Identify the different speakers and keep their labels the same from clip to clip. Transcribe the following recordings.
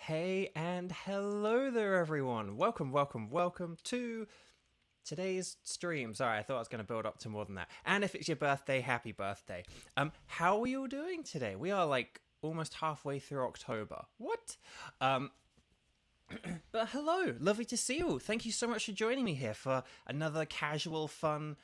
Speaker 1: Hey and hello there everyone. Welcome to today's stream. Sorry, I thought I was going to build up to more than that. And if it's your birthday, happy birthday. How are you all doing today? We are like almost halfway through October. What? Um but hello, lovely to see you all. Thank you so much for joining me here for another casual, fun,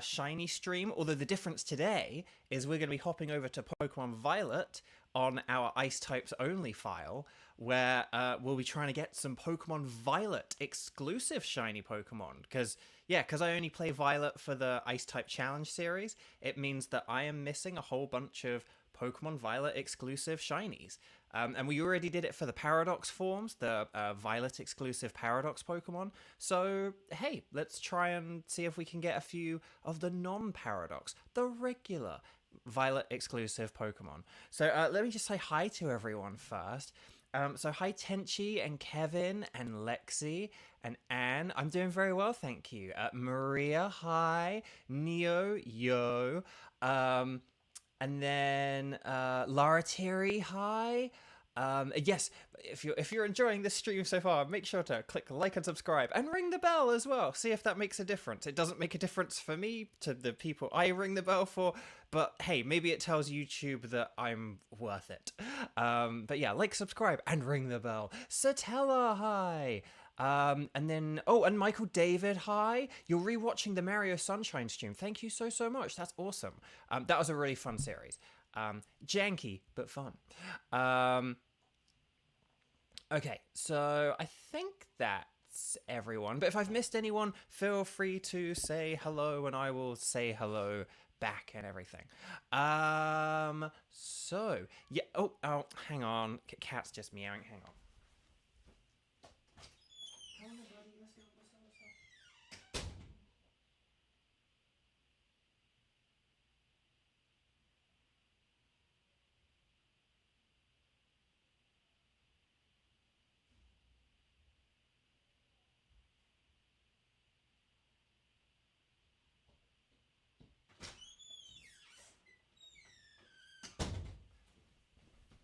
Speaker 1: shiny stream. Although the difference today is we're going to be hopping over to Pokemon Violet on our Ice Types Only file, where we'll be trying to get some Pokemon Violet exclusive shiny Pokemon. Because I only play Violet for the Ice Type Challenge series, it means that I am missing a whole bunch of Pokemon Violet exclusive shinies. And we already did it for the Paradox forms, the Violet exclusive Paradox Pokemon. So, hey, let's try and see if we can get a few of the non-Paradox, the regular Violet exclusive Pokemon. So let me just say hi to everyone first. So hi Tenchi and Kevin and Lexi and Anne. I'm doing very well, thank you. Maria, hi. Neo, yo. And then Lara Terry, hi. Yes, if you're enjoying this stream so far, make sure to click like and subscribe and ring the bell as well. See if that makes a difference. It doesn't make a difference for me, to the people I ring the bell for, but hey, maybe it tells YouTube that I'm worth it. But yeah, like, subscribe, and ring the bell. Satella, hi. And then, and Michael David, hi. You're rewatching the Mario Sunshine stream. Thank you so much. That's awesome. That was a really fun series. Janky, but fun. Okay, so I think that's everyone. But if I've missed anyone, feel free to say hello and I will say hello back and everything. So, yeah, hang on. Cat's just meowing, hang on.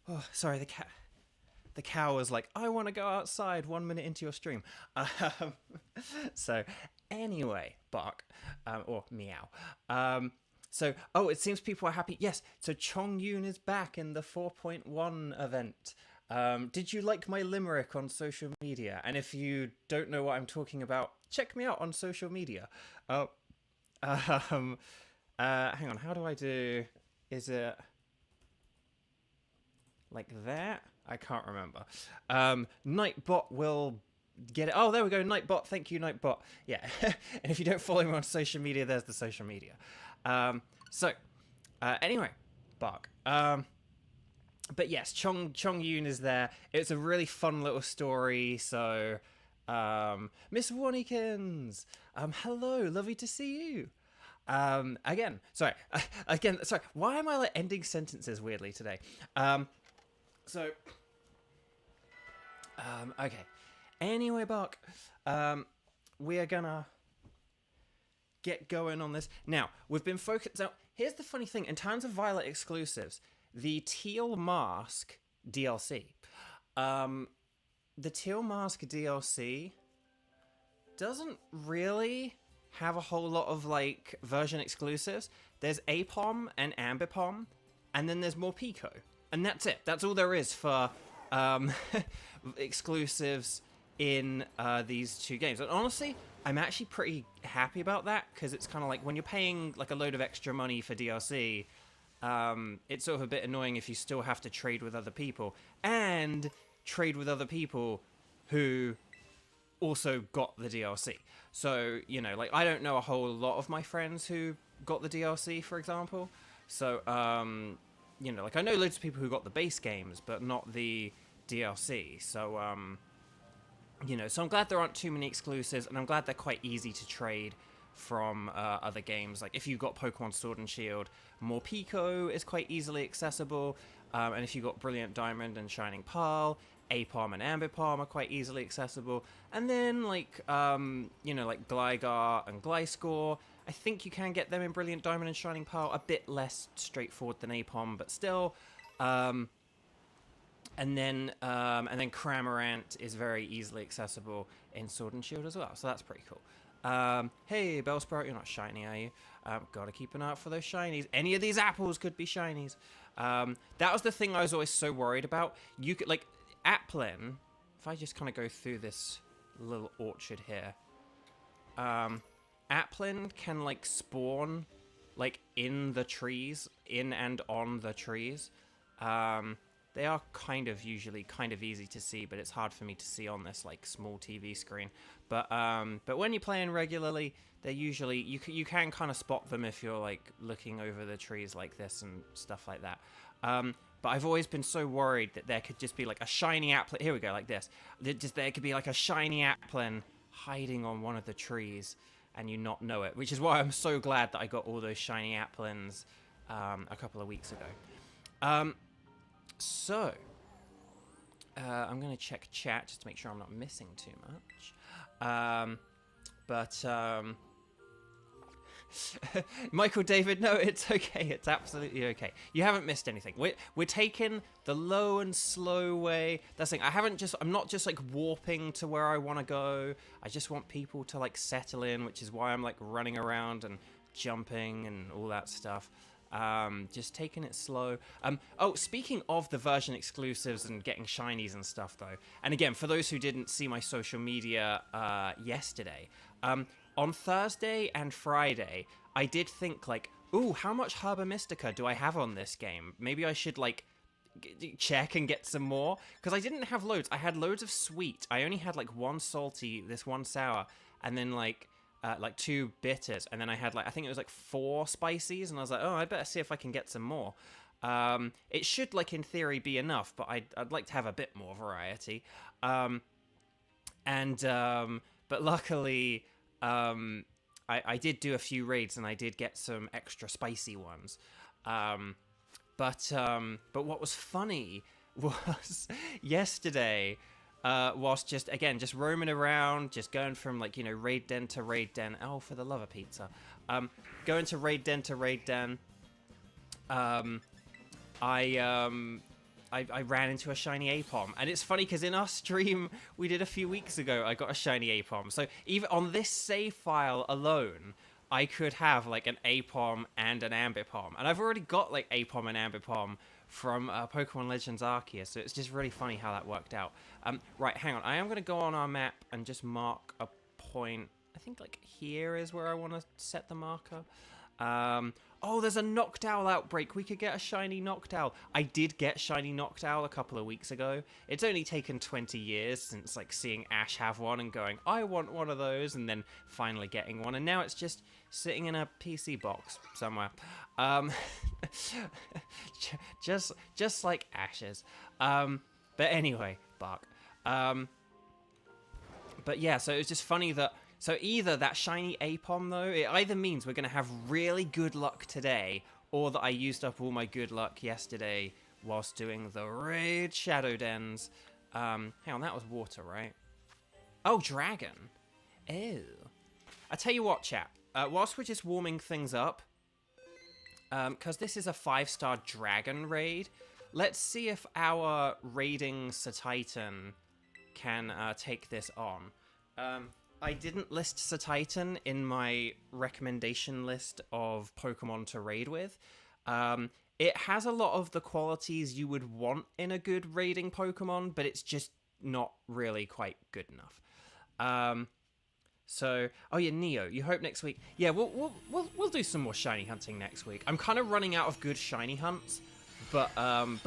Speaker 1: Oh, sorry, the cow was like, I want to go outside 1 minute into your stream. So, anyway, bark, or meow. It seems people are happy. Yes, so Chong Yoon is back in the 4.1 event. Did you like my limerick on social media? And if you don't know what I'm talking about, check me out on social media. Hang on, how do I do? Is it like that? I can't remember. Nightbot will get it. Oh, there we go. Nightbot. Thank you, Nightbot. Yeah. And if you don't follow me on social media, there's the social media. Anyway, bark. But yes, Chong Yoon is there. It's a really fun little story. So, Miss Warnikins, hello, lovely to see you. Sorry. Why am I like ending sentences weirdly today? Okay. Anyway, Bark, we are gonna get going on this. Now, we've been focused. Now, here's the funny thing. In terms of Violet exclusives, the Teal Mask DLC, doesn't really have a whole lot of, like, version exclusives. There's Apom and Ambipom, and then there's more Pico. And that's it. That's all there is for exclusives in these two games. And honestly, I'm actually pretty happy about that, because it's kind of like when you're paying like a load of extra money for DLC, it's sort of a bit annoying if you still have to trade with other people. And trade with other people who also got the DLC. So, you know, like, I don't know a whole lot of my friends who got the DLC, for example. So, you know, like, I know loads of people who got the base games, but not the DLC. So, you know, so I'm glad there aren't too many exclusives, and I'm glad they're quite easy to trade from other games. Like, if you got Pokemon Sword and Shield, Morpeko is quite easily accessible, and if you got Brilliant Diamond and Shining Pearl, Apom and Ambipom are quite easily accessible. And then, like, you know, like Gligar and Gliscor, I think you can get them in Brilliant Diamond and Shining Pearl. A bit less straightforward than Apom, but still. And then Cramorant is very easily accessible in Sword and Shield as well, so that's pretty cool. Hey, Bellsprout, you're not shiny, are you? Gotta keep an eye out for those shinies. Any of these apples could be shinies. That was the thing I was always so worried about. You could, like, Applin, if I just kind of go through this little orchard here, Applin can, like, spawn, like, in the trees, in and on the trees. They are usually kind of easy to see, but it's hard for me to see on this, like, small TV screen. But when you're playing regularly, they're usually, you can kind of spot them if you're, like, looking over the trees like this and stuff like that. But I've always been so worried that there could just be, like, a shiny Applin. Here we go, like this. There could be, like, a shiny Applin hiding on one of the trees and you not know it, which is why I'm so glad that I got all those shiny Applins a couple of weeks ago. So, I'm going to check chat just to make sure I'm not missing too much. Michael David, no, it's okay. It's absolutely okay. You haven't missed anything. We're taking the low and slow way. That's the thing. I'm not just like warping to where I want to go. I just want people to like settle in, which is why I'm like running around and jumping and all that stuff. Just taking it slow. Oh, speaking of the version exclusives and getting shinies and stuff though, and again, for those who didn't see my social media yesterday, on Thursday and Friday, I did think like, ooh, how much Herba Mystica do I have on this game? Maybe I should like check and get some more, because I didn't have loads. I had loads of sweet. I only had like one salty, this one sour, and then like 2 bitters, and then I had like, I think it was like 4 spices, and I was like, oh, I better see if I can get some more. It should like in theory be enough, but I'd like to have a bit more variety. But luckily, I did do a few raids and I did get some extra spicy ones. But what was funny was yesterday, whilst just roaming around, just going from like, raid den to raid den. Oh, for the love of pizza. Going to raid den to raid den. I ran into a shiny Apom, and it's funny because in our stream we did a few weeks ago, I got a shiny Apom. So even on this save file alone, I could have like an Apom and an Ambipom, and I've already got like Apom and Ambipom from Pokemon Legends Arceus, so it's just really funny how that worked out. Right, hang on, I am going to go on our map and just mark a point. I think like here is where I want to set the marker. Oh, there's a Noctowl outbreak. We could get a shiny Noctowl. I did get shiny Noctowl a couple of weeks ago. It's only taken 20 years since like seeing Ash have one and going, I want one of those, and then finally getting one. And now it's just sitting in a PC box somewhere. just like Ash's. But anyway, bark. But yeah, so it was just funny that, so either that shiny Apom, though, it either means we're going to have really good luck today, or that I used up all my good luck yesterday whilst doing the raid Shadow Dens. Hang on, that was water, right? Oh, dragon. Ew. I tell you what, chat. Whilst we're just warming things up, because this is a 5-star dragon raid, let's see if our raiding Satitan can take this on. I didn't list Satitan in my recommendation list of Pokemon to raid with. It has a lot of the qualities you would want in a good raiding Pokemon, but it's just not really quite good enough. So, oh yeah, Neo, you hope next week. Yeah, we'll do some more shiny hunting next week. I'm kind of running out of good shiny hunts, but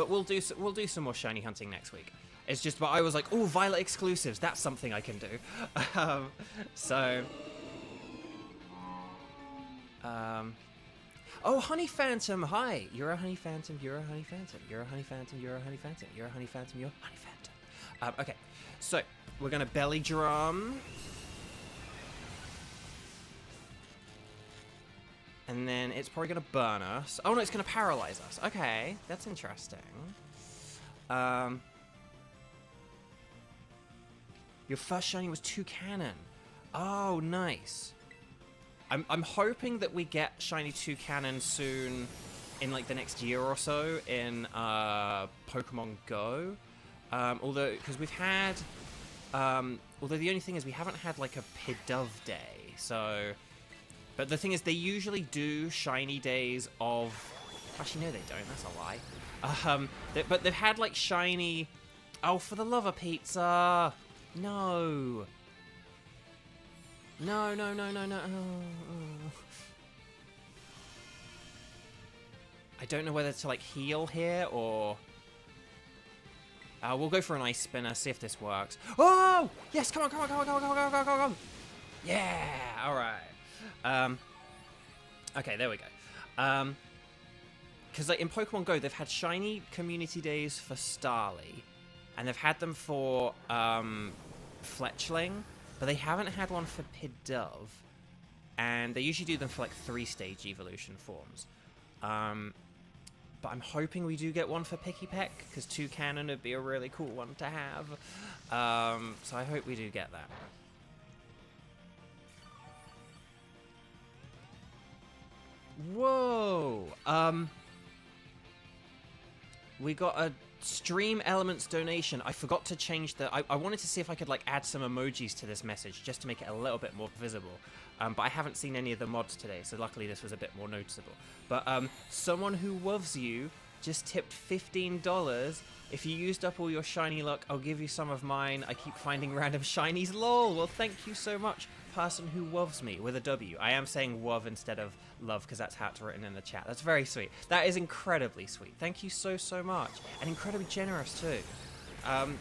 Speaker 1: we'll do some more shiny hunting next week. It's just, but I was like, oh, Violet exclusives, that's something I can do. Oh, Honey Phantom, hi. You're a Honey Phantom, you're a Honey Phantom, you're a Honey Phantom, you're a Honey Phantom, you're a Honey Phantom, you're a Honey Phantom. Okay, so we're gonna belly drum. And then it's probably gonna burn us. Oh no, it's gonna paralyze us. Okay, that's interesting. Your first shiny was Toucannon. Oh, nice. I'm hoping that we get shiny Toucannon soon, in like the next year or so in Pokemon Go. Although, because we've had, although the only thing is we haven't had like a Pidove day, so, but the thing is they usually do shiny days of, actually no they don't, that's a lie. But they've had like shiny, oh for the love of pizza, no. No. I don't know whether to like heal here or... we'll go for an ice spinner, see if this works. Oh! Yes, come on. Yeah, alright. Okay, there we go. Because like in Pokemon Go, they've had shiny community days for Starly, and they've had them for Fletchling, but they haven't had one for Pidove, and they usually do them for like 3-stage evolution forms. But I'm hoping we do get one for Picky Peck, because 2 Cannon would be a really cool one to have. So I hope we do get that. Whoa! We got a Stream Elements donation. I forgot to change the... I wanted to see if I could like add some emojis to this message, just to make it a little bit more visible. But I haven't seen any of the mods today, so luckily this was a bit more noticeable. But someone who loves you just tipped $15. If you used up all your shiny luck, I'll give you some of mine. I keep finding random shinies. Lol. Well, thank you so much, person who loves me with a W. I am saying love instead of love because that's how it's written in the chat. That's very sweet. That is incredibly sweet. Thank you so much, and incredibly generous too.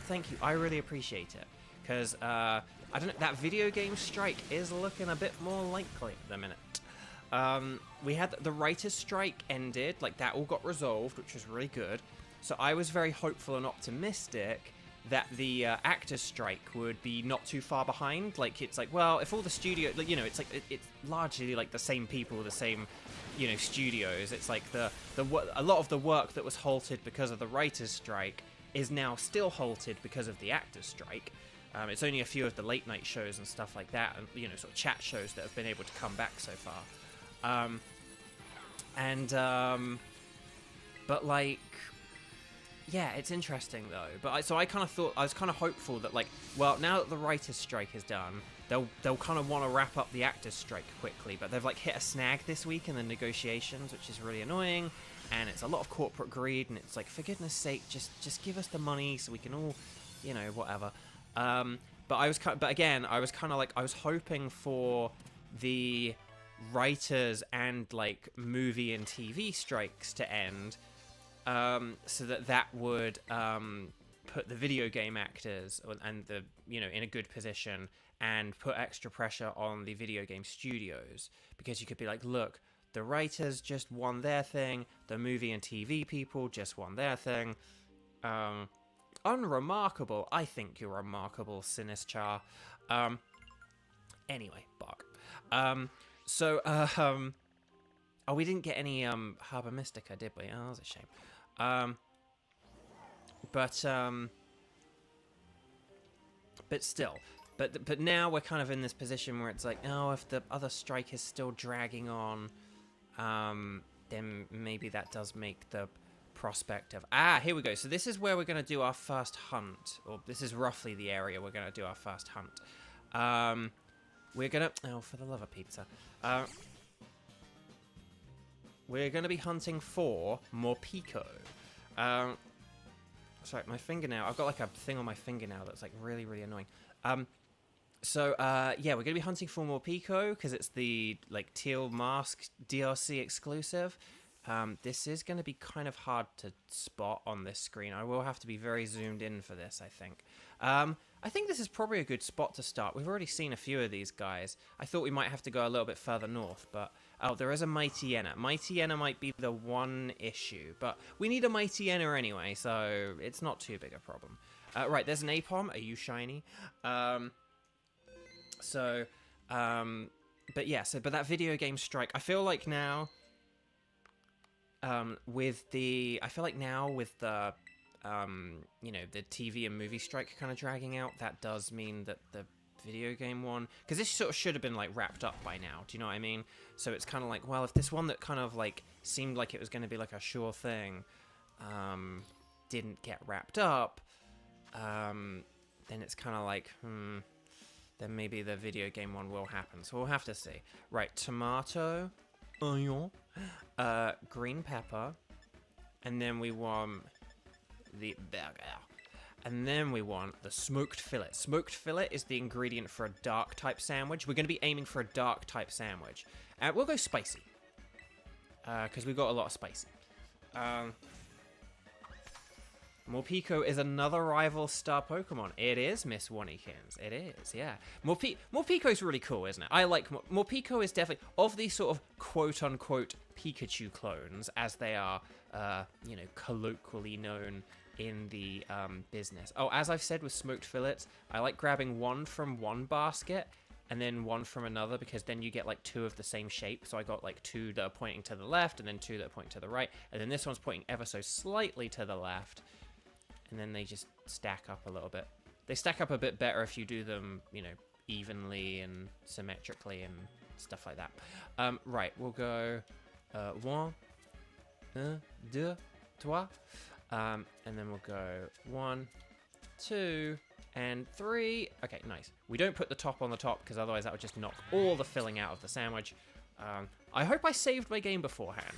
Speaker 1: Thank you. I really appreciate it because I don't know, that video game strike is looking a bit more likely at the minute. We had the writer's strike ended, like that all got resolved, which was really good. So I was very hopeful and optimistic that the actor's strike would be not too far behind. Like, it's like, well, if all the studio, like, you know, it's like, it's largely like the same people, the same, you know, studios. It's like a lot of the work that was halted because of the writer's strike is now still halted because of the actor's strike. It's only a few of the late night shows and stuff like that, and, you know, sort of chat shows that have been able to come back so far. But like, yeah, it's interesting though. But so I kind of thought, I was kind of hopeful that like, well, now that the writer's strike is done, they'll kind of want to wrap up the actor's strike quickly. But they've like hit a snag this week in the negotiations, which is really annoying. And it's a lot of corporate greed, and it's like, for goodness sake, just give us the money so we can all, you know, whatever. But again, I was kind of like, I was hoping for the writers and like movie and TV strikes to end, so that would put the video game actors and the, you know, in a good position and put extra pressure on the video game studios, because you could be like, look, the writers just won their thing, the movie and TV people just won their thing. Unremarkable. I think you're remarkable, Sinischar. Anyway, bark. Oh, we didn't get any Harbor Mystica, did we? Oh, that was a shame. But still. But now we're kind of in this position where it's like, oh, if the other strike is still dragging on, then maybe that does make the prospect of... here we go. So this is where we're going to do our first hunt. Or this is roughly the area we're going to do our first hunt. We're going to... Oh, for the love of pizza. We're going to be hunting for Morpeko. Sorry, my fingernail. I've got like a thing on my fingernail that's like really, really annoying. Yeah, we're going to be hunting for Morpeko because it's the like Teal Mask DLC exclusive. This is going to be kind of hard to spot on this screen. I will have to be very zoomed in for this, I think. I think this is probably a good spot to start. We've already seen a few of these guys. I thought we might have to go a little bit further north, but... Oh, there is a Mightyena. Mightyena might be the one issue, but we need a Mightyena anyway, so it's not too big a problem. Right, there's an Apom. Are you shiny? But yeah, but that video game strike, I feel like now... with the you know, the TV and movie strike kind of dragging out, that does mean that the video game one, because this sort of should have been like wrapped up by now, do you know what I mean? So it's kind of like, well, if this one that kind of like seemed like it was going to be like a sure thing didn't get wrapped up, then it's kind of like, then maybe the video game one will happen. So we'll have to see. Right, tomato, onion, green pepper, and then we want the burger. And then we want the smoked fillet. Smoked fillet is the ingredient for a dark type sandwich. We're going to be aiming for a dark type sandwich. We'll go spicy. Because we've got a lot of spicy. Morpeko is another rival star Pokemon. It is, Miss Wannykins. It is, yeah. Morpeko's really cool, isn't it? I like... Morpeko is definitely... Of these sort of quote-unquote Pikachu clones, as they are, you know, colloquially known in the business. Oh, as I've said with smoked fillets, I like grabbing one from one basket and then one from another, because then you get like two of the same shape. So I got like two that are pointing to the left and then two that are pointing to the right. And then this one's pointing ever so slightly to the left. And then they just stack up a little bit. They stack up a bit better if you do them, you know, evenly and symmetrically and stuff like that. Right, we'll go one, deux, trois. And then we'll go 1, 2, and 3. Okay, nice. We don't put the top on the top, because otherwise that would just knock all the filling out of the sandwich. I hope I saved my game beforehand.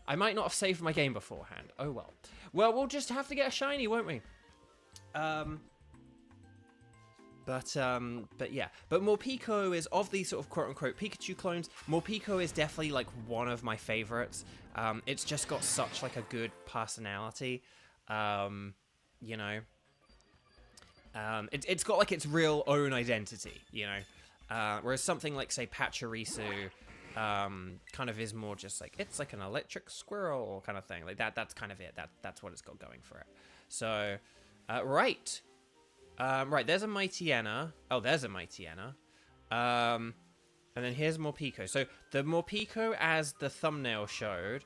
Speaker 1: I might not have saved my game beforehand. Oh well. Well, we'll just have to get a shiny, won't we? But yeah. But Morpeko is, of these sort of quote-unquote Pikachu clones, Morpeko is definitely, like, one of my favorites. It's just got such, like, a good personality. You know? It's got, like, its real own identity, you know? Whereas something like, say, Pachirisu, kind of is more just, like, it's like an electric squirrel kind of thing. Like, that's kind of it. That's what it's got going for it. So, right. Right, there's a Mightyena. Oh, there's a Mightyena. And then here's Morpeko. So the Morpeko, as the thumbnail showed...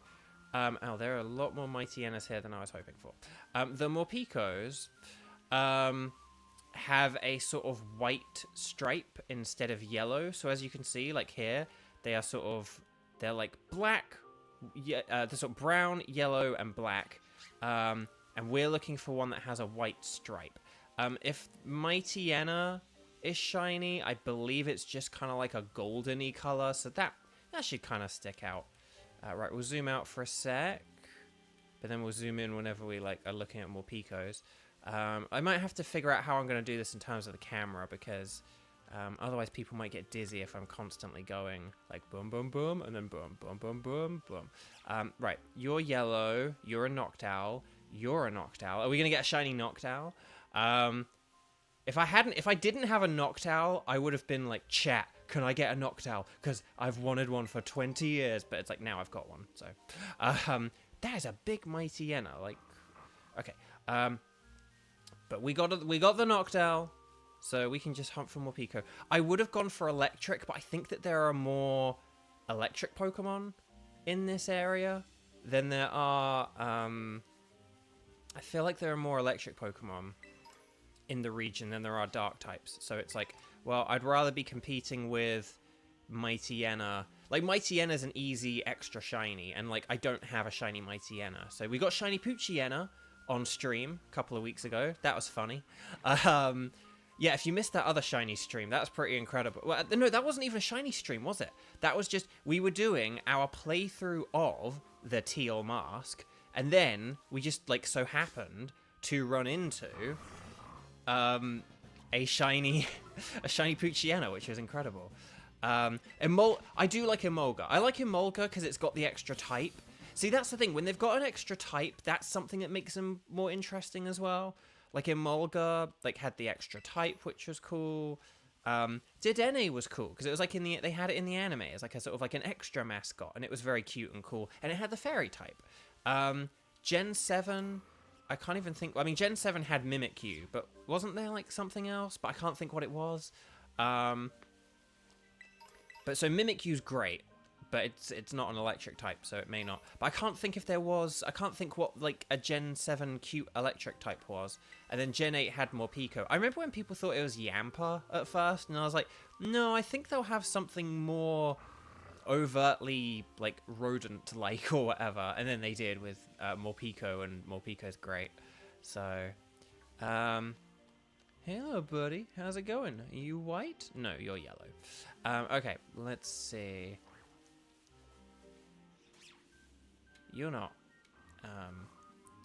Speaker 1: oh, there are a lot more Mightyenas here than I was hoping for. The Morpekos have a sort of white stripe instead of yellow. So as you can see, like here, they are sort of... They're like black... they're sort of brown, yellow, and black. And we're looking for one that has a white stripe. If Mightyena is shiny, I believe it's just kind of like a golden-y color, so that should kind of stick out. Right, we'll zoom out for a sec, but then we'll zoom in whenever we like are looking at more Picos. I might have to figure out how I'm going to do this in terms of the camera, because otherwise people might get dizzy if I'm constantly going like boom, boom, boom, and then boom, boom, boom, boom, boom. Right, you're yellow, you're a Noctowl, you're a Noctowl. Are we going to get a shiny Noctowl? If I didn't have a Noctowl, I would have been like, chat, can I get a Noctowl? Because I've wanted one for 20 years, but it's like, now I've got one, so. That is a big Mightyena, like, okay. But we got the Noctowl, so we can just hunt for more Morpeko. I would have gone for electric, but I think that there are more electric Pokemon in this area than there are, I feel like there are more electric Pokemon in the region than there are dark types. So it's like, well, I'd rather be competing with Mightyena. Like, Mightyena's an easy extra shiny, and like, I don't have a shiny Mightyena. So we got shiny Poochyena on stream a couple of weeks ago. That was funny. Yeah, if you missed that other shiny stream, that's pretty incredible. Well, no, that wasn't even a shiny stream, was it? That was just, we were doing our playthrough of the Teal mask, and then we just, like, so happened to run into a shiny Poochyena, which was incredible. I do like Emolga. I like Emolga because it's got the extra type. See, that's the thing. When they've got an extra type, that's something that makes them more interesting as well. Like, Emolga, like, had the extra type, which was cool. Dedenne was cool, because it was like they had it in the anime as like a sort of like an extra mascot, and it was very cute and cool. And it had the fairy type. Gen 7, I can't even think... I mean, Gen 7 had Mimikyu, but wasn't there, like, something else? But I can't think what it was. But so Mimikyu's great, but it's not an electric type, so it may not. But I can't think if there was... I can't think what, like, a Gen 7 cute electric type was. And then Gen 8 had Morpeko. I remember when people thought it was Yampa at first, and I was like, no, I think they'll have something more overtly, like, rodent-like or whatever. And then they did with Morpeko, and Morpeko's great. So, Hello, buddy. How's it going? Are you white? No, you're yellow. Okay, let's see. You're not.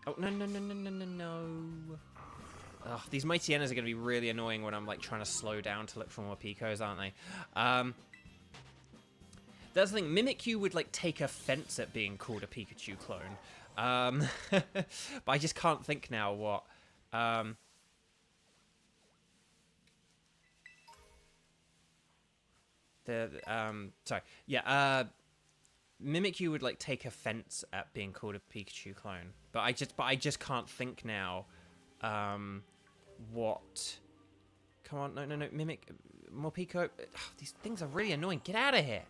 Speaker 1: Oh, no, no, no, no, no, no, no. Ugh, these mighty Enas are going to be really annoying when I'm, like, trying to slow down to look for more Picos, aren't they? That's the thing. Mimikyu would, like, take offense at being called a Pikachu clone. But I just can't think now what. Sorry. Yeah, Mimikyu would, like, take offense at being called a Pikachu clone. But I just can't think now, what... Come on, no, no, no, Mimic... More Pico... Ugh, these things are really annoying. Get out of here!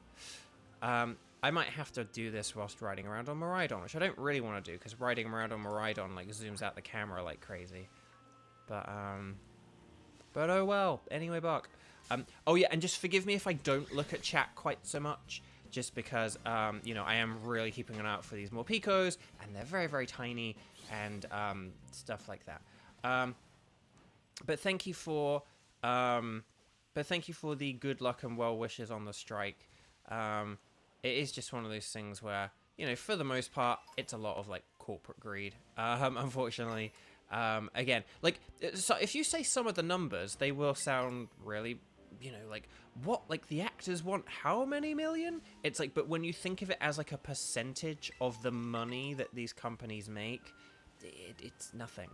Speaker 1: I might have to do this whilst riding around on Miraidon, which I don't really want to do, because riding around on Miraidon, like, zooms out the camera like crazy. But oh well. Anyway, Bark. Oh yeah, and just forgive me if I don't look at chat quite so much, just because, you know, I am really keeping an eye out for these more Picos, and they're very, very tiny, and stuff like that. But thank you for the good luck and well wishes on the strike. It is just one of those things where, you know, for the most part, it's a lot of, like, corporate greed, unfortunately. Again, like, so if you say some of the numbers, they will sound really, you know, like, what, like, the actors want how many million? It's like, but when you think of it as, like, a percentage of the money that these companies make, it's nothing,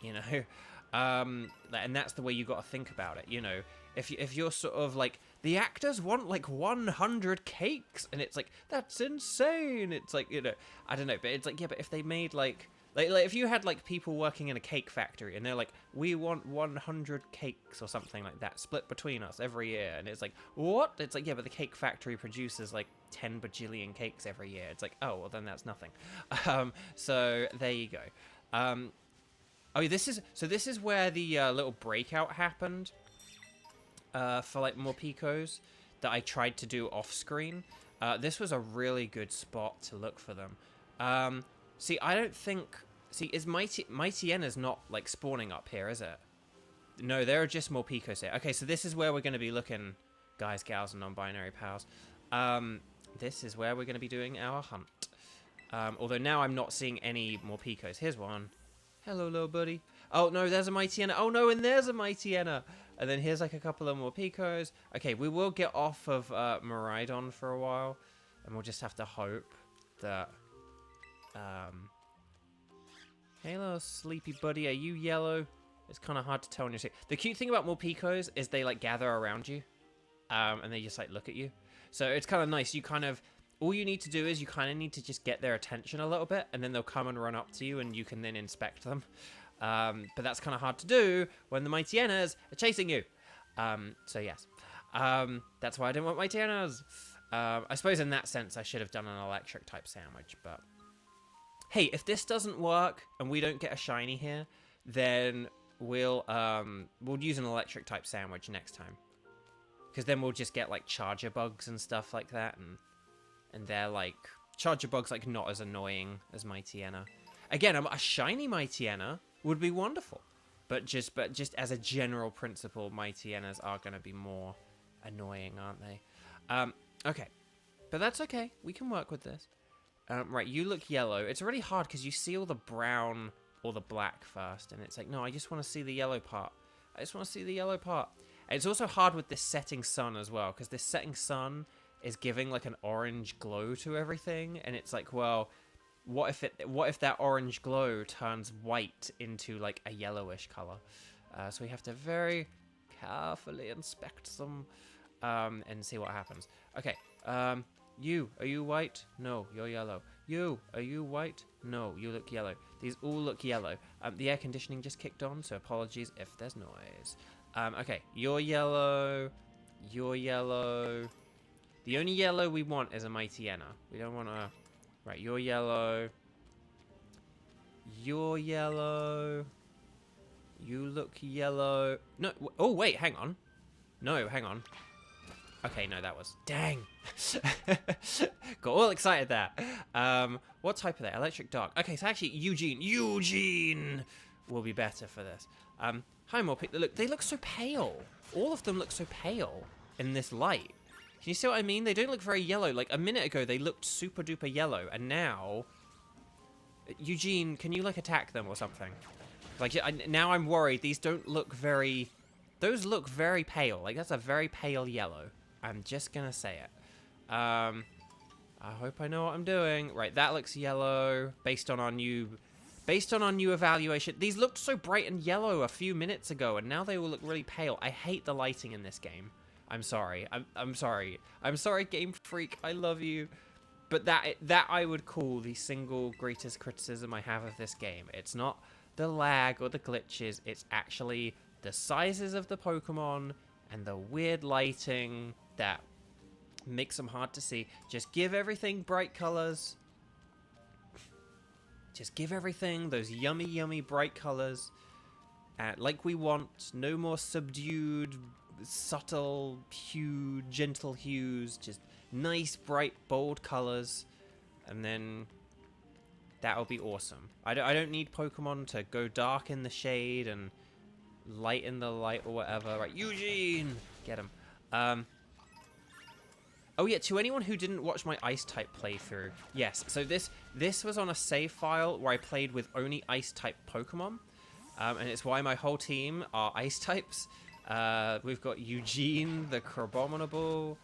Speaker 1: you know? And that's the way you got to think about it, you know? If you're sort of like, the actors want like 100 cakes, and it's like, that's insane. It's like, you know, I don't know, but it's like, yeah, but if they made like if you had like people working in a cake factory and they're like, we want 100 cakes or something like that split between us every year, and it's like, what? It's like, yeah, but the cake factory produces like 10 bajillion cakes every year. It's like, oh, well then that's nothing. So there you go. Oh, this is where the little breakout happened. For like more Picos that I tried to do off screen. This was a really good spot to look for them. See, I don't think... See, is Mighty Ena's not like spawning up here, is it? No, there are just more Picos here. Okay, so this is where we're going to be looking, guys, gals, and non-binary pals. This is where we're going to be doing our hunt. Although now I'm not seeing any more Picos. Here's one. Hello, little buddy. Oh, no, there's a Mighty Ena. Oh, no, and there's a Mighty Ena. And then here's like a couple of more Picos. Okay, we will get off of Miraidon for a while. And we'll just have to hope that... Hey, little sleepy buddy. Are you yellow? It's kind of hard to tell when you're sick. The cute thing about more Picos is they like gather around you. And they just like look at you. So it's kind of nice. You kind of... All you need to do is you kind of need to just get their attention a little bit. And then they'll come and run up to you and you can then inspect them. But that's kind of hard to do when the Mighty Enas are chasing you. So yes. That's why I didn't want Mighty Enas. I suppose in that sense I should have done an electric type sandwich, but... Hey, if this doesn't work and we don't get a shiny here, then we'll use an electric type sandwich next time. Because then we'll just get like charger bugs and stuff like that, and they're like... Charger bugs like not as annoying as Mighty Ena. Again, a shiny Mighty Ena would be wonderful. But just as a general principle, Mighty Enas are going to be more annoying, aren't they? Okay. But that's okay. We can work with this. Right, you look yellow. It's really hard because you see all the brown or the black first. And it's like, no, I just want to see the yellow part. I just want to see the yellow part. And it's also hard with this setting sun as well. Because this setting sun is giving like an orange glow to everything. And it's like, well... What if that orange glow turns white into like a yellowish color? So we have to very carefully inspect them and see what happens. Okay. Are you white? No, you're yellow. Are you white? No, you look yellow. These all look yellow. The air conditioning just kicked on, so apologies if there's noise. Okay, you're yellow. You're yellow. The only yellow we want is a Mighty Ena. We don't want to... Right, you're yellow. You're yellow. You look yellow. No, oh, wait, hang on. No, hang on. Okay, no, that was... Dang. Got all excited there. What type are they? Electric dark. Okay, so actually, Eugene. will be better for this. Hi, Morpeko. Look, they look so pale. All of them look so pale in this light. Can you see what I mean? They don't look very yellow. Like, a minute ago, they looked super duper yellow, and now... Eugene, can you, like, attack them or something? Like, now I'm worried. These don't look very... Those look very pale. Like, that's a very pale yellow. I'm just gonna say it. I hope I know what I'm doing. Right, that looks yellow based on our new evaluation. These looked so bright and yellow a few minutes ago, and now they all look really pale. I hate the lighting in this game. I'm sorry. I'm sorry. I'm sorry, Game Freak. I love you. But that I would call the single greatest criticism I have of this game. It's not the lag or the glitches. It's actually the sizes of the Pokemon and the weird lighting that makes them hard to see. Just give everything bright colors. Just give everything those yummy, yummy bright colors. Like we want. No more subdued, subtle hue, gentle hues. Just nice, bright, bold colors. And then that'll be awesome. I don't need Pokemon to go dark in the shade and light in the light or whatever. Right, Eugene! Get him. Oh yeah, to anyone who didn't watch my Ice-type playthrough, yes, so this was on a save file where I played with only Ice-type Pokemon, and it's why my whole team are Ice-types. We've got Eugene, the Crabominable,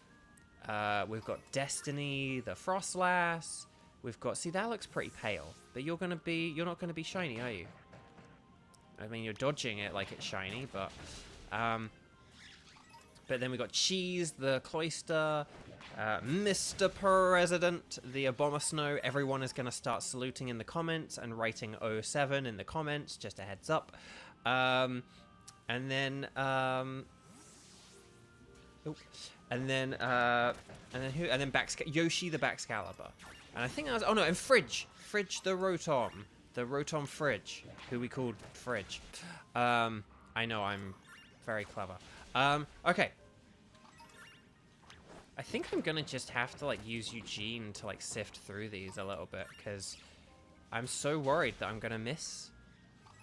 Speaker 1: we've got Destiny, the Frostlass, we've got, see, that looks pretty pale, but you're not gonna be shiny, are you? I mean, you're dodging it like it's shiny, but then we got Cheese, the Cloyster, Mr. President, the Abomasnow. Everyone is going to start saluting in the comments and writing 07 in the comments, just a heads up. And then Yoshi the Baxcalibur. And I think I was, oh no, and Fridge the Rotom Fridge, who we called Fridge. I know, I'm very clever. Okay. I think I'm gonna just have to, like, use Eugene to, like, sift through these a little bit, because I'm so worried that I'm gonna miss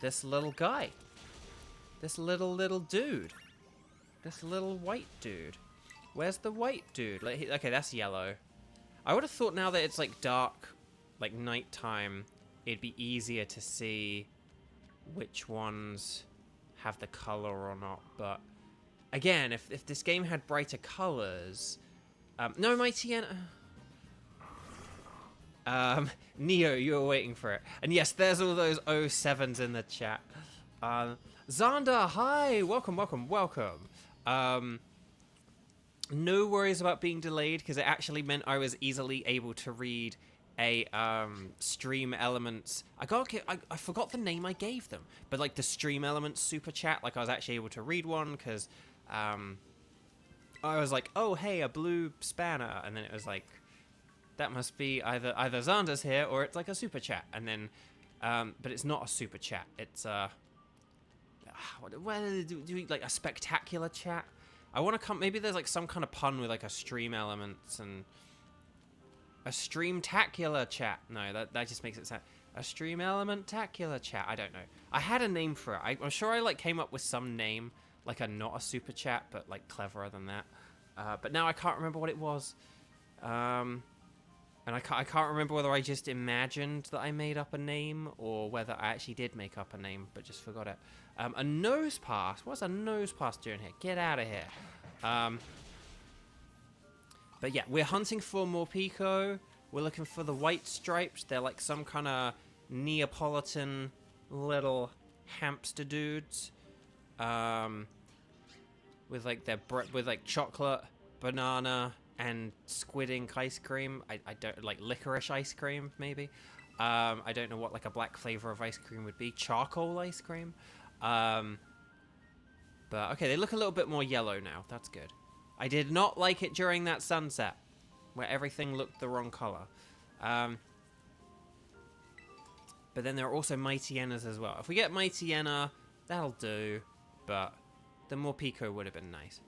Speaker 1: this little guy. This little dude. This little white dude. Where's the white dude? Like, okay, that's yellow. I would have thought now that it's, like, dark, like, nighttime, it'd be easier to see which ones have the color or not, but again, if this game had brighter colors, no, my TN, Neo, you were waiting for it, and yes, there's all those 07s in the chat. Xander, hi, welcome. No worries about being delayed, because it actually meant I was easily able to read a stream elements. I forgot the name I gave them, but like the stream elements super chat, like I was actually able to read one, because I was like, oh hey, a blue spanner, and then it was like, that must be either Xander's here or it's like a super chat, and then but it's not a super chat, it's like a spectacular chat. I want to come, maybe there's like some kind of pun with like a stream elements and a stream-tacular chat. No, that just makes it sound... A stream element-tacular chat. I don't know. I had a name for it. I'm sure I, like, came up with some name, like a not a super chat, but, like, cleverer than that. But now I can't remember what it was. And I can't remember whether I just imagined that I made up a name, or whether I actually did make up a name, but just forgot it. A nose pass? What's a nose pass doing here? Get out of here. But yeah, we're hunting for Morpeko. We're looking for the white stripes. They're like some kind of Neapolitan little hamster dudes. With like chocolate, banana, and squid ink ice cream. I don't like licorice ice cream, maybe. I don't know what like a black flavor of ice cream would be. Charcoal ice cream. But okay, they look a little bit more yellow now. That's good. I did not like it during that sunset, where everything looked the wrong color. But then there are also Mightyenas as well. If we get Mightyena, that'll do. But the Morpeko would have been nice.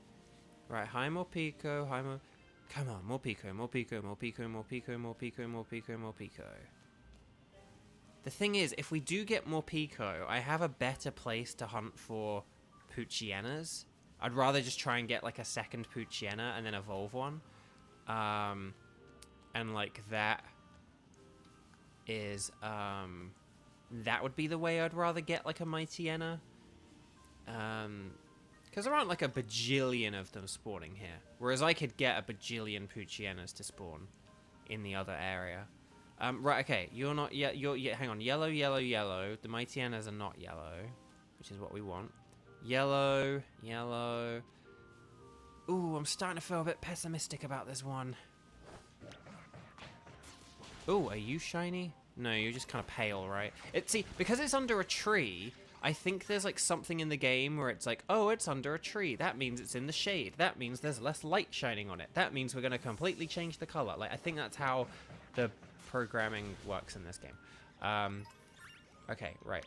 Speaker 1: Right, hi Morpeko, come on, Morpeko. The thing is, if we do get more Pico, I have a better place to hunt for Poochyenas. I'd rather just try and get like a second Poochyena and then evolve one. And like that is, that would be the way I'd rather get like a Mightyena. Because there aren't like a bajillion of them spawning here. Whereas I could get a bajillion Poochyenas to spawn in the other area. Right, okay, you're not yet. Hang on, yellow, yellow, yellow. The Mightyenas are not yellow, which is what we want. Yellow, yellow. Ooh, I'm starting to feel a bit pessimistic about this one. Ooh, are you shiny? No, you're just kind of pale, right? See, because it's under a tree, I think there's like something in the game where it's like, oh, it's under a tree. That means it's in the shade. That means there's less light shining on it. That means we're going to completely change the color. Like, I think that's how the programming works in this game. Okay, right.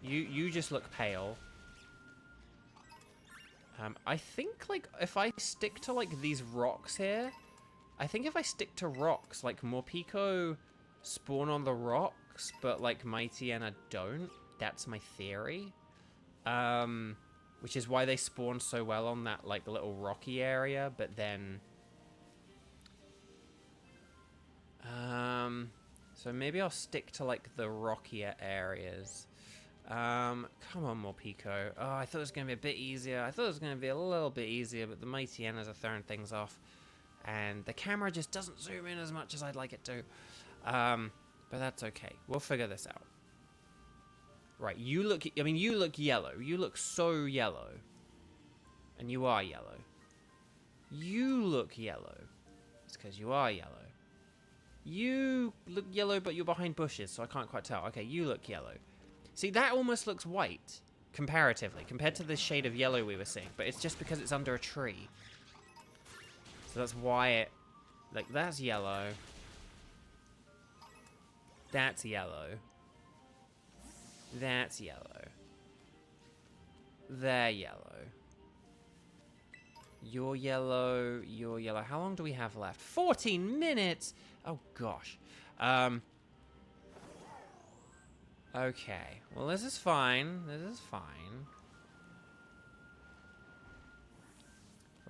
Speaker 1: You just look pale. I think, like, if I stick to, like, these rocks here, I think if I stick to rocks, like, Morpeko spawn on the rocks, but, like, Mightyena don't. That's my theory. Which is why they spawn so well on that, like, little rocky area, but then... so maybe I'll stick to, like, the rockier areas. Come on, Morpeko. Oh, I thought it was going to be a bit easier. I thought it was going to be a little bit easier, but the Mightyenas are throwing things off. And the camera just doesn't zoom in as much as I'd like it to. But that's okay. We'll figure this out. Right, you look... I mean, you look yellow. You look so yellow. And you are yellow. You look yellow. It's because you are yellow. You look yellow, but you're behind bushes, so I can't quite tell. Okay, you look yellow. See, that almost looks white, comparatively, compared to the shade of yellow we were seeing. But it's just because it's under a tree. So that's why it... Like, that's yellow. That's yellow. That's yellow. They're yellow. You're yellow. You're yellow. How long do we have left? 14 minutes! Oh, gosh. Okay. Well, this is fine. This is fine.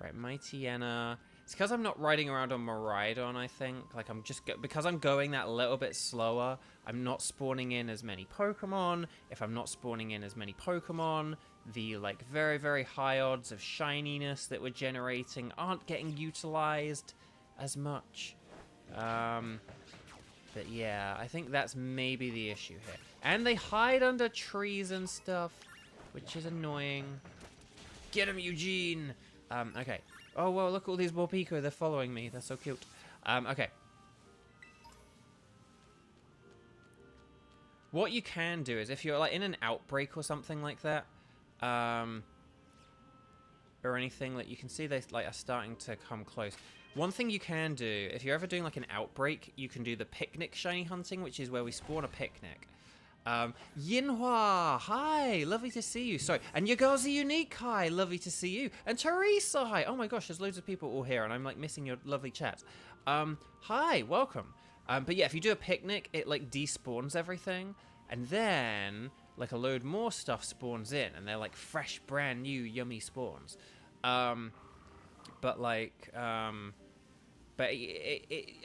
Speaker 1: Right, Mightyena. It's because I'm not riding around on Miraidon, I think. Like, I'm just... because I'm going that little bit slower, I'm not spawning in as many Pokemon. If I'm not spawning in as many Pokemon, the, like, very, very high odds of shininess that we're generating aren't getting utilized as much. But yeah, I think that's maybe the issue here. And they hide under trees and stuff, which is annoying. Get him, Eugene! Okay. Oh, well, look at all these Morpeko. They're following me. They're so cute. Okay. What you can do is if you're, like, in an outbreak or something like that, or anything, like, you can see they, like, are starting to come close. One thing you can do, if you're ever doing, like, an outbreak, you can do the picnic shiny hunting, which is where we spawn a picnic. Yinhua, hi, lovely to see you. Sorry, and Yagazi Unique, hi, lovely to see you. And Teresa, hi. Oh my gosh, there's loads of people all here, and I'm, like, missing your lovely chat. Hi, welcome. But yeah, if you do a picnic, it, like, despawns everything, and then, like, a load more stuff spawns in, and they're, like, fresh, brand new, yummy spawns. But, like, but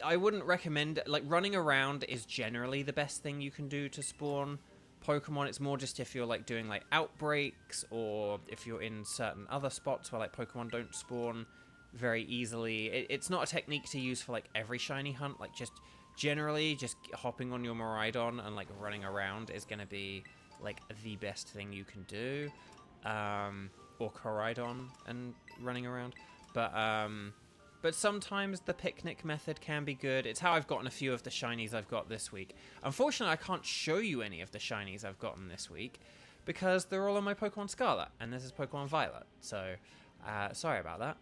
Speaker 1: I wouldn't recommend... Like, running around is generally the best thing you can do to spawn Pokemon. It's more just if you're, like, doing, like, outbreaks, or if you're in certain other spots where, like, Pokemon don't spawn very easily. It's not a technique to use for, like, every shiny hunt. Like, just generally, just hopping on your Miraidon and, like, running around is going to be, like, the best thing you can do. Or Koraidon and running around. But sometimes the picnic method can be good. It's how I've gotten a few of the shinies I've got this week. Unfortunately, I can't show you any of the shinies I've gotten this week because they're all on my Pokemon Scarlet, and this is Pokemon Violet. So, sorry about that.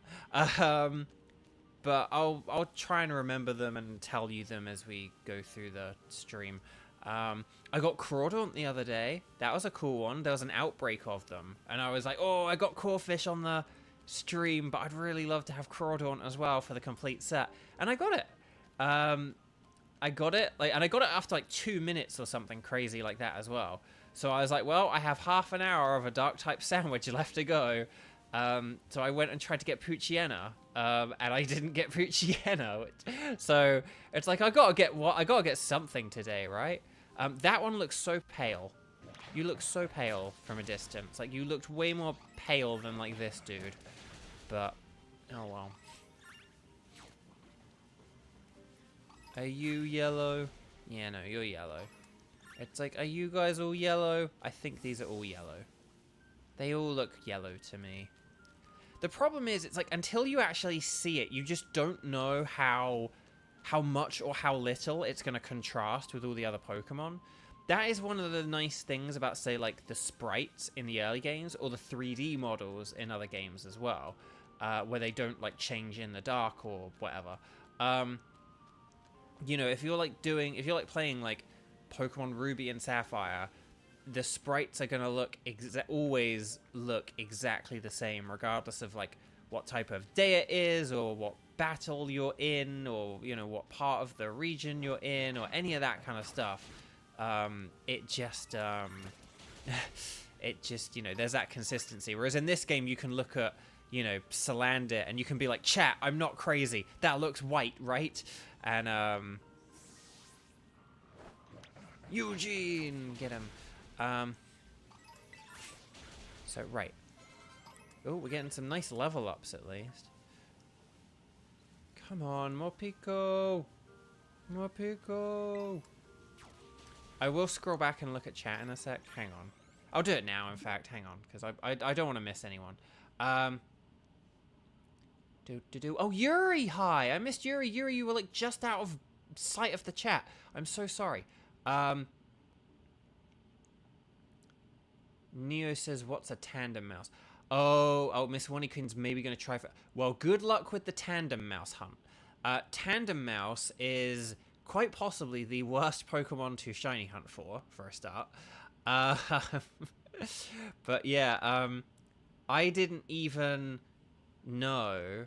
Speaker 1: But I'll try and remember them and tell you them as we go through the stream. I got Crawdaunt the other day. That was a cool one. There was an outbreak of them, and I was like, oh, I got Corphish on the stream, but I'd really love to have Crawdaunt as well for the complete set, and I got it. I got it, like, and I got it after like 2 minutes or something crazy like that as well. So I was like, well, I have half an hour of a dark type sandwich left to go. So I went and tried to get Poochyena, and I didn't get Poochyena. So it's like I gotta get something today, right? That one looks so pale. You look so pale from a distance. Like, you looked way more pale than like this dude. But oh well. Are you yellow? Yeah, no, you're yellow. It's like, are you guys all yellow? I think these are all yellow. They all look yellow to me. The problem is, it's like, until you actually see it, you just don't know how much or how little it's going to contrast with all the other Pokemon. That is one of the nice things about, say, like, the sprites in the early games, or the 3D models in other games as well, where they don't, like, change in the dark or whatever. You know, if you're playing, like, Pokemon Ruby and Sapphire, the sprites are going to always look exactly the same, regardless of, like, what type of day it is, or what battle you're in, or, you know, what part of the region you're in, or any of that kind of stuff. It just, you know, there's that consistency. Whereas in this game, you can look at, you know, Salandit, and you can be like, chat, I'm not crazy. That looks white, right? And, Eugene, get him. So, right. Oh, we're getting some nice level ups at least. Come on, more Pico. More Pico. I will scroll back and look at chat in a sec. Hang on. I'll do it now, in fact. Hang on, because I don't want to miss anyone. Oh, Yuri, hi. I missed Yuri. Yuri, you were like just out of sight of the chat. I'm so sorry. Neo says, what's a tandem mouse? Oh, Miss Wonnykin's maybe going to try for... Well, good luck with the tandem mouse hunt. Tandem mouse is quite possibly the worst Pokemon to shiny hunt for a start. But yeah, I didn't even know...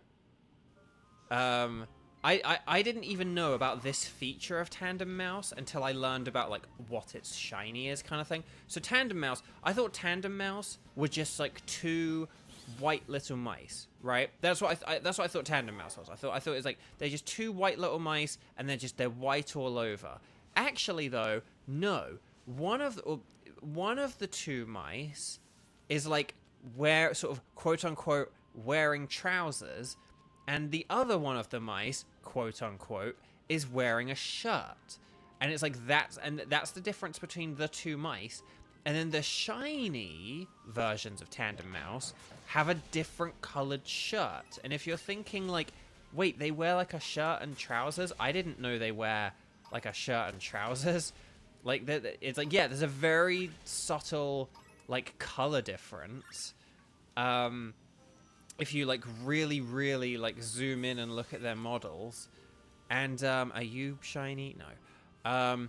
Speaker 1: I didn't even know about this feature of Tandem Mouse until I learned about, like, what its shiny is, kind of thing. So Tandem Mouse, I thought Tandem Mouse were just, like, two white little mice, right? That's what I thought Tandem Mouse was. I thought it was, like, they're just two white little mice, and they're white all over. Actually, though, no. One of the two mice is, like, sort of, quote-unquote, wearing trousers, and the other one of the mice, quote-unquote, is wearing a shirt. And it's like, that's the difference between the two mice. And then the shiny versions of Tandem Mouse have a different colored shirt. And if you're thinking, like, wait, they wear, like, a shirt and trousers? I didn't know they wear, like, a shirt and trousers. Like, it's like, yeah, there's a very subtle, like, color difference. If you, like, really, really, like, zoom in and look at their models. And, are you shiny? No.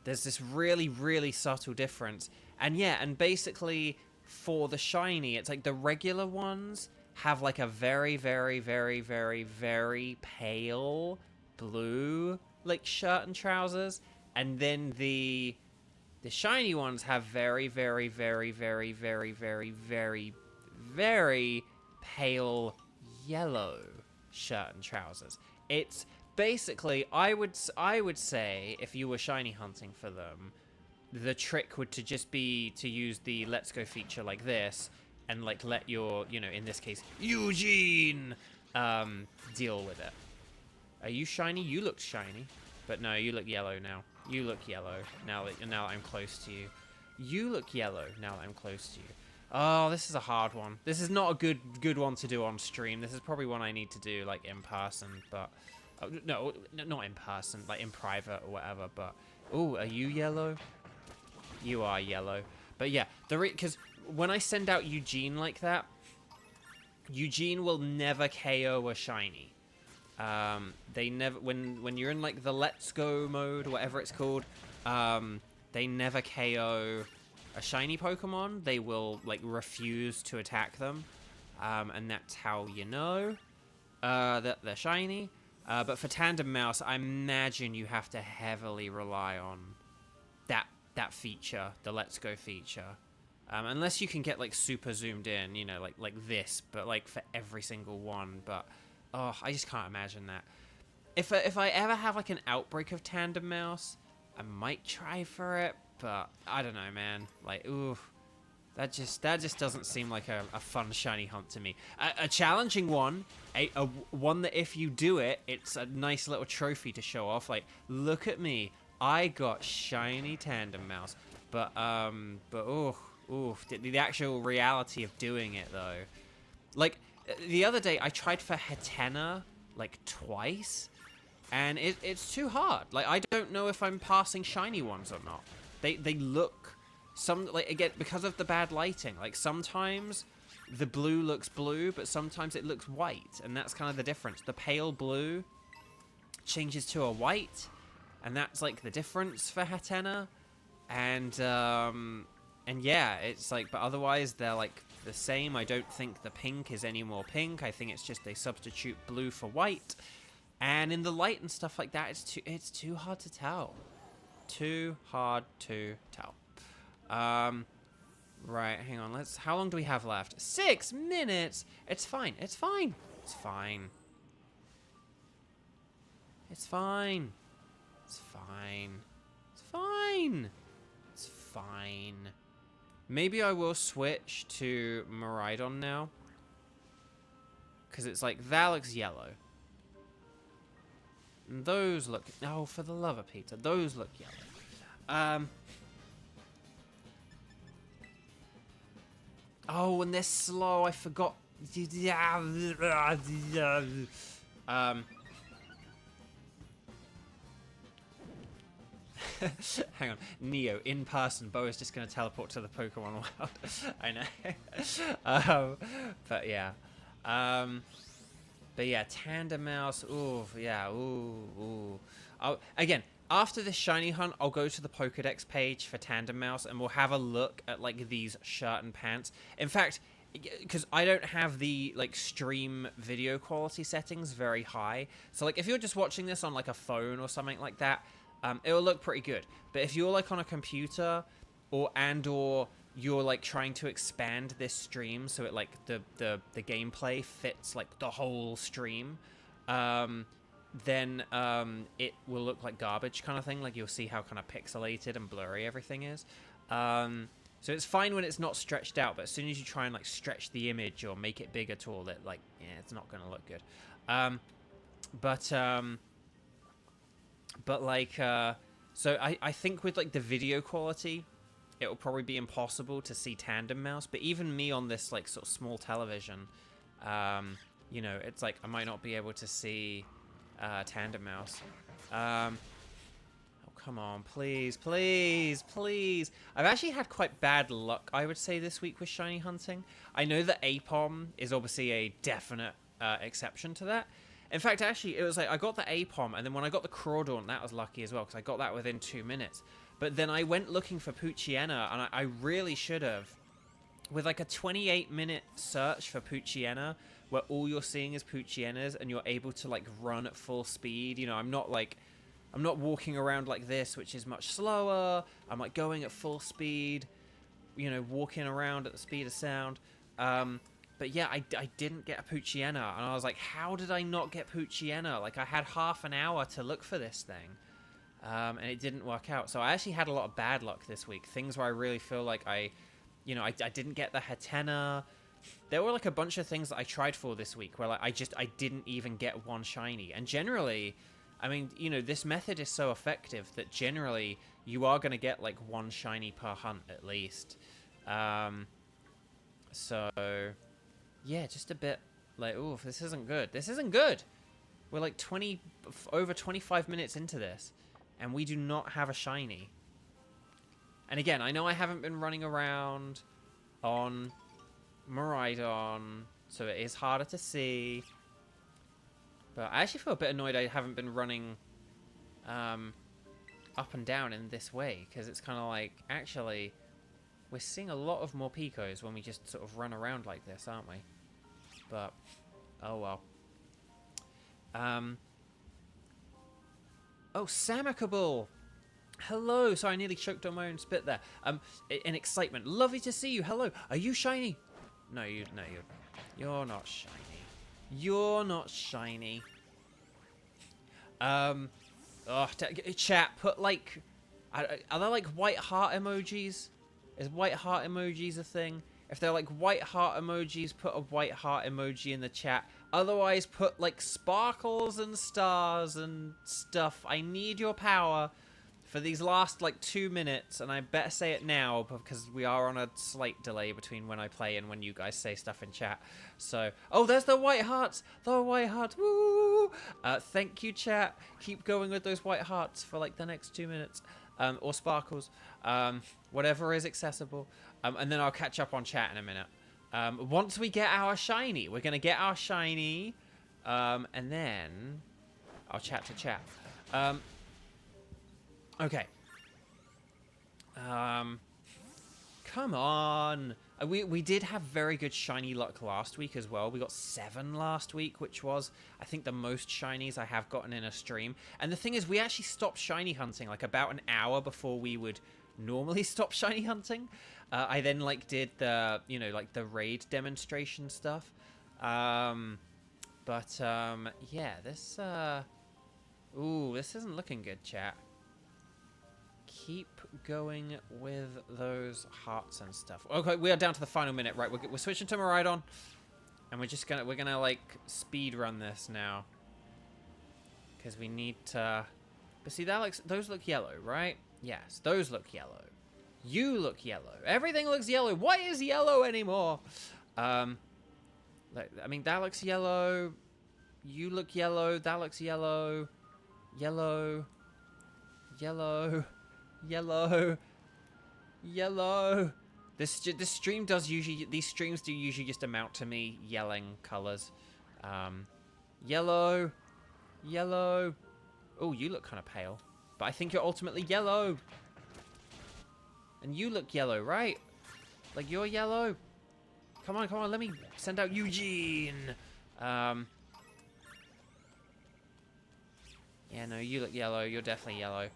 Speaker 1: There's this really, really subtle difference. And, yeah, and basically, for the shiny, it's like the regular ones have, like, a very, very, very, very, very pale blue, like, shirt and trousers. And then the shiny ones have very, very, very, very, very, very, very, very pale yellow shirt and trousers. It's basically, I would say, if you were shiny hunting for them, the trick would to just be to use the Let's Go feature like this, and, like, let your, you know, in this case, Eugene, deal with it. Are you shiny? You look shiny. But no, you look yellow now. You look yellow now that I'm close to you. You look yellow now that I'm close to you. Oh, this is a hard one. This is not a good one to do on stream. This is probably one I need to do, like, in person, but... no, not in person, like, in private or whatever, but... Oh, are you yellow? You are yellow. But yeah, because when I send out Eugene like that, Eugene will never KO a shiny. They never... When you're in, like, the Let's Go mode, or whatever it's called, they never KO... a shiny Pokemon. They will, like, refuse to attack them, and that's how you know that they're shiny. But for Tandem Mouse, I imagine you have to heavily rely on that feature, the Let's Go feature. Unless you can get like super zoomed in, you know, like this, but like for every single one. But oh, I just can't imagine that. If I ever have like an outbreak of Tandem Mouse, I might try for it, but I don't know, man. Like, ooh, that just doesn't seem like a fun shiny hunt to me. A challenging one, a one that if you do it, it's a nice little trophy to show off. Like, look at me, I got shiny Tandem Mouse. But ooh, the actual reality of doing it though. Like the other day, I tried for Hatena like twice. And it's too hard. Like, I don't know if I'm passing shiny ones or not. They look like, again, because of the bad lighting, like sometimes the blue looks blue, but sometimes it looks white, and that's kind of the difference. The pale blue changes to a white, and that's like the difference for Hatena. And yeah, it's like, but otherwise they're like the same. I don't think the pink is any more pink. I think it's just they substitute blue for white. And in the light and stuff like that, it's too hard to tell. Too hard to tell. Right, hang on. How long do we have left? 6 minutes. It's fine. It's fine. It's fine. It's fine. It's fine. It's fine. It's fine. Maybe I will switch to Miraidon now. Because it's like, that looks yellow. Those look... Oh, for the love of Peter. Those look yellow. Oh, and they're slow. I forgot. Hang on. Neo, in person. Beau is just going to teleport to the Pokemon world. I know. But yeah. But yeah, Tandem Mouse, ooh, yeah, ooh. Again, after this shiny hunt, I'll go to the Pokedex page for Tandem Mouse, and we'll have a look at, like, these shirt and pants. In fact, because I don't have the, like, stream video quality settings very high, so, like, if you're just watching this on, like, a phone or something like that, it'll look pretty good. But if you're, like, on a computer, or you're like trying to expand this stream so it like the gameplay fits like the whole stream, then it will look like garbage kind of thing. Like you'll see how kind of pixelated and blurry everything is. So it's fine when it's not stretched out, but as soon as you try and like stretch the image or make it big at all, it like, yeah, it's not gonna look good. But like so I think with like the video quality, it'll probably be impossible to see Tandem Mouse, but even me on this like sort of small television, you know, it's like I might not be able to see Tandem Mouse. Oh, come on, please. I've actually had quite bad luck, I would say, this week with shiny hunting. I know that Apom is obviously a definite exception to that. In fact, actually, it was like I got the Apom, and then when I got the Crawdaunt, that was lucky as well, because I got that within 2 minutes. But then I went looking for Poochyena, and I really should have. With like a 28-minute search for Poochyena, where all you're seeing is Poochyenas, and you're able to like run at full speed. You know, I'm not walking around like this, which is much slower. I'm like going at full speed, you know, walking around at the speed of sound. But yeah, I didn't get a Poochyena, and I was like, how did I not get Poochyena? Like I had half an hour to look for this thing. And it didn't work out. So I actually had a lot of bad luck this week. Things where I really feel like I didn't get the Hatena. There were like a bunch of things that I tried for this week where like I didn't even get one shiny. And generally, I mean, you know, this method is so effective that generally you are going to get like one shiny per hunt at least. So yeah, just a bit like, ooh, this isn't good. This isn't good. We're like over 25 minutes into this, and we do not have a shiny. And again, I know I haven't been running around on Miraidon, so it is harder to see. But I actually feel a bit annoyed I haven't been running up and down in this way, because it's kind of like, actually, we're seeing a lot of more Picos when we just sort of run around like this, aren't we? But, oh well. Oh, Samicable. Hello. Sorry, I nearly choked on my own spit there. In excitement. Lovely to see you. Hello. Are you shiny? No, you're not shiny. You're not shiny. Chat, put like, are there like white heart emojis? Is white heart emojis a thing? If they're like white heart emojis, put a white heart emoji in the chat. Otherwise, put like sparkles and stars and stuff. I need your power for these last like 2 minutes, and I better say it now because we are on a slight delay between when I play and when you guys say stuff in chat. So, oh, there's the white hearts. The white hearts. Woo! Thank you, chat. Keep going with those white hearts for like the next 2 minutes. Or sparkles, whatever is accessible, and then I'll catch up on chat in a minute. Once we get our shiny, we're gonna get our shiny, and then I'll chat to chat. Okay. Come on. We did have very good shiny luck last week as well. We got 7 last week, which was, I think, the most shinies I have gotten in a stream. And the thing is, we actually stopped shiny hunting like about an hour before we would normally stop shiny hunting. I then like did the, you know, like the raid demonstration stuff. Yeah, this, ooh, this isn't looking good, chat. Keep going with those hearts and stuff. Okay, we are down to the final minute, right? We're switching to Maridon, and we're gonna like speed run this now because we need to. But see, those look yellow, right? Yes, those look yellow. You look yellow. Everything looks yellow. What is yellow anymore? I mean, that looks yellow. You look yellow. That looks yellow. Yellow. Yellow. Yellow. Yellow. This stream does usually, these streams do usually just amount to me yelling colors. Yellow. Yellow. Oh, you look kind of pale. But I think you're ultimately yellow. And you look yellow, right? Like you're yellow. Come on, let me send out Eugene. Yeah, no, you look yellow. You're definitely yellow.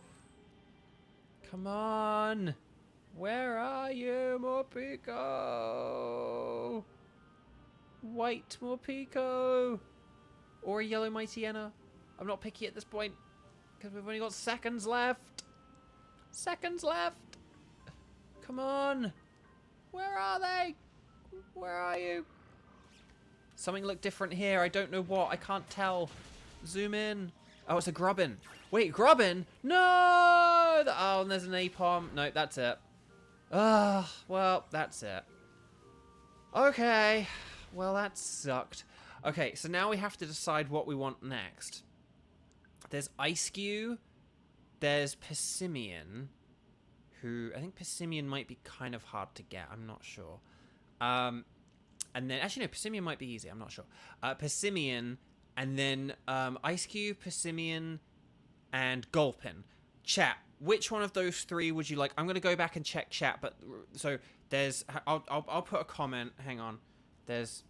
Speaker 1: Come on. Where are you, Morpeko? White Morpeko. Or a yellow Mightyena. I'm not picky at this point. Because we've only got seconds left. Seconds left. Come on. Where are they? Where are you? Something looked different here. I don't know what. I can't tell. Zoom in. Oh, it's a Grubbin. Wait, Grubbin? No! Oh, and there's an Apom. No, that's it. Ah, well, that's it. Okay. Well, that sucked. Okay, so now we have to decide what we want next. There's Ice-Cube. There's Persimmon. Who, I think Persimmon might be kind of hard to get. I'm not sure. And then, actually, no, Persimmon might be easy. I'm not sure. Persimmon, and then Ice-Cube, Persimmon, and Gulpin. Chat, which one of those 3 would you like? I'm going to go back and check chat, but so there's, I'll put a comment. Hang on. There's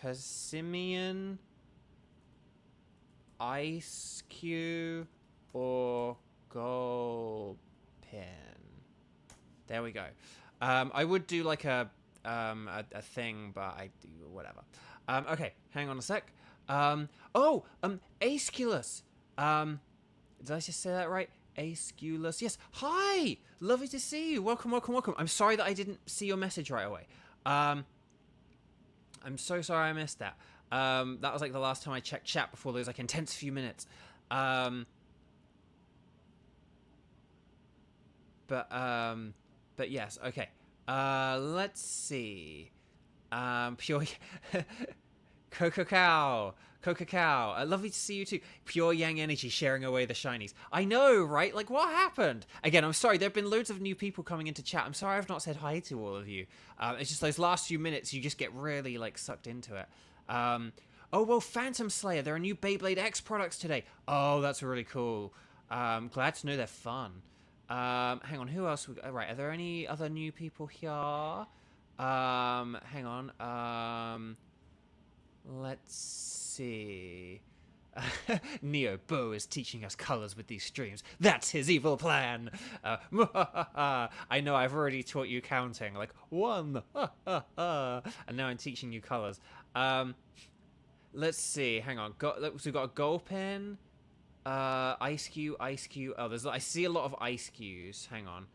Speaker 1: Persimmon, Ice-Cube, or Gulpin. There we go. I would do like a thing, but I do whatever. Okay, hang on a sec. Aesculus. Did I just say that right? Aesculus. Yes. Hi. Lovely to see you. Welcome. I'm sorry that I didn't see your message right away. I'm so sorry I missed that. That was like the last time I checked chat before those like intense few minutes. But yes, okay. Let's see. Pure Coco Cow. Lovely to see you too. Pure Yang Energy sharing away the shinies. I know, right? Like, what happened? Again, I'm sorry. There have been loads of new people coming into chat. I'm sorry I've not said hi to all of you. It's just those last few minutes, you just get really, like, sucked into it. Oh, well, Phantom Slayer. There are new Beyblade X products today. Oh, that's really cool. Glad to know they're fun. Hang on, who else? Right, are there any other new people here? Hang on. Let's see. Neo, Beau is teaching us colors with these streams. That's his evil plan. I know I've already taught you counting, like 1, and now I'm teaching you colors. Let's see. Hang on. So we've got a gold pin, ice cube, ice cube. Oh, I see a lot of ice cubes. Hang on.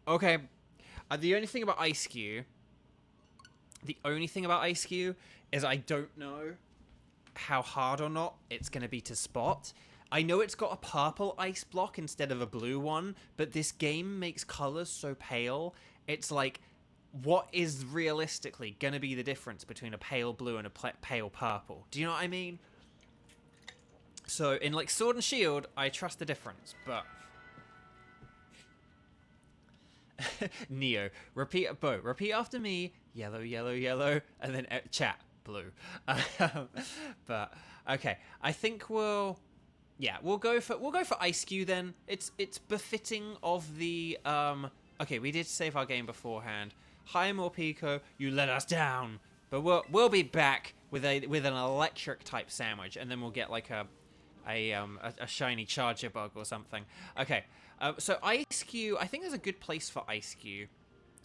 Speaker 1: Okay. The only thing about ice cube is I don't know how hard or not it's going to be to spot. I know it's got a purple ice block instead of a blue one, but this game makes colors so pale. It's like, what is realistically going to be the difference between a pale blue and a pale purple? Do you know what I mean? So in like Sword and Shield, I trust the difference, but Neo, Beau, repeat after me. Yellow, yellow, yellow, and then chat blue. But okay, I think we'll go for Ice Cube then. It's befitting of the Okay, we did save our game beforehand. Hi, Morpico, you let us down, but we'll be back with an electric type sandwich, and then we'll get like a shiny charger bug or something. Okay, so Ice Cube, I think there's a good place for Ice Cube,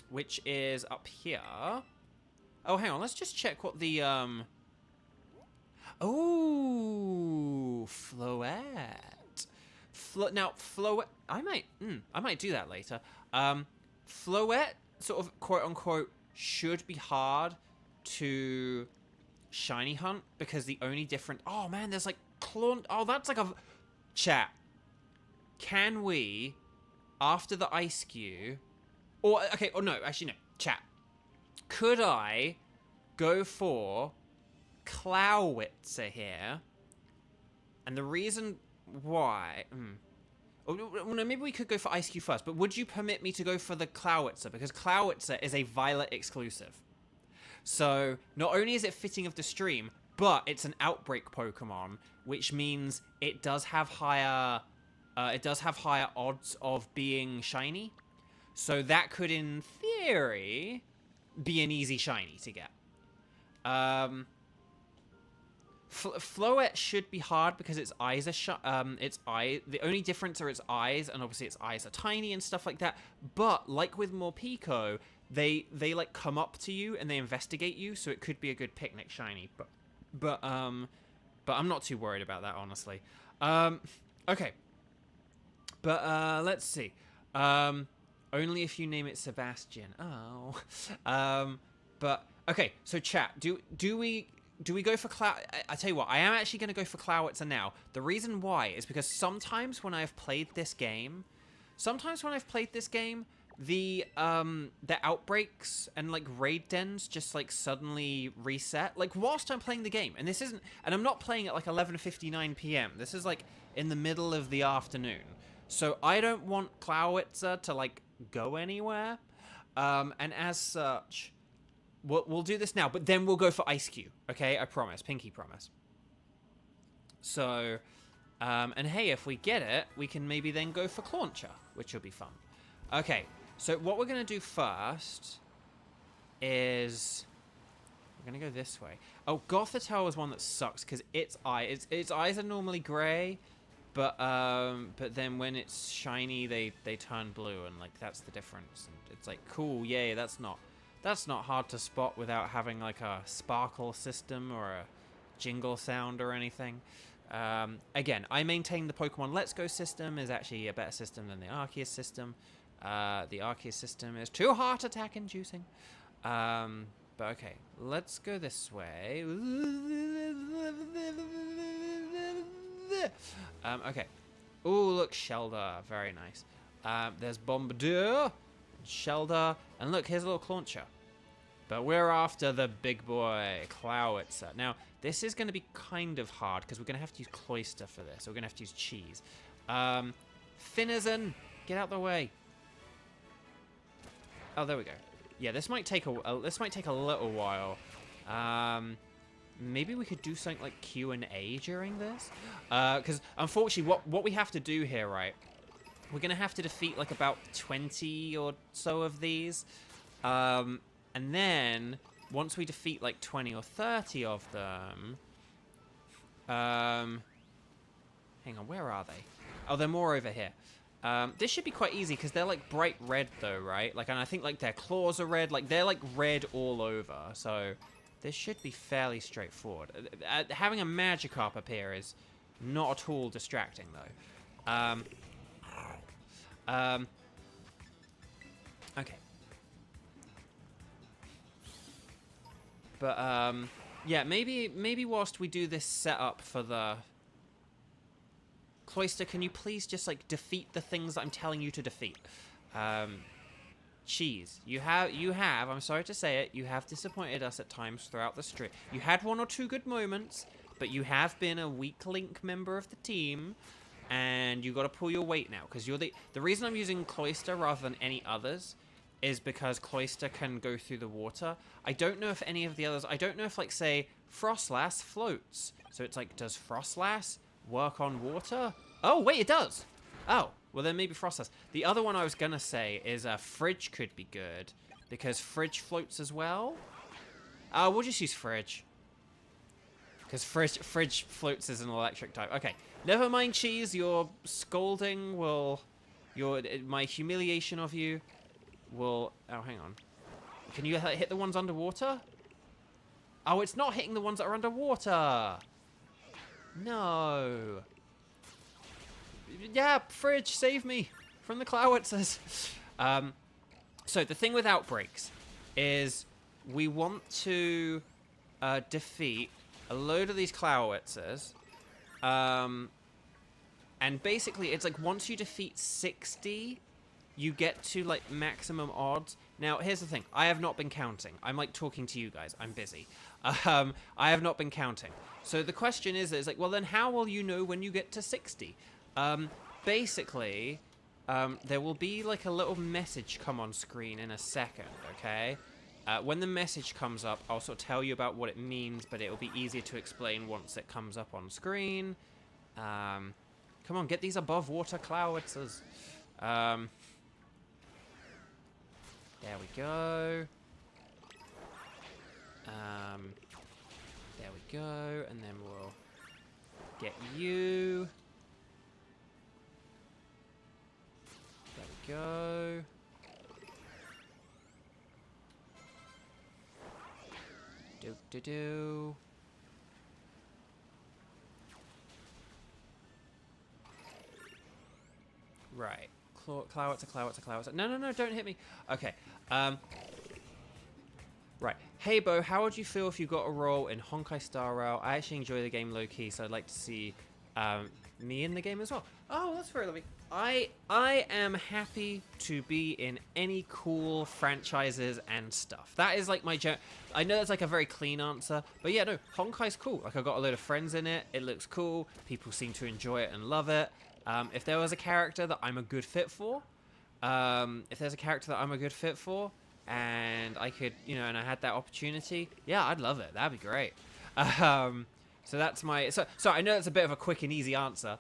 Speaker 1: which is up here. Oh, hang on, let's just check what the oh, Floette. Now, Floette, I might do that later. Floette, sort of quote unquote, should be hard to shiny hunt because the only different. Oh man, there's like oh, that's like a chat. Can we, after the ice cube, or okay, or no, actually no, chat. Could I go for Clowitzer here? And the reason why. Well, no, maybe we could go for Ice Cube first, but would you permit me to go for the Clowitzer? Because Clowitzer is a Violet exclusive. So, not only is it fitting of the stream, but it's an Outbreak Pokemon, which means it does have higher odds of being shiny. So that could, in theory, be an easy shiny to get. Floette should be hard because its eyes are the only difference are its eyes, and obviously its eyes are tiny and stuff like that. But like with Morpico, they like come up to you and they investigate you, so it could be a good picnic shiny. But I'm not too worried about that, honestly. Okay. But let's see. Only if you name it Sebastian. Oh. But okay. So chat. Do we go for I tell you what. I am actually going to go for Clowitzer now. The reason why is because sometimes when I've played this game, the outbreaks and like raid dens just like suddenly reset. Like whilst I'm playing the game, and I'm not playing at like 11:59 p.m. This is like in the middle of the afternoon. So I don't want Clowitzer to like go anywhere, and as such, we'll do this now. But then we'll go for Ice Cube. Okay, I promise, pinky promise. So, and hey, if we get it, we can maybe then go for Clauncher, which will be fun. Okay, so what we're gonna do first is we're gonna go this way. Oh, Gothitelle is one that sucks because its eyes are normally grey. But then when it's shiny, they turn blue, and like that's the difference. And it's like cool, yay. That's not hard to spot without having like a sparkle system or a jingle sound or anything. Again, I maintain the Pokemon Let's Go system is actually a better system than the Arceus system. The Arceus system is too heart attack inducing. But okay, let's go this way. Okay. Ooh, look, Shelder. Very nice. There's Bombardier, Shelder, and look, here's a little Clauncher. But we're after the big boy, Clowitzer. Now, this is going to be kind of hard, because we're going to have to use Cloyster for this. We're going to have to use Cheese. Finizen, get out the way. Oh, there we go. Yeah, this might take a little while. Maybe we could do something like Q&A during this, because unfortunately, what we have to do here, right? We're gonna have to defeat like about 20 or so of these, and then once we defeat like 20 or 30 of them, Hang on, where are they? Oh, they're more over here. This should be quite easy because they're like bright red though, right? Like, and I think like their claws are red. Like they're like red all over. So this should be fairly straightforward. Having a Magikarp appear is not at all distracting though. Okay. But yeah, maybe whilst we do this setup for the Cloyster, can you please just like defeat the things that I'm telling you to defeat? Cheese, you have, I'm sorry to say it, you have disappointed us at times throughout the stream. You had one or two good moments, but you have been a weak link member of the team, and you got to pull your weight now, because you're the reason I'm using Cloyster rather than any others is because Cloyster can go through the water. I don't know if any of the others, I don't know if like say Frostlass floats. So it's like, does Frostlass work on water? Oh, wait, it does. Oh, well then maybe Frostlass. The other one I was gonna say is Fridge could be good because Fridge floats as well. We'll just use Fridge because Fridge floats as an electric type. Okay, never mind, Cheese. Your scolding will, my humiliation of you will. Oh, hang on. Can you hit the ones underwater? Oh, it's not hitting the ones that are underwater. No. Yeah, Fridge, save me from the Clowitzers. So the thing with outbreaks is we want to defeat a load of these Clowitzers. And basically, it's like once you defeat 60, you get to like maximum odds. Now, here's the thing. I have not been counting. I'm like talking to you guys. I'm busy. I have not been counting. So the question is like, well, then how will you know when you get to 60? Basically, there will be like a little message come on screen in a second, okay? When the message comes up, I'll sort of tell you about what it means, but it'll be easier to explain once it comes up on screen. Come on, get these above water Clowitzers. There we go. There we go, and then we'll get you. There we go. Do. Right. Clowitzer. No, don't hit me. Okay. Right. Hey, Beau, how would you feel if you got a role in Honkai Star Rail? I actually enjoy the game low-key, so I'd like to see me in the game as well. Oh, that's very lovely. I am happy to be in any cool franchises and stuff. That is like my I know that's like a very clean answer, but yeah, no, Honkai's cool. Like, I got a load of friends in it. It looks cool. People seem to enjoy it and love it. If there was a character that I'm a good fit for, and I could, and I had that opportunity, yeah, I'd love it. That'd be great. So that's my... So I know that's a bit of a quick and easy answer.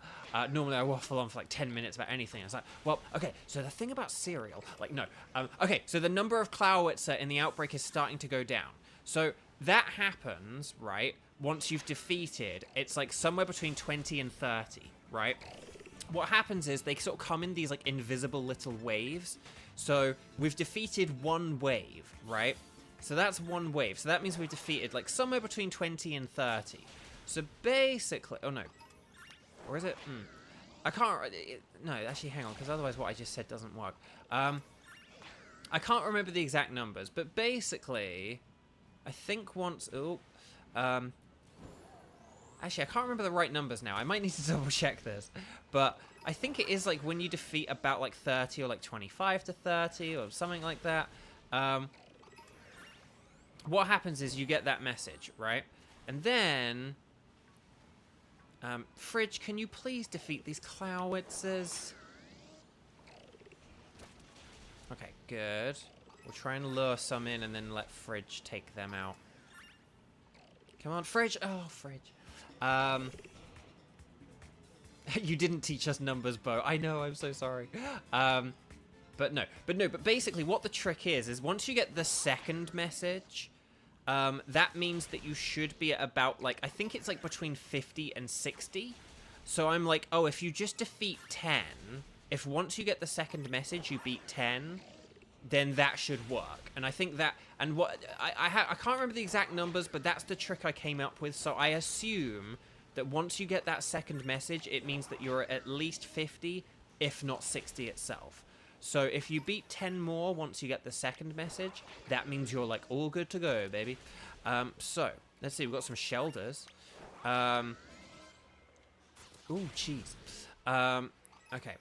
Speaker 1: Normally I waffle on for like 10 minutes about anything. I was like, well, okay, so the thing about cereal... Like, no. Okay, so the number of Clowitzer in the outbreak is starting to go down. So that happens, right, once you've defeated... It's like somewhere between 20 and 30, right? What happens is they sort of come in these like invisible little waves. So we've defeated one wave, right? So that's one wave. So that means we've defeated like somewhere between 20 and 30. So basically, oh no, or is it? I can't. No, actually, hang on, because otherwise, what I just said doesn't work. I can't remember the exact numbers, but basically, I think once. Actually, I can't remember the right numbers now. I might need to double check this, but I think it is like when you defeat about like 30 or like 25 to 30 or something like that. What happens is you get that message, right? And then. Fridge, can you please defeat these Clowitzers? Okay, good. We'll try and lure some in and then let Fridge take them out. Come on, Fridge! Oh, Fridge. You didn't teach us numbers, Beau. I know, I'm so sorry. But basically what the trick is once you get the second message, that means that you should be at about, like, I think it's, like, between 50 and 60. So I'm like, oh, if you just defeat 10, if once you get the second message, you beat 10, then that should work. And I think that, and what, I can't remember the exact numbers, but that's the trick I came up with. So I assume that once you get that second message, it means that you're at least 50, if not 60 itself. So if you beat 10 more once you get the second message, that means you're, like, all good to go, baby. So, let's see, we've got some shelters. Ooh, cheese. Okay.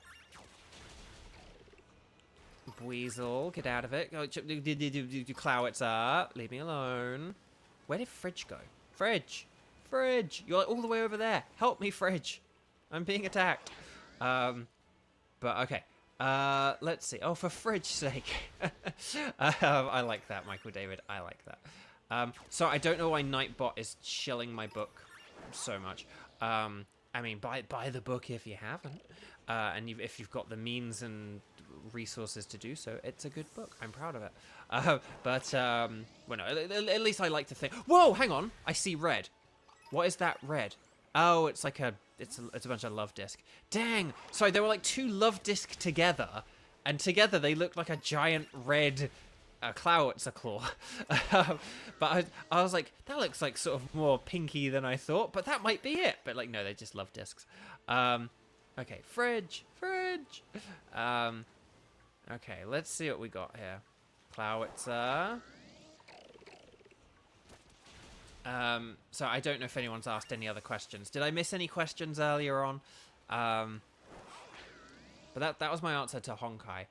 Speaker 1: Weasel, get out of it. Go, Clowitzer, leave me alone. Where did Fridge go? Fridge! Fridge! You're, like, all the way over there. Help me, Fridge. I'm being attacked. But, okay. Let's see. Oh, for Fridge's sake. I like that, Michael David. I like that. So I don't know why Nightbot is shilling my book so much. I mean, buy the book if you haven't. And if you've got the means and resources to do so, it's a good book. I'm proud of it. Well, no, at least I like to think. Whoa, hang on. I see red. What is that red? Oh, it's like it's a bunch of love disc. Dang. Sorry, there were like 2 love disc together, and together they looked like a giant red Clowitzer claw. But I was like, that looks like sort of more pinky than I thought, but that might be it. But like, no, they're just love discs. Okay, Fridge. Okay, let's see what we got here. Clowitzer. So I don't know if anyone's asked any other questions. Did I miss any questions earlier on? But that was my answer to Honkai.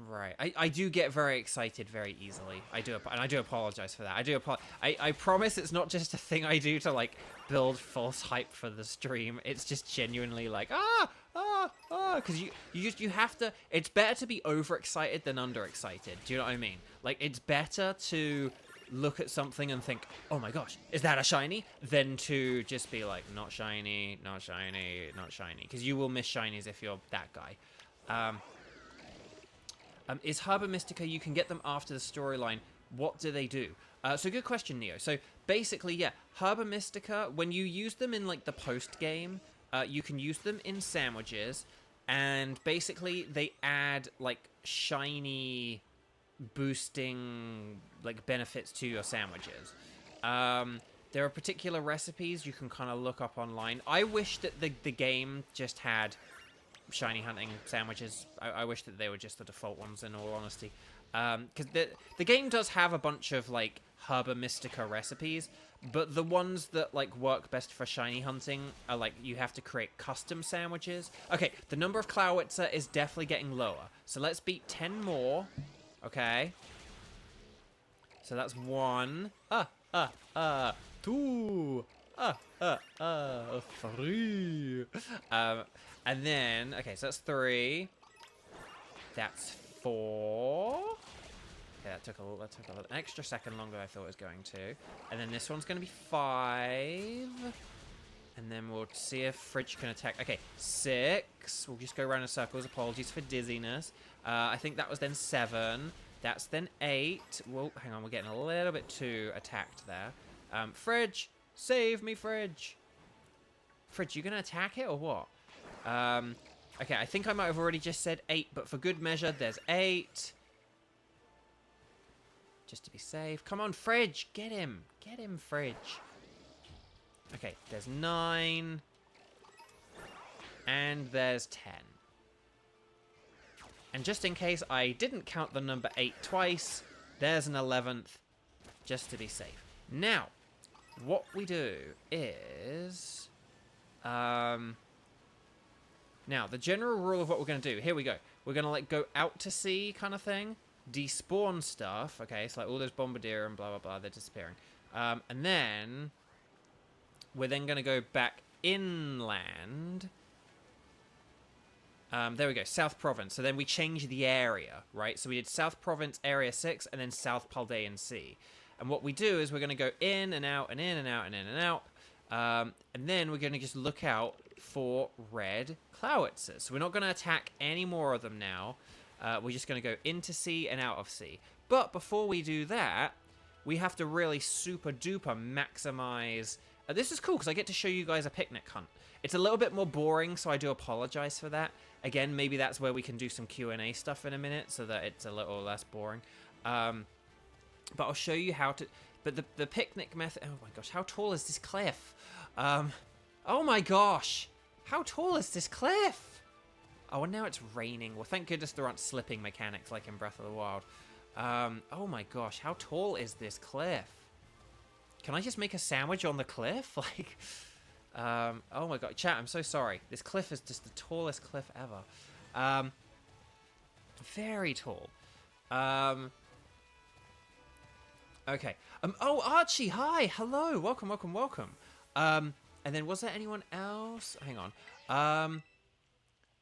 Speaker 1: Right. I do get very excited very easily. And I do apologize for that. I promise it's not just a thing I do to, like, build false hype for the stream. It's just genuinely like, because you have to, it's better to be overexcited than underexcited. Do you know what I mean? Like, it's better to look at something and think, oh my gosh, is that a shiny? Than to just be like, not shiny, not shiny, not shiny. Because you will miss shinies if you're that guy. Is Herba Mystica, you can get them after the storyline. What do they do? So good question, Neo. So basically, yeah, Herba Mystica, when you use them in, like, the post-game, you can use them in sandwiches, and basically they add, like, shiny boosting, like, benefits to your sandwiches. There are particular recipes you can kind of look up online. I wish that the game just had shiny hunting sandwiches. I wish that they were just the default ones, in all honesty. Because the game does have a bunch of, like, Herba Mystica recipes, but the ones that, like, work best for shiny hunting are, like, you have to create custom sandwiches. Okay, the number of Clowitzer is definitely getting lower. So let's beat 10 more. Okay. So that's 1. 2. 3. And then, okay, so that's 3. That's 4. Okay, that took an extra second longer than I thought it was going to. And then this one's going to be 5. And then we'll see if Fridge can attack. Okay, 6. We'll just go around in circles. Apologies for dizziness. I think that was then 7. That's then 8. Whoa, hang on, we're getting a little bit too attacked there. Fridge, save me, Fridge. Fridge, you gonna attack it or what? Okay, I think I might have already just said 8, but for good measure, there's 8. Just to be safe. Come on, Fridge, get him. Get him, Fridge. Okay, there's 9. And there's 10. And just in case I didn't count the number 8 twice, there's an 11th, just to be safe. Now, what we do is... Now, the general rule of what we're going to do, here we go. We're going to, like, go out to sea kind of thing, despawn stuff, okay, so like all those Bombardier and blah, blah, blah, they're disappearing. And then, we're then going to go back inland. There we go, South Province. So then we change the area, right? So we did South Province, Area 6, and then South Paldean Sea. And what we do is we're going to go in and out and in and out and in and out. And then we're going to just look out 4 red Clowitzers. So we're not going to attack any more of them now. We're just going to go into sea and out of sea. But before we do that, we have to really super duper maximize. This is cool because I get to show you guys a picnic hunt. It's a little bit more boring, so I do apologize for that. Again, maybe that's where we can do some Q&A stuff in a minute so that it's a little less boring. But I'll show you how to... But the picnic method... Oh my gosh, how tall is this cliff? Oh my gosh! How tall is this cliff? Oh, and now it's raining. Well, thank goodness there aren't slipping mechanics like in Breath of the Wild. Oh my gosh, how tall is this cliff? Can I just make a sandwich on the cliff? Like... oh my god, chat, I'm so sorry. This cliff is just the tallest cliff ever. Very tall. Okay. Oh, Archie, hi, hello, welcome, welcome, welcome. And then was there anyone else? Hang on.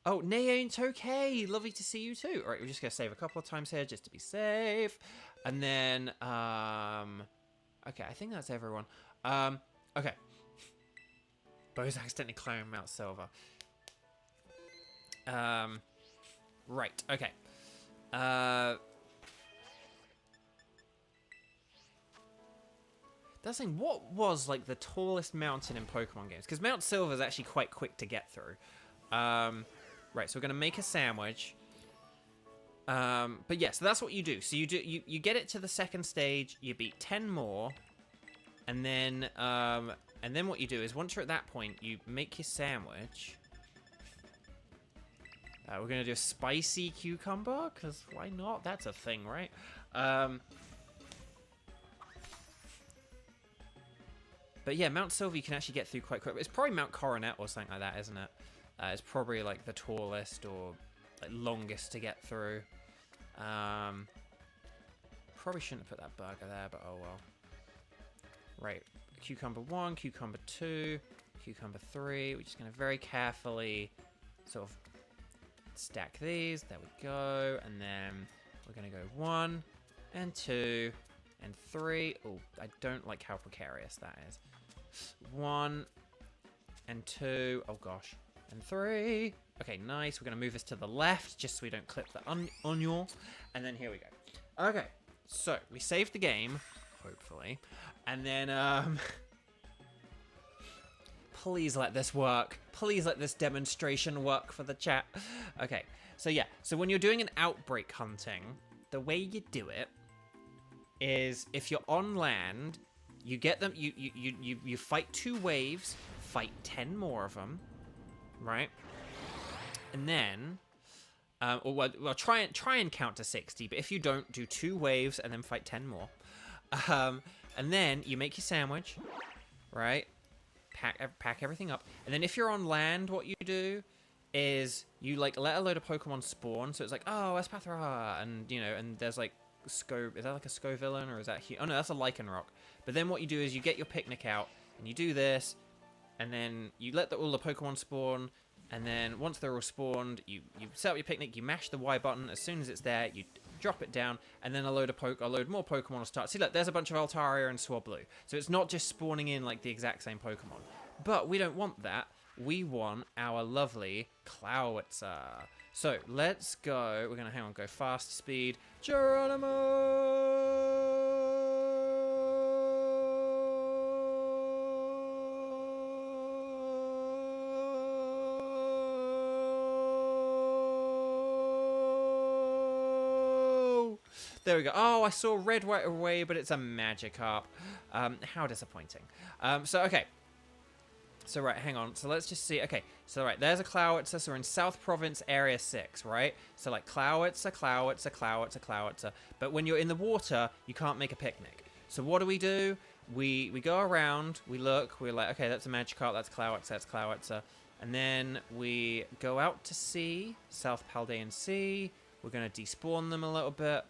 Speaker 1: Oh, Naone's okay. Lovely to see you too. All right, we're just gonna save a couple of times here just to be safe. And then, okay, I think that's everyone. Okay. Beau's accidentally climbing Mount Silver. Right, okay. That's saying, what was, like, the tallest mountain in Pokemon games? Because Mount Silver is actually quite quick to get through. Right, so we're going to make a sandwich. But yeah, so that's what you do. So you get it to the second stage, you beat 10 more, and then what you do is once you're at that point, you make your sandwich. We're going to do a spicy cucumber, because why not? That's a thing, right? But yeah, Mount Silver you can actually get through quite quick. It's probably Mount Coronet or something like that, isn't it? It's probably like the tallest or like longest to get through. Probably shouldn't have put that burger there, but oh well. Right, cucumber 1, cucumber 2, cucumber 3. We're just going to very carefully sort of stack these. There we go. And then we're going to go 1 and 2 and 3. Oh, I don't like how precarious that is. 1 and 2. Oh gosh. And 3. Okay, nice. We're going to move this to the left just so we don't clip the onion. And then here we go. Okay, so we saved the game, hopefully. And then, please let this work. Please let this demonstration work for the chat. Okay, so yeah. So when you're doing an outbreak hunting, the way you do it is if you're on land, you get them, you fight 2 waves, fight 10 more of them, right? And then, well, try and count to 60, but if you don't, do 2 waves and then fight 10 more. And then you make your sandwich, right? Pack everything up. And then if you're on land, what you do is you, like, let a load of Pokemon spawn. So it's like, oh, Espathra, and, you know, and there's, like, is that like a Scovillain, or is that... Oh, no, that's a Lycanroc. But then what you do is you get your picnic out, and you do this, and then you let all the Pokemon spawn, and then once they're all spawned, you set up your picnic, you mash the Y button. As soon as it's there, you drop it down, and then a load more Pokemon will start. See, look, there's a bunch of Altaria and Swablu. So it's not just spawning in like the exact same Pokemon. But we don't want that. We want our lovely Clowitzer. So let's go. We're gonna go fast speed. Geronimo! There we go. Oh, I saw red right away, but it's a Magikarp. How disappointing. Okay. So, right, hang on. So, let's just see. Okay, so, right, there's a Clowitzer. So, we're in South Province, Area 6, right? So, like, Clowitzer, Clowitzer, Clowitzer, Clowitzer. But when you're in the water, you can't make a picnic. So, what do? We go around, we look, we're like, okay, that's a Magikarp, that's Clowitzer, that's Clowitzer. And then we go out to sea, South Paldean Sea. We're going to despawn them a little bit.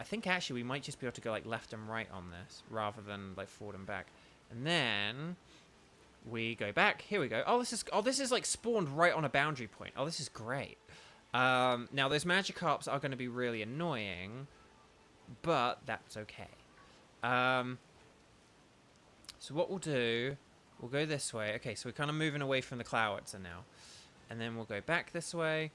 Speaker 1: I think, actually, we might just be able to go, like, left and right on this, rather than, like, forward and back. And then... we go back. Here we go. Oh, this is like spawned right on a boundary point. Oh, this is great. Now those Magikarps are going to be really annoying, but that's okay. So what we'll do We'll go this way. Okay, so we're kind of moving away from the Clowitzer now. And then we'll go back this way.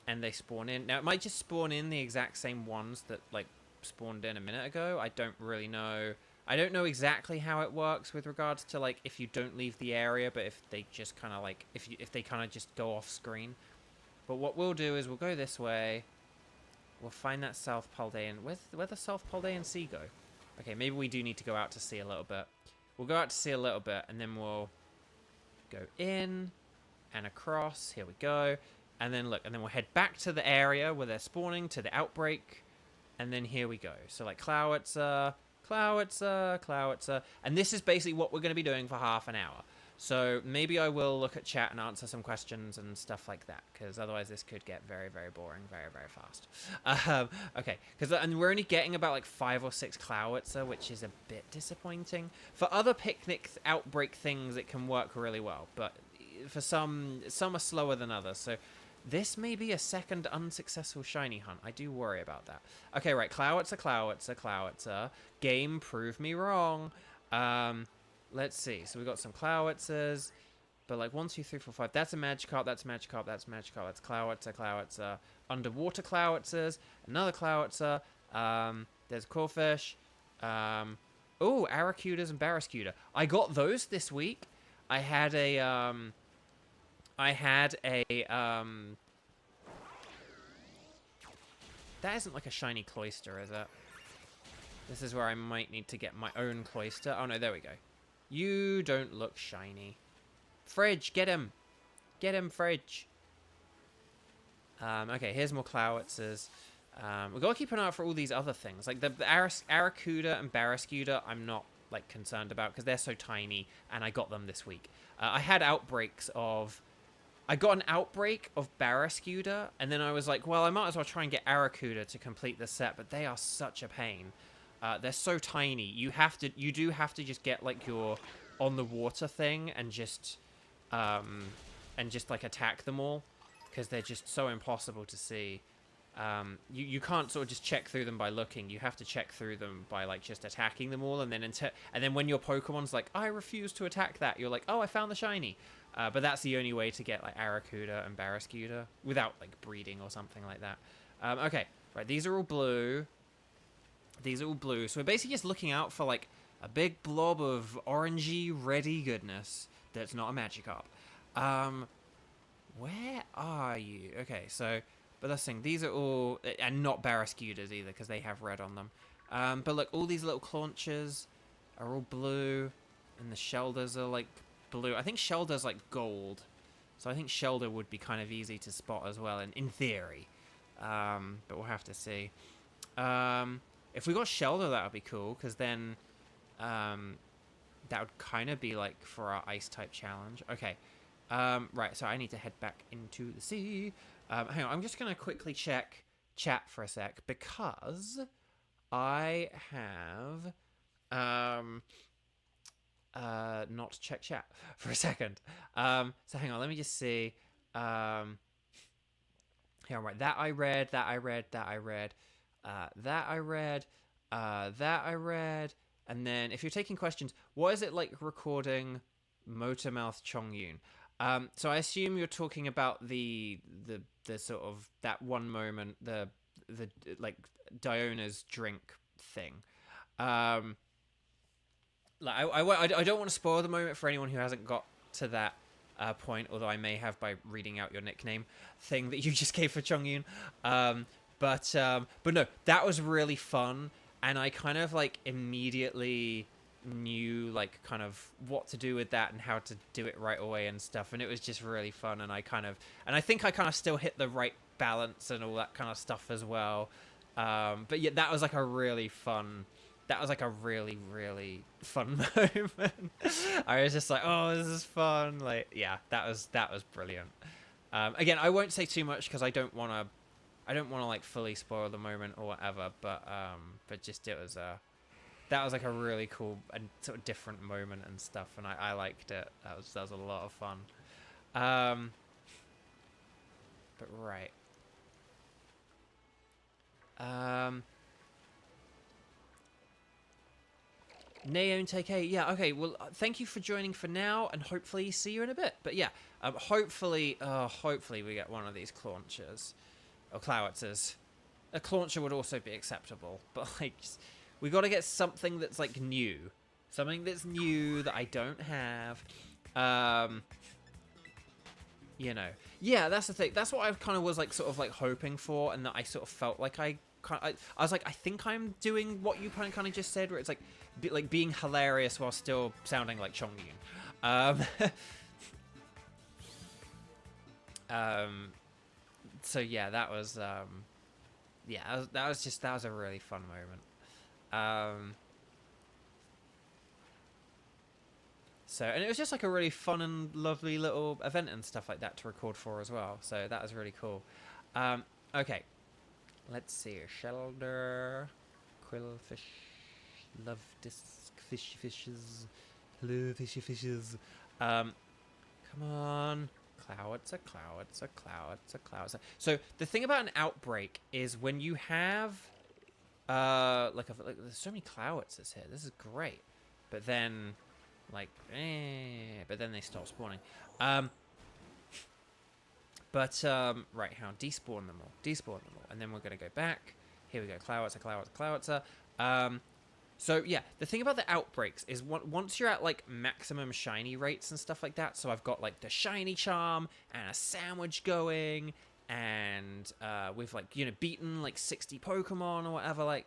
Speaker 1: And they spawn in. Now, it might just spawn in the exact same ones that, like, spawned in a minute ago. I don't really know. I don't know exactly how it works with regards to, like, if you don't leave the area, but if they just kind of, like, if they kind of just go off screen. But what we'll do is we'll go this way. We'll find that South Paldean. Where the South Paldean Sea go? Okay, maybe we do need to go out to sea a little bit. We'll go out to sea a little bit, and then we'll go in and across. Here we go. And then look, and then we'll head back to the area where they're spawning, to the outbreak. And then here we go. So like Clowitzer, Clowitzer, Clowitzer. And this is basically what we're going to be doing for half an hour. So maybe I will look at chat and answer some questions and stuff like that, because otherwise this could get very, very boring very, very fast. Okay, and we're only getting about like 5 or 6 Clowitzer, which is a bit disappointing. For other picnic outbreak things, it can work really well, but for some are slower than others. So this may be a second unsuccessful shiny hunt. I do worry about that. Okay, right, Clowitzer, Clowitzer, Clowitzer. Game, prove me wrong. Let's see. So we got some Clowitzers, but like 1, 2, 3, 4, 5. That's a Magikarp. That's Magikarp. That's Magikarp. That's Clowitzer. Clowitzer. Underwater Clowitzers. Another Clowitzer. There's Corfish. Oh, Arrokudas and Barraskewda. I got those this week. I had a that isn't like a shiny Cloyster, is it? This is where I might need to get my own Cloyster. Oh no, there we go. You don't look shiny. Fridge, get him. Get him, Fridge. Okay, here's more Clowitzers. We've got to keep an eye out for all these other things. Like the Arrokuda and Barraskewda, I'm not like concerned about because they're so tiny, and I got them this week. I had outbreaks of... I got an outbreak of Barraskewda, and then I was like, well, I might as well try and get Arrokuda to complete the set, but they are such a pain. They're so tiny. You do have to just get like your on the water thing and just like attack them all, because they're just so impossible to see. You can't sort of just check through them by looking. You have to check through them by like just attacking them all, and then when your Pokemon's like, I refuse to attack that, you're like, oh, I found the shiny. But that's the only way to get like Arrokuda and Barraskewda without like breeding or something like that. Okay, right, these are all blue. These are all blue. So we're basically just looking out for like a big blob of orangey, reddy goodness that's not a Magikarp. Where are you? Okay, so, but that's the thing. These are all, and not Barraskewdas either, because they have red on them. But look, all these little Claunchers are all blue, and the Shelders are like blue. I think Shelder's like gold, so I think Shelder would be kind of easy to spot as well, in theory. But we'll have to see. If we got Shelder, that would be cool, because then that would kind of be like for our Ice-type challenge. Okay, right, so I need to head back into the sea. Hang on, I'm just going to quickly check chat for a sec, because I have not checked chat for a second. So hang on, let me just see. Here, right, that I read, that I read, that I read. That I read, that I read, and then if you're taking questions, what is it like recording Motormouth Chongyun? So I assume you're talking about the sort of that one moment, the like Diona's drink thing. Like I don't want to spoil the moment for anyone who hasn't got to that point, although I may have by reading out your nickname thing that you just gave for Chongyun. But no, that was really fun, and I kind of like immediately knew like kind of what to do with that and how to do it right away and stuff, and it was just really fun, and I think I kind of still hit the right balance and all that kind of stuff as well. But yeah, that was like a really fun moment. I was just like, oh, this is fun. Like, yeah, that was brilliant. Again, I won't say too much because I don't want to like fully spoil the moment or whatever, but just that was like a really cool and sort of different moment and stuff, and I liked it. That was a lot of fun. But right. Naone take a okay. Well, thank you for joining for now, and hopefully see you in a bit. But yeah, hopefully we get one of these claunchers or clowitzers. A clauncher would also be acceptable, but like we got to get something that's like new, something that's new that I don't have. You know, yeah, that's the thing. That's what I kind of was like, sort of like hoping for, and that I sort of felt like I was like, I think I'm doing what you kind of just said, where it's like being hilarious while still sounding like Chongyun. So yeah, that was that was a really fun moment. So, and it was just like a really fun and lovely little event and stuff like that to record for as well. So that was really cool. Okay, let's see. Shelder, quillfish, love disc, fishes, hello fishy fishes. Come on, cloudsa. So the thing about an outbreak is when you have, like there's so many cloudses here. This is great, but then. But then they stop spawning. Right, how despawn them all, and then we're gonna go back. Here we go, cloudsa. So yeah, the thing about the outbreaks is once you're at like maximum shiny rates and stuff like that. So I've got like the shiny charm and a sandwich going, and we've like beaten like 60 Pokemon or whatever. Like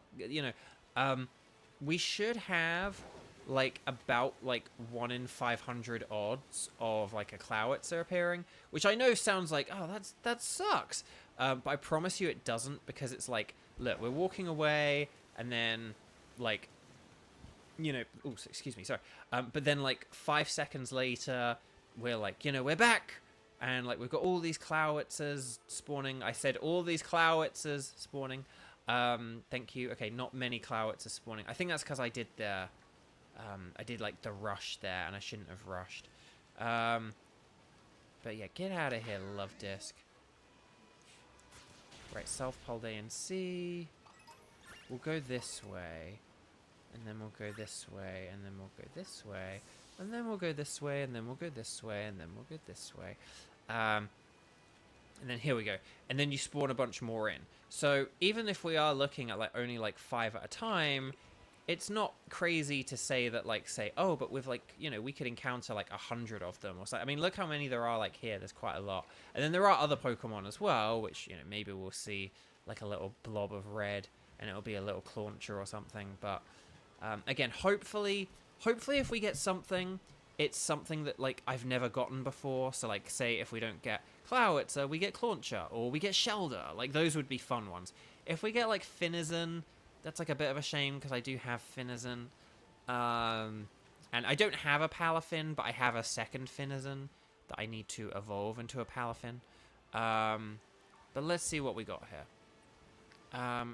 Speaker 1: we should have. Like about like 1 in 500 odds of like a Clowitzer appearing, which I know sounds like, oh, that sucks, but I promise you it doesn't, because it's like, look, we're walking away and then like, oh, excuse me, sorry, but then like 5 seconds later we're like, we're back, and like we've got all these Clowitzers spawning. I said all these Clowitzers spawning. Thank you. Okay, not many Clowitzers spawning. I think that's because I did like the rush there, and I shouldn't have rushed. But yeah, get out of here, love disc. Right, South-Pole A and C. We'll go this way, and then we'll go this way, and then we'll go this way, and then we'll go this way, and then we'll go this way, and then we'll go this way. And then here we go. And then you spawn a bunch more in. So even if we are looking at like only like 5 at a time, it's not crazy to say that, like, oh, but with, like, we could encounter, like, 100 of them or so. I mean, look how many there are, like, here. There's quite a lot. And then there are other Pokemon as well, which, maybe we'll see, like, a little blob of red, and it'll be a little Clauncher or something. But, again, hopefully if we get something, it's something that, like, I've never gotten before. So, like, say if we don't get Clowitzer, we get Clauncher, or we get Shelder. Like, those would be fun ones. If we get, like, Finizen... That's like a bit of a shame, because I do have Finizen. And I don't have a Palafin, but I have a second Finizen that I need to evolve into a Palafin. But let's see what we got here.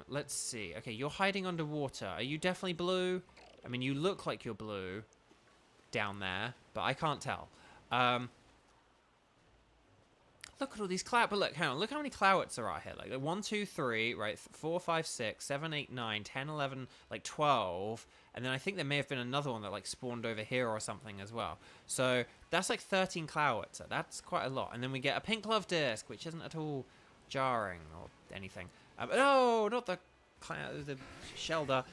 Speaker 1: Let's see. Okay, you're hiding underwater. Are you definitely blue? I mean, you look like you're blue down there, but I can't tell. Look at all these cloud. But look, hang on. Look how many Clowits there are here. Like 1, 2, 3, right? 4, 5, 6, 7, 8, 9, 10, 11, like 12. And then I think there may have been another one that like spawned over here or something as well. So that's like 13 Clowits. That's quite a lot. And then we get a pink love disc, which isn't at all jarring or anything. No, not the Shelder.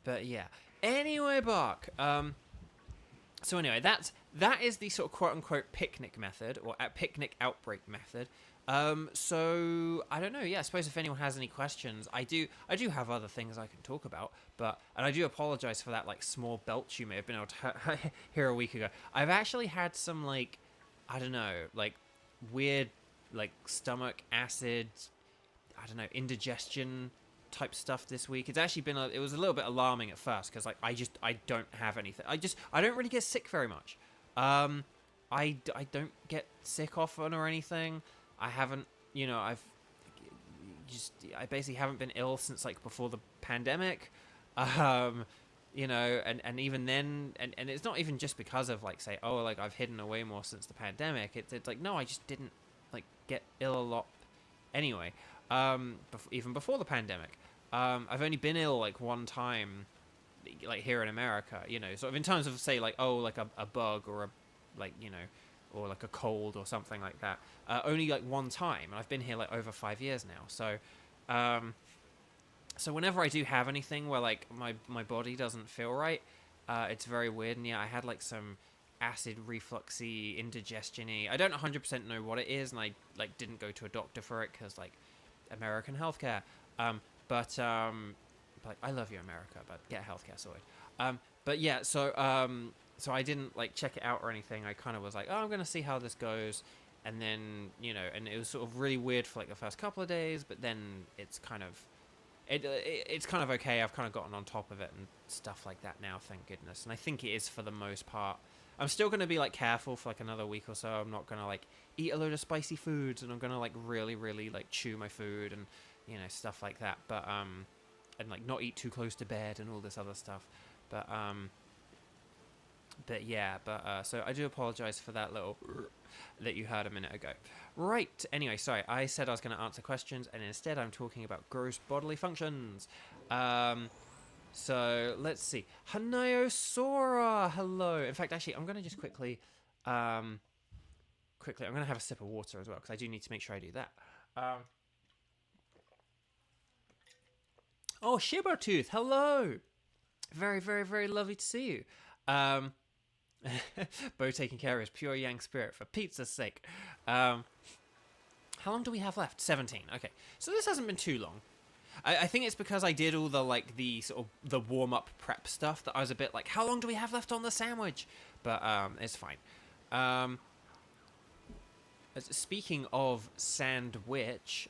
Speaker 1: But yeah. Anyway, Bark. So anyway, that is the sort of quote-unquote picnic method, or picnic outbreak method. So I don't know. Yeah, I suppose if anyone has any questions, I do have other things I can talk about. And I do apologize for that like small belch you may have been able to hear a week ago. I've actually had some like, I don't know, like weird like stomach acid, I don't know, indigestion type stuff this week. It's actually been it was a little bit alarming at first, because like I don't have anything. I don't really get sick very much. I don't get sick often or anything. I haven't, I basically haven't been ill since like before the pandemic. And even then, and it's not even just because of like, say, oh, like I've hidden away more since the pandemic. It's like, no, I just didn't like get ill a lot anyway, even before the pandemic. I've only been ill like one time, like here in America, sort of in terms of say like, oh, like a bug or a, like, or like a cold or something like that. Only like one time, and I've been here like over 5 years now. So whenever I do have anything where like my body doesn't feel right, it's very weird. And yeah, I had like some acid refluxy, indigestion-y. I don't 100% know what it is, and I like didn't go to a doctor for it because like American healthcare. But like, I love you, America, but get healthcare sorted. But yeah, so I didn't like check it out or anything. I kind of was like, oh, I'm gonna see how this goes, and then and it was sort of really weird for like the first couple of days, but then it's kind of it's kind of okay. I've kind of gotten on top of it and stuff like that now, thank goodness. And I think it is for the most part. I'm still going to be like careful for like another week or so. I'm not going to like eat a load of spicy foods, and I'm going to like really, really like chew my food and stuff like that. But and like not eat too close to bed and all this other stuff. But yeah, so I do apologize for that little that you heard a minute ago. Right, anyway, sorry, I said I was going to answer questions, and instead I'm talking about gross bodily functions. So, let's see. Hanayosora, hello. In fact, actually, I'm going to just quickly, I'm going to have a sip of water as well, because I do need to make sure I do that. Oh, Shibertooth, hello. Very, very, very lovely to see you. Beau taking care of his pure yang spirit for pizza's sake. How long do we have left? 17. Okay, so this hasn't been too long. I think it's because I did all the like the sort of the warm up prep stuff that I was a bit like, how long do we have left on the sandwich? But it's fine. Speaking of sandwich,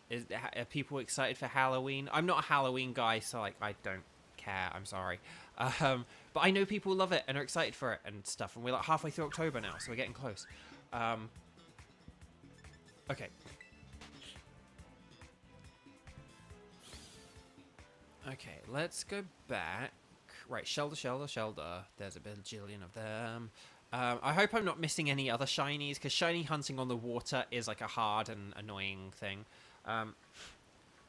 Speaker 1: are people excited for Halloween? I'm not a Halloween guy, so like I don't care. I'm sorry. But I know people love it and are excited for it and stuff. And we're like halfway through October now, so we're getting close. Okay. Okay, let's go back. Right, shelter. There's a bajillion of them. I hope I'm not missing any other shinies, because shiny hunting on the water is like a hard and annoying thing.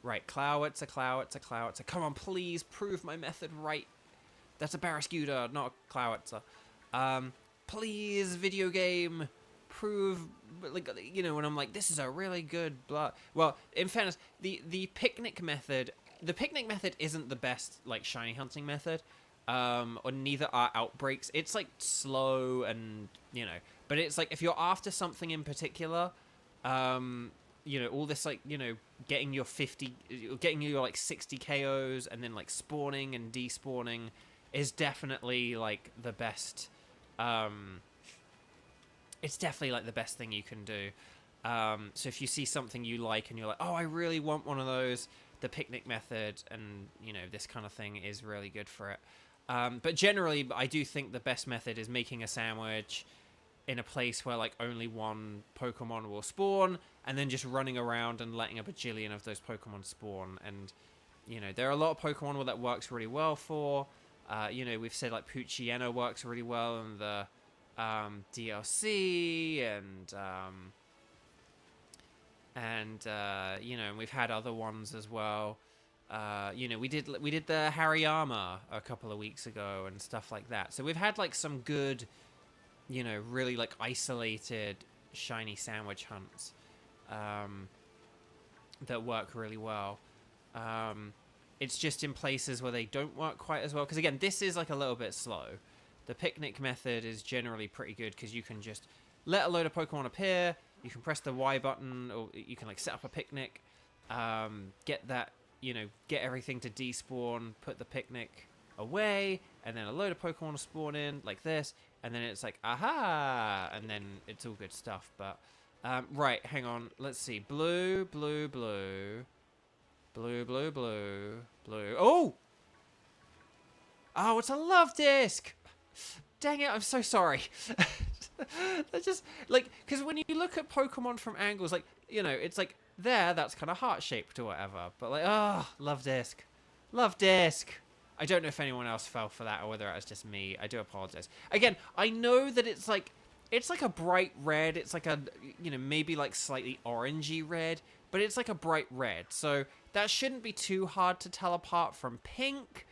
Speaker 1: Right, Clowitzer. Come on, please prove my method right. That's a Barrascuda, not a Clowitzer. Please, video game, prove, like, when I'm like, this is a really good blah. Well, in fairness, the picnic method isn't the best, like, shiny hunting method. Or neither are outbreaks. It's like slow and, but it's like if you're after something in particular, all this like, getting your like 60 KOs and then like spawning and despawning is definitely like the best. It's definitely like the best thing you can do. So if you see something you like and you're like, oh, I really want one of those, the picnic method and, this kind of thing is really good for it. But generally, I do think the best method is making a sandwich in a place where like only one Pokemon will spawn, and then just running around and letting a bajillion of those Pokemon spawn. And, there are a lot of Pokemon where that works really well for. We've said like Poochyena works really well in the DLC, and we've had other ones as well. We did the Hariyama a couple of weeks ago and stuff like that. So we've had like some good, really like isolated shiny sandwich hunts that work really well. It's just in places where they don't work quite as well. Because again, this is like a little bit slow. The picnic method is generally pretty good because you can just let a load of Pokemon appear. You can press the Y button, or you can like set up a picnic, get that. Get everything to despawn, put the picnic away, and then a load of Pokemon will spawn in, like this, and then it's like, aha, and then it's all good stuff, but, right, hang on, let's see, blue, oh! Oh, it's a love disc! Dang it, I'm so sorry. That's just, like, because when you look at Pokemon from angles, like, it's like, that's kind of heart-shaped or whatever. But like, love disc. I don't know if anyone else fell for that or whether it was just me. I do apologize. Again, I know that it's like It's like a bright red. It's like a, you know, maybe like slightly orangey red, but it's like a bright red. So that shouldn't be too hard to tell apart from pink.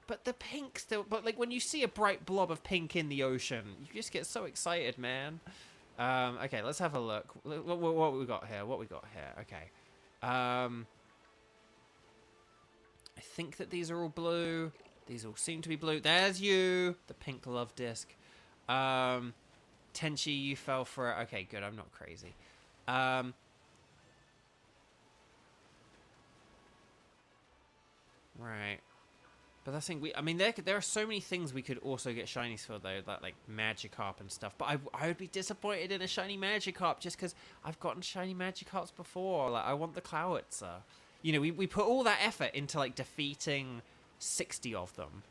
Speaker 1: But the pink still, but like when you see a bright blob of pink in the ocean, you just get so excited, man. Okay, let's have a look. What we got here? What we got here? Okay. I think that these are all blue. These all seem to be blue. There's you, the pink love disc. Tenchi, you fell for it. Okay, good. I'm not crazy. Right. But that's the thing. I mean, there are so many things we could also get shinies for, though, like Magikarp and stuff. But I would be disappointed in a shiny Magikarp just because I've gotten shiny Magikarps before. Like, I want the Clowitzer. You know, we put all that effort into, like, defeating 60 of them.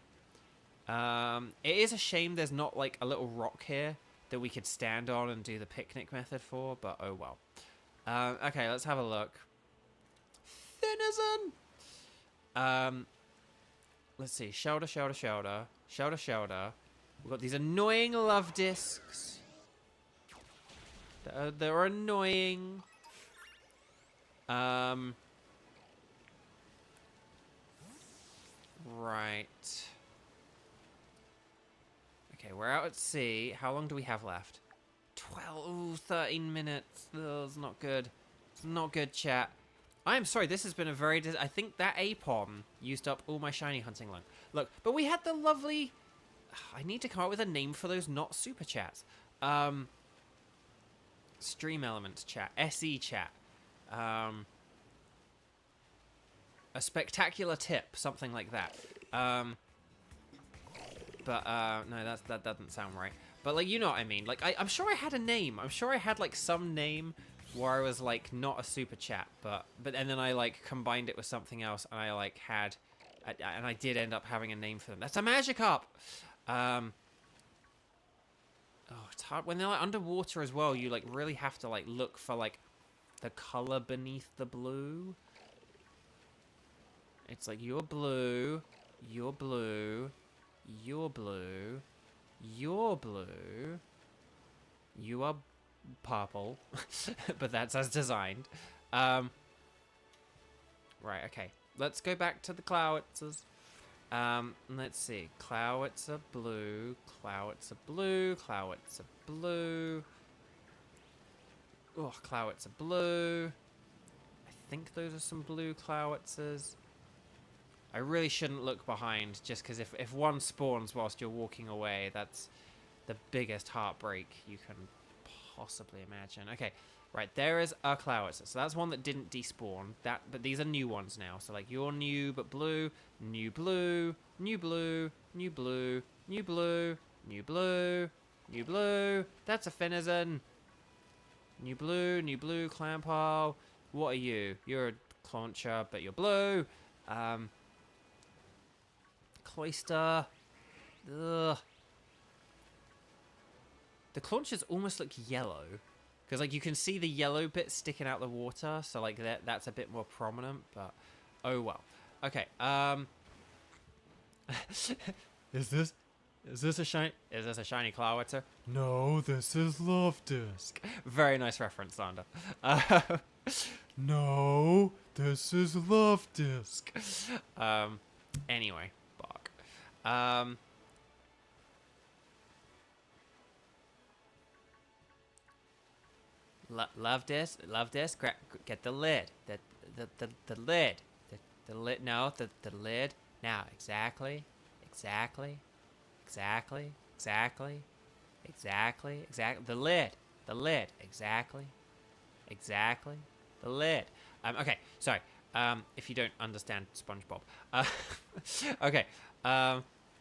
Speaker 1: It is a shame there's not, like, a little rock here that we could stand on and do the picnic method for, but oh well. Okay, let's have a look. Thinizen! Let's see. Shelter. We've got these annoying love discs. They're annoying. Right. Okay, we're out at sea. How long do we have left? 12, ooh, 13 minutes. Oh, it's not good. It's not good, chat. I'm sorry, this has been a very... I think that Apom used up all my shiny hunting luck. Look, but we had the lovely... I need to come up with a name for those not super chats. Stream Elements chat. SE chat. A spectacular tip. Something like that. But, no, that doesn't sound right. But, like, you know what I mean. Like, I'm sure I had a name. I'm sure I had, like, some name where I was, like, not a super chat. But and then I, like, combined it with something else. And I, like, had... And I did end up having a name for them. That's a Magikarp! Oh, it's hard. When they're, like, underwater as well, you, like, really have to, like, look for, like, the color beneath the blue. It's like, you're blue, you're blue... You're blue. You're blue. You are purple. But that's as designed. Right, okay. Let's go back to the Clowitzers. Let's see. Clowitzer blue. Clowitzer blue. Clowitzer blue. Oh, Clowitzer blue. I think those are some blue Clowitzers. I really shouldn't look behind, just because if one spawns whilst you're walking away, that's the biggest heartbreak you can possibly imagine. Okay, right, there is a Clowitzer. So that's one that didn't despawn. But these are new ones now. So, like, you're new but blue, new blue, new blue, new blue, new blue, new blue, new blue. That's a Finizen. New blue, Clampole. What are you? You're a Clauncher, but you're blue. Cloyster. Ugh. The Claunchers almost look yellow. Because, like, you can see the yellow bit sticking out the water. So, like, that's a bit more prominent. But, oh well. Okay, Is this a shiny Clowitzer? No, this is Love Disc. Very nice reference, Sander. No, this is Love Disc. Anyway, bark. Love Disc. Get the lid. The lid. The lid. No, the lid. Now, exactly. The lid. Exactly. The lid. Okay, sorry. If you don't understand SpongeBob. Okay.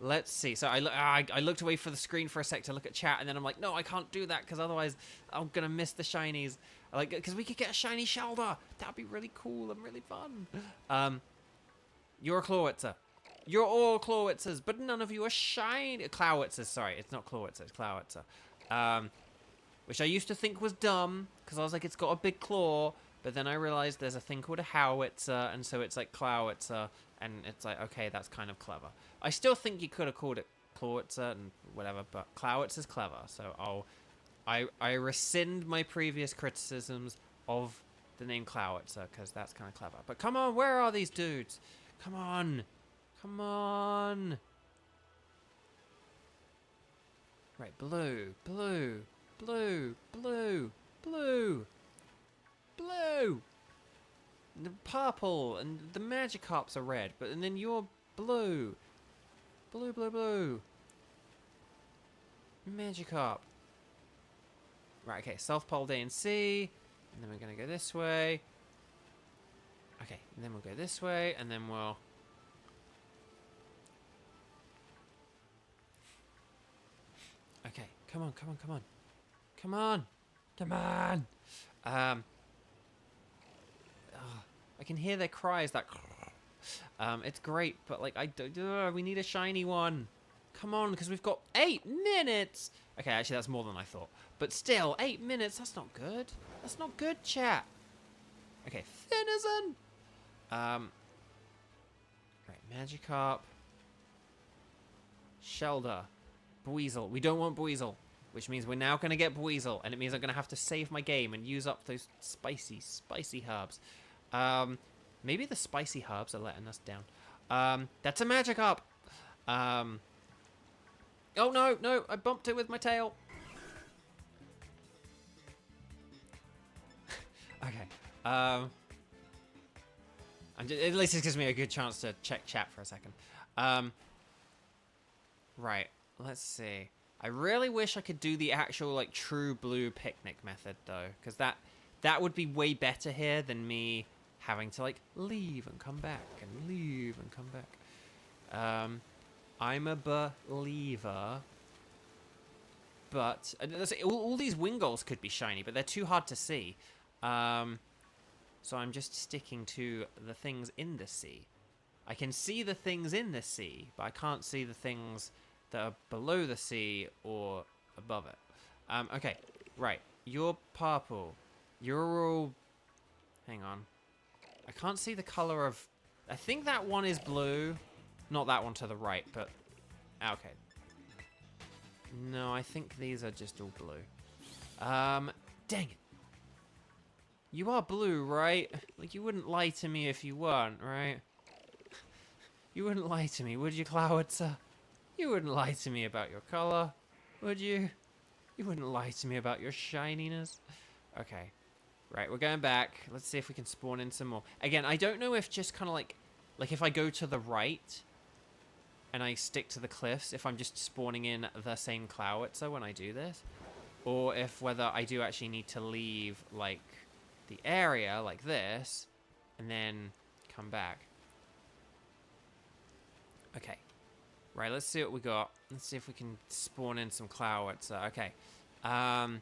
Speaker 1: Let's see. So I looked away for the screen for a sec to look at chat, and then I'm like, no, I can't do that because otherwise I'm gonna miss the shinies. Like, because we could get a shiny Shelder. That'd be really cool and really fun. You're a Clawitzer. You're all Clawitzers, but none of you are shiny. Clowitzers, sorry. It's not Clawitzer, it's Clowitzer. Which I used to think was dumb, because I was like, it's got a big claw, but then I realized there's a thing called a Howitzer, and so it's like Clowitzer, and it's like, okay, that's kind of clever. I still think you could have called it Clawitzer and whatever, but Clowitzer's clever, so I rescind my previous criticisms of the name Clowitzer, because that's kind of clever. But come on, where are these dudes? Come on. Come on. Right, blue, blue, blue, blue, blue, blue. The purple and the Magikarps are red, and then you're blue. Blue, blue, blue. Magikarp. Right, okay, South Pole D and C. And then we're going to go this way. Okay, and then we'll go this way, and then we'll... Okay, come on, come on, come on. Come on! Come on! I can hear their cries, that... it's great, but, like, we need a shiny one. Come on, because we've got 8 minutes! Okay, actually, that's more than I thought. But still, 8 minutes, that's not good. That's not good, chat. Okay, Finizen! Right, Magikarp. Shelder. Buizel. We don't want Buizel, which means we're now going to get Buizel, and it means I'm going to have to save my game and use up those spicy, spicy herbs. Maybe the spicy herbs are letting us down. That's a Magikarp! Oh, no, no, I bumped it with my tail. Okay. At least it gives me a good chance to check chat for a second. Right, let's see. I really wish I could do the actual, like, true blue picnic method, though. Because that would be way better here than me having to, like, leave and come back and leave and come back. I'm a believer. But all these Wingulls could be shiny, but they're too hard to see. So I'm just sticking to the things in the sea. I can see the things in the sea, but I can't see the things that are below the sea or above it. Okay, right. You're purple. You're all... Hang on. I can't see the color of... I think that one is blue. Not that one to the right, but... Okay. No, I think these are just all blue. Dang it. You are blue, right? Like, you wouldn't lie to me if you weren't, right? You wouldn't lie to me, would you, Clowitzer? You wouldn't lie to me about your color, would you? You wouldn't lie to me about your shininess. Okay. Right, we're going back. Let's see if we can spawn in some more. Again, I don't know if just kind of like if I go to the right and I stick to the cliffs, if I'm just spawning in the same Clowitzer when I do this, or if whether I do actually need to leave, like, the area like this and then come back. Okay. Right, let's see what we got. Let's see if we can spawn in some Clowitzer. Okay. Clow.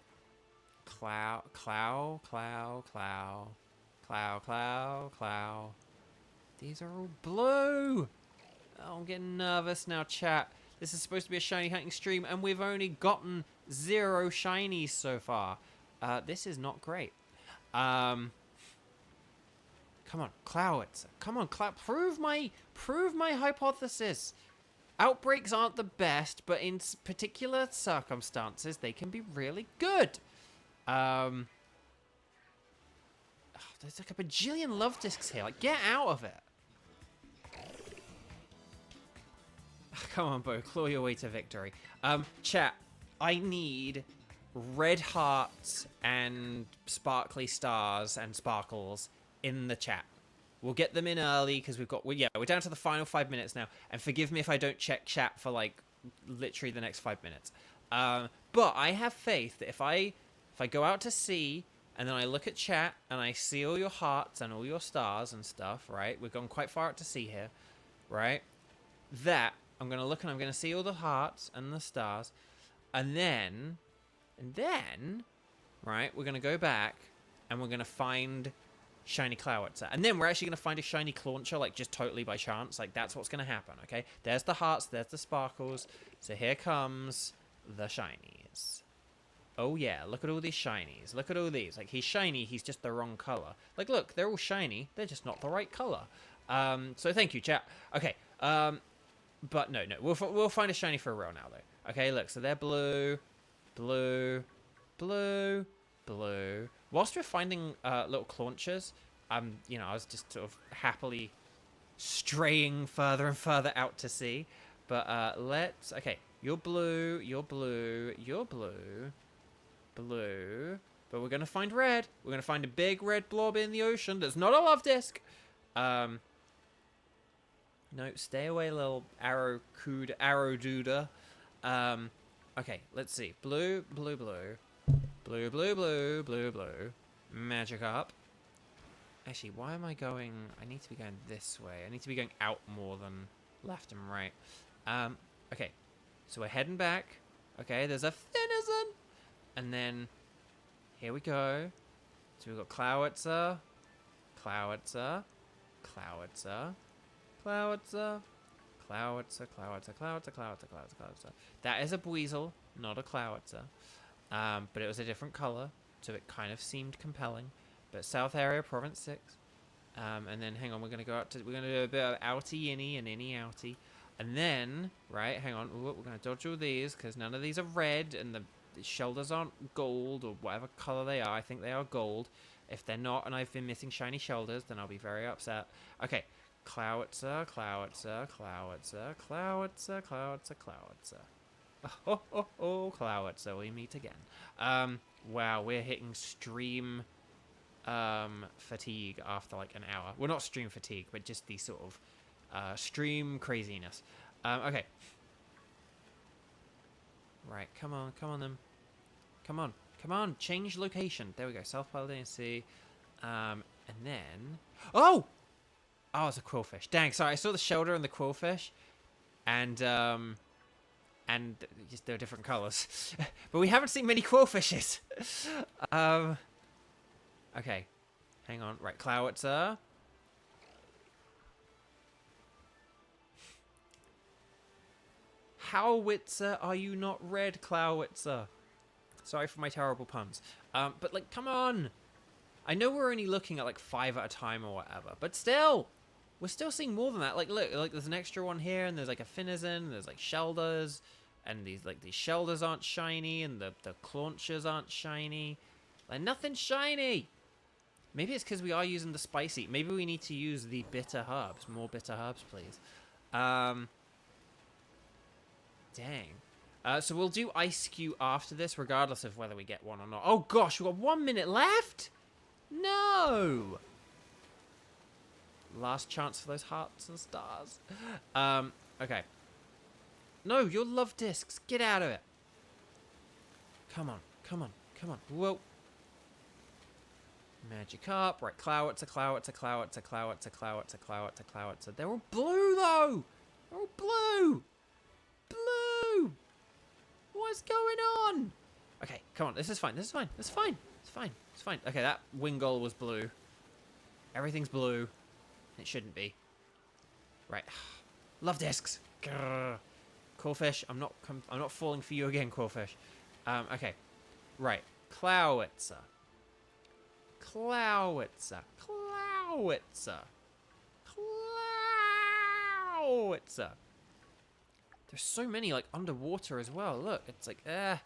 Speaker 1: These are all blue. Oh, I'm getting nervous now, chat. This is supposed to be a shiny hunting stream, and we've only gotten 0 shinies so far. This is not great. Come on, Clowitzer. Come on, prove my hypothesis. Outbreaks aren't the best, but in particular circumstances, they can be really good. There's like a bajillion love discs here. Like, get out of it. Come on, Beau. Claw your way to victory. Chat, I need red hearts and sparkly stars and sparkles in the chat. We'll get them in early because we're down to the final 5 minutes now. And forgive me if I don't check chat for like literally the next 5 minutes. But I have faith that if I go out to sea and then I look at chat and I see all your hearts and all your stars and stuff, right? We've gone quite far out to sea here, right? That I'm going to look and I'm going to see all the hearts and the stars. And then, right, we're going to go back and we're going to find shiny Clowitzer. And then we're actually going to find a shiny Clauncher, like, just totally by chance. Like, that's what's going to happen, okay? There's the hearts, there's the sparkles. So here comes the shinies. Oh, yeah, look at all these shinies. Look at all these. Like, he's shiny, he's just the wrong color. Like, look, they're all shiny. They're just not the right color. So thank you, chat. Okay, but no. We'll find a shiny for a real now, though. Okay, look, so they're blue, blue, blue, blue. Whilst we're finding little claunchers, you know, I was just sort of happily straying further and further out to sea. But let's... Okay, you're blue, you're blue, you're blue, blue. But we're going to find red. We're going to find a big red blob in the ocean that's not a love disc. No, stay away, little arrow duder. Okay, let's see. Blue, blue, blue. Blue, blue, blue, blue, blue. Magikarp. Actually, why am I going... I need to be going this way. I need to be going out more than left and right. Okay. So we're heading back. Okay, there's a Finizen. And then... Here we go. So we've got Clowitzer. Clowitzer. Clowitzer. Clowitzer. Clowitzer, Clowitzer, Clowitzer, Clowitzer, Clowitzer, Clowitzer. That is a Buizel, not a Clowitzer. But it was a different color, so it kind of seemed compelling. But South Area, Province 6. And then, hang on, we're going to go out to... We're going to do a bit of outie innie and innie outie. And then, right, hang on. Ooh, we're going to dodge all these, because none of these are red, and the shoulders aren't gold, or whatever color they are. I think they are gold. If they're not, and I've been missing shiny shoulders, then I'll be very upset. Okay. Clowitzer, Clowitzer, Clowitzer, Clowitzer, Clowitzer, Clowitzer. Oh, Clowitzer, we meet again. Wow, we're hitting stream fatigue after like an hour. Well, not stream fatigue, but just the sort of stream craziness. Okay. Right, come on then. Come on, change location. There we go, South Paladin Sea. And then... Oh, it's a quillfish. Dang, sorry, I saw the shoulder and the quillfish. And just they're different colors. But we haven't seen many quillfishes. Okay. Hang on. Right, Clowitzer. Howitzer, are you not red, Clowitzer? Sorry for my terrible puns. But like, come on. I know we're only looking at like 5 at a time or whatever, but still, we're still seeing more than that. Like, look, like there's an extra one here, and there's like a Finizen, and there's like Shelders, and these Shelders aren't shiny, and the Claunchers aren't shiny. Like, nothing's shiny. Maybe it's because we are using the spicy. Maybe we need to use the bitter herbs. More bitter herbs, please. Dang. So we'll do Ice Cube after this, regardless of whether we get one or not. Oh gosh, we've got 1 minute left? No! Last chance for those hearts and stars. Okay. No, your love discs. Get out of it. Come on. Whoa. Magikarp. Right, Clowitzer. They're all blue, though. They're all blue. Blue. What's going on? Okay, come on. This is fine. It's fine. Okay, that Wingull was blue. Everything's blue. It shouldn't be. Right. Love discs. Grrr. Quillfish, I'm not falling for you again, Quillfish. Okay. Right. Clowitzer. There's so many, like, underwater as well. Look, it's like, No!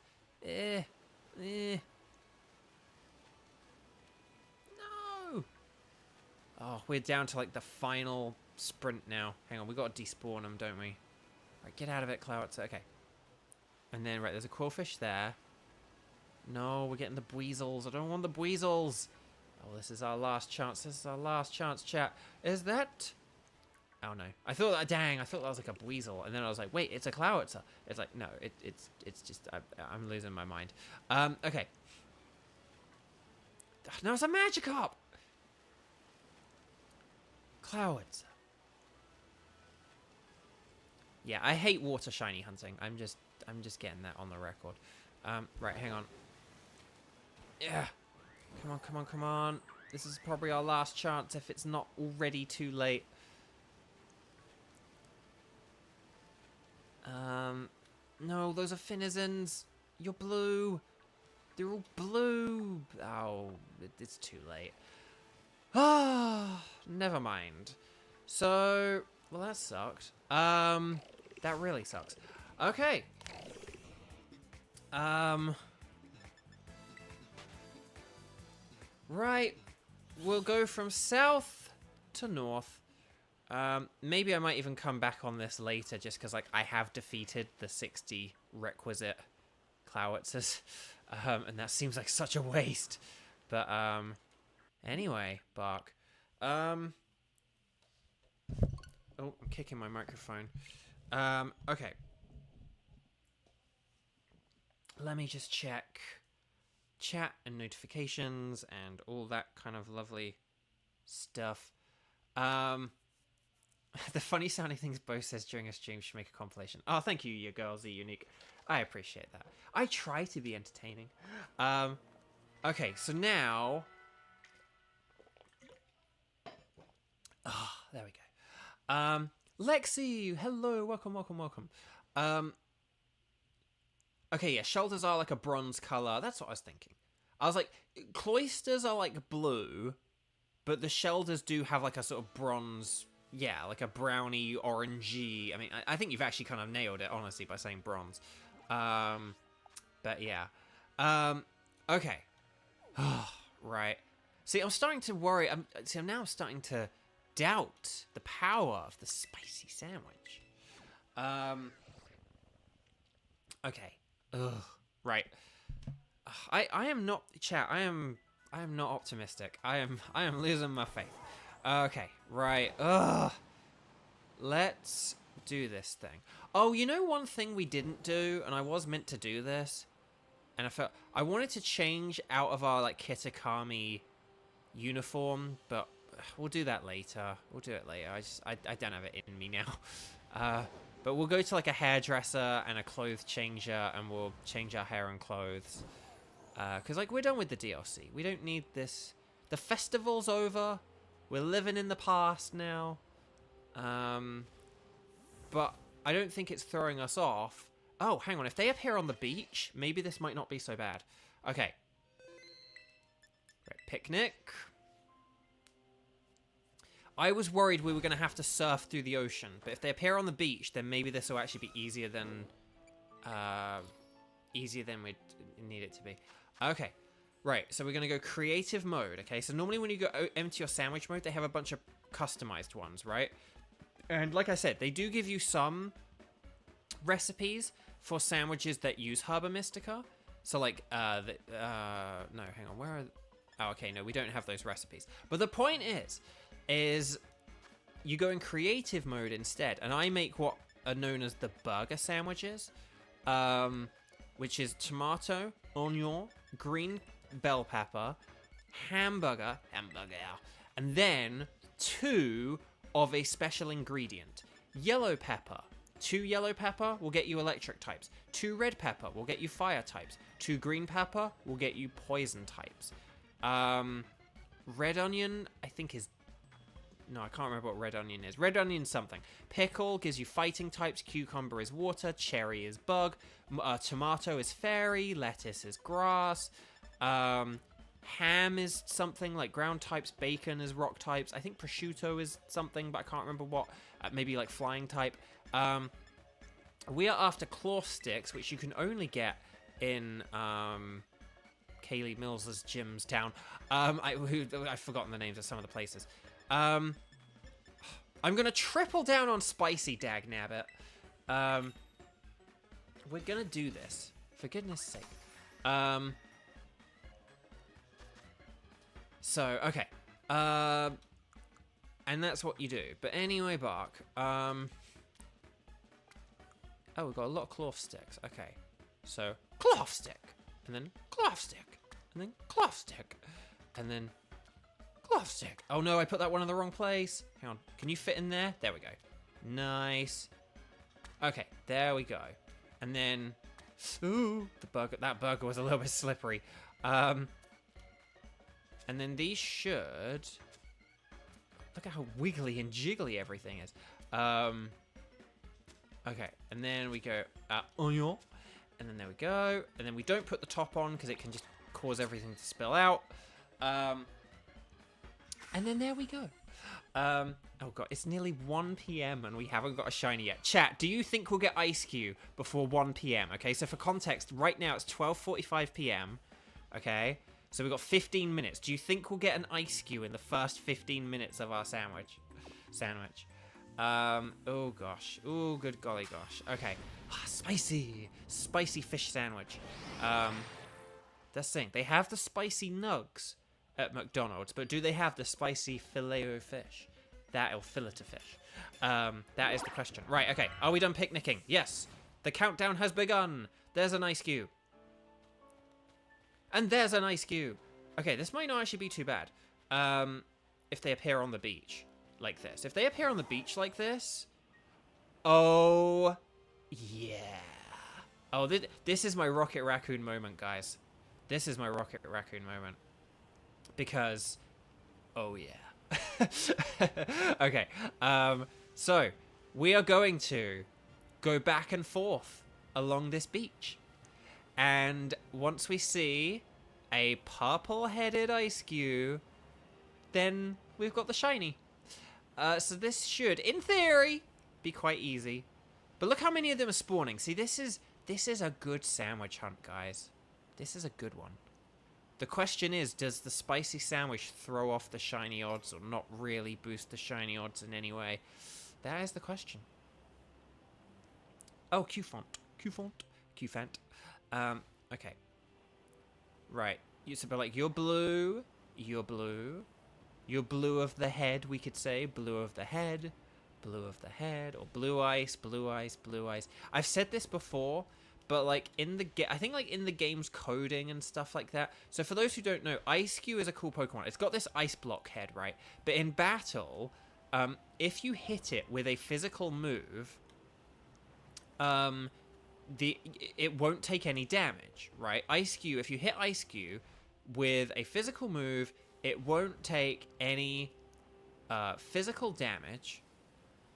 Speaker 1: Oh, we're down to, like, the final sprint now. Hang on, we got to despawn them, don't we? Right, get out of it, Clowitzer. Okay. And then, right, there's a Quillfish there. No, we're getting the Buizels. I don't want the Buizels. Oh, this is our last chance. Chat. Is that... Oh, no. I thought that was like a Buizel. And then I was like, wait, it's a Clowitzer. It's like, no, it's just... I'm losing my mind. Okay. No, it's a Magikarp! Clowitzer. Yeah, I hate water shiny hunting. I'm just getting that on the record. Right, hang on. Yeah. Come on. This is probably our last chance if it's not already too late. No, those are Finizens. You're blue. They're all blue. Oh, it's too late. Ah, never mind. So, well, that sucked. That really sucks. Okay. Right. We'll go from south to north. Maybe I might even come back on this later just because, like, I have defeated the 60 requisite Clowitzers. And that seems like such a waste. But, anyway, Bark. Oh, I'm kicking my microphone. Okay. Let me just check chat and notifications and all that kind of lovely stuff. The funny sounding things Beau says during a stream should make a compilation. Oh, thank you, your girl Z Unique. I appreciate that. I try to be entertaining. Okay, so now... Oh, there we go. Lexi, hello, welcome. Okay, yeah, shoulders are like a bronze color. That's what I was thinking. I was like, cloisters are like blue, but the shoulders do have like a sort of bronze, yeah, like a browny, orangey. I mean, I think you've actually kind of nailed it, honestly, by saying bronze. But yeah. Okay. Right. See, I'm starting to worry. I'm now starting to doubt the power of the spicy sandwich. Okay. Ugh. Right. I am not, chat. I am not optimistic. I am losing my faith. Okay. Right. Ugh. Let's do this thing. Oh, you know one thing we didn't do, and I was meant to do this, and I wanted to change out of our like Kitakami uniform, but we'll do that later. We'll do it later. I don't have it in me now. But we'll go to like a hairdresser and a clothes changer, and we'll change our hair and clothes. Because like we're done with the DLC. We don't need this. The festival's over. We're living in the past now. But I don't think it's throwing us off. Oh, hang on. If they appear on the beach, maybe this might not be so bad. Okay. Right, picnic. I was worried we were going to have to surf through the ocean, but if they appear on the beach, then maybe this will actually be easier than we'd need it to be. Okay, right, so we're going to go creative mode, okay? So normally when you go empty your sandwich mode, they have a bunch of customized ones, right? And like I said, they do give you some recipes for sandwiches that use Herba Mystica. So like, no, hang on, where are... Oh, okay, no, we don't have those recipes. But the point is you go in creative mode instead, and I make what are known as the burger sandwiches, which is tomato, onion, green bell pepper, hamburger, and then 2 of a special ingredient. Yellow pepper. 2 yellow pepper will get you electric types. 2 red pepper will get you fire types. 2 green pepper will get you poison types. Red onion, I think is... No, I can't remember what red onion is. Red onion something. Pickle gives you fighting types. Cucumber is water. Cherry is bug. Tomato is fairy. Lettuce is grass. Ham is something like ground types. Bacon is rock types. I think prosciutto is something, but I can't remember what. Maybe like flying type. We are after claw sticks, which you can only get in... Kaylee Mills's gyms town. I've forgotten the names of some of the places. I'm gonna triple down on spicy, dagnabbit. We're gonna do this, for goodness sake. So, okay. And that's what you do. But anyway, Bark. Oh, we've got a lot of cloth sticks. Okay. So, cloth stick. And then cloth stick. And then cloth stick. And then cloth stick. Oh no, I put that one in the wrong place. Hang on. Can you fit in there? There we go. Nice. Okay, there we go. And then... Ooh, that burger was a little bit slippery. And then these should... Look at how wiggly and jiggly everything is. Okay, and then we go onion. And then there we go. And then we don't put the top on because it can just cause everything to spill out. And then there we go. Oh god, it's nearly 1 p.m. and we haven't got a shiny yet. Chat, do you think we'll get Ice Cube before 1 p.m.? Okay, so for context, right now it's 12:45 p.m. Okay, So we've got 15 minutes. Do you think we'll get an ice cube in the first 15 minutes of our sandwich? Oh gosh. Oh, good golly gosh. Okay. Spicy. Spicy fish sandwich. That's the thing. They have the spicy nugs at McDonald's, but do they have the spicy filet-o-fish? Or fillet-o-fish? That is the question. Right, okay. Are we done picnicking? Yes. The countdown has begun. There's an ice cube. And there's an ice cube. Okay, this might not actually be too bad. If they appear on the beach like this. If they appear on the beach like this... Oh, yeah. Oh, this is my Rocket Raccoon moment, guys. This is my Rocket Raccoon moment. Because... Oh, yeah. Okay. So, we are going to go back and forth along this beach. And once we see a purple-headed ice cube, then we've got the shiny. So this should, in theory, be quite easy. But look how many of them are spawning. See, this is a good sandwich hunt, guys. This is a good one. The question is, does the spicy sandwich throw off the shiny odds or not really boost the shiny odds in any way? That is the question. Oh, Q-font. Okay. Right. So, but like, you're blue of the head, we could say. Blue of the head, or blue ice. I've said this before, but like I think like in the game's coding and stuff like that. So for those who don't know, Ice Cube is a cool Pokemon. It's got this ice block head, right? But in battle, if you hit it with a physical move, it won't take any damage, right? Ice Cube, if you hit Ice Cube with a physical move, it won't take any physical damage.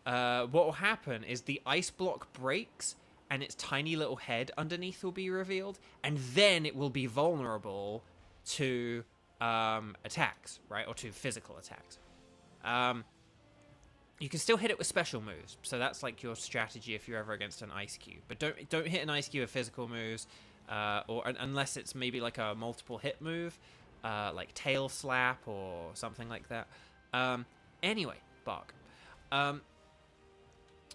Speaker 1: What will happen is the ice block breaks and its tiny little head underneath will be revealed, and then it will be vulnerable to attacks, right? Or to physical attacks. You can still hit it with special moves, so that's like your strategy if you're ever against an Ice Cube. But don't hit an Ice Cube with physical moves, or unless it's maybe like a multiple hit move, like Tail Slap or something like that. Anyway, Bark.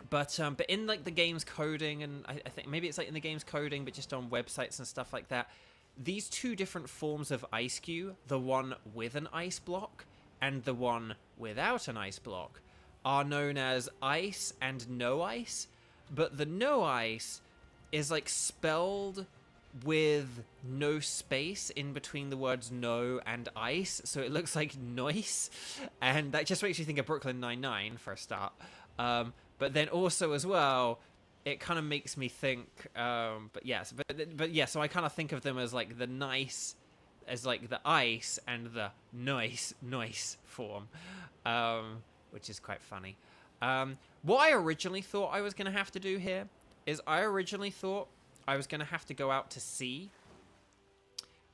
Speaker 1: But in like the game's coding, and I think maybe it's like in the game's coding, but just on websites and stuff like that, these two different forms of Ice Cube, the one with an ice block and the one without an ice block, are known as ice and no ice, but the no ice is like spelled with no space in between the words no and ice, so it looks like noise, and that just makes you think of Brooklyn Nine-Nine for a start. But then also as well, it kind of makes me think, but yeah, so I kind of think of them as like the nice, as like the ice, and the noise form, which is quite funny. What I originally thought I was going to have to do here is I originally thought I was going to have to go out to sea,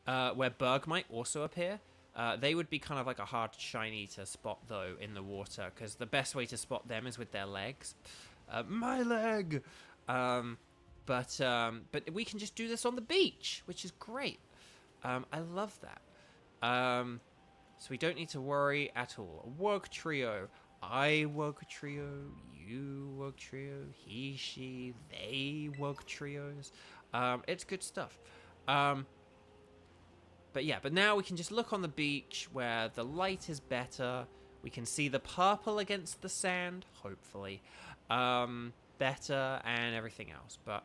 Speaker 1: where Berg might also appear. They would be kind of like a hard shiny to spot, though, in the water, because the best way to spot them is with their legs. My leg! But we can just do this on the beach, which is great. I love that. So we don't need to worry at all. Work trio. I work trio. You work trio. He, she, they work trios. It's good stuff. But yeah, but now we can just look on the beach where the light is better. We can see the purple against the sand, hopefully. Better and everything else. But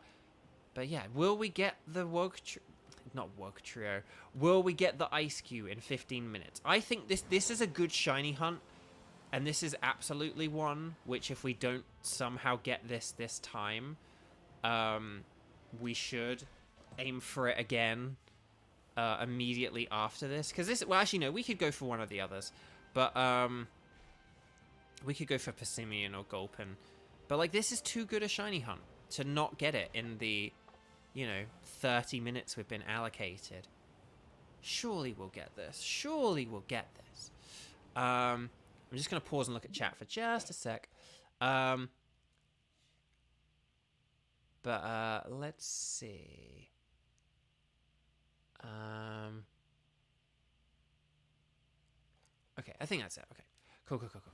Speaker 1: yeah, will we get the not work trio. Will we get the Ice Cube in 15 minutes? I think this is a good shiny hunt. And this is absolutely one which, if we don't somehow get this time, we should aim for it again immediately after this. Because this, well, actually, no, we could go for one of the others. But we could go for Persimmon or Gulpin. But, like, this is too good a shiny hunt to not get it in the, 30 minutes we've been allocated. Surely we'll get this. Surely we'll get this. I'm just going to pause and look at chat for just a sec. But let's see. Okay, I think that's it. Okay. Cool, cool, cool, cool.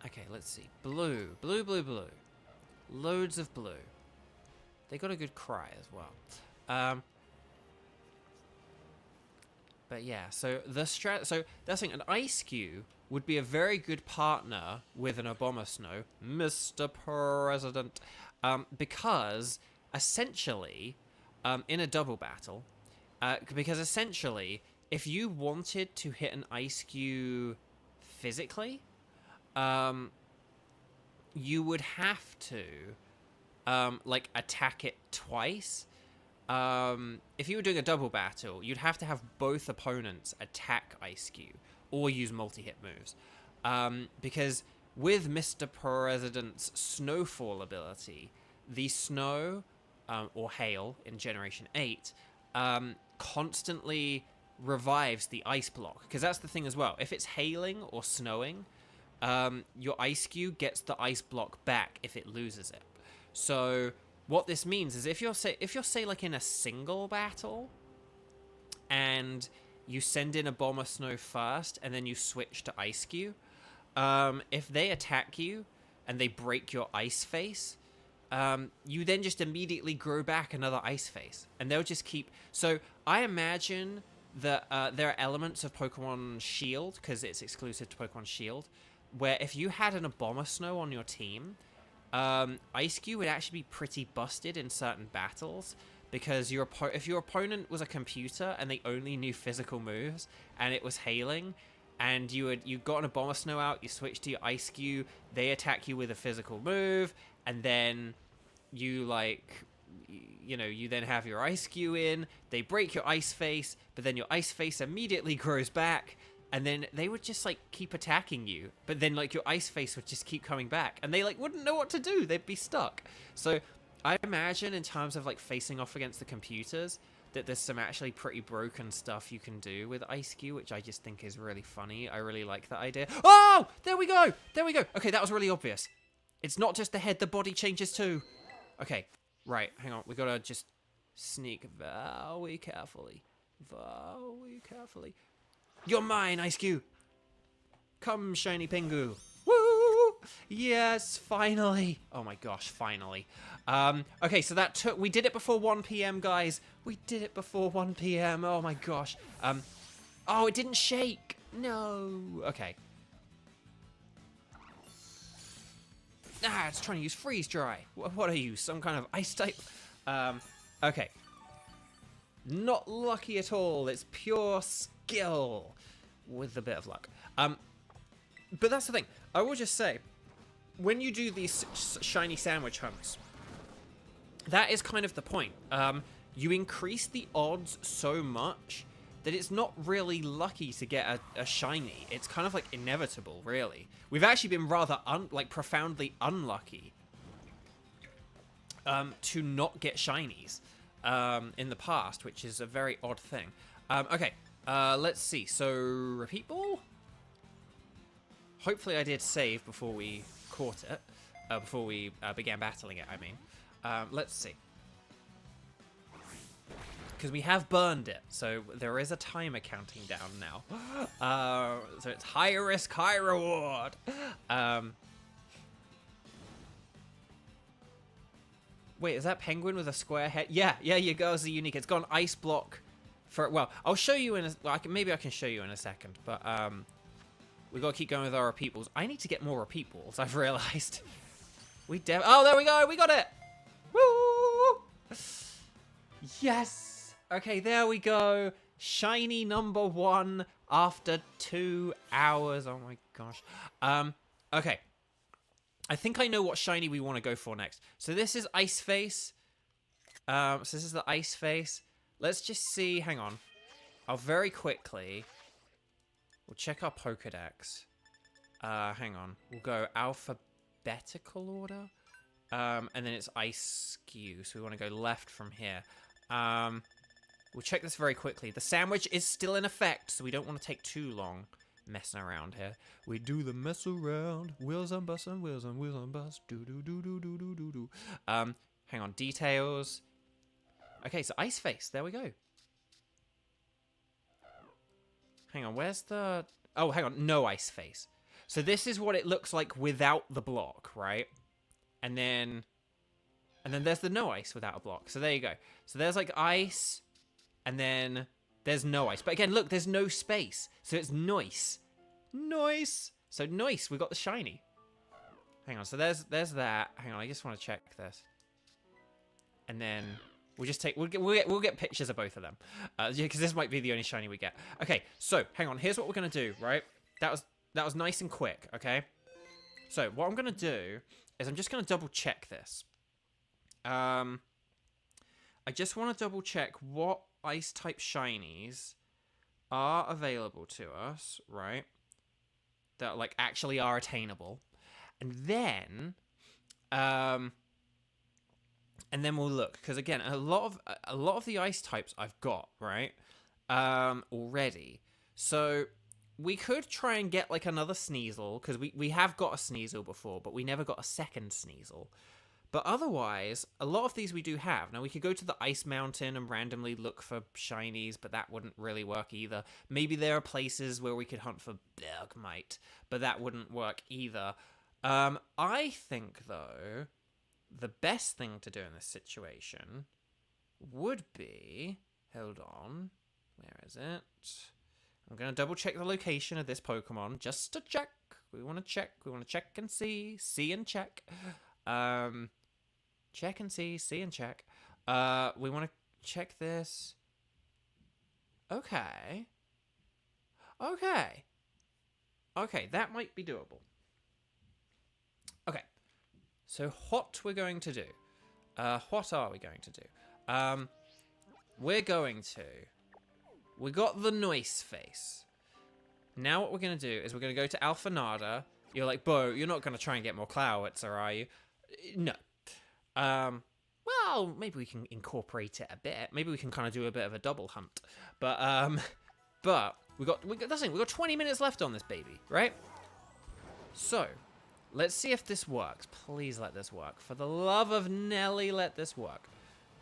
Speaker 1: Okay, let's see. Blue. Blue, blue, blue. Loads of blue. They got a good cry as well. But yeah, so so that's the thing. An Ice Cube would be a very good partner with an Abomasnow, Mr. President, because essentially, in a double battle, because essentially, if you wanted to hit an Ice Cube physically, you would have to, like, attack it twice. If you were doing a double battle, you'd have to have both opponents attack Ice Cube or use multi-hit moves. Because with Mr. President's Snowfall ability, the snow, or hail in Generation 8, constantly revives the ice block. Because that's the thing as well. If it's hailing or snowing, your Ice Cube gets the ice block back if it loses it. So what this means is if you're say like in a single battle and you send in a Abomasnow first and then you switch to Ice Cube, if they attack you and they break your ice face, you then just immediately grow back another ice face, and they'll just keep. So I imagine that there are elements of Pokemon Shield, because it's exclusive to Pokemon Shield, where if you had an Abomasnow on your team, Ice Cube would actually be pretty busted in certain battles, because if your opponent was a computer and they only knew physical moves and it was hailing, and you got an Abomasnow out, you switch to your Ice Cube, they attack you with a physical move, and then you you then have your Ice Cube in, they break your ice face, but then your ice face immediately grows back, and then they would just like keep attacking you, but then like your ice face would just keep coming back, and they like wouldn't know what to do, they'd be stuck. So I imagine in terms of like facing off against the computers, that there's some actually pretty broken stuff you can do with Ice Cube, which I just think is really funny. I really like that idea. Oh, there we go. There we go. Okay, that was really obvious. It's not just the head, the body changes too. Okay, right, hang on. We gotta just sneak very carefully. Very carefully. You're mine, Ice Cube. Come, shiny Pingu. Woo! Yes, finally. Oh my gosh, finally. Okay, so we did it before 1 p.m., guys. We did it before 1 p.m. Oh my gosh. Oh, it didn't shake. No. Okay. Ah, it's trying to use freeze dry. What are you, some kind of ice type? Okay. Not lucky at all. It's pure skill with a bit of luck. But that's the thing. I will just say, when you do these shiny sandwich hunts, that is kind of the point. You increase the odds so much that it's not really lucky to get a shiny. It's kind of like inevitable, really. We've actually been rather profoundly unlucky to not get shinies in the past, which is a very odd thing. Okay, let's see. So, repeat ball? Hopefully I did save before we caught it. Before we began battling it, I mean. Let's see. Because we have burned it, so there is a timer counting down now. So it's high risk, high reward. Wait, is that penguin with a square head? Yeah, your girls are unique. It's got an ice block for, well, I'll show you in a, well, maybe I can show you in a second, but we gotta keep going with our repeat balls. I need to get more repeat balls, I've realized. Oh, there we go, we got it! Woo! Yes! Okay, there we go. Shiny number 1 after 2 hours. Oh my gosh. Okay. I think I know what shiny we want to go for next. So this is Ice Face. So this is the Ice Face. Let's just see. Hang on. I'll very quickly. We'll check our Pokedex. Hang on. We'll go alphabetical order. And then it's Ice Cube. So we want to go left from here. We'll check this very quickly. The sandwich is still in effect, so we don't want to take too long messing around here. We do the mess around. Wheels on bus and wheels on wheels on bus. Do. Hang on. Details. Okay, so Ice Face. There we go. Hang on, where's the... Oh, hang on, no ice face. So this is what it looks like without the block, right? And then there's the no ice without a block. So there you go. So there's like ice, and then there's no ice. But again, look, there's no space. So it's nice. Nice. So nice, we got the shiny. Hang on, so there's that. Hang on, I just want to check this. And then we'll just take, we'll get pictures of both of them. Because this might be the only shiny we get. Okay, so hang on, here's what we're going to do, right? That was nice and quick, okay? So what I'm going to do is I'm just going to double check this. I just want to double check what ice type shinies are available to us, right? That like actually are attainable. And then we'll look, because again, a lot of the ice types I've got, right? Already. So we could try and get like another Sneasel, because we have got a Sneasel before, but we never got a second Sneasel. But otherwise, a lot of these we do have. Now, we could go to the Ice Mountain and randomly look for shinies, but that wouldn't really work either. Maybe there are places where we could hunt for Bergmite, but that wouldn't work either. I think, though, the best thing to do in this situation would be... Hold on. Where is it? I'm going to double check the location of this Pokemon just to check. We want to check. We want to check and see. See and check. Check and see and check. We want to check this. Okay. Okay, that might be doable. Okay. So what we're going to do. What are we going to do? We got the noise face. Now what we're going to do is we're going to go to Alphanada. You're like, Beau, you're not going to try and get more Clowitzer, are you? No. Well, maybe we can incorporate it a bit. Maybe we can kind of do a bit of a double hunt. But we got 20 minutes left on this baby, right? So, let's see if this works. Please let this work. For the love of Nelly, let this work.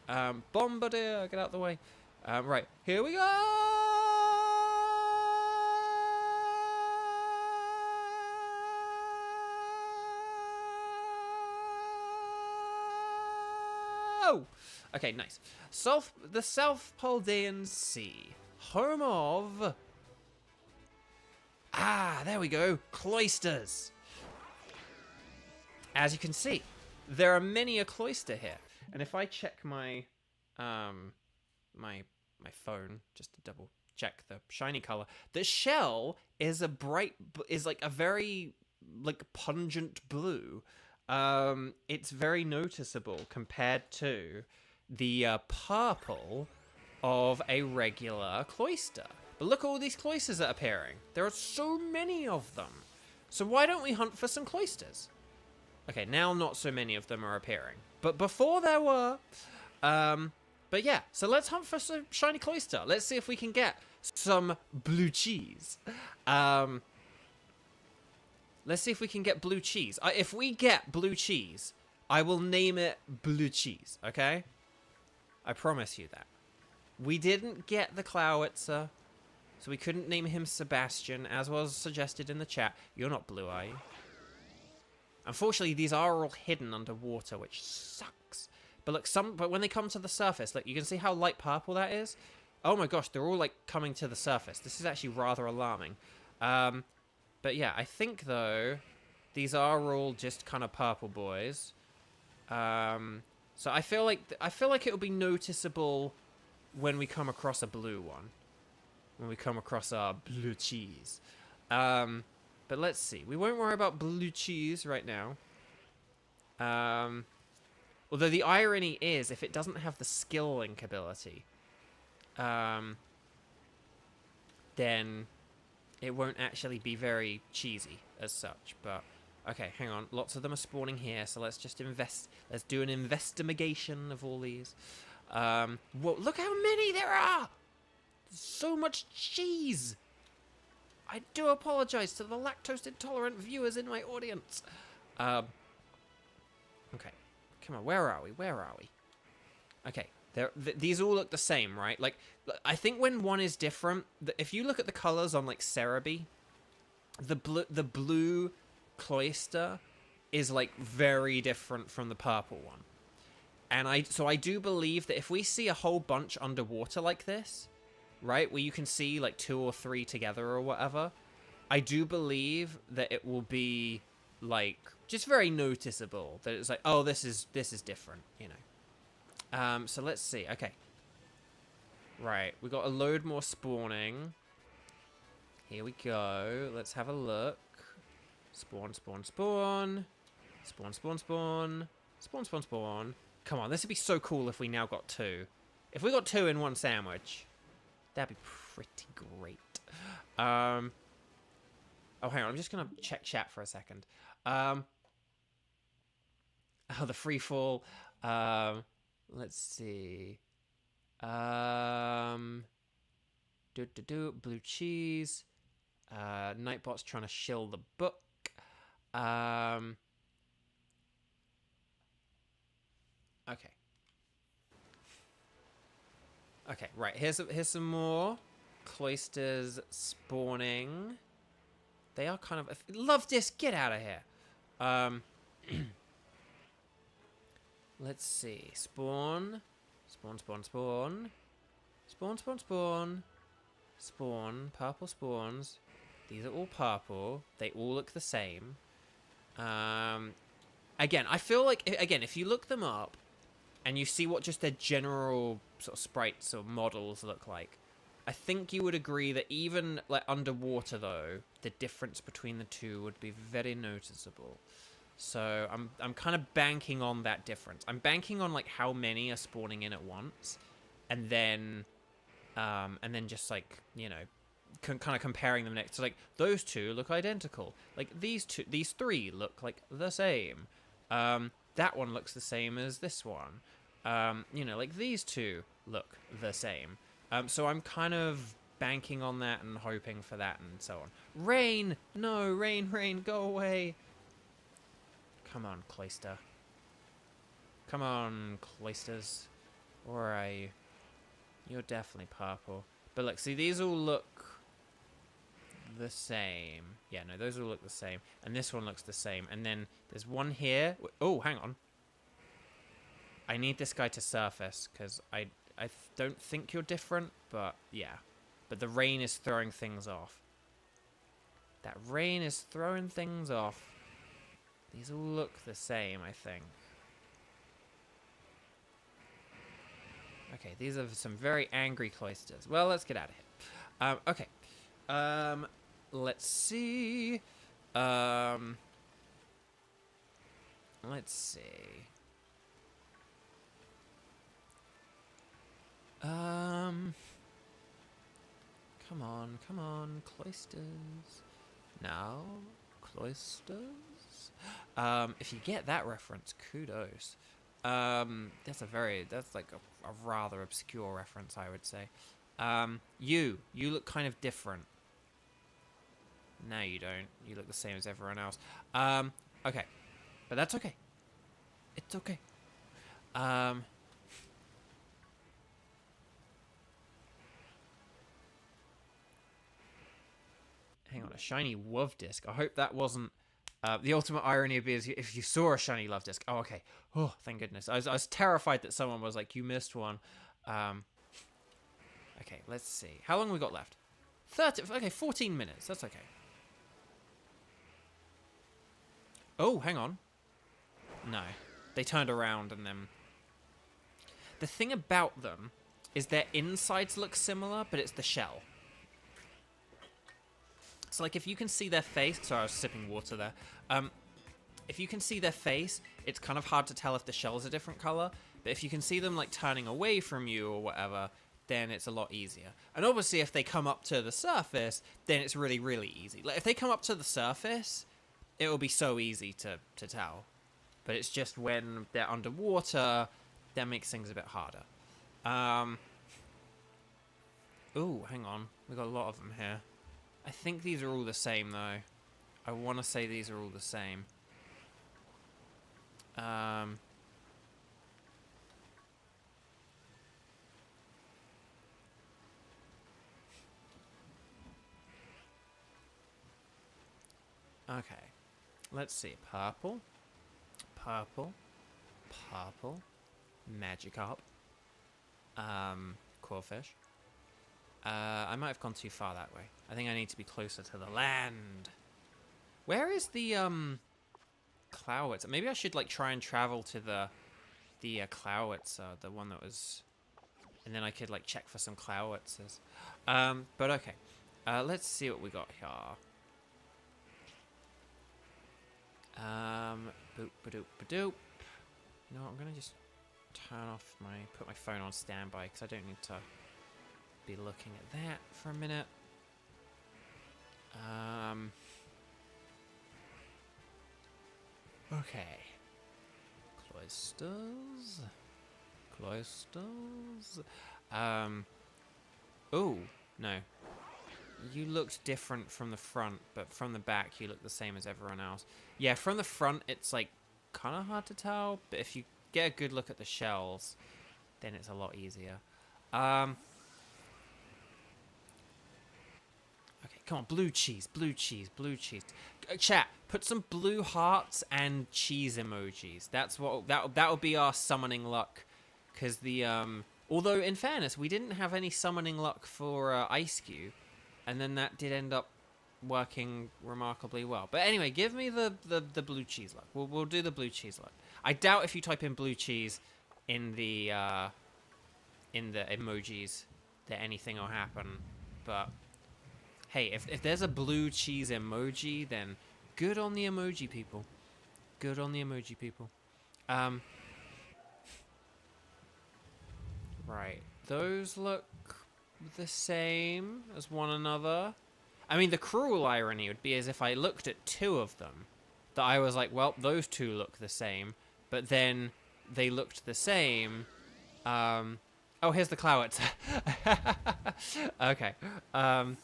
Speaker 1: Bombardier, get out the way. Right, here we go! Okay, nice. The South Paldean Sea. Home of... there we go. Cloisters. As you can see, there are many a cloister here. And if I check my my phone, just to double check the shiny color, the shell is like a very like pungent blue. It's very noticeable compared to the purple of a regular cloister. But look at all these cloisters that are appearing. There are so many of them. So why don't we hunt for some cloisters? Okay, now not so many of them are appearing. But before there were. But yeah, so let's hunt for some shiny cloister. Let's see if we can get some blue cheese. Let's see if we can get blue cheese. If we get blue cheese, I will name it blue cheese, okay? I promise you that. We didn't get the Clowitzer, so we couldn't name him Sebastian, as was suggested in the chat. You're not blue, are you? Unfortunately, these are all hidden underwater, which sucks. But look, but when they come to the surface, look, you can see how light purple that is? Oh my gosh, they're all like coming to the surface. This is actually rather alarming. But yeah, I think though, these are all just kind of purple boys. So I feel like it'll be noticeable when we come across a blue one. When we come across our blue cheese. But let's see. We won't worry about blue cheese right now. Although the irony is, if it doesn't have the skill link ability, then it won't actually be very cheesy as such. But okay, hang on. Lots of them are spawning here, so let's just let's do an investigation of all these. Whoa, look how many there are! So much cheese! I do apologize to the lactose intolerant viewers in my audience. Okay. Come on, where are we? Okay. These all look the same, right? Like, I think when one is different, if you look at the colors on like Cerebi, the blue cloister is like very different from the purple one. And I do believe that if we see a whole bunch underwater like this, right, where you can see like 2 or 3 together or whatever, I do believe that it will be like just very noticeable that it's like, oh, this is different, you know. So let's see. Okay. Right, we got a load more spawning. Here we go. Let's have a look. Spawn, spawn, spawn. Spawn, spawn, spawn. Spawn, spawn, spawn. Come on, this would be so cool if we now got 2. If we got 2 in one sandwich, that'd be pretty great. Oh, hang on. I'm just going to check chat for a second. Oh, the free fall. Let's see. Blue cheese. Nightbot's trying to shill the book. Okay. Okay, right. Here's some more cloisters spawning. They are kind of... Love this! Get out of here! Let's see. Spawn. Spawn, spawn, spawn. Spawn, spawn, spawn. Spawn. Purple spawns. These are all purple. They all look the same. Again, I feel like... Again, if you look them up and you see what just their general sort of sprites or models look like, I think you would agree that even like underwater though, the difference between the two would be very noticeable. So I'm kind of banking on that difference. I'm banking on like how many are spawning in at once, and then just like, you know, kind of comparing them next. So like those two look identical. Like these 3 look like the same. That one looks the same as this one. You know, like these 2 look the same. So I'm kind of banking on that and hoping for that and so on. Rain! No, rain, rain, go away. Come on, cloister. Come on, cloisters. Where are you? You're definitely purple. But look, see, these all look the same. Yeah, no, those all look the same. And this one looks the same. And then there's one here. Oh, hang on. I need this guy to surface, because I don't think you're different, but yeah. But the rain is throwing things off. That rain is throwing things off. These all look the same, I think. Okay, these are some very angry cloisters. Well, let's get out of here. Okay. Let's see. Let's see. Come on, cloisters. Now, cloisters. If you get that reference, kudos. That's like a rather obscure reference, I would say. You look kind of different. No, you don't. You look the same as everyone else. Okay. But that's okay. It's okay. Hang on, a shiny Love Disc. I hope that wasn't... the ultimate irony would be if you saw a shiny Love Disc. Oh, okay. Oh, thank goodness. I was terrified that someone was like, you missed one. Okay, let's see. How long we got left? 14 minutes. That's okay. Oh, hang on. No. They turned around and then... The thing about them is their insides look similar, but it's the shell. So, like, if you can see their face... Sorry, I was sipping water there. If you can see their face, it's kind of hard to tell if the shell's a different color. But if you can see them, like, turning away from you or whatever, then it's a lot easier. And obviously, if they come up to the surface, then it's really, really easy. Like, if they come up to the surface, it will be so easy to tell. But it's just when they're underwater, that makes things a bit harder. Ooh, hang on. We've got a lot of them here. I think these are all the same, though. I want to say these are all the same. Okay. Let's see. Purple. Purple. Purple. Magikarp. Quillfish. I might have gone too far that way. I think I need to be closer to the land. Where is the, Clowitzer? Maybe I should, like, try and travel to the Clowitzer, the one that was... And then I could, like, check for some Clowitzers. But okay. Let's see what we got here. Boop, ba-doop, ba-doop. You know what, I'm gonna just put my phone on standby, because I don't need to be looking at that for a minute. Okay. Cloisters. Oh, no. You looked different from the front, but from the back you look the same as everyone else. Yeah, from the front it's like kind of hard to tell, but if you get a good look at the shells, then it's a lot easier. Okay, come on, blue cheese. Chat, put some blue hearts and cheese emojis. That's what that would be our summoning luck, because the although in fairness we didn't have any summoning luck for Ice Cube. And then that did end up working remarkably well. But anyway, give me the blue cheese luck. We'll do the blue cheese luck. I doubt if you type in blue cheese in the emojis that anything will happen. But hey, if there's a blue cheese emoji, then good on the emoji people. Good on the emoji people. Right. Those look the same as one another. I mean, the cruel irony would be as if I looked at two of them, that I was like, well, those two look the same, but then they looked the same. Oh, here's the Clowitzer. Okay. Hi,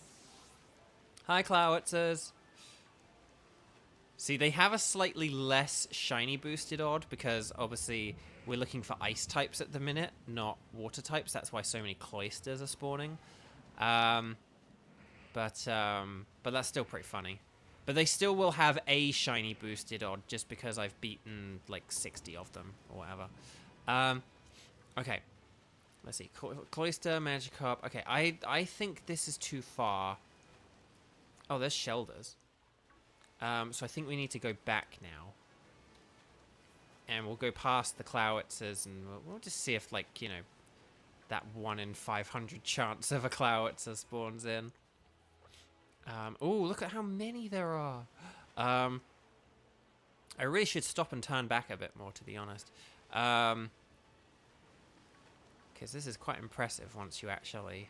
Speaker 1: Clowitzers. See, they have a slightly less shiny boosted odd, because obviously we're looking for ice types at the minute, not water types. That's why so many cloisters are spawning. But that's still pretty funny. But they still will have a shiny boosted odd, just because I've beaten like 60 of them or whatever. Okay. Let's see. Cloister, Magikarp. Okay, I think this is too far. Oh, there's Shelders. So I think we need to go back now. And we'll go past the Clowitzers, and we'll just see if, like, you know, that 1 in 500 chance of a Clowitzer spawns in. Oh, look at how many there are. I really should stop and turn back a bit more, to be honest. Because this is quite impressive once you actually...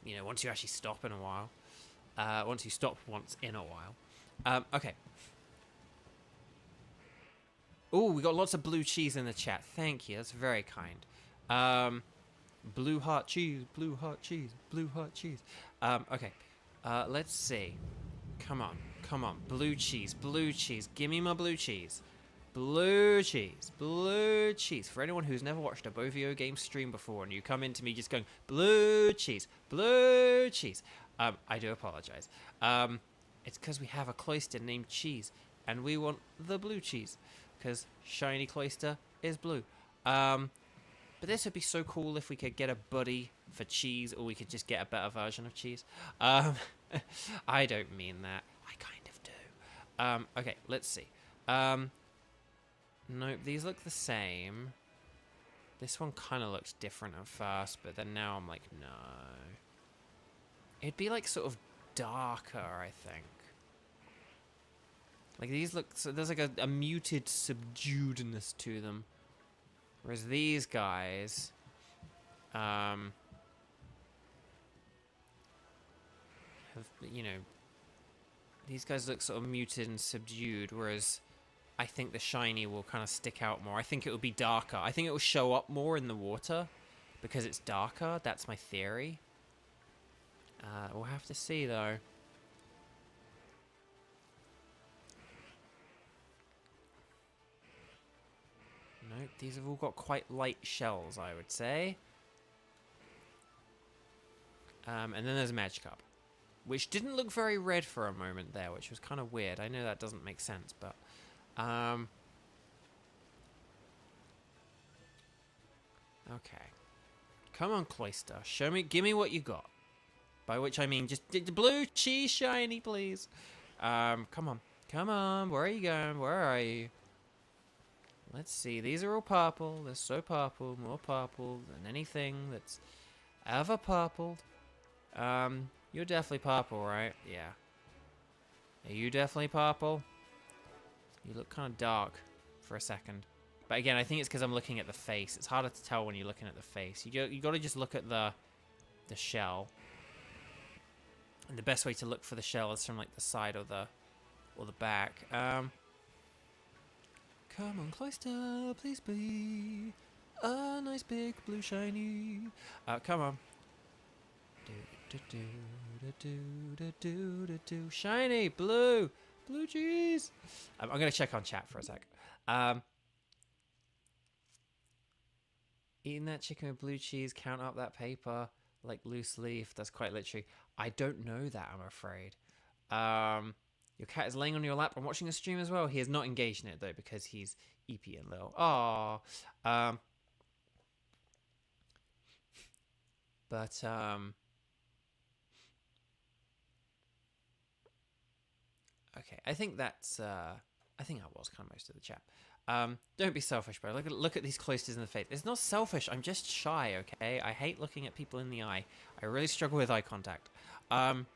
Speaker 1: you know, once you actually stop in a while. Once you stop once in a while. Okay. Oh, we got lots of blue cheese in the chat. Thank you. That's very kind. Blue heart cheese, blue heart cheese, blue heart cheese. Okay. Let's see. Come on. Come on. Blue cheese, blue cheese. Give me my blue cheese. Blue cheese, blue cheese. For anyone who's never watched a Beau game stream before and you come into me just going, blue cheese, blue cheese. I do apologize. It's because we have a cloister named Cheese, and we want the blue cheese, because shiny cloister is blue. But this would be so cool if we could get a buddy for Cheese, or we could just get a better version of Cheese. I don't mean that. I kind of do. Okay, let's see. Nope, these look the same. This one kind of looks different at first, but then now I'm like, no. It'd be like sort of darker, I think. Like these look, so there's like a muted subduedness to them. Whereas these guys, have, you know, these guys look sort of muted and subdued, whereas I think the shiny will kind of stick out more. I think it will be darker. I think it will show up more in the water because it's darker. That's my theory. We'll have to see, though. Nope, these have all got quite light shells, I would say. And then there's a Magikarp. which didn't look very red for a moment there, which was kind of weird. I know that doesn't make sense, but okay. Come on, Cloyster. Show me, give me what you got. By which I mean just blue cheese shiny, please. Come on. Come on. Where are you going? Where are you? Let's see. These are all purple. They're so purple. More purple than anything that's ever purpled. You're definitely purple, right? Yeah. Are you definitely purple? You look kind of dark for a second. But again, I think it's because I'm looking at the face. It's harder to tell when you're looking at the face. You got to just look at the shell. And the best way to look for the shell is from like the side or the back. Come on, Cloyster, please be a nice big blue shiny. Come on. Shiny blue cheese. I'm gonna check on chat for a sec. Eating that chicken with blue cheese, count up that paper like loose leaf. That's quite literally. I don't know that, I'm afraid. Your cat is laying on your lap and watching a stream as well. He is not engaged in it though because he's eepy and little. Aww. Okay, I think that's I think that was kind of most of the chat. Don't be selfish, bro. Look at these cloisters in the face. It's not selfish. I'm just shy, okay? I hate looking at people in the eye. I really struggle with eye contact. Okay.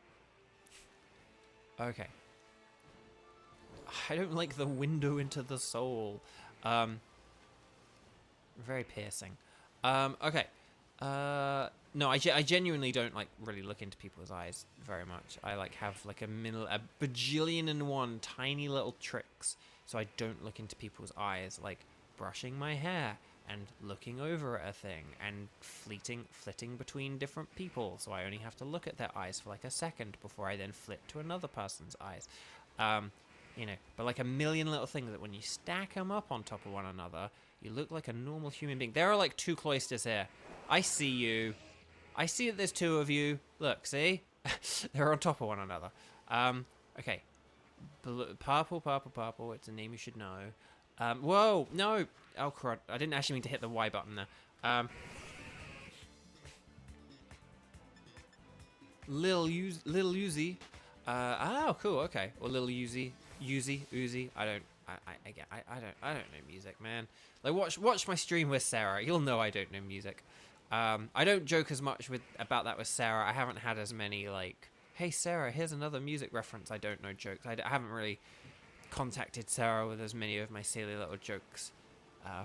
Speaker 1: I don't like the window into the soul. Very piercing. Okay. No, I genuinely don't like really look into people's eyes very much. I like have like a bajillion and one tiny little tricks, so I don't look into people's eyes, like brushing my hair and looking over at a thing and flitting between different people. So I only have to look at their eyes for like a second before I then flit to another person's eyes. You know, but like a million little things that when you stack them up on top of one another, you look like a normal human being. There are like two cloisters here. I see you. I see that there's two of you. Look, see? They're on top of one another. Okay. Purple. It's a name you should know. Whoa, no. Oh, crud. I didn't actually mean to hit the Y button there. Lil Uzi. Oh, cool. Okay. Or Lil Uzi. Uzi. I don't know music, man. Like, watch my stream with Sarah. You'll know I don't know music. I don't joke as much about that with Sarah. I haven't had as many, like, hey, Sarah, here's another music reference I don't know jokes. I haven't really contacted Sarah with as many of my silly little jokes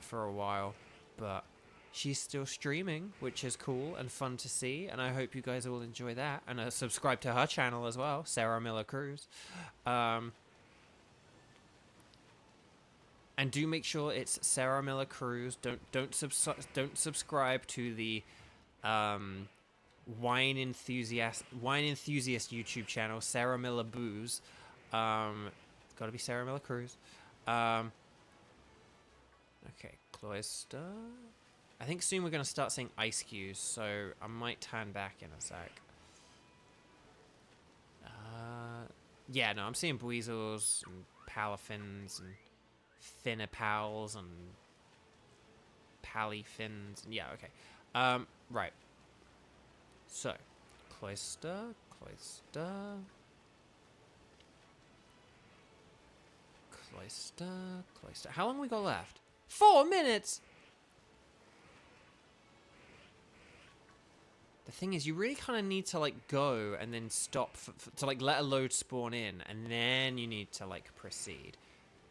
Speaker 1: for a while. But she's still streaming, which is cool and fun to see. And I hope you guys all enjoy that. And subscribe to her channel as well, Sarah Miller Cruz. And do make sure it's Sarah Miller Cruz. Don't subscribe to the wine enthusiast YouTube channel, Sarah Miller Booze. It's got to be Sarah Miller Cruz. Okay, Cloyster. I think soon we're gonna start seeing ice cues, so I might turn back in a sec. Yeah, no, I'm seeing Buizels and Palafins and Finnipals and Palifins. Yeah, okay. Right. So, Cloyster. How long we got left? 4 minutes! The thing is, you really kind of need to, like, go and then stop to, like, let a load spawn in, and then you need to, like, proceed.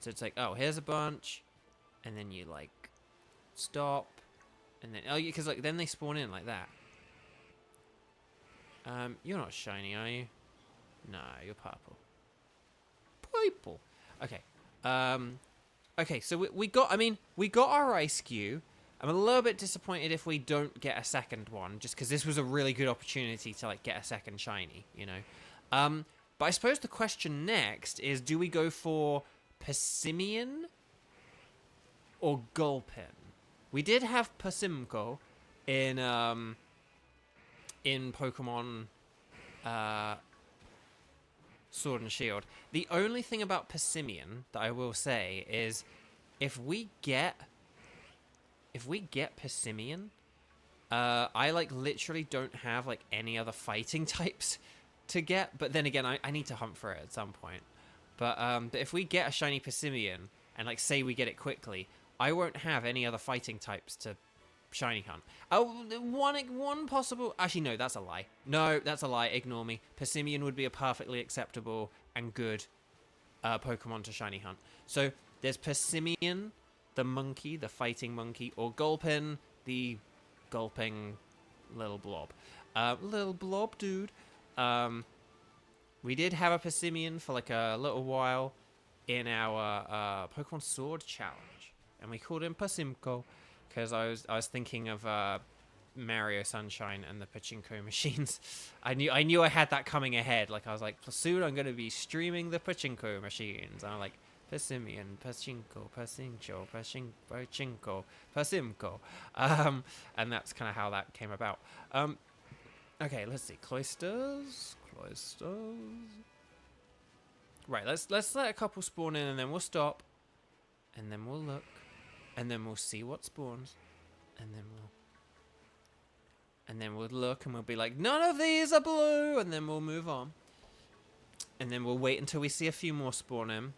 Speaker 1: So it's like, oh, here's a bunch, and then you, like, stop, and then, oh, because, like, then they spawn in like that. You're not shiny, are you? No, you're purple. Purple. Okay. Okay, so we got our ice cue. I'm a little bit disappointed if we don't get a second one, just because this was a really good opportunity to, like, get a second shiny, you know? But I suppose the question next is, do we go for Persimmon or Gulpin? We did have Persimco in Pokemon Sword and Shield. The only thing about Persimmon that I will say is if we get Persimmon, I like literally don't have like any other fighting types to get, but then again I need to hunt for it at some point. But if we get a shiny Persimmon and like say we get it quickly, I won't have any other fighting types to shiny hunt. Oh, one possible... Actually, no, that's a lie. No, that's a lie. Ignore me. Persimmon would be a perfectly acceptable and good Pokemon to shiny hunt. So there's Persimmon, the monkey, the fighting monkey, or Gulpin, the gulping little blob. Little blob dude. We did have a Persimmon for like a little while in our Pokemon Sword Challenge, and we called him Persimco because I was thinking of Mario Sunshine and the Pachinko machines. I knew I had that coming ahead. Like I was like, soon I'm gonna be streaming the Pachinko machines. And I'm like, Persimmon, Pachinko, Persincho, Pachinko, Persimco. And that's kind of how that came about. Okay, let's see. Cloisters. Right, let's let a couple spawn in and then we'll stop. And then we'll look. And then we'll see what spawns. And then we'll look and we'll be like, none of these are blue! And then we'll move on. And then we'll wait until we see a few more spawn in.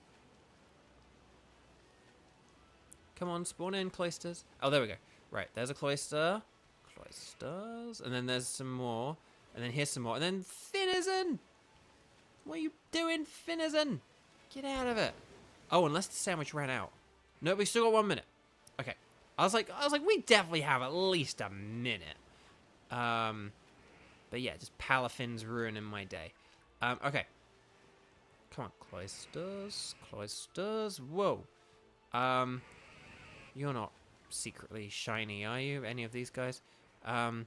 Speaker 1: Come on, spawn in, Cloisters. Oh, there we go. Right, there's a Cloister. Cloisters. And then there's some more. And then here's some more. And then Finizen! What are you doing, Finizen? Get out of it. Oh, unless the sandwich ran out. No, we still got 1 minute. Okay. I was like, we definitely have at least a minute. But yeah, just Palafins ruining my day. Okay. Come on, Cloisters. Whoa. You're not secretly shiny, are you? Any of these guys? No,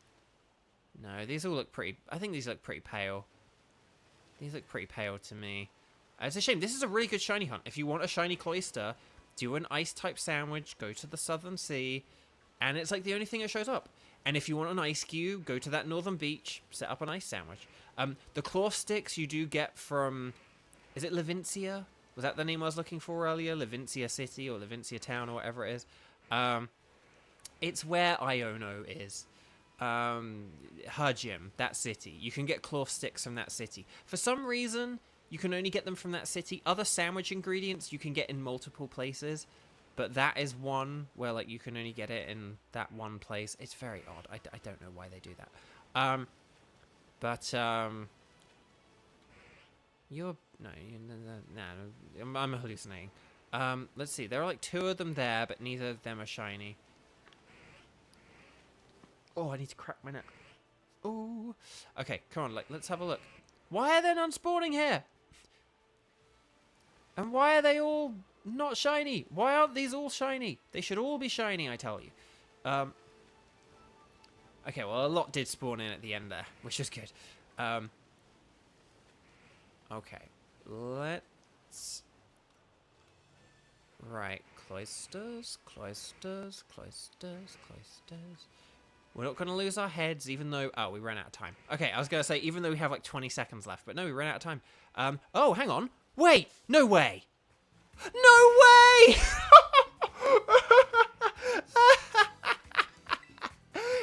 Speaker 1: these all look pretty... I think these look pretty pale. These look pretty pale to me. It's a shame. This is a really good shiny hunt. If you want a shiny Cloister, do an ice-type sandwich, go to the Southern Sea, and it's like the only thing that shows up. And if you want an ice cube, go to that Northern Beach, set up an ice sandwich. The claw sticks you do get from... Is it Levincia? Was that the name I was looking for earlier? Levincia City or Levincia Town or whatever it is. It's where Iono is. Her gym, that city. You can get cloth sticks from that city. For some reason, you can only get them from that city. Other sandwich ingredients you can get in multiple places, but that is one where like you can only get it in that one place. It's very odd. I don't know why they do that. I'm hallucinating. Let's see. There are like 2 of them there, but neither of them are shiny. Oh, I need to crack my neck. Oh. Okay, come on, let's have a look. Why are there none spawning here? And why are they all not shiny? Why aren't these all shiny? They should all be shiny, I tell you. Okay, well, a lot did spawn in at the end there, which is good. Okay, let's... Right, Cloisters. We're not going to lose our heads, even though... Oh, we ran out of time. Okay, I was going to say, even though we have like 20 seconds left, but no, we ran out of time. Oh, hang on. Wait, no way. No way!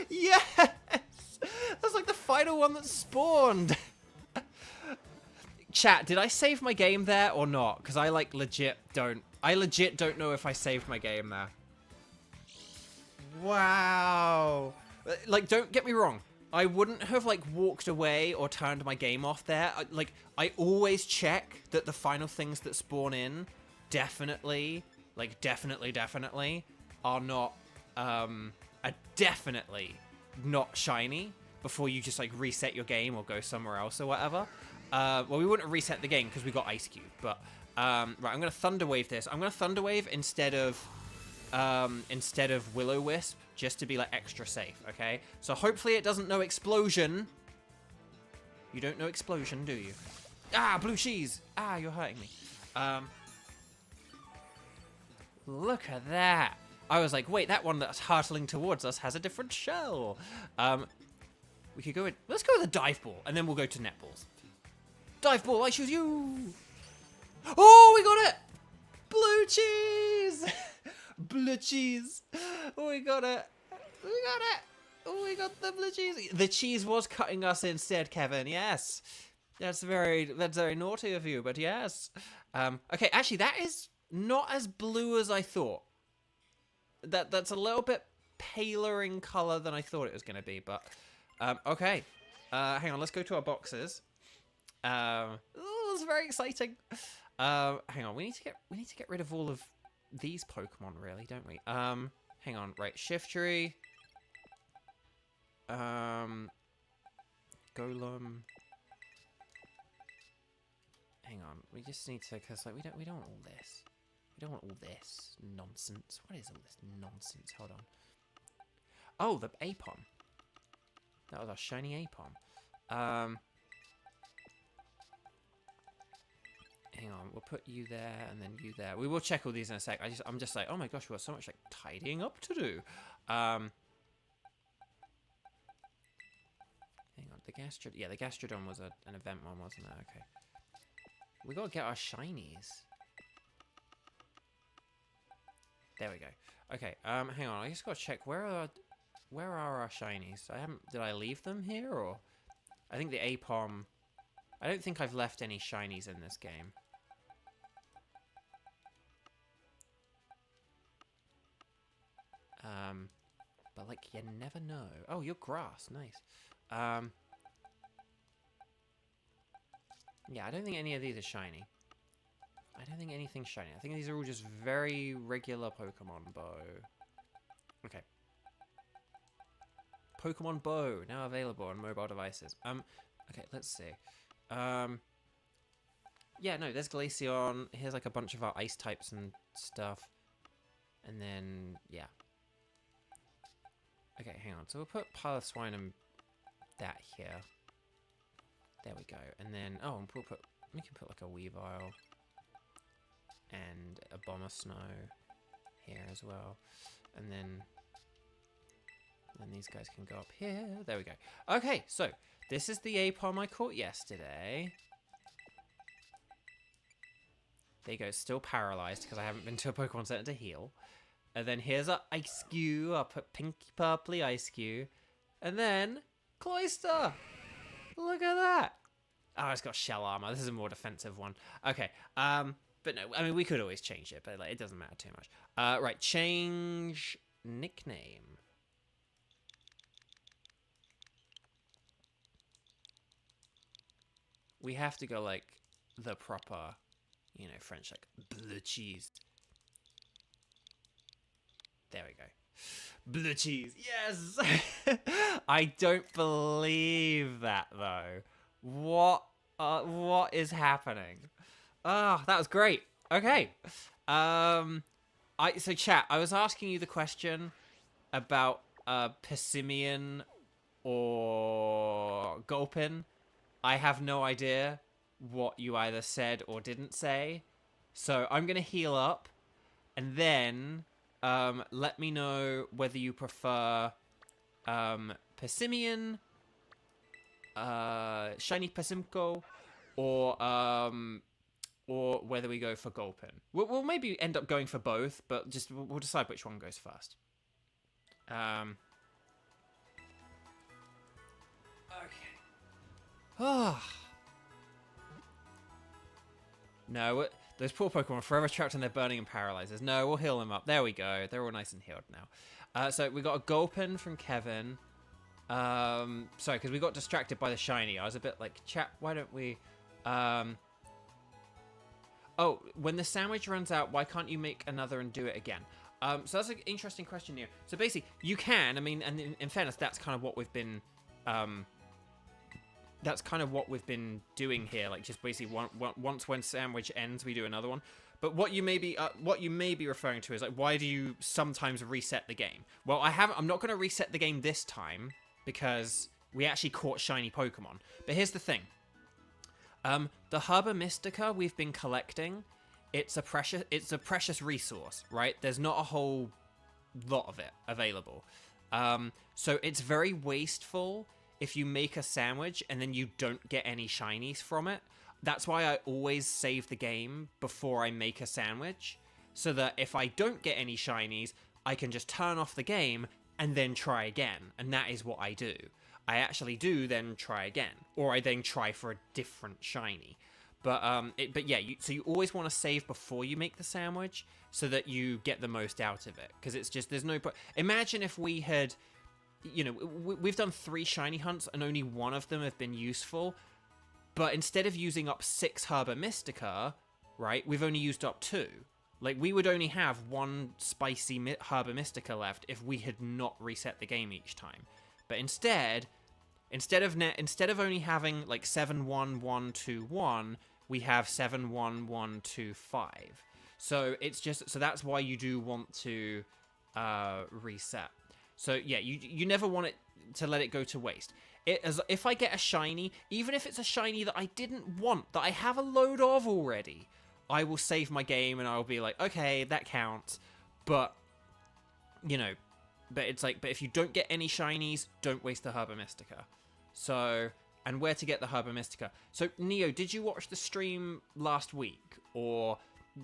Speaker 1: Yes! That's like the final one that spawned. Chat, did I save my game there or not? Because I like legit don't know if I saved my game there. Wow. Like, don't get me wrong. I wouldn't have, like, walked away or turned my game off there. I always check that the final things that spawn in definitely are not, are definitely not shiny before you just, like, reset your game or go somewhere else or whatever. Well, we wouldn't reset the game because we got Ice Cube, but, right, I'm going to Thunder Wave this. I'm going to Thunder Wave instead of Will-O-Wisp, just to be like extra safe, okay? So hopefully it doesn't know Explosion. You don't know Explosion, do you? Ah, blue cheese! Ah, you're hurting me. Look at that. I was like, wait, that one that's hurtling towards us has a different shell. We could go with, let's go with a dive ball, and then we'll go to netballs. Dive ball, I choose you. Oh, we got it. Blue cheese. Blue cheese. We got it. We got it. Oh, we got the blue cheese. The cheese was cutting us instead, Kevin. Yes. That's very naughty of you, but yes. Okay, actually, that is not as blue as I thought. That's a little bit paler in color than I thought it was going to be, but okay. Hang on, let's go to our boxes. Oh, that's very exciting. Hang on, we need to get rid of all of these Pokemon, really, don't we? Hang on, right, Shiftry. Golem. Hang on, we just need to, cause like we don't want all this. We don't want all this nonsense. What is all this nonsense? Hold on. Oh, the Apom. That was our shiny Apom. Hang on, we'll put you there and then you there. We will check all these in a sec. I'm just like, oh my gosh, we've got so much like tidying up to do. Hang on, the Gastrodon was an event one, wasn't it? Okay. We gotta get our shinies. There we go. Okay, hang on, I just gotta check where are our shinies? Did I leave them here, or? I think the Apom, I don't think I've left any shinies in this game. But like, you never know. Oh, you're grass, nice. Yeah, I don't think any of these are shiny. I don't think anything's shiny. I think these are all just very regular Pokemon, Beau. Okay. Pokemon Beau, now available on mobile devices. Okay, let's see. Yeah, no, there's Glaceon. Here's like a bunch of our ice types and stuff. And then, yeah. Okay, hang on. So we'll put Piloswine and that here. There we go. And then, oh, we can put like a Weavile and a Bombersnow here as well. And then these guys can go up here. There we go. Okay, so this is the Apom I caught yesterday. There you go, still paralyzed because I haven't been to a Pokemon Center to heal. And then here's our Ice Cube. I'll put pinky purpley Ice Cube. And then Cloyster. Look at that. Oh, it's got shell armor. This is a more defensive one. Okay. But no, I mean, we could always change it, but like, it doesn't matter too much. Right, change nickname. We have to go like the proper, you know, French, like bleu cheese. There we go. Bleu cheese. Yes! I don't believe that, though. What is happening? Ah, that was great. Okay. So chat, I was asking you the question about Persimmon or Gulpin. I have no idea what you either said or didn't say. So I'm going to heal up and then let me know whether you prefer Persimmon, Shiny Persimco, or whether we go for Gulpin. We'll maybe end up going for both, but just we'll decide which one goes first. Okay. Ah. No, those poor Pokemon are forever trapped in their burning and paralyzers. No, we'll heal them up. There we go. They're all nice and healed now. So we got a Gulpin from Kevin. Sorry, because we got distracted by the shiny. I was a bit like, chat, why don't we... Oh, when the sandwich runs out, why can't you make another and do it again? So that's an interesting question here. So basically, you can. I mean, and in fairness, that's kind of what we've been... that's kind of what we've been doing here. Like, just basically once when sandwich ends, we do another one. But what you may be referring to is like, why do you sometimes reset the game? Well, I'm not going to reset the game this time because we actually caught shiny Pokemon. But here's the thing. The Herba Mystica we've been collecting, it's a precious resource, right? There's not a whole lot of it available. So it's very wasteful if you make a sandwich and then you don't get any shinies from it. that's why I always save the game before I make a sandwich, so that if I don't get any shinies, I can just turn off the game and then try again. And that is what I do. I actually do then try again, or I then try for a different shiny. But yeah, so you always want to save before you make the sandwich, so that you get the most out of it. Because it's just, there's no... Imagine if we had, you know, we've done 3 shiny hunts and only one of them have been useful. But instead of using up 6 Herba Mystica, right, we've only used up 2. Like, we would only have 1 spicy Herba Mystica left if we had not reset the game each time. But instead of only having, like, 7, 1, 1, 2, 1, we have 7, 1, 1, 2, 5. So it's just... So that's why you do want to reset. So, yeah, you never want it to let it go to waste. If I get a shiny, even if it's a shiny that I didn't want, that I have a load of already, I will save my game and I'll be like, okay, that counts. But, you know, but it's like, but if you don't get any shinies, don't waste the Herba Mystica. So, and where to get the Herba Mystica. So, Neo, did you watch the stream last week? Or,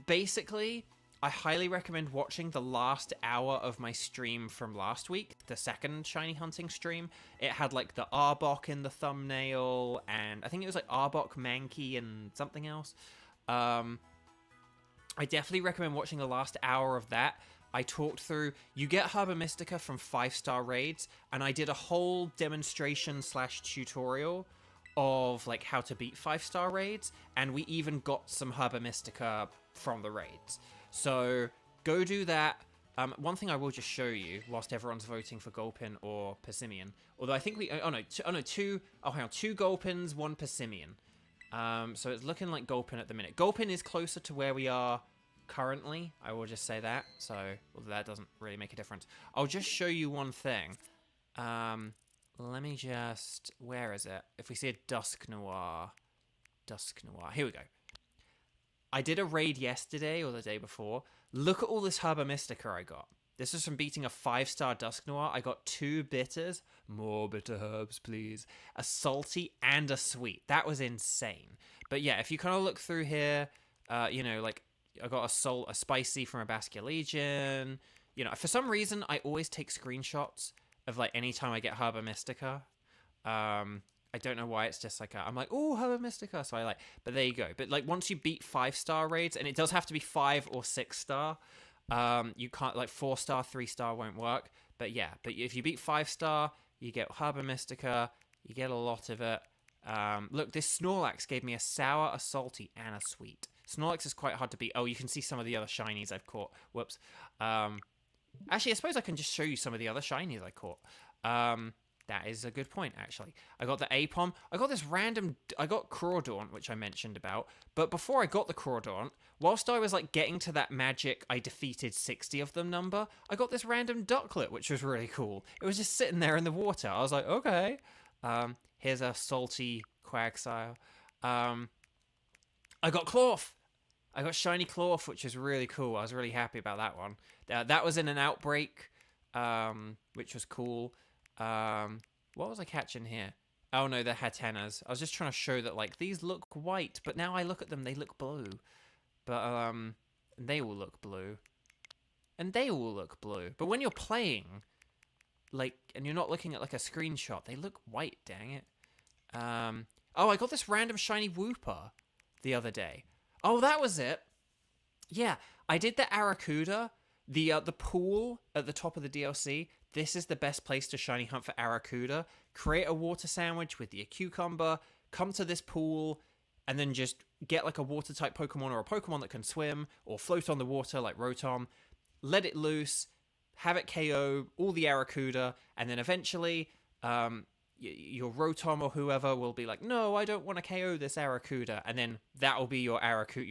Speaker 1: basically, I highly recommend watching the last hour of my stream from last week, the second shiny hunting stream. It had, like, the Arbok in the thumbnail, and I think it was, like, Arbok, Mankey, and something else. I definitely recommend watching the last hour of that. I talked through, you get Herba Mystica from 5-star raids, and I did a whole demonstration / tutorial of, like, how to beat 5-star raids, and we even got some Herba Mystica from the raids. So, go do that. One thing I will just show you, whilst everyone's voting for Gulpin or Persimmon, although I think we... two Gulpins, 1 Persimmon. So it's looking like Gulpin at the minute. Gulpin is closer to where we are currently, I will just say that. So, although that doesn't really make a difference. I'll just show you one thing. Let me just... Where is it? If we see a Dusk Noir. Here we go. I did a raid yesterday or the day before. Look at all this Herba Mystica I got. This is from beating a 5-star Dusk Noir. I got 2 bitters. More bitter herbs, please. A salty and a sweet. That was insane. But yeah, if you kind of look through here, you know, like, I got a spicy from a Basculegion. You know, for some reason, I always take screenshots of, like, any time I get Herba Mystica. I don't know why, it's just like, I'm like, oh, Herba Mystica, so I like, but there you go. But, like, once you beat 5-star raids, and it does have to be 5 or 6-star, you can't, like, 4-star, 3-star won't work, but yeah, but if you beat 5-star, you get Herba Mystica, you get a lot of it. Look, this Snorlax gave me a sour, a salty, and a sweet. Snorlax is quite hard to beat. Oh, you can see some of the other shinies I've caught. Whoops. Actually, I suppose I can just show you some of the other shinies I caught. That is a good point, actually. I got the Apom. I got this random... I got Crawdaunt, which I mentioned about. But before I got the Crawdaunt, whilst I was, like, getting to that magic I defeated 60 of them number, I got this random Ducklet, which was really cool. It was just sitting there in the water. I was like, okay. Here's a salty Quagsire. I got Clorf. I got Shiny Clorf, which is really cool. I was really happy about that one. That was in an outbreak, which was cool. What was I catching here? Oh no, they're Hatenas. I was just trying to show that, like, these look white, but now I look at them, they look blue. But, they all look blue. And they all look blue. But when you're playing, like, and you're not looking at, like, a screenshot, they look white, dang it. Oh, I got this random shiny Wooper the other day. Oh, that was it. Yeah, I did the Aracuda, the pool at the top of the DLC. This is the best place to shiny hunt for Aracuda. Create a water sandwich with your cucumber, come to this pool, and then just get, like, a water-type Pokemon or a Pokemon that can swim or float on the water like Rotom. Let it loose, have it KO all the Aracuda, and then eventually your Rotom or whoever will be like, no, I don't want to KO this Aracuda, and then that will be your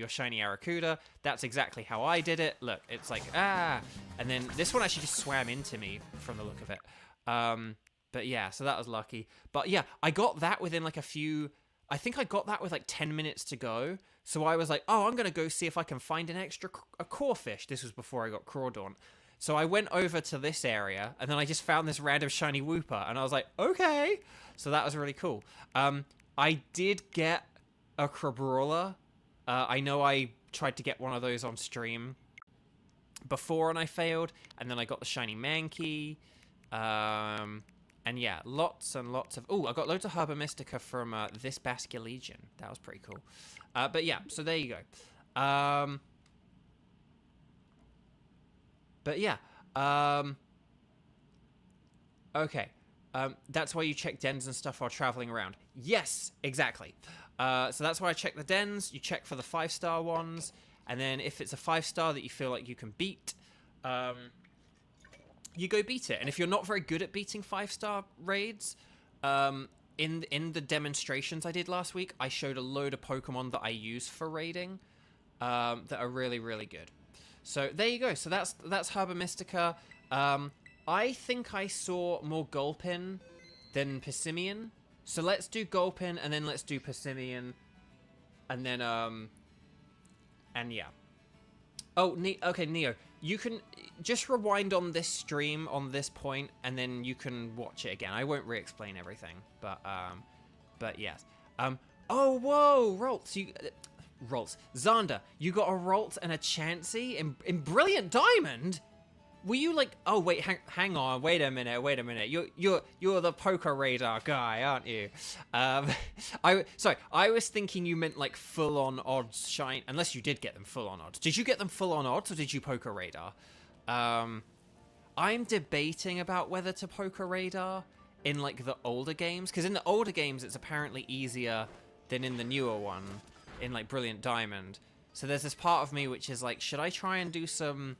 Speaker 1: shiny Aracuda. That's exactly how I did it. Look, it's like, and then this one actually just swam into me from the look of it. But yeah, so that was lucky. But yeah, I got that within, like, I think I got that with, like, 10 minutes to go. So I was like, oh, I'm going to go see if I can find a Corphish. This was before I got Crawdaunt. So I went over to this area, and then I just found this random shiny Wooper, and I was like, okay. So that was really cool. I did get a Crabrawler. I know I tried to get one of those on stream before and I failed, and then I got the shiny Mankey. And yeah, lots and lots of... Oh, I got loads of Herba Mystica from this Basculegion. That was pretty cool. But yeah, so there you go. But yeah. Okay. That's why you check dens and stuff while traveling around. Yes, exactly. So that's why I check the dens. You check for the 5-star ones. And then if it's a 5-star that you feel like you can beat... you go beat it. And if you're not very good at beating 5-star raids, in the demonstrations I did last week, I showed a load of Pokemon that I use for raiding that are really, really good. So there you go. So that's Herba Mystica. I think I saw more Gulpin than Persimmon. So let's do Gulpin and then let's do Persimmon. And then, and yeah. Oh, okay, Neo. You can just rewind on this stream on this point, and then you can watch it again. I won't re-explain everything, but yes. Oh, whoa, Roltz. Xander, you got a Roltz and a Chansey in Brilliant Diamond? Were you like... Oh, wait, hang on. Wait a minute. You're the Poker Radar guy, aren't you? Sorry, I was thinking you meant like full-on odds shine... Unless you did get them full-on odds. Did you get them full-on odds, or did you Poker Radar? I'm debating about whether to Poker Radar in like the older games. Because in the older games, it's apparently easier than in the newer one. In like Brilliant Diamond. So there's this part of me which is like, should I try and do some...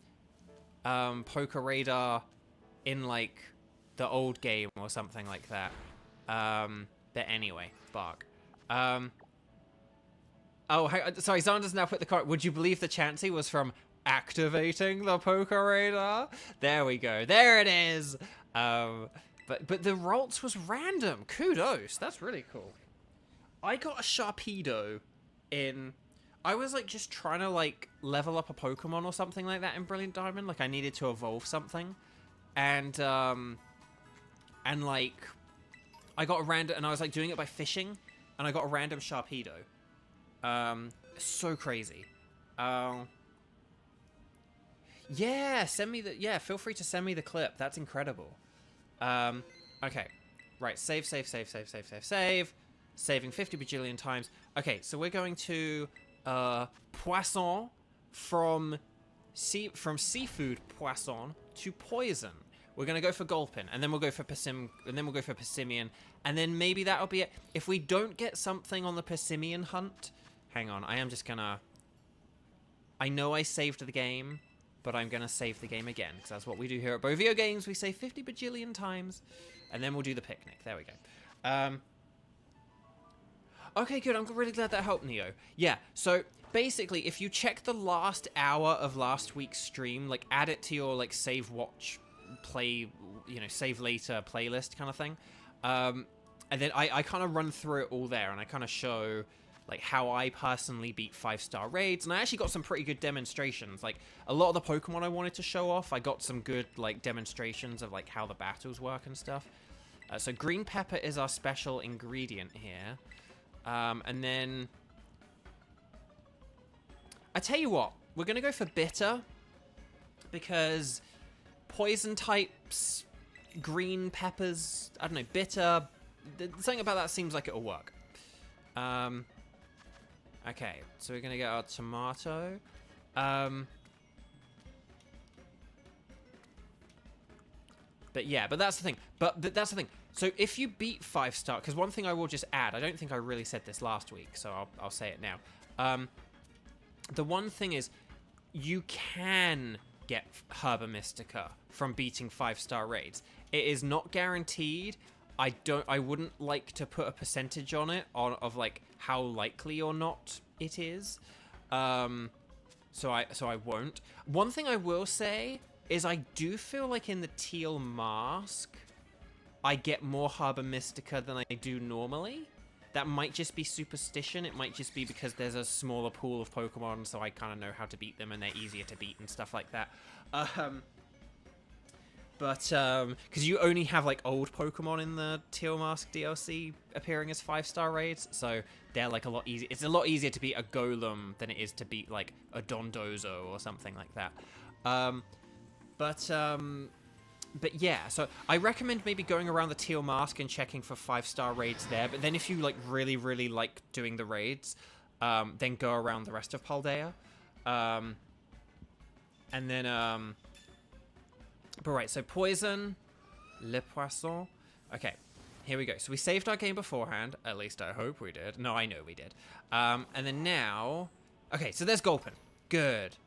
Speaker 1: Poker Radar in like the old game or something like that. But anyway, bark. Oh, sorry, Xander's now put the card. Would you believe the Chansey was from activating the Poker Radar? There we go. There it is. But the Roltz was random. Kudos. That's really cool. I got a Sharpedo in... I was, like, just trying to, like, level up a Pokemon or something like that in Brilliant Diamond. Like, I needed to evolve something. And like, I got a random... And I was, like, doing it by fishing. And I got a random Sharpedo. So crazy. Yeah, send me the... Yeah, feel free to send me the clip. That's incredible. Okay. Right, save. Saving 50 bajillion times. Okay, so we're going to... Poisson from seafood poisson to poison. We're gonna go for Gulpin, and then we'll go for Persimmon, and then maybe that'll be it. If we don't get something on the Persimmon hunt, hang on, I am just gonna... I know I saved the game, but I'm gonna save the game again, because that's what we do here at Beau Video Games. We save 50 bajillion times, and then we'll do the picnic. There we go. Okay, good. I'm really glad that helped, Neo. Yeah, so basically, if you check the last hour of last week's stream, like, add it to your, like, save, watch, play, you know, save later playlist kind of thing. And then I kind of run through it all there, and I kind of show, like, how I personally beat 5-star raids. And I actually got some pretty good demonstrations. Like, a lot of the Pokemon I wanted to show off, I got some good, like, demonstrations of, like, how the battles work and stuff. So green pepper is our special ingredient here. And then... I tell you what, we're going to go for bitter, because poison types, green peppers, I don't know, bitter, something about that seems like it'll work. Okay, so we're going to get our tomato. But yeah, but that's the thing. That's the thing. So if you beat 5-star, because one thing I will just add, I don't think I really said this last week, so I'll say it now. The one thing is, you can get Herba Mystica from beating 5-star raids. It is not guaranteed. I wouldn't like to put a percentage on it, of like how likely or not it is. So I won't. One thing I will say is I do feel like in the Teal mask, I get more Herba Mystica than I do normally. That might just be superstition. It might just be because there's a smaller pool of Pokemon, so I kind of know how to beat them, and they're easier to beat and stuff like that. But because you only have like old Pokemon in the Teal Mask DLC appearing as 5-star raids, so they're like a lot easier. It's a lot easier to beat a Golem than it is to beat like a Dondozo or something like that. But yeah, so I recommend maybe going around the Teal Mask and checking for 5-star raids there. But then if you like really like doing the raids, then go around the rest of Paldea, and then but right, so Poison, Le Poisson. Okay, here we go. So we saved our game beforehand. At least I hope we did. No, I know we did. And then now... Okay, so there's Gulpin. Good.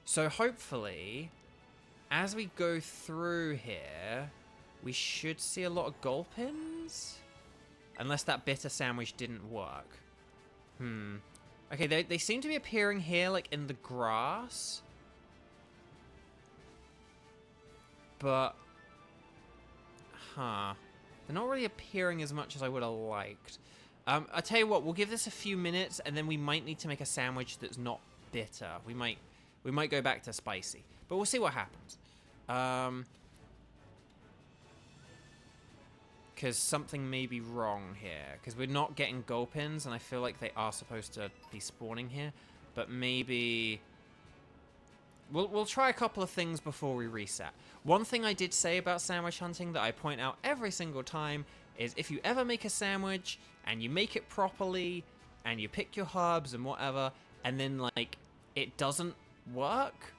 Speaker 1: So hopefully, as we go through here, we should see a lot of Gulpins? Unless that bitter sandwich didn't work. Okay, they seem to be appearing here, like, in the grass. But, they're not really appearing as much as I would have liked. I tell you what, we'll give this a few minutes, and then we might need to make a sandwich that's not bitter. We might go back to spicy, but we'll see what happens. Because something may be wrong here, because we're not getting Gulpins, and I feel like they are supposed to be spawning here, but maybe... We'll try a couple of things before we reset. One thing I did say about sandwich hunting that I point out every single time is if you ever make a sandwich and you make it properly and you pick your herbs and whatever and then like it doesn't work,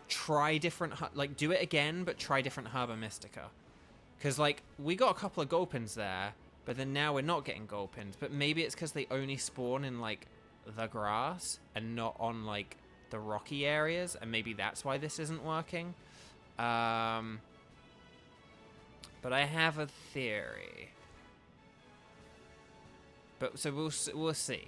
Speaker 1: try different, like do it again but try different Herba Mystica. Because like we got a couple of Gulpins there, but then now we're not getting Gulpins, but maybe it's because they only spawn in like the grass and not on like the rocky areas, and maybe that's why this isn't working. But I have a theory. But so we'll see.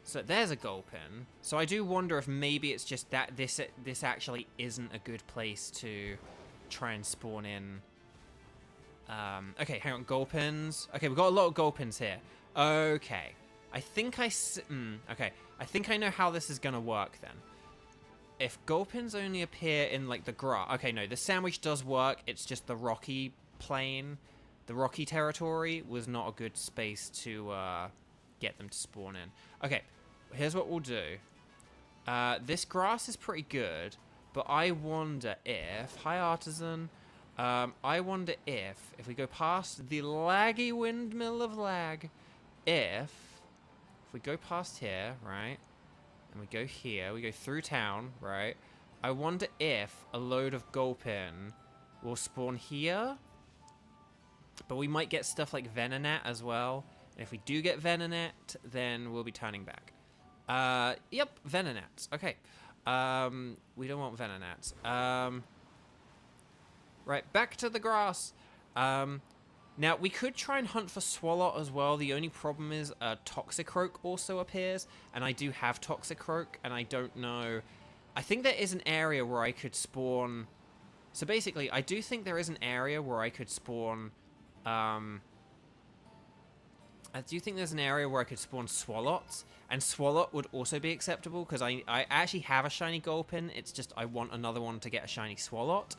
Speaker 1: So there's a Gulpin. So I do wonder if maybe it's just that this actually isn't a good place to try and spawn in. Okay, hang on, Gulpins. Okay, we've got a lot of Gulpins here. Okay. I think okay, I think I know how this is gonna work then. If Gulpins only appear in like the grass, okay, no, the sandwich does work. It's just the rocky plain, the rocky territory was not a good space to get them to spawn in. Okay, here's what we'll do. This grass is pretty good, but I wonder if hi artisan. I wonder if we go past the laggy windmill of lag, if we go past here, right, and we go here, we go through town, right, I wonder if a load of Gulpin will spawn here, but we might get stuff like Venonat as well, and if we do get Venonat, then we'll be turning back. Yep, Venonats, okay. We don't want Venonats. Right, back to the grass. Now, we could try and hunt for Swalot as well. The only problem is Toxicroak also appears, and I do have Toxicroak, and I don't know. I think there is an area where I could spawn... So basically, I do think there is an area where I could spawn... I do think there's an area where I could spawn Swalots, and Swalot would also be acceptable, because I actually have a shiny Gulpin. It's just I want another one to get a shiny Swalot.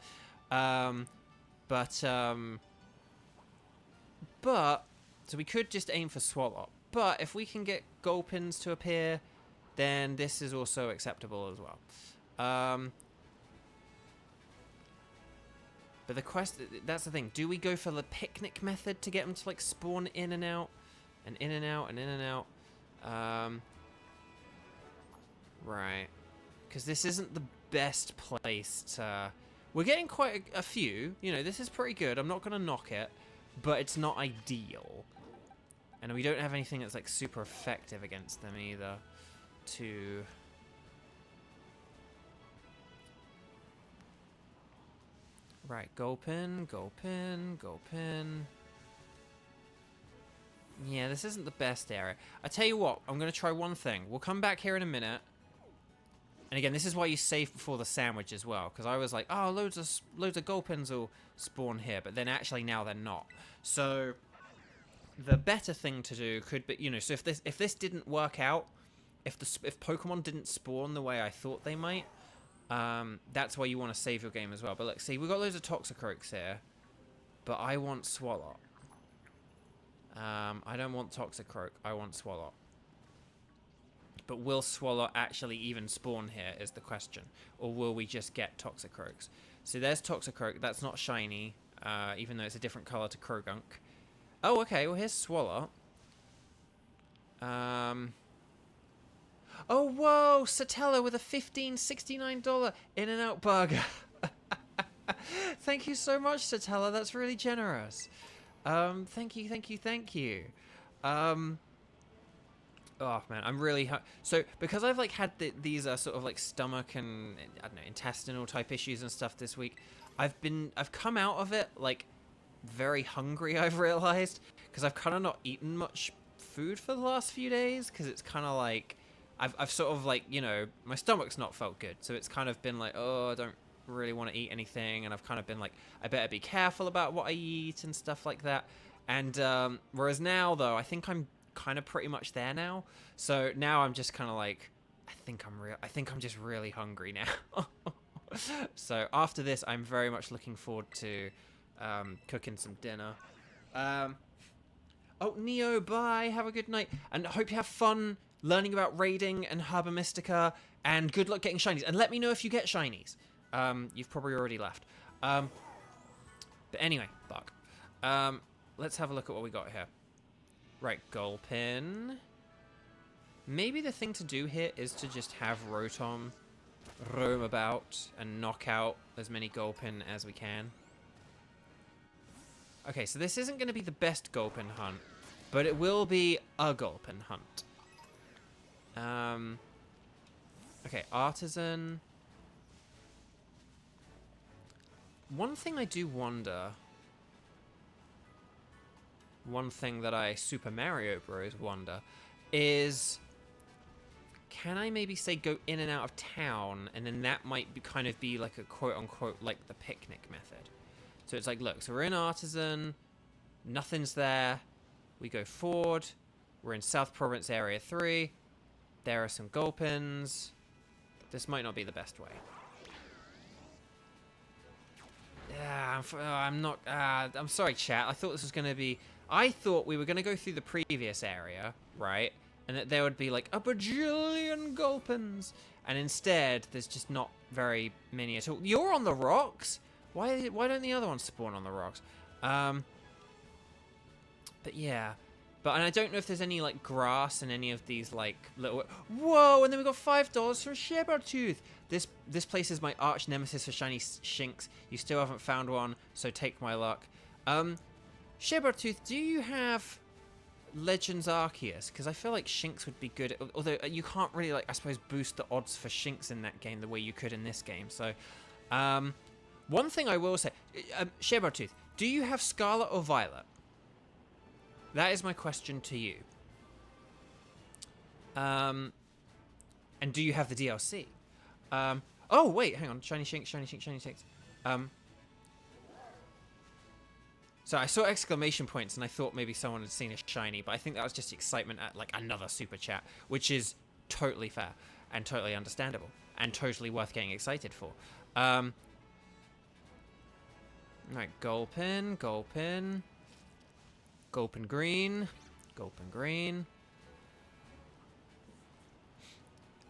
Speaker 1: So we could just aim for Swalot. But if we can get Gulpins to appear, then this is also acceptable as well. But the quest, that's the thing. Do we go for the picnic method to get them to like spawn in and out? And in and out and in and out? Right. Because this isn't the best place to... We're getting quite a few. You know, this is pretty good. I'm not going to knock it. But it's not ideal. And we don't have anything that's like super effective against them either. Right, Gulpin, Gulpin, Gulpin. Yeah, this isn't the best area. I tell you what, I'm going to try one thing. We'll come back here in a minute. And again, this is why you save before the sandwich as well. Because I was like, oh, loads of Gulpins will spawn here. But then actually now they're not. So the better thing to do could be, you know, so if this didn't work out, if Pokemon didn't spawn the way I thought they might, That's why you want to save your game as well. But look, see, we've got loads of Toxicroaks here. But I want Swalot. I don't want Toxicroak. I want Swalot. But will Swalot actually even spawn here is the question. Or will we just get Toxicroaks? So there's Toxicroak. That's not shiny. Even though it's a different color to Krogunk. Oh, okay. Well, here's Swalot. Oh, whoa! Satella with a $15.69 In-N-Out burger. Thank you so much, Satella. That's really generous. Thank you, thank you, thank you. Oh man, I'm really so because I've like had these sort of like stomach and I don't know intestinal type issues and stuff this week. I've come out of it like very hungry. I've realized because I've kind of not eaten much food for the last few days because it's kind of like I've sort of like, you know, my stomach's not felt good, so it's kind of been like, oh, I don't really want to eat anything, and I've kind of been like, I better be careful about what I eat and stuff like that. And whereas now though, I think I'm kind of pretty much there now. So now I'm just kind of like, I think I'm just really hungry now. So after this, I'm very much looking forward to cooking some dinner. Oh, Neo, bye. Have a good night. And I hope you have fun learning about raiding and Herba Mystica. And good luck getting shinies. And let me know if you get shinies. You've probably already left. But anyway, Buck. Let's have a look at what we got here. Right, Gulpin. Maybe the thing to do here is to just have Rotom roam about and knock out as many Gulpin as we can. Okay, so this isn't going to be the best Gulpin hunt, but it will be a Gulpin hunt. Okay, Artisan. One thing I do wonder, one thing that I Super Mario Bros. Wonder, is can I maybe say go in and out of town, and then that might be kind of be like a quote-unquote like the picnic method. So it's like, look, so we're in Artisan, nothing's there, we go forward, we're in South Province Area 3, there are some Gulpins, this might not be the best way. Yeah, I'm sorry, chat, I thought this was going to be, I thought we were going to go through the previous area, right, and that there would be like a bajillion Gulpins, and instead there's just not very many at all. You're on the rocks? Why don't the other ones spawn on the rocks? But yeah. And I don't know if there's any, like, grass in any of these, like, little... Whoa! And then we got $5 for a Shebartooth! This place is my arch nemesis for shiny Shinx. You still haven't found one, so take my luck. Shebartooth, do you have Legends Arceus? Because I feel like Shinx would be good. Although you can't really, like, I suppose, boost the odds for Shinx in that game the way you could in this game. So, one thing I will say, Shebartooth, do you have Scarlet or Violet? That is my question to you. And do you have the DLC? Oh, wait, hang on. Shiny Shinx, Shiny Shinx, Shiny Shinx. So I saw exclamation points and I thought maybe someone had seen a shiny, but I think that was just excitement at, like, another super chat, which is totally fair and totally understandable and totally worth getting excited for. Right, Gulpin, Gulpin. Gulpin Green. Gulpin Green.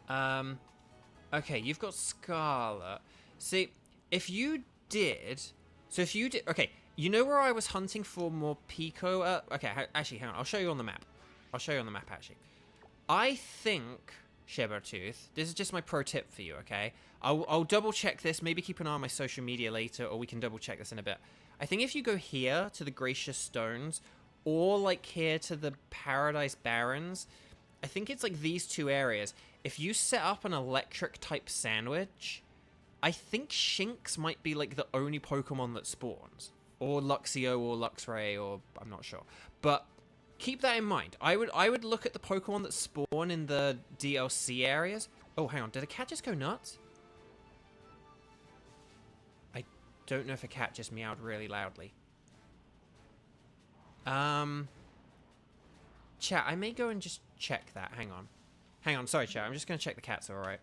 Speaker 1: Okay, you've got Scarlet. See, if you did... So if you did... Okay, you know where I was hunting for more Pico? Okay, actually, hang on. I'll show you on the map. I'll show you on the map, actually. I think, Shebartooth, this is just my pro tip for you, okay? I'll double check this. Maybe keep an eye on my social media later, or we can double check this in a bit. I think if you go here to the Gracious Stones, or like here to the Paradise Barrens, I think it's like these two areas. If you set up an electric type sandwich, I think Shinx might be like the only Pokemon that spawns. Or Luxio or Luxray, or I'm not sure. But keep that in mind. I would look at the Pokemon that spawn in the DLC areas. Oh, hang on. Did a cat just go nuts? I don't know if a cat just meowed really loudly. Chat, I may go and just check that. Hang on. Hang on. Sorry, chat. I'm just going to check the cats are alright.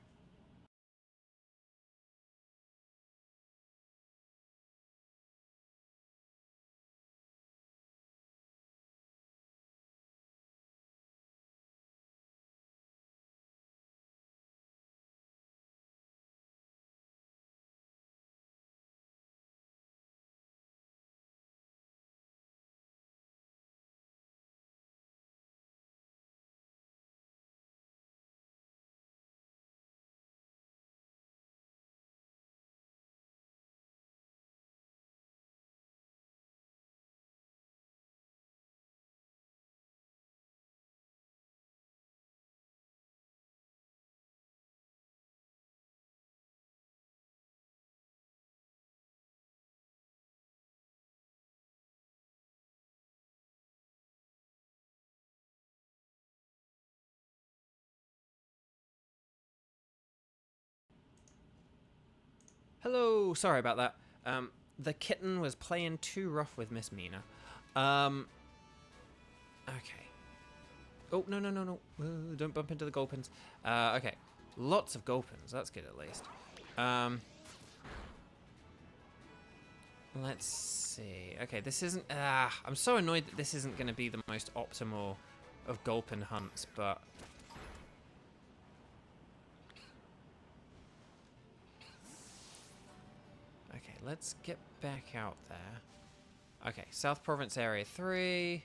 Speaker 1: Hello. Sorry about that. The kitten was playing too rough with Miss Mina. Okay. Oh, no, no, no, no. Don't bump into the Gulpins. Okay. Lots of Gulpins. That's good, at least. Let's see. Okay, this isn't... I'm so annoyed that this isn't going to be the most optimal of Gulpin hunts, but... Okay, let's get back out there. Okay, South Province Area 3.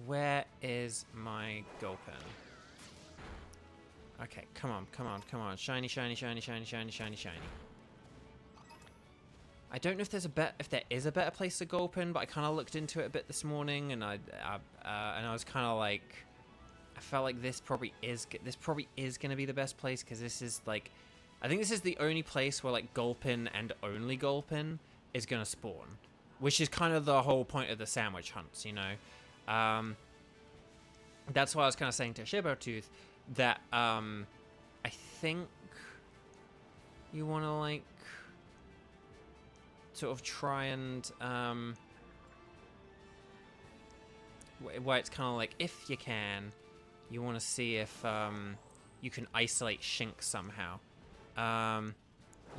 Speaker 1: Where is my Gulpin? Okay, come on, come on, come on. Shiny, shiny, shiny, shiny, shiny, shiny, shiny. I don't know if there's if there is a better place to Gulpin, but I kind of looked into it a bit this morning, and I was kind of like, I felt like this probably is going to be the best place, because this is like, I think this is the only place where like Gulpin and only Gulpin is going to spawn, which is kind of the whole point of the sandwich hunts, you know. That's why I was kind of saying to Shibotooth that I think you want to like sort of try and where it's kind of like, if you can, you want to see if you can isolate Shink somehow.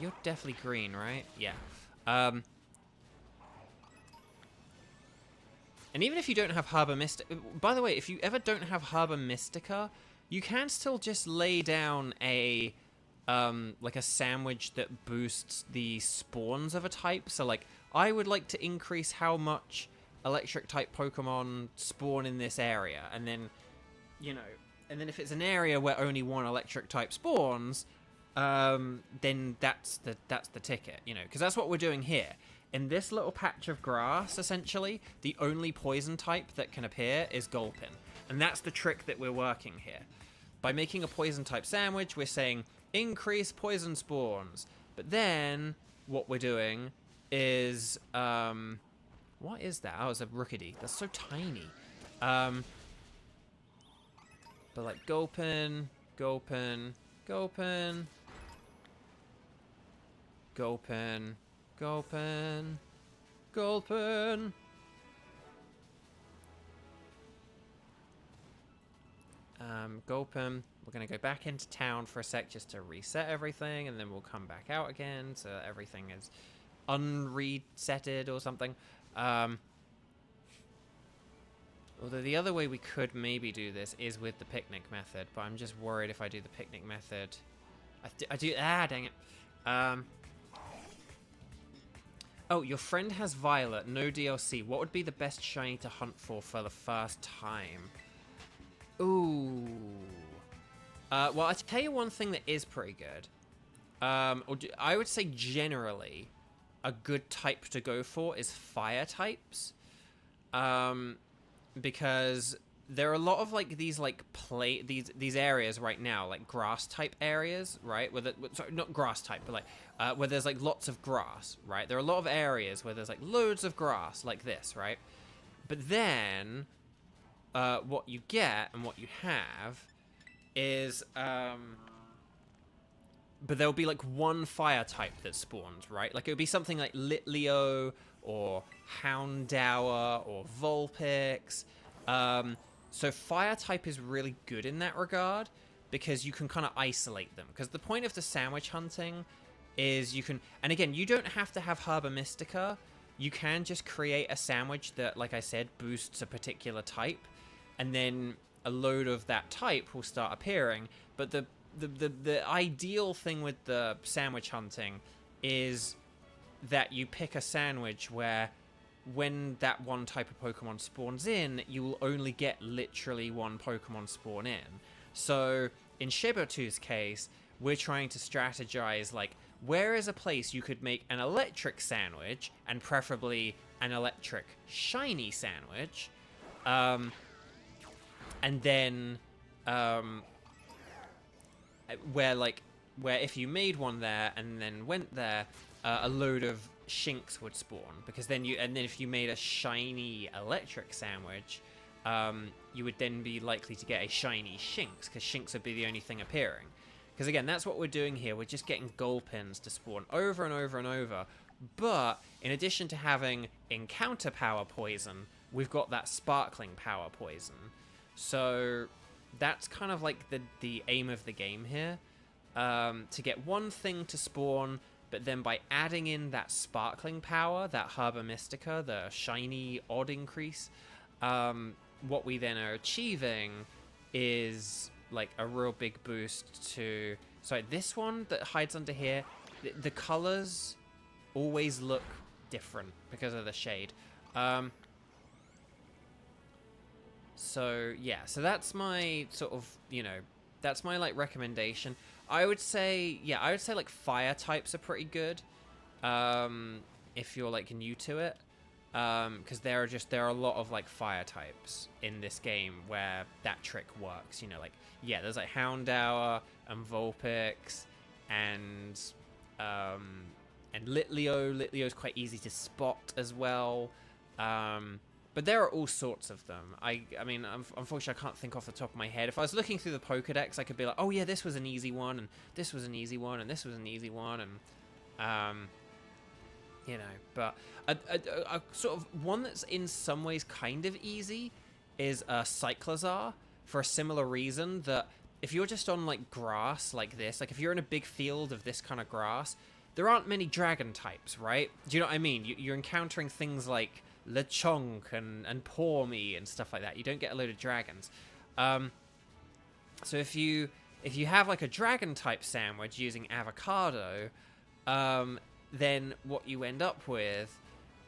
Speaker 1: You're definitely green, right? Yeah. And even if you don't have Harbor Mystica... By the way, if you ever don't have Harbor Mystica, you can still just lay down a... like a sandwich that boosts the spawns of a type. So, like, I would like to increase how much electric-type Pokemon spawn in this area. And then, you know... And then if it's an area where only one electric-type spawns, then that's the ticket, you know? Because that's what we're doing here. In this little patch of grass, essentially, the only poison type that can appear is Gulpin. And that's the trick that we're working here. By making a poison type sandwich, we're saying increase poison spawns. But then, what we're doing is... what is that? Oh, it's a Rookidee. That's so tiny. But like Gulpin, Gulpin, Gulpin, Gulpin... Gulpin. Gulpin. Gulpin. We're going to go back into town for a sec just to reset everything, and then we'll come back out again so everything is unresetted or something. Although the other way we could maybe do this is with the picnic method, but I'm just worried if I do the picnic method. Dang it. Oh, your friend has Violet, no DLC. What would be the best shiny to hunt for the first time? Ooh. Well, I'll tell you one thing that is pretty good. I would say generally, a good type to go for is fire types. Because there are a lot of like these like these areas right now, like grass type areas, right? Sorry, not grass type, but like where there's like lots of grass, right? There are a lot of areas where there's like loads of grass like this, right? But then what you get and what you have is but there'll be like one fire type that spawns, right? Like it would be something like Litleo or Houndour or Vulpix. So fire type is really good in that regard because you can kind of isolate them. Because the point of the sandwich hunting is you can... And again, you don't have to have Harbor Mystica. You can just create a sandwich that, like I said, boosts a particular type. And then a load of that type will start appearing. But the ideal thing with the sandwich hunting is that you pick a sandwich where... when that one type of Pokemon spawns in, you will only get literally one Pokemon spawn in. So, in Shibotooth's case, we're trying to strategize, like, where is a place you could make an electric sandwich, and preferably an electric shiny sandwich, and then, where if you made one there and then went there, a load of Shinks would spawn, because then if you made a shiny electric sandwich, you would then be likely to get a shiny Shinx, because Shinx would be the only thing appearing. Because again, that's what we're doing here. We're just getting Gulpins to spawn over and over and over. But in addition to having encounter power poison, we've got that sparkling power poison. So that's kind of like the aim of the game here. To get one thing to spawn, but then by adding in that sparkling power, that Herba Mystica, the shiny odd increase, what we then are achieving is like a real big boost to... Sorry, this one that hides under here, the colors always look different because of the shade. So yeah, so that's my sort of, you know, that's my like recommendation. I would say, yeah, I would say like fire types are pretty good if you're like new to it, because there are a lot of like fire types in this game where that trick works. You know, like, yeah, there's like Houndour and Vulpix and Litleo. Litleo's quite easy to spot as well. But there are all sorts of them. I mean, unfortunately, I can't think off the top of my head. If I was looking through the Pokedex, I could be like, oh yeah, this was an easy one, and this was an easy one, and this was an easy one, and you know. But a sort of one that's in some ways kind of easy is Cyclizar, for a similar reason that if you're just on like grass like this, like if you're in a big field of this kind of grass, there aren't many dragon types, right? Do you know what I mean? You're encountering things like Lechonk and Pawmi and stuff like that. You don't get a load of dragons. So if you have like a dragon type sandwich using avocado, then what you end up with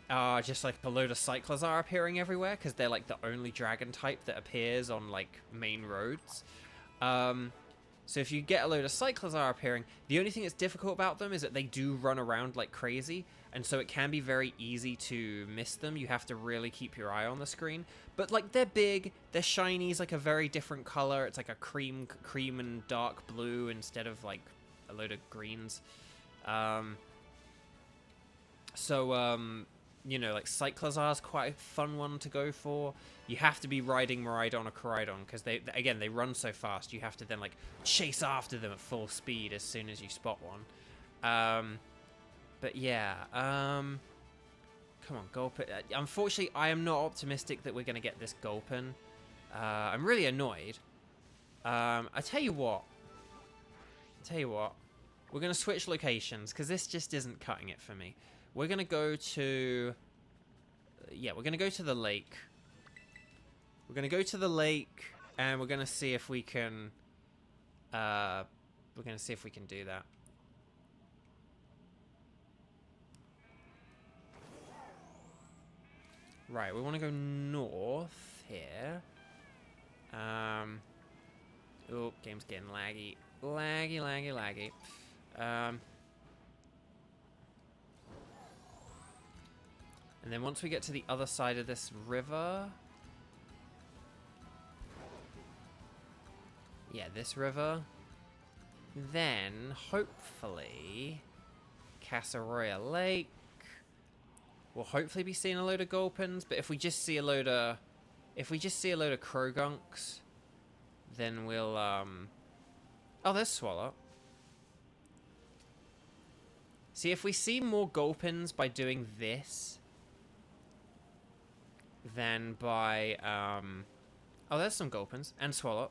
Speaker 1: are just like a load of Cyclizar appearing everywhere, because they're like the only dragon type that appears on like main roads. So if you get a load of Cyclizar appearing, the only thing that's difficult about them is that they do run around like crazy, and so it can be very easy to miss them. You have to really keep your eye on the screen. But like, they're big, they're shiny, it's like a very different color. It's like a cream and dark blue instead of like a load of greens. You know, like Cyclizar's quite a fun one to go for. You have to be riding Miraidon or Koraidon, because they run so fast. You have to then like chase after them at full speed as soon as you spot one. But yeah, come on, Gulpin. Unfortunately, I am not optimistic that we're going to get this Gulpin. I'm really annoyed. I tell you what. We're going to switch locations, because this just isn't cutting it for me. We're going to go to... Yeah, we're going to go to the lake. We're going to go to the lake, and we're going to see if we can... we're going to see if we can do that. Right, we want to go north here. Oh, game's getting laggy. Laggy. And then once we get to the other side of this river... Yeah, this river. Then, hopefully, Casaroya Lake. We'll hopefully be seeing a load of Gulpins, but if we just see a load of... Krogunks, then we'll, Oh, there's Swallow. See, if we see more Gulpins by doing this... than by, Oh, there's some Gulpins. And Swallow.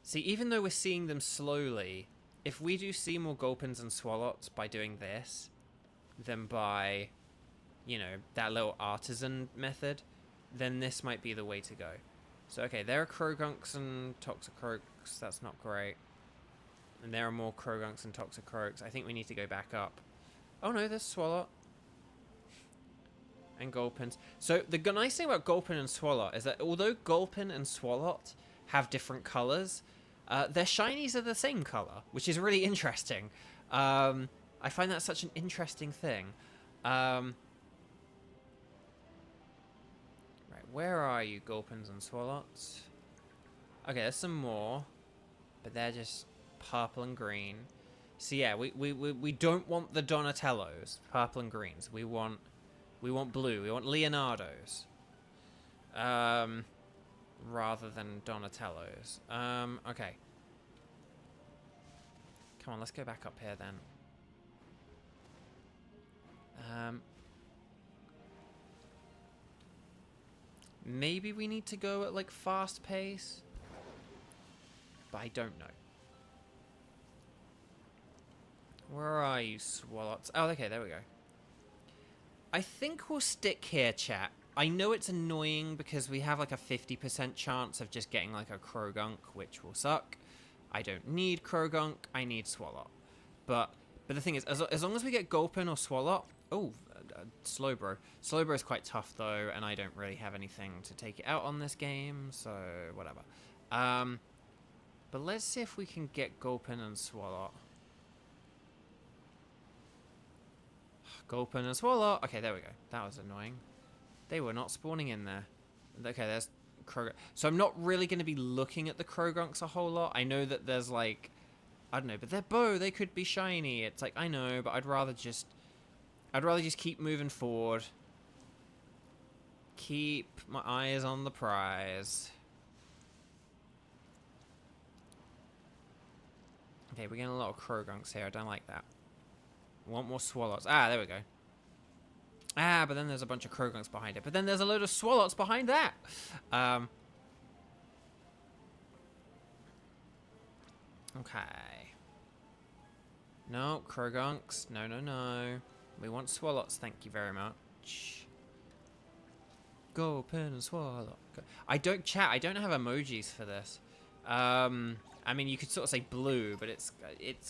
Speaker 1: See, even though we're seeing them slowly, if we do see more Gulpins and Swallows by doing this, than by, you know, that little artisan method, then this might be the way to go. So, okay, there are Krogunks and Toxicroaks. That's not great. And there are more Krogunks and Toxicroaks. I think we need to go back up. Oh, no, there's Swallow. And Gulpins. So the nice thing about Gulpin and Swalot is that although Gulpin and Swalot have different colors, their shinies are the same color, which is really interesting. I find that such an interesting thing. Right, where are you, Gulpins and Swalots? Okay, there's some more, but they're just purple and green. So yeah, we don't want the Donatellos, purple and greens. We want blue. We want Leonardos. Rather than Donatellos. Okay. Come on, let's go back up here then. Maybe we need to go at like fast pace, but I don't know. Where are you, Swallots? Oh, okay, there we go. I think we'll stick here, chat. I know it's annoying because we have like a 50% chance of just getting like a Krogunk, which will suck. I don't need Krogunk, I need Swalot. But the thing is, as long as we get Gulpin or Swalot... Oh, Slowbro. Slowbro is quite tough though, and I don't really have anything to take it out on this game, so whatever. But let's see if we can get Gulpin and Swalot. Gulpin and Swalot. Okay, there we go. That was annoying. They were not spawning in there. Okay, there's Krogunk. So I'm not really going to be looking at the Krogunks a whole lot. I know that there's like... I don't know, but they're Beau. They could be shiny. It's like, I know, but I'd rather just keep moving forward. Keep my eyes on the prize. Okay, we're getting a lot of Krogunks here. I don't like that. Want more Swalots. Ah, there we go. Ah, but then there's a bunch of Krogunks behind it. But then there's a load of Swalots behind that. Okay. No, Krogunks. No, no, no. We want Swalots, thank you very much. Gulpin and Swalot. I don't have emojis for this. I mean, you could sort of say blue, but it's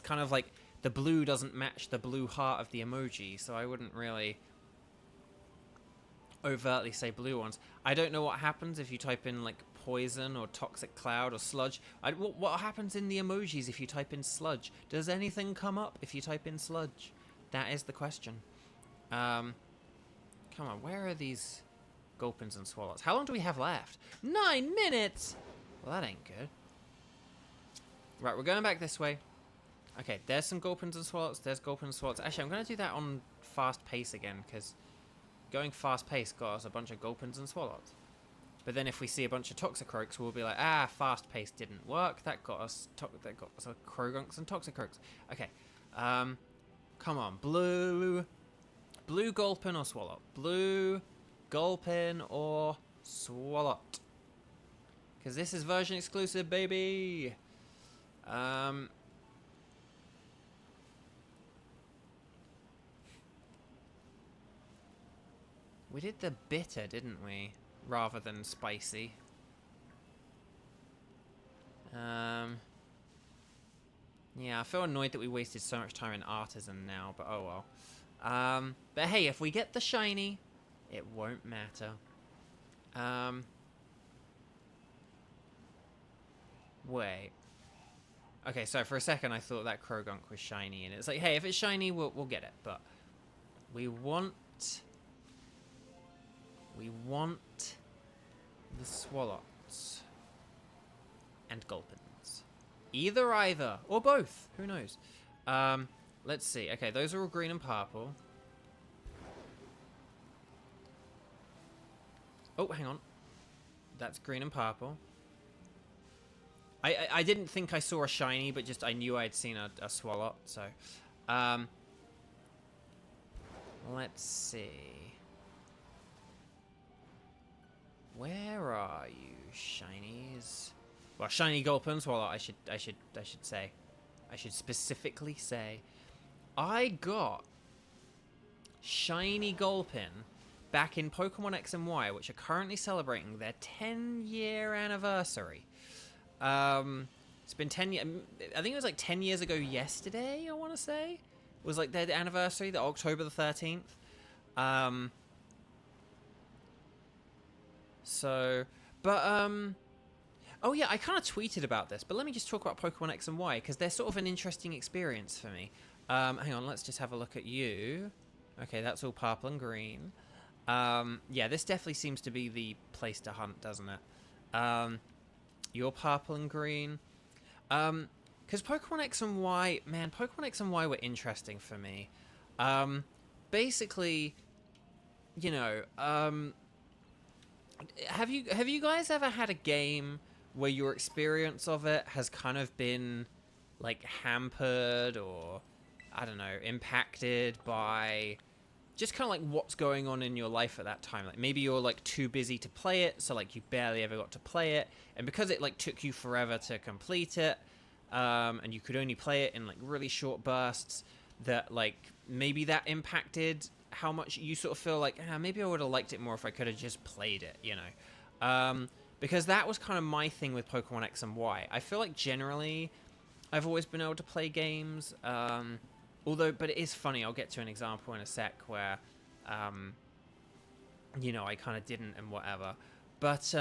Speaker 1: kind of like the blue doesn't match the blue heart of the emoji, so I wouldn't really overtly say blue ones. I don't know what happens if you type in like poison or toxic cloud or sludge. What happens in the emojis if you type in sludge? Does anything come up if you type in sludge? That is the question. Come on, where are these Gulpins and Swalots? How long do we have left? 9 minutes! Well, that ain't good. Right, we're going back this way. Okay, there's some Gulpins and Swalots. There's Gulpins and Swalots. Actually, I'm going to do that on fast pace again, because going fast pace got us a bunch of Gulpins and Swalots. But then if we see a bunch of Toxicroaks, we'll be like, ah, fast pace didn't work. That got us Krogunks and Toxicroaks. Okay, come on, blue Gulpin or Swalot? Blue Gulpin or Swalot? Because this is version exclusive, baby. We did the bitter, didn't we? Rather than spicy. Yeah, I feel annoyed that we wasted so much time in Artisan now, but oh well. But hey, if we get the shiny, it won't matter. Wait. Okay, so for a second I thought that Krogunk was shiny, and it's like, hey, if it's shiny, we'll get it. But we want the Swalots and Gulpins. Either, or both. Who knows? Let's see. Okay, those are all green and purple. Oh, hang on. That's green and purple. I didn't think I saw a shiny, but just I knew I'd seen a Swalot, so... let's see. Where are you, shinies? Well, shiny Gulpin Swalot, I should say. I should specifically say. I got shiny Gulpin back in Pokemon X and Y, which are currently celebrating their 10-year anniversary. It's been 10 years. I think it was like 10 years ago yesterday, I want to say. It was like their anniversary, the October the 13th. Oh yeah, I kind of tweeted about this, but let me just talk about Pokemon X and Y, because they're sort of an interesting experience for me. Hang on, let's just have a look at you. Okay, that's all purple and green. Yeah, this definitely seems to be the place to hunt, doesn't it? You're purple and green. Because Pokemon X and Y, man, Pokemon X and Y were interesting for me. Basically, you know, have you guys ever had a game where your experience of it has kind of been like hampered or, I don't know, impacted by just kind of like what's going on in your life at that time. Like maybe you're like too busy to play it, so like you barely ever got to play it, and because it like took you forever to complete it, and you could only play it in like really short bursts, that like maybe that impacted how much you sort of feel like, maybe I would have liked it more if I could have just played it, you know. Because that was kind of my thing with Pokemon X and Y. I feel like generally I've always been able to play games, but it is funny. I'll get to an example in a sec where, you know, I kind of didn't and whatever. But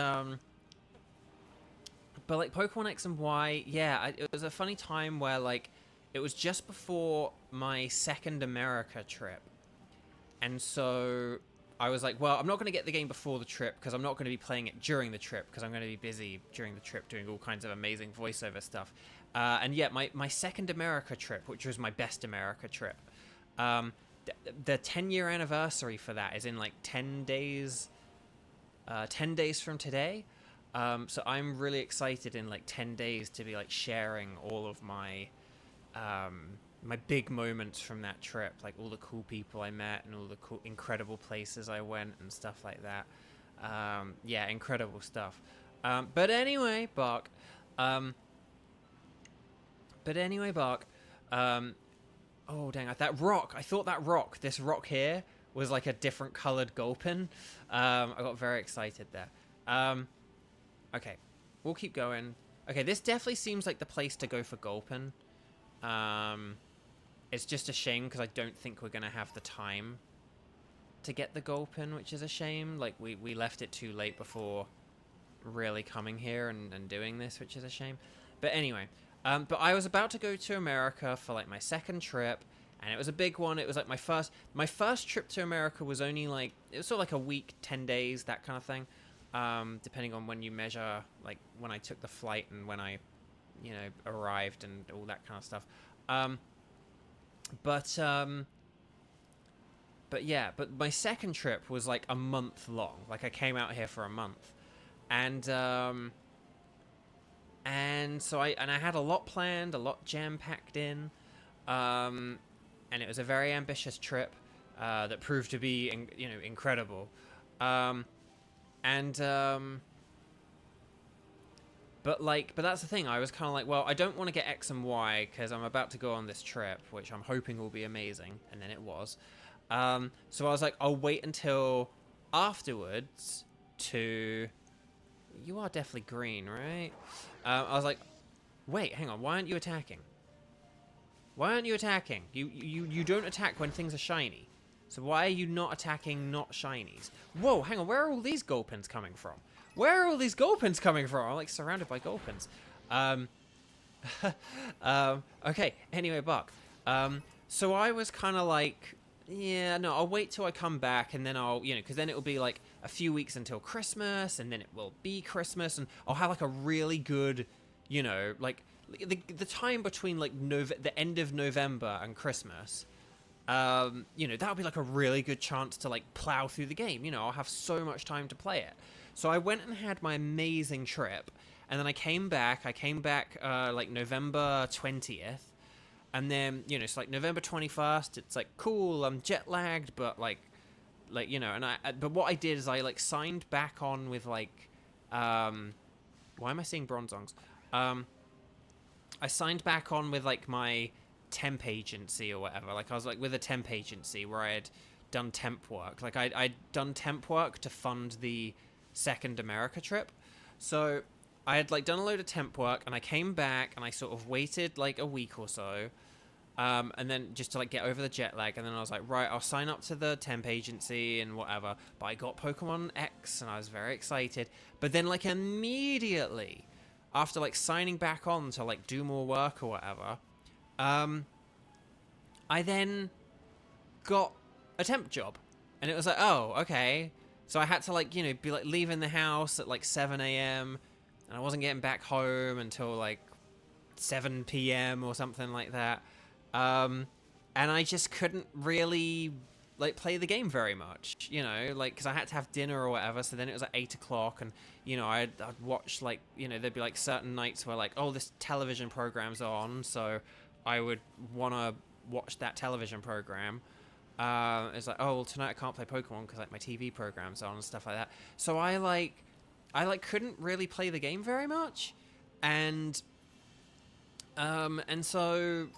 Speaker 1: like Pokemon X and Y, yeah, it was a funny time where like it was just before my second America trip, and so I was like, well, I'm not going to get the game before the trip because I'm not going to be playing it during the trip because I'm going to be busy during the trip doing all kinds of amazing voiceover stuff. And yet, my second America trip, which was my best America trip, the 10-year anniversary for that is in like 10 days, 10 days from today. So I'm really excited in like 10 days to be like sharing all of my my big moments from that trip, like all the cool people I met and all the cool, incredible places I went and stuff like that. Yeah, incredible stuff. But anyway, Bark. Oh dang! That rock. I thought that rock, this rock here, was like a different colored Gulpin. I got very excited there. Okay, we'll keep going. Okay, this definitely seems like the place to go for Gulpin. It's just a shame because I don't think we're gonna have the time to get the Gulpin, which is a shame. Like we left it too late before really coming here and doing this, which is a shame. But anyway, but I was about to go to America for like my second trip, and it was a big one. It was like my first trip to America was only like, it was sort of like a week, 10 days, that kind of thing. Depending on when you measure, like when I took the flight and when I, you know, arrived and all that kind of stuff. But yeah, but my second trip was like a month long. Like I came out here for a month, and so I had a lot planned, a lot jam packed in, and it was a very ambitious trip that proved to be, you know, incredible. But that's the thing. I was kind of like, well, I don't want to get X and Y because I'm about to go on this trip, which I'm hoping will be amazing, and then it was. So I was like, I'll wait until afterwards to. You are definitely green, right? I was like, wait, hang on. Why aren't you attacking? Why aren't you attacking? You don't attack when things are shiny. So why are you not attacking not shinies? Whoa, hang on. Where are all these Gulpins coming from? Where are all these Gulpins coming from? I'm like surrounded by Gulpins. Okay. Anyway, Buck. So I was kind of like, yeah, no, I'll wait till I come back, and then I'll, you know, because then it'll be like a few weeks until Christmas, and then it will be Christmas, and I'll have like a really good, you know, like the time between like the end of November and Christmas. You know, that'll be like a really good chance to like plow through the game. You know, I'll have so much time to play it. So I went and had my amazing trip, and then I came back like November 20th. And then, you know, it's like November 21st, it's like, cool, I'm jet lagged, but like, you know, but what I did is I like signed back on with like, why am I seeing Bronzongs? I signed back on with like my temp agency or whatever. Like I was like with a temp agency where I had done temp work. Like I'd done temp work to fund the second America trip. So I had like done a load of temp work, and I came back and I sort of waited like a week or so, and then just to like get over the jet lag, and then I was like, right, I'll sign up to the temp agency and whatever. But I got Pokemon X and I was very excited. But then like immediately after like signing back on to like do more work or whatever, I then got a temp job, and it was like, oh, okay. So I had to like, you know, be like leaving the house at like 7 a.m. and I wasn't getting back home until like 7 p.m. or something like that. And I just couldn't really like play the game very much, you know, like because I had to have dinner or whatever. So then it was at 8 o'clock, and you know, I'd watch like, you know, there'd be like certain nights where like, oh, this television program's on, so I would want to watch that television program. It's like, oh well, tonight I can't play Pokemon because like my TV program's on and stuff like that. So I couldn't really play the game very much, and so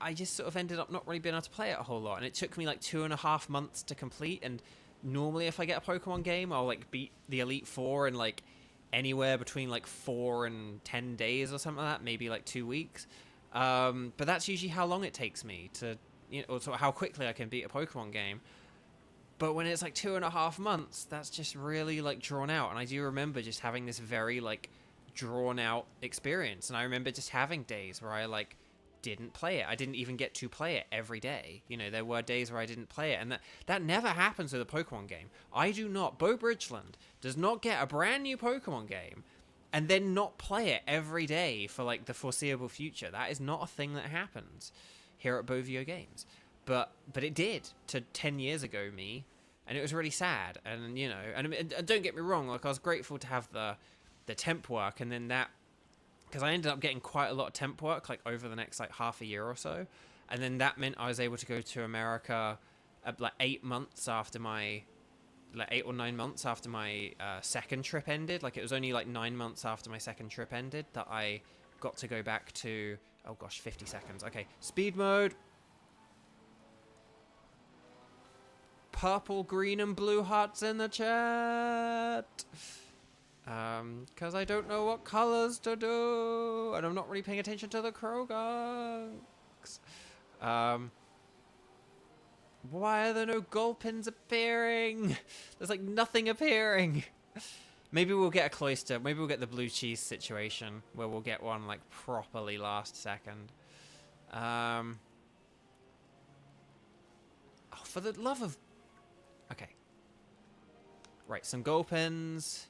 Speaker 1: I just sort of ended up not really being able to play it a whole lot, and it took me like 2.5 months to complete. And normally, if I get a Pokemon game, I'll like beat the Elite Four in like anywhere between like 4 and 10 days or something like that, maybe like 2 weeks. But that's usually how long it takes me to, you know, or sort of how quickly I can beat a Pokemon game. But when it's like 2.5 months, that's just really like drawn out. And I do remember just having this very like drawn out experience. And I remember just having days where I like didn't play it. I didn't even get to play it every day. You know, there were days where I didn't play it, and that never happens with a Pokemon game. I do not. Beau Bridgeland does not get a brand new Pokemon game and then not play it every day for like the foreseeable future. That is not a thing that happens here at Beau Video Games. But it did to 10 years ago me, and it was really sad. And you know, and don't get me wrong, like I was grateful to have the temp work, and then that, because I ended up getting quite a lot of temp work like over the next like half a year or so, and then that meant I was able to go to America like 8 months after my, like 8 or 9 months after my second trip ended. Like it was only like 9 months after my second trip ended that I got to go back to, oh gosh, 50 seconds. Okay, speed mode. Purple, green, and blue hearts in the chat. Because I don't know what colors to do, and I'm not really paying attention to the Krogunks. Why are there no Gulpins appearing? There's like nothing appearing. Maybe we'll get a Cloyster. Maybe we'll get the blue cheese situation where we'll get one like properly last second. Oh, for the love of... Okay. Right, some Gulpins.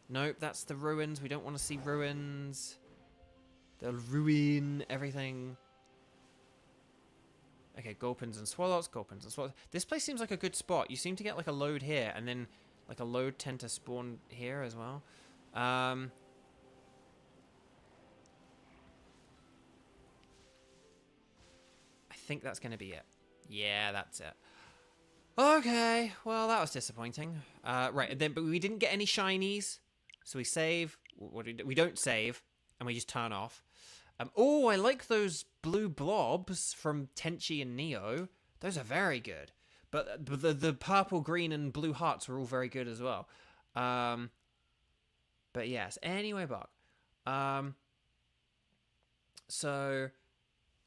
Speaker 1: Nope, that's the ruins. We don't want to see ruins. They'll ruin everything. Okay, Gulpins and Swallows, Gulpins and Swallows. This place seems like a good spot. You seem to get like a load here, and then like a load tend to spawn here as well. I think that's going to be it. Yeah, that's it. Okay, well, that was disappointing. Right, then, but we didn't get any shinies. So we save. What do we do? We don't save, and we just turn off. Oh, I like those blue blobs from Tenchi and Neo. Those are very good. But the purple, green, and blue hearts were all very good as well. But yes. Anyway, Buck. So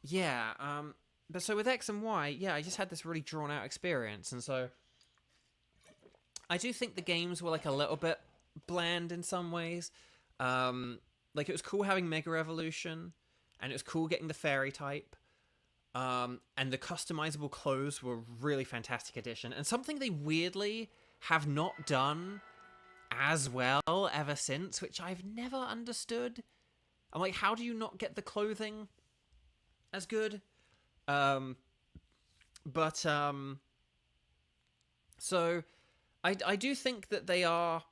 Speaker 1: yeah. But so with X and Y, yeah, I just had this really drawn out experience, and so I do think the games were like a little bit bland in some ways. Like it was cool having Mega Evolution, and it was cool getting the fairy type, and the customizable clothes were really fantastic addition, and something they weirdly have not done as well ever since, which I've never understood. I'm like, how do you not get the clothing as good? So I do think that they are...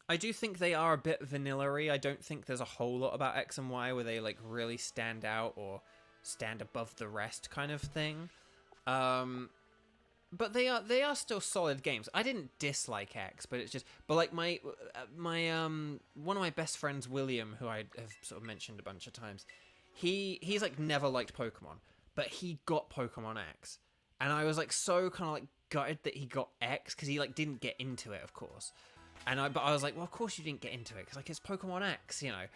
Speaker 1: I do think they are a bit vanilla-y. I don't think there's a whole lot about X and Y where they like really stand out or stand above the rest kind of thing. But they are still solid games. I didn't dislike X, but it's just... But like my one of my best friends, William, who I have sort of mentioned a bunch of times, he's like never liked Pokemon, but he got Pokemon X. And I was like so kind of like gutted that he got X, because he like didn't get into it, of course. But I was like, well, of course you didn't get into it, because like it's Pokemon X, you know.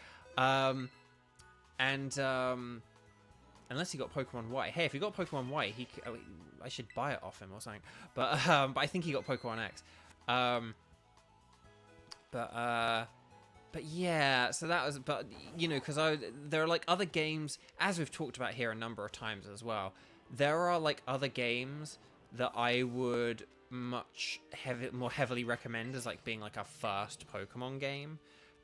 Speaker 1: Unless he got Pokemon Y. Hey, if he got Pokemon Y, I should buy it off him or something. But I think he got Pokemon X. But yeah, so that was... But, you know, because there are like other games, as we've talked about here a number of times as well, there are like other games that I would more heavily recommend as like being like a first Pokemon game.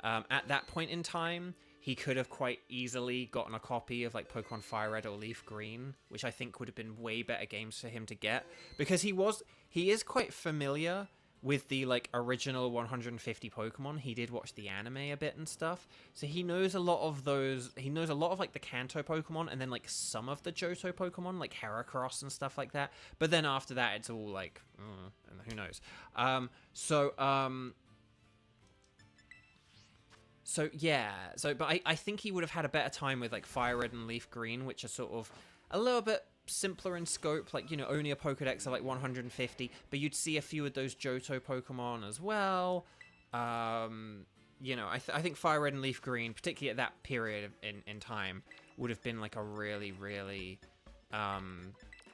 Speaker 1: At that point in time, he could have quite easily gotten a copy of like Pokemon Fire Red or Leaf Green, which I think would have been way better games for him to get, because he is quite familiar with the like original 150 Pokemon. He did watch the anime a bit and stuff, so he knows a lot of those. He knows a lot of like the Kanto Pokemon, and then like some of the Johto Pokemon, like Heracross and stuff like that. But then after that, it's all like, who knows? But I think he would have had a better time with like Fire Red and Leaf Green, which are sort of a little bit simpler in scope, like, you know, only a Pokedex of like 150, but you'd see a few of those Johto Pokemon as well. You know, I think Fire Red and Leaf Green, particularly at that period in time, would have been like a really, really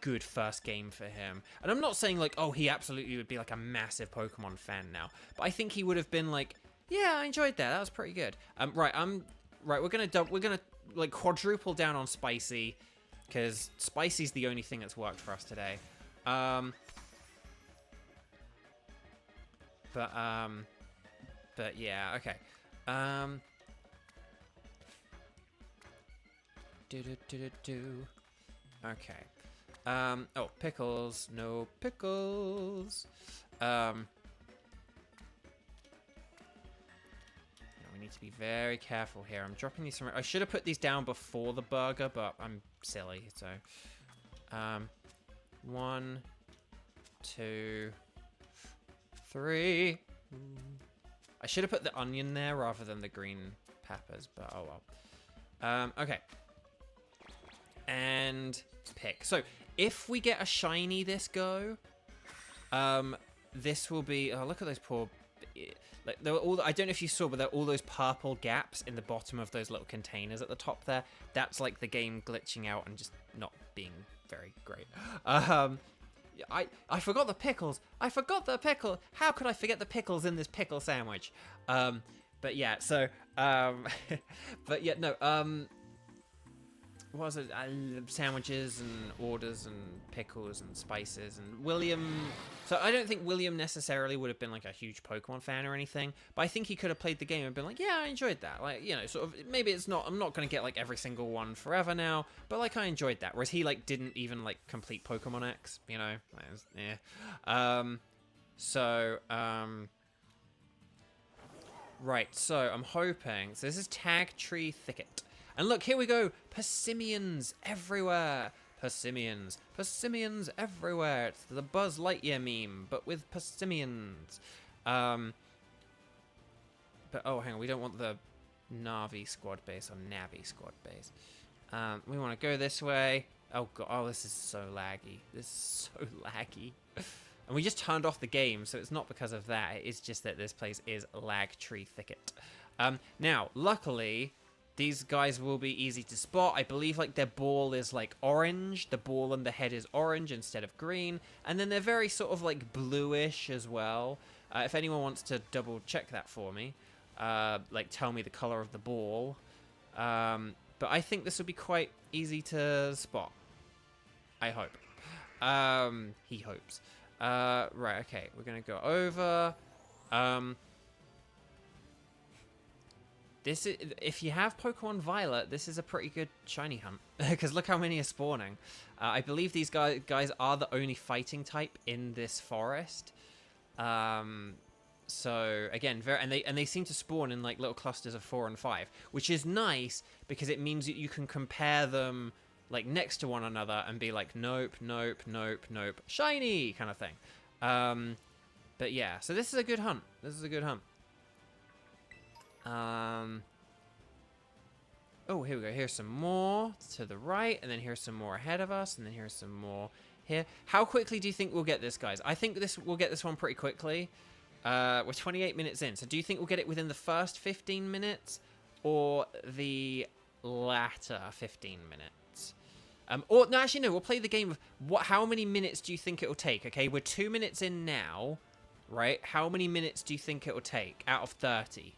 Speaker 1: good first game for him. And I'm not saying like, oh, he absolutely would be like a massive Pokemon fan now, but I think he would have been like, yeah, I enjoyed that. That was pretty good. Right. We're gonna like quadruple down on Spicy, because Spicy's the only thing that's worked for us today. But yeah, okay. Okay. Oh, pickles. No pickles. We need to be very careful here. I'm dropping these from... I should have put these down before the burger, but I'm silly, so... 1, 2, 3. I should have put the onion there rather than the green peppers, but oh well. Okay. And pick. So, if we get a shiny this go, this will be... Oh, look at those poor... Like, there were all, I don't know if you saw, but there are all those purple gaps in the bottom of those little containers at the top there. That's like the game glitching out and just not being very great. I forgot the pickles. I forgot the pickle. How could I forget the pickles in this pickle sandwich? But yeah, so, but yeah, no, what was it? Sandwiches and orders and pickles and spices and William. So I don't think William necessarily would have been like a huge Pokemon fan or anything, but I think he could have played the game and been like, yeah, I enjoyed that. Like, you know, sort of, maybe it's not, I'm not going to get like every single one forever now, but like I enjoyed that. Whereas he like didn't even like complete Pokemon X, you know, yeah. Right, so I'm hoping, so this is Tag Tree Thicket. And look, here we go. Persimmons everywhere. Persimmons. Persimmons everywhere. It's the Buzz Lightyear meme, but with persimmons. But, oh, hang on. We don't want the Navi squad base or Navi squad base. We want to go this way. Oh, God. Oh, this is so laggy. This is so laggy. And we just turned off the game, so it's not because of that. It's just that this place is Lag Tree Thicket. Now, luckily... these guys will be easy to spot. I believe like their ball is like orange. The ball and the head is orange instead of green. And then they're very sort of like bluish as well. If anyone wants to double check that for me, like tell me the color of the ball. But I think this will be quite easy to spot. I hope. He hopes. Right, okay. We're going to go over. This is, if you have Pokemon Violet, this is a pretty good shiny hunt. Because look how many are spawning. I believe these guys are the only fighting type in this forest. So again, and they seem to spawn in like little clusters of 4 and 5, which is nice because it means that you can compare them like next to one another and be like, nope, nope, nope, nope, shiny kind of thing. But yeah, so this is a good hunt. This is a good hunt. Oh, here we go. Here's some more to the right, and then here's some more ahead of us, and then here's some more here. How quickly do you think we'll get this, guys? I think we'll get this one pretty quickly. We're 28 minutes in, so do you think we'll get it within the first 15 minutes or the latter 15 minutes? Or no, actually no. We'll play the game of how many minutes do you think it'll take? Okay, we're 2 minutes in now, right? How many minutes do you think it'll take out of 30?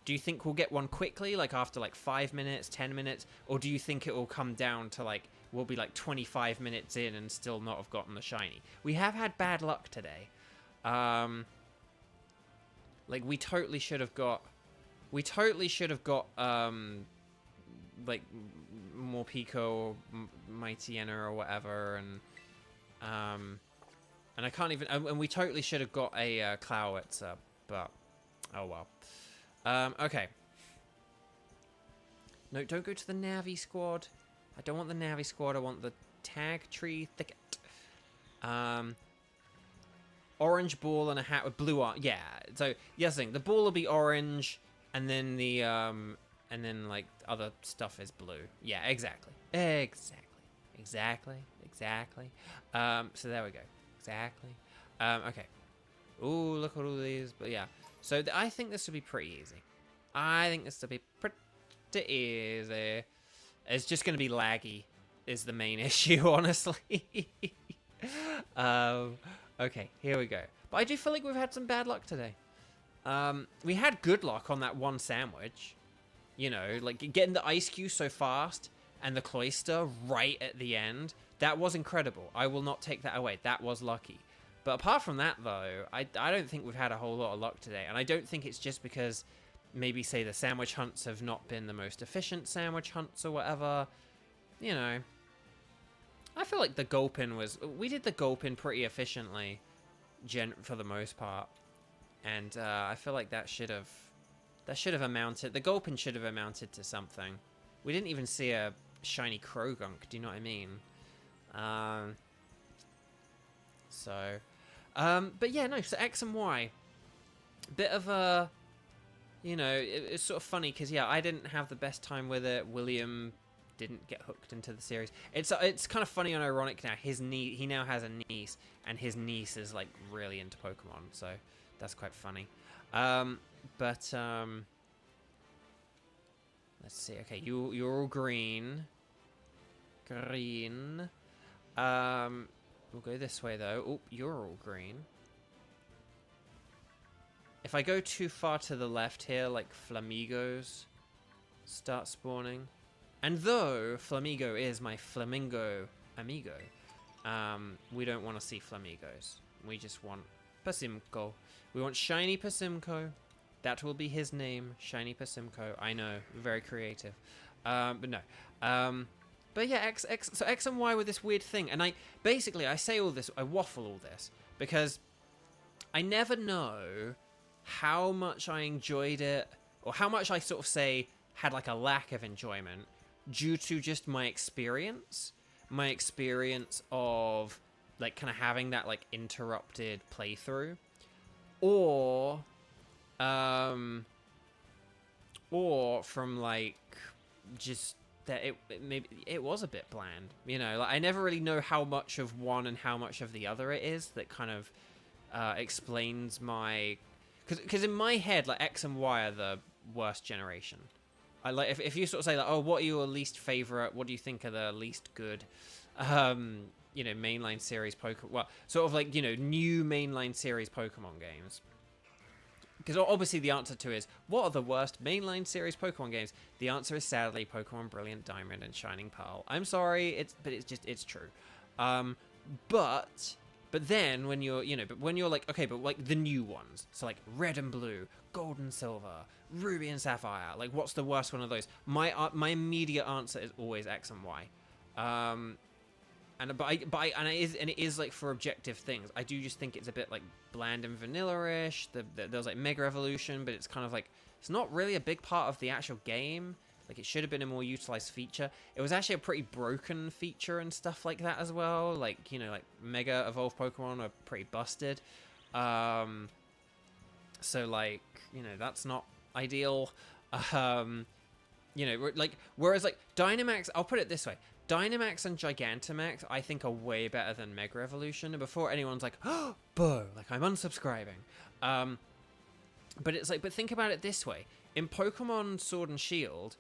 Speaker 1: Do you think we'll get one quickly, like after like 5 minutes, 10 minutes? Or do you think it will come down to like, we'll be like 25 minutes in and still not have gotten the shiny? We have had bad luck today. Like we totally should have got like Morpeko or Mightyena or whatever, and I can't even. And we totally should have got a Clowitzer, but oh well. Okay. No, don't go to the Navi squad. I don't want the Navi squad. I want the Tag Tree Thicket. Orange ball and a hat with blue art. Yeah. So yes, the ball will be orange, and then the and then like other stuff is blue. Yeah, exactly. So there we go. Exactly. Okay. Ooh, look at all these. But yeah. So I think this will be pretty easy. I think this will be pretty easy. It's just going to be laggy is the main issue, honestly. Okay, here we go. But I do feel like we've had some bad luck today. We had good luck on that one sandwich. You know, like getting the ice cube so fast and the cloister right at the end. That was incredible. I will not take that away. That was lucky. But apart from that, though, I don't think we've had a whole lot of luck today. And I don't think it's just because maybe, say, the sandwich hunts have not been the most efficient sandwich hunts or whatever. You know, I feel like the Gulpin was... We did the Gulpin pretty efficiently for the most part. And I feel like that should have amounted... The Gulpin should have amounted to something. We didn't even see a shiny Krogunk, do you know what I mean? But yeah, no, so X and Y. Bit of a... You know, it's sort of funny because, yeah, I didn't have the best time with it. William didn't get hooked into the series. It's kind of funny and ironic now. He now has a niece, and his niece is, like, really into Pokemon, so that's quite funny. Let's see. Okay, you're all green. Green. We'll go this way, though. Oh, you're all green. If I go too far to the left here, like Flamigos start spawning. And though Flamigo is my Flamingo amigo, we don't want to see Flamigos. We just want Pasimco. We want Shiny Pasimco. That will be his name, Shiny Pasimco. I know, very creative. But no. But yeah, so X and Y were this weird thing. And I say all this, I waffle all this, because I never know how much I enjoyed it, or how much I sort of say had like a lack of enjoyment due to just my experience of like kind of having that like interrupted playthrough, or from like just that maybe it was a bit bland, you know. Like I never really know how much of one and how much of the other it is that kind of explains my... Because in my head, like, X and Y are the worst generation. I like if you sort of say, like, oh, what are your least favorite? What do you think are the least good, you know, mainline series Pokemon? Well, sort of like, you know, new mainline series Pokemon games. Because obviously the answer to is, what are the worst mainline series Pokemon games? The answer is sadly Pokemon Brilliant Diamond and Shining Pearl. I'm sorry, it's true. But then when you're, you know, but when you're like, okay, but like the new ones, so like Red and Blue, Gold and Silver, Ruby and Sapphire, like what's the worst one of those? My immediate answer is always X and Y. It is like for objective things. I do just think it's a bit like bland and vanilla-ish. There's like Mega Evolution, but it's kind of like, it's not really a big part of the actual game. Like, it should have been a more utilized feature. It was actually a pretty broken feature and stuff like that as well. Like, you know, like, Mega Evolved Pokemon are pretty busted. So, like, you know, that's not ideal. You know, like, whereas, like, Dynamax, I'll put it this way. Dynamax and Gigantamax, I think, are way better than Mega Evolution. And before anyone's like, oh, Beau, like, I'm unsubscribing. But it's like, but think about it this way. In Pokemon Sword and Shield,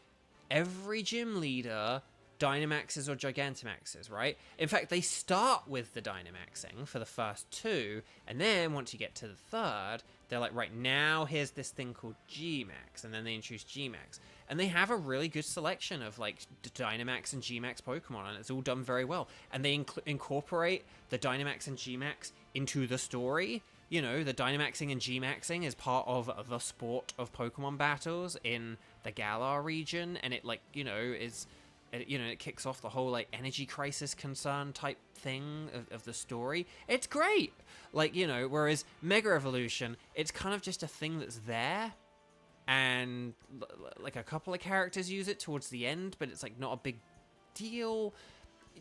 Speaker 1: every gym leader Dynamaxes or Gigantamaxes, right? In fact, they start with the Dynamaxing for the first two, and then once you get to the third, they're like, right, now here's this thing called G-Max, and then they introduce G-Max. And they have a really good selection of, like, Dynamax and G-Max Pokemon, and it's all done very well. And they incorporate the Dynamax and G-Max into the story you know, the Dynamaxing and G-Maxing is part of the sport of Pokemon battles in the Galar region, and it, like, you know, it kicks off the whole, like, energy crisis concern type thing of the story. It's great! Like, you know, whereas Mega Evolution, it's kind of just a thing that's there, and, like, a couple of characters use it towards the end, but it's, like, not a big deal.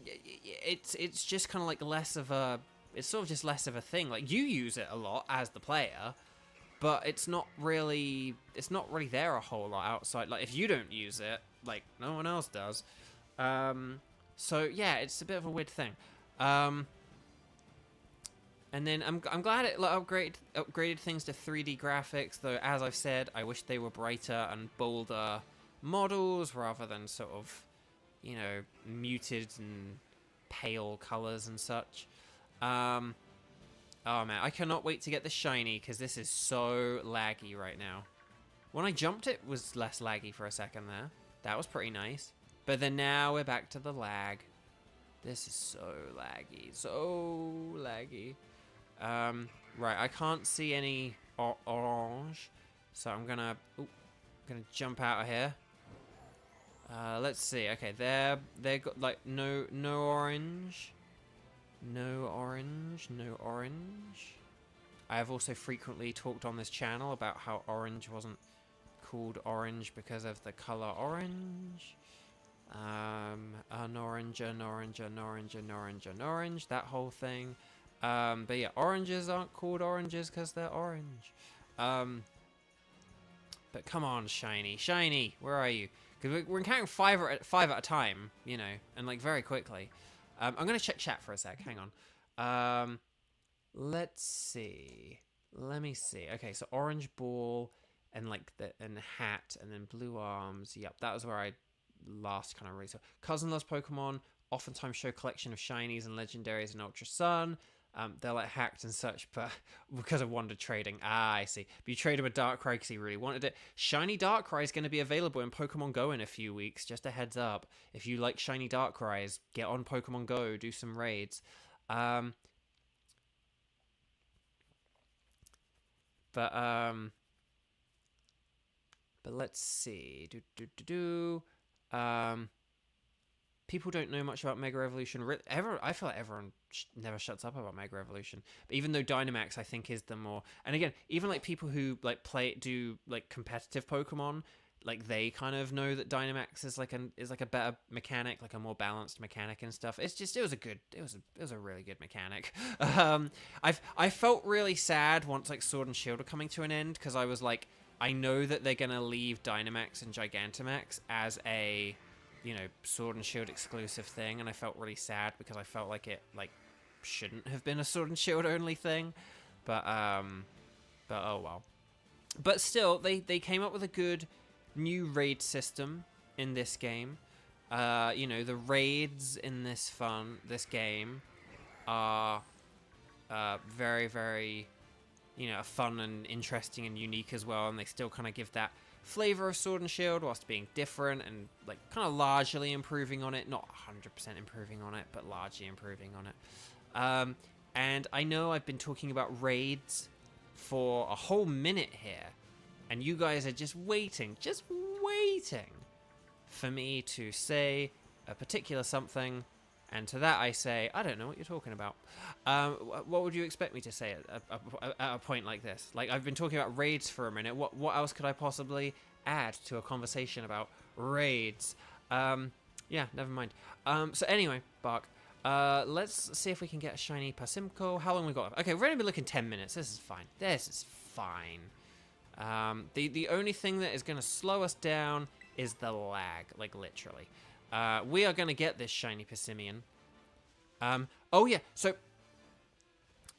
Speaker 1: It's just kind of, like, less of a... It's sort of just less of a thing. Like, you use it a lot as the player, but it's not really there a whole lot outside. Like, if you don't use it, like, no one else does. So yeah, it's a bit of a weird thing. And then I'm glad it upgraded things to 3D graphics, though, as I've said, I wish they were brighter and bolder models rather than sort of, you know, muted and pale colors and such. Oh man, I cannot wait to get the shiny, because this is so laggy right now. When I jumped, it was less laggy for a second there. That was pretty nice. But then now we're back to the lag. This is so laggy, so laggy. Right, I can't see any orange, so I'm gonna jump out of here. Let's see. Okay, they got, like, no orange. No orange, no orange. I have also frequently talked on this channel about how orange wasn't called orange because of the color orange. An orange, an orange, an orange, an orange, an orange, that whole thing. But yeah, oranges aren't called oranges because they're orange. But come on, shiny, shiny, where are you? Because we're encountering five at a time, you know, and, like, very quickly. I'm going to check chat for a sec. Hang on. Let's see. Let me see. Okay, so orange ball and, like, and hat and then blue arms. Yep, that was where I last kind of read. So Cousin loves Pokemon. Oftentimes show collection of shinies and legendaries in Ultra Sun. They're, like, hacked and such, but because of Wonder trading. Ah, I see. But you traded with Darkrai because he really wanted it. Shiny Darkrai is going to be available in Pokemon Go in a few weeks. Just a heads up. If you like shiny Darkrai's, get on Pokemon Go, do some raids. But let's see. People don't know much about Mega Evolution. I feel like everyone never shuts up about Mega Evolution. But even though Dynamax, I think, is the more... And again, even, like, people who, like, do, like, competitive Pokemon, like, they kind of know that Dynamax is like a better mechanic, like a more balanced mechanic and stuff. It's just, it was a really good mechanic. I felt really sad once, like, Sword and Shield were coming to an end, because I was like, I know that they're gonna leave Dynamax and Gigantamax as a, you know, Sword and Shield exclusive thing, and I felt really sad because I felt like it, like, shouldn't have been a Sword and Shield only thing. But oh well. But still, they came up with a good new raid system in this game. You know, the raids in this game are very, very, you know, fun and interesting and unique as well, and they still kind of give that flavor of Sword and Shield whilst being different and, like, kind of largely improving on it. Not 100% improving on it, but largely improving on it. And I know I've been talking about raids for a whole minute here, and you guys are just waiting for me to say a particular something, and to that I say, I don't know what you're talking about. What would you expect me to say at a point like this? Like, I've been talking about raids for a minute. What else could I possibly add to a conversation about raids? Yeah, never mind. So anyway, Bark, let's see if we can get a shiny Pasimco. How long we got? Okay, we're going to be looking 10 minutes. This is fine. This is fine. The only thing that is going to slow us down is the lag, like, literally. We are going to get this shiny Passimian. Oh yeah, so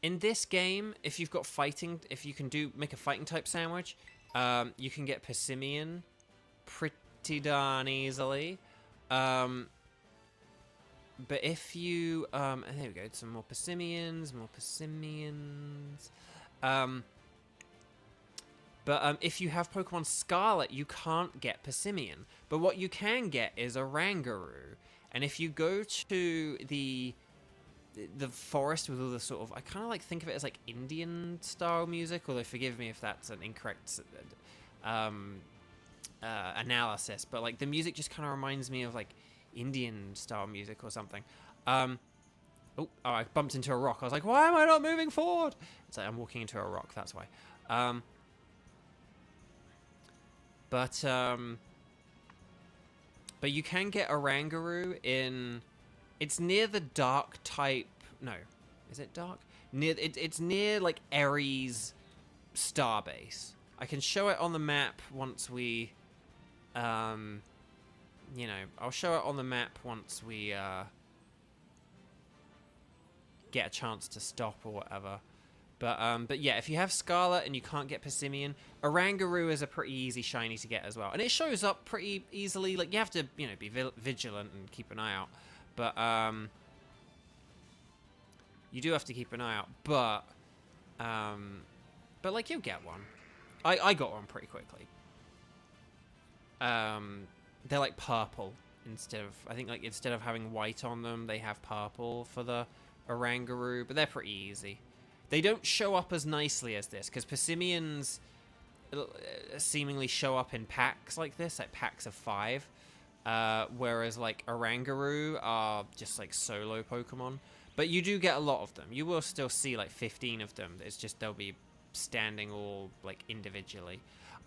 Speaker 1: in this game, if you've got fighting, if you can make a fighting type sandwich, you can get Passimian pretty darn easily. But if you, there we go, some more Passimians. But if you have Pokemon Scarlet, you can't get Passimian. But what you can get is a Rangaroo. And if you go to the the forest with all the sort of, I kind of like think of it as like Indian style music, although forgive me if that's an incorrect analysis, but like the music just kind of reminds me of like Indian style music or something. Oh, I bumped into a rock. I was like, why am I not moving forward? It's like I'm walking into a rock, that's why. But you can get Orangaroo in... It's near the dark type... No. Is it dark? It's near, like, Ares starbase. I can show it on the map once we... you know, I'll show it on the map once we... get a chance to stop or whatever. But yeah, if you have Scarlet and you can't get Persimmon, Orangaroo is a pretty easy shiny to get as well. And it shows up pretty easily. Like, you have to, you know, be vigilant and keep an eye out. But, you do have to keep an eye out. But like, you'll get one. I got one pretty quickly. They're, like, purple instead of... I think, like, instead of having white on them, they have purple for the Orangaroo. But they're pretty easy. They don't show up as nicely as this, because Persimmons seemingly show up in packs like this, like packs of 5, whereas like Orangaroo are just like solo Pokemon. But you do get a lot of them. You will still see like 15 of them. It's just they'll be standing all like individually.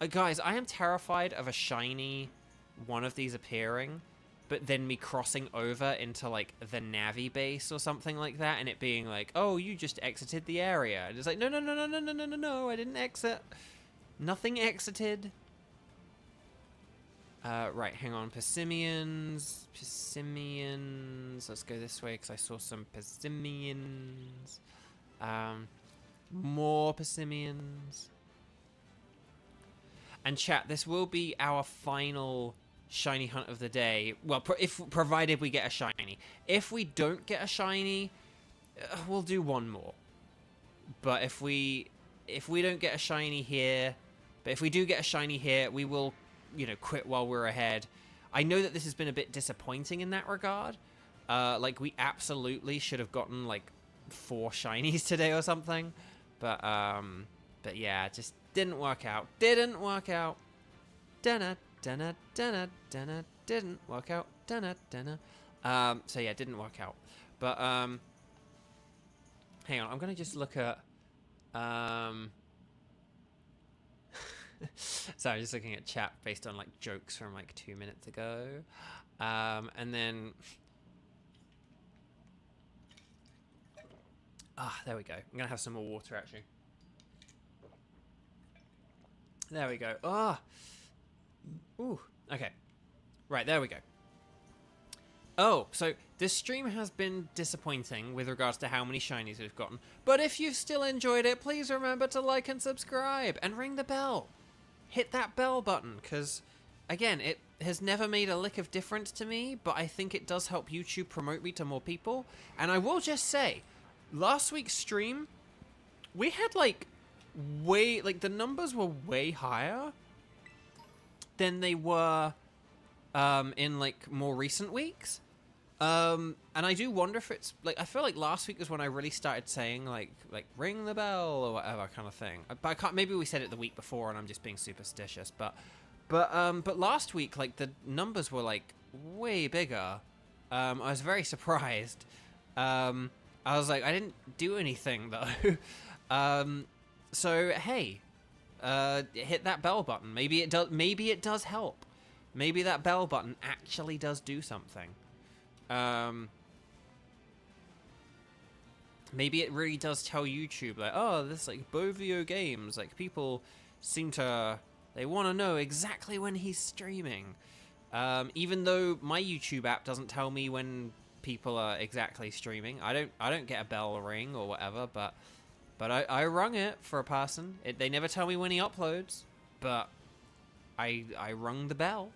Speaker 1: Guys, I am terrified of a shiny one of these appearing, but then me crossing over into, like, the Navi base or something like that, and it being like, oh, you just exited the area. And it's like, no, I didn't exit. Nothing exited. Right, hang on. Persimmons. Let's go this way, because I saw some Persimmons. More Persimmons. And chat, this will be our final... shiny hunt of the day. Well, provided we get a shiny. If we don't get a shiny, we'll do one more. But if we don't get a shiny here, but if we do get a shiny here, we will, you know, quit while we're ahead. I know that this has been a bit disappointing in that regard. Like, we absolutely should have gotten like 4 shinies today or something. But yeah, it just didn't work out. Didn't work out. Didn't work out. So yeah, didn't work out. But hang on, I'm gonna just look at so I'm just looking at chat based on like jokes from like 2 minutes ago. And then there we go. I'm gonna have some more water actually. There we go. Ooh, okay. Right, there we go. Oh, so this stream has been disappointing with regards to how many shinies we've gotten. But if you've still enjoyed it, please remember to like and subscribe and ring the bell. Hit that bell button, because, again, it has never made a lick of difference to me, but I think it does help YouTube promote me to more people. And I will just say, last week's stream, we had, like, the numbers were way higher than they were in like more recent weeks, and I do wonder if it's like, I feel like last week was when I really started saying like ring the bell or whatever kind of thing. But I can't, maybe we said it the week before and I'm just being superstitious, but last week like the numbers were like way bigger. I was very surprised. I was like, I didn't do anything though. So hey, hit that bell button. Maybe it does help. Maybe that bell button actually does do something. Maybe it really does tell YouTube like, oh, this like Bovio Games, like people seem to, they want to know exactly when he's streaming. Even though my YouTube app doesn't tell me when people are exactly streaming. I don't get a bell ring or whatever, but I rung it for a person. They never tell me when he uploads, but I rung the bell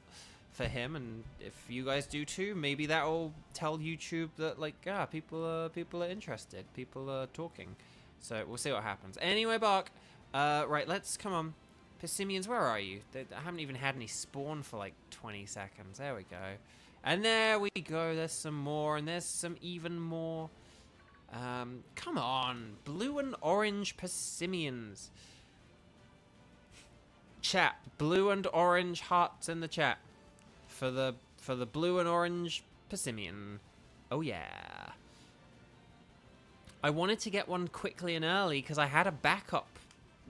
Speaker 1: for him, and if you guys do too, maybe that will tell YouTube that like, people are interested, people are talking. So we'll see what happens. Anyway, Bark. Right, let's come on. Persimmons, where are you? I haven't even had any spawn for like 20 seconds. There we go. And there we go. There's some more, and there's some even more. Come on. Blue and orange Persimmons. Chat. Blue and orange hearts in the chat. For the blue and orange Persimmon. Oh, yeah. I wanted to get one quickly and early because I had a backup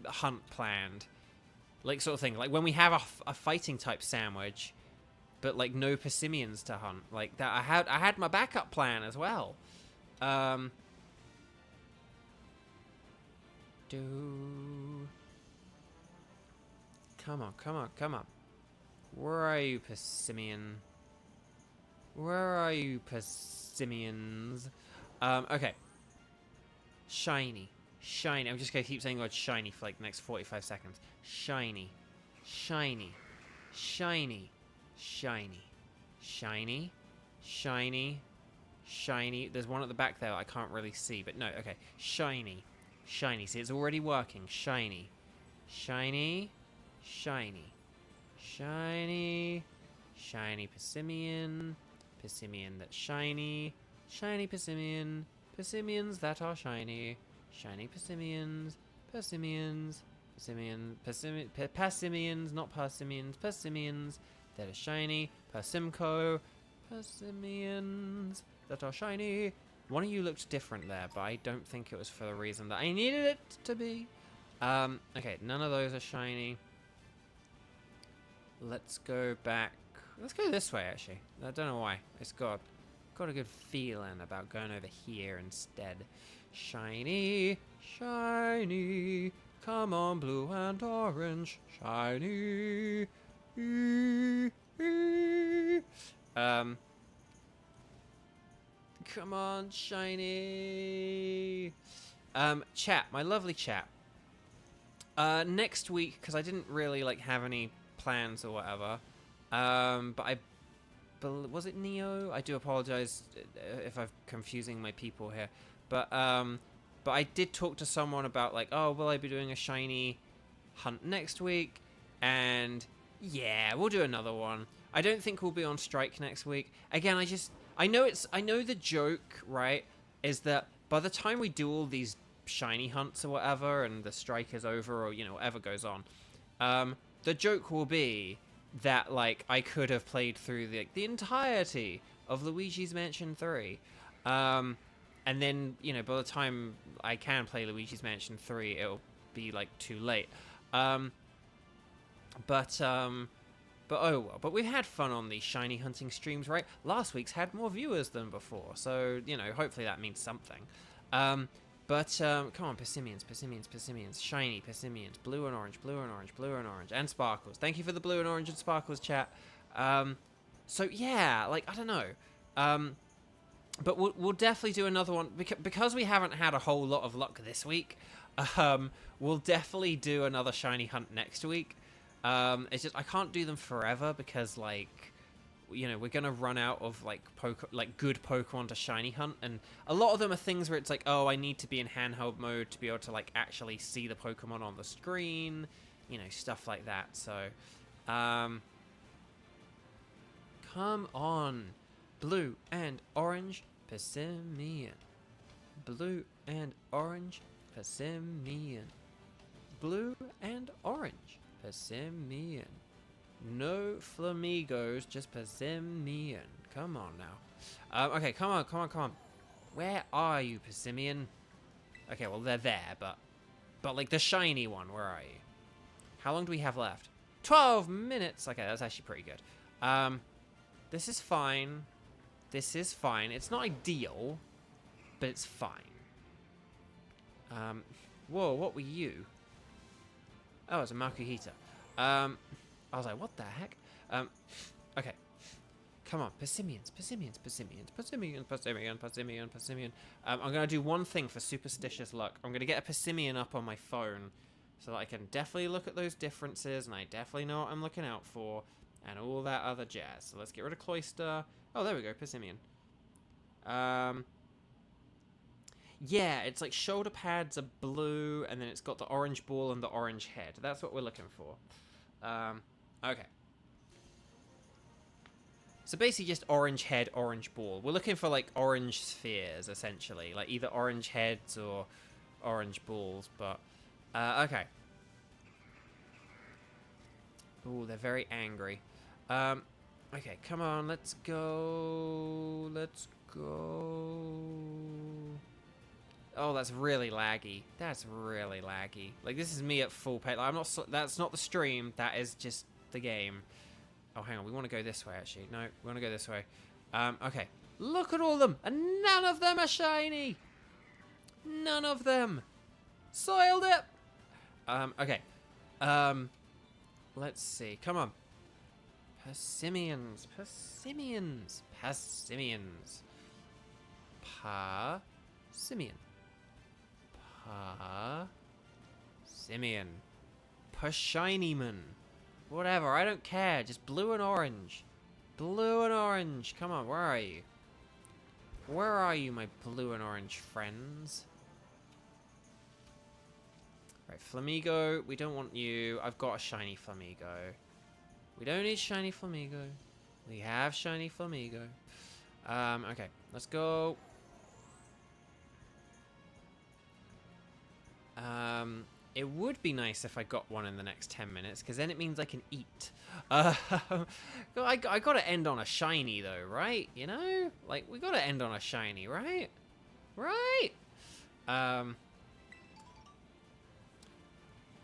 Speaker 1: hunt planned. Like, sort of thing. Like, when we have a fighting type sandwich, but, like, no Persimmons to hunt. Like, that I had my backup plan as well. Come on, come on, come on. Where are you, Persimmon? Where are you, Persimmons? Okay. Shiny. Shiny. I'm just going to keep saying the word shiny for like the next 45 seconds. Shiny. Shiny. Shiny. Shiny. Shiny. Shiny. Shiny. There's one at the back there I can't really see, but no, okay. Shiny. Shiny. See, it's already working. Shiny. Shiny. Shiny. Shiny. Shiny Persimmon. Persimmon that's shiny. Shiny Persimmon. Persimmons that are shiny. Shiny Persimmons. Persimmons. Persimmons, not persimmons. Persimmons that are shiny. Persimco. Persimmons that are shiny. One of you looked different there, but I don't think it was for the reason that I needed it to be. Okay, none of those are shiny. Let's go back. Let's go this way, actually. I don't know why. It's got a good feeling about going over here instead. Shiny, shiny. Come on, blue and orange. Shiny. Come on, shiny. Chat, my lovely chat. Next week, because I didn't really like have any plans or whatever. But was it Neo? I do apologize if I'm confusing my people here. But I did talk to someone about like, oh, will I be doing a shiny hunt next week? And yeah, we'll do another one. I don't think we'll be on strike next week. Again, I know the joke, right, is that by the time we do all these shiny hunts or whatever, and the strike is over, or, you know, whatever goes on, the joke will be that, like, I could have played through the entirety of Luigi's Mansion 3. And then, you know, by the time I can play Luigi's Mansion 3, it'll be, like, too late. But oh well. But we've had fun on these shiny hunting streams, right? Last week's had more viewers than before, so, you know, hopefully that means something. Come on, Persimmons, Persimmons, Persimmons, shiny Persimmons, blue and orange, blue and orange, blue and orange, and sparkles. Thank you for the blue and orange and sparkles, chat. So yeah, like, I don't know. But we'll definitely do another one, because we haven't had a whole lot of luck this week. We'll definitely do another shiny hunt next week. It's just, I can't do them forever because, like, you know, we're gonna run out of like good Pokemon to shiny hunt, and a lot of them are things where it's like, oh, I need to be in handheld mode to be able to like actually see the Pokemon on the screen, you know, stuff like that. So, come on, blue and orange Persimmon, blue and orange Persimmon, blue and orange Persimmon. No flamingos, just Persimmon. Come on now. Okay, come on. Where are you, Persimmon? Okay, well, they're there, but like the shiny one, where are you? How long do we have left? 12 minutes. Okay, that's actually pretty good. This is fine. This is fine. It's not ideal, but it's fine. Whoa, what were you? Oh, it's a Makuhita. I was like, what the heck? Okay. Come on, Persimmons. I'm going to do one thing for superstitious luck. I'm going to get a Persimmon up on my phone so that I can definitely look at those differences, and I definitely know what I'm looking out for, and all that other jazz. So let's get rid of Cloyster. Oh, there we go, Persimmon. Yeah, it's like shoulder pads are blue, and then it's got the orange ball and the orange head. That's what we're looking for. Okay. So basically just orange head, orange ball. We're looking for like orange spheres, essentially. Like either orange heads or orange balls, but... okay. Ooh, they're very angry. Okay, come on, let's go. Let's go. Oh, that's really laggy. That's really laggy. Like, this is me at full pay. Like, I'm not... that's not the stream. That is just the game. Oh, hang on. We want to go this way, actually. No, we want to go this way. Okay. Look at all of them. And none of them are shiny. None of them. Soiled it. Okay. Let's see. Come on. Persimmons. Persimmons. Persimmons. Persimmon. Persimmon. Pershinyman. Whatever, I don't care. Just blue and orange. Blue and orange. Come on, where are you? Where are you, my blue and orange friends? Right, Flamigo, we don't want you. I've got a shiny Flamigo. We don't need shiny Flamigo. We have shiny Flamigo. Okay, let's go. It would be nice if I got one in the next 10 minutes, because then it means I can eat. I gotta end on a shiny, though, right? You know? Like, we gotta end on a shiny, right? Right?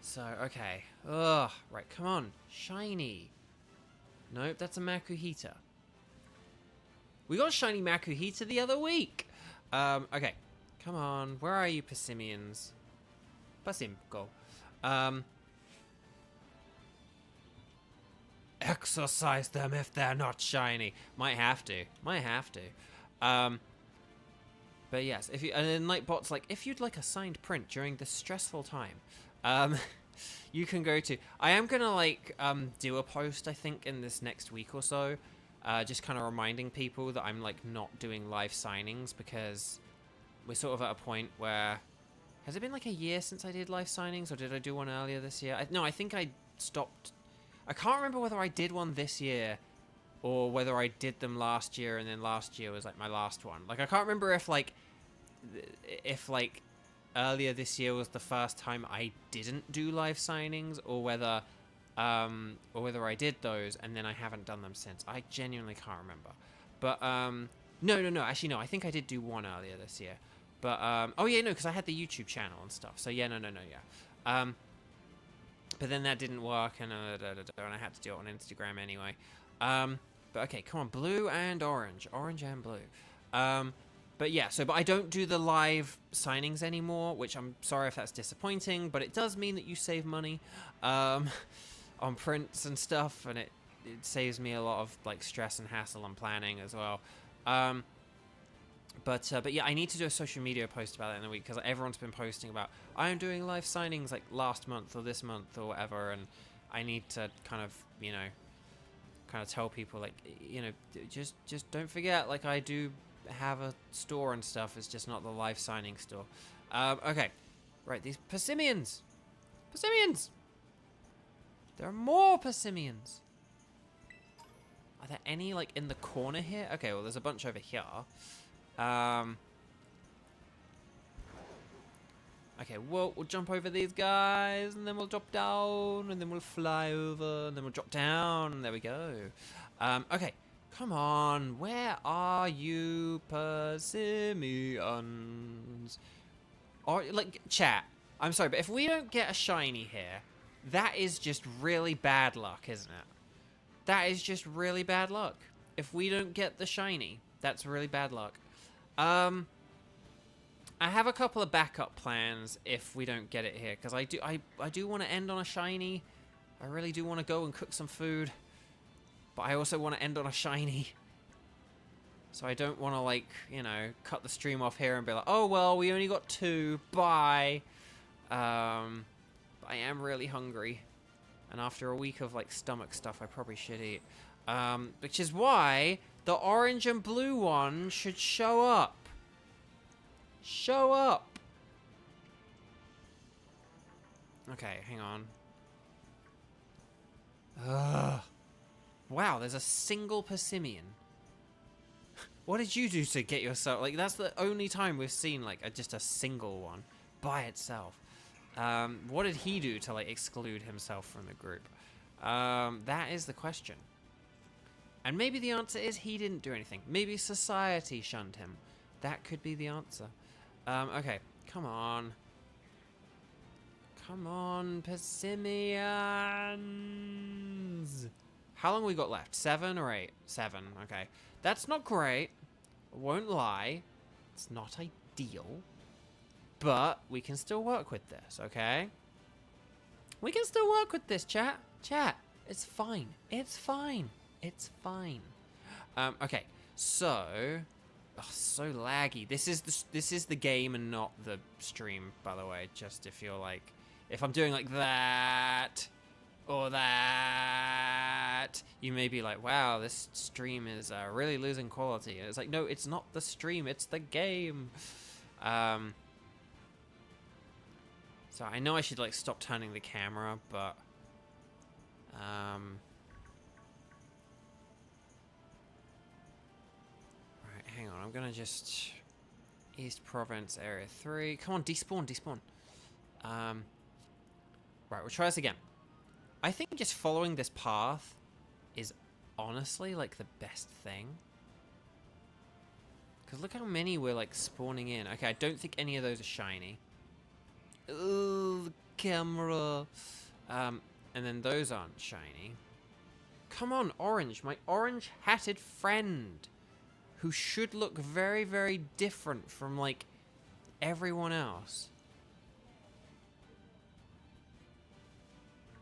Speaker 1: So, okay. Ugh, right, come on. Shiny. Nope, that's a Makuhita. We got shiny Makuhita the other week. Okay. Come on. Where are you, Persimmons? Go. Exorcise them if they're not shiny. Might have to. Might have to. But yes, if you and then Nightbot's like, if you'd like a signed print during this stressful time, you can go to. I am gonna like do a post, I think, in this next week or so, just kind of reminding people that I'm like not doing live signings because we're sort of at a point where. Has it been like a year since I did live signings, or did I do one earlier this year? No, I think I stopped. I can't remember whether I did one this year, or whether I did them last year, and then last year was like my last one. Like I can't remember if like earlier this year was the first time I didn't do live signings, or whether I did those and then I haven't done them since. I genuinely can't remember. But no. Actually, no. I think I did do one earlier this year. But, oh yeah, no, because I had the YouTube channel and stuff. So yeah, no, yeah. But then that didn't work, and I had to do it on Instagram anyway. But okay, come on, blue and orange. Orange and blue. But yeah, but I don't do the live signings anymore, which I'm sorry if that's disappointing, but it does mean that you save money, on prints and stuff, and it saves me a lot of, like, stress and hassle and planning as well. But yeah, I need to do a social media post about that in a week, because everyone's been posting about, I'm doing live signings like last month or this month or whatever, and I need to kind of, you know, tell people, like, you know, just don't forget, like, I do have a store and stuff, it's just not the live signing store. Okay, right, these Persimmons! Persimmons! There are more Persimmons! Are there any, like, in the corner here? Okay, well, there's a bunch over here. Okay, we'll jump over these guys, and then we'll drop down, and then we'll fly over, and then we'll drop down, and there we go. Okay, come on, where are you, Persimmons? Or, like, chat, I'm sorry, but if we don't get a shiny here, that is just really bad luck, isn't it? That is just really bad luck. If we don't get the shiny, that's really bad luck. I have a couple of backup plans if we don't get it here, because I do want to end on a shiny. I really do want to go and cook some food, but I also want to end on a shiny. So I don't want to, like, you know, cut the stream off here and be like, oh well, we only got 2, bye. But I am really hungry, and after a week of, like, stomach stuff, I probably should eat. Which is why the orange and blue one should show up. Show up! Okay, hang on. Ugh. Wow, there's a single Persimmon. What did you do to get yourself... Like, that's the only time we've seen, like, just a single one by itself. What did he do to, like, exclude himself from the group? That is the question. And maybe the answer is he didn't do anything. Maybe society shunned him. That could be the answer. Okay, come on. Come on, Persimmons. How long we got left? 7 or 8? 7, okay. That's not great. I won't lie. It's not ideal. But we can still work with this, okay? We can still work with this, chat. Chat, it's fine. It's fine. It's fine. Okay, so... Oh, so laggy. This is the game and not the stream, by the way. Just if you're like... If I'm doing like that... or that, you may be like, wow, this stream is really losing quality. And it's like, no, it's not the stream, it's the game. So I know I should like stop turning the camera, but right, hang on, I'm gonna just East Province Area 3. Come on, despawn. Right, we'll try this again. I think just following this path is honestly like the best thing. Because look how many we're like spawning in. Okay, I don't think any of those are shiny. Ooh, the camera. And then those aren't shiny. Come on, orange. My orange hatted friend. Who should look very, very different from like everyone else.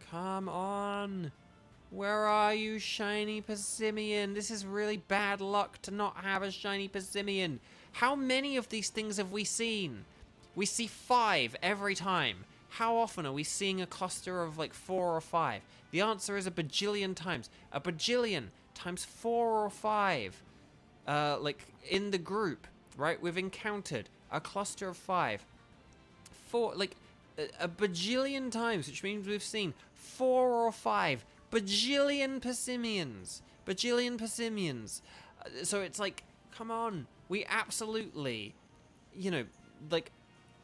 Speaker 1: Come on. Where are you, shiny Persimmon? This is really bad luck to not have a shiny Persimmon. How many of these things have we seen? We see 5 every time. How often are we seeing a cluster of like 4 or 5? The answer is a bajillion times. A bajillion times 4 or 5. Like in the group, right? We've encountered a cluster of 5. 4, like a bajillion times, which means we've seen 4 or 5 bajillion Persimmons. Bajillion Persimmons. So it's like, come on. We absolutely, you know, like,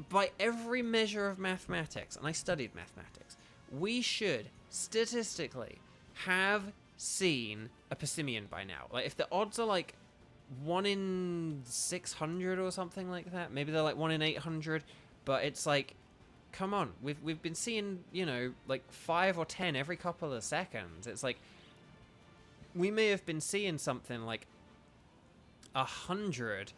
Speaker 1: by every measure of mathematics, and I studied mathematics, we should, statistically, have seen a Persimmon by now. Like, if the odds are like 1 in 600 or something like that, maybe they're like 1 in 800, but it's like, come on, we've been seeing, you know, like 5 or 10 every couple of seconds. It's like, we may have been seeing something like 100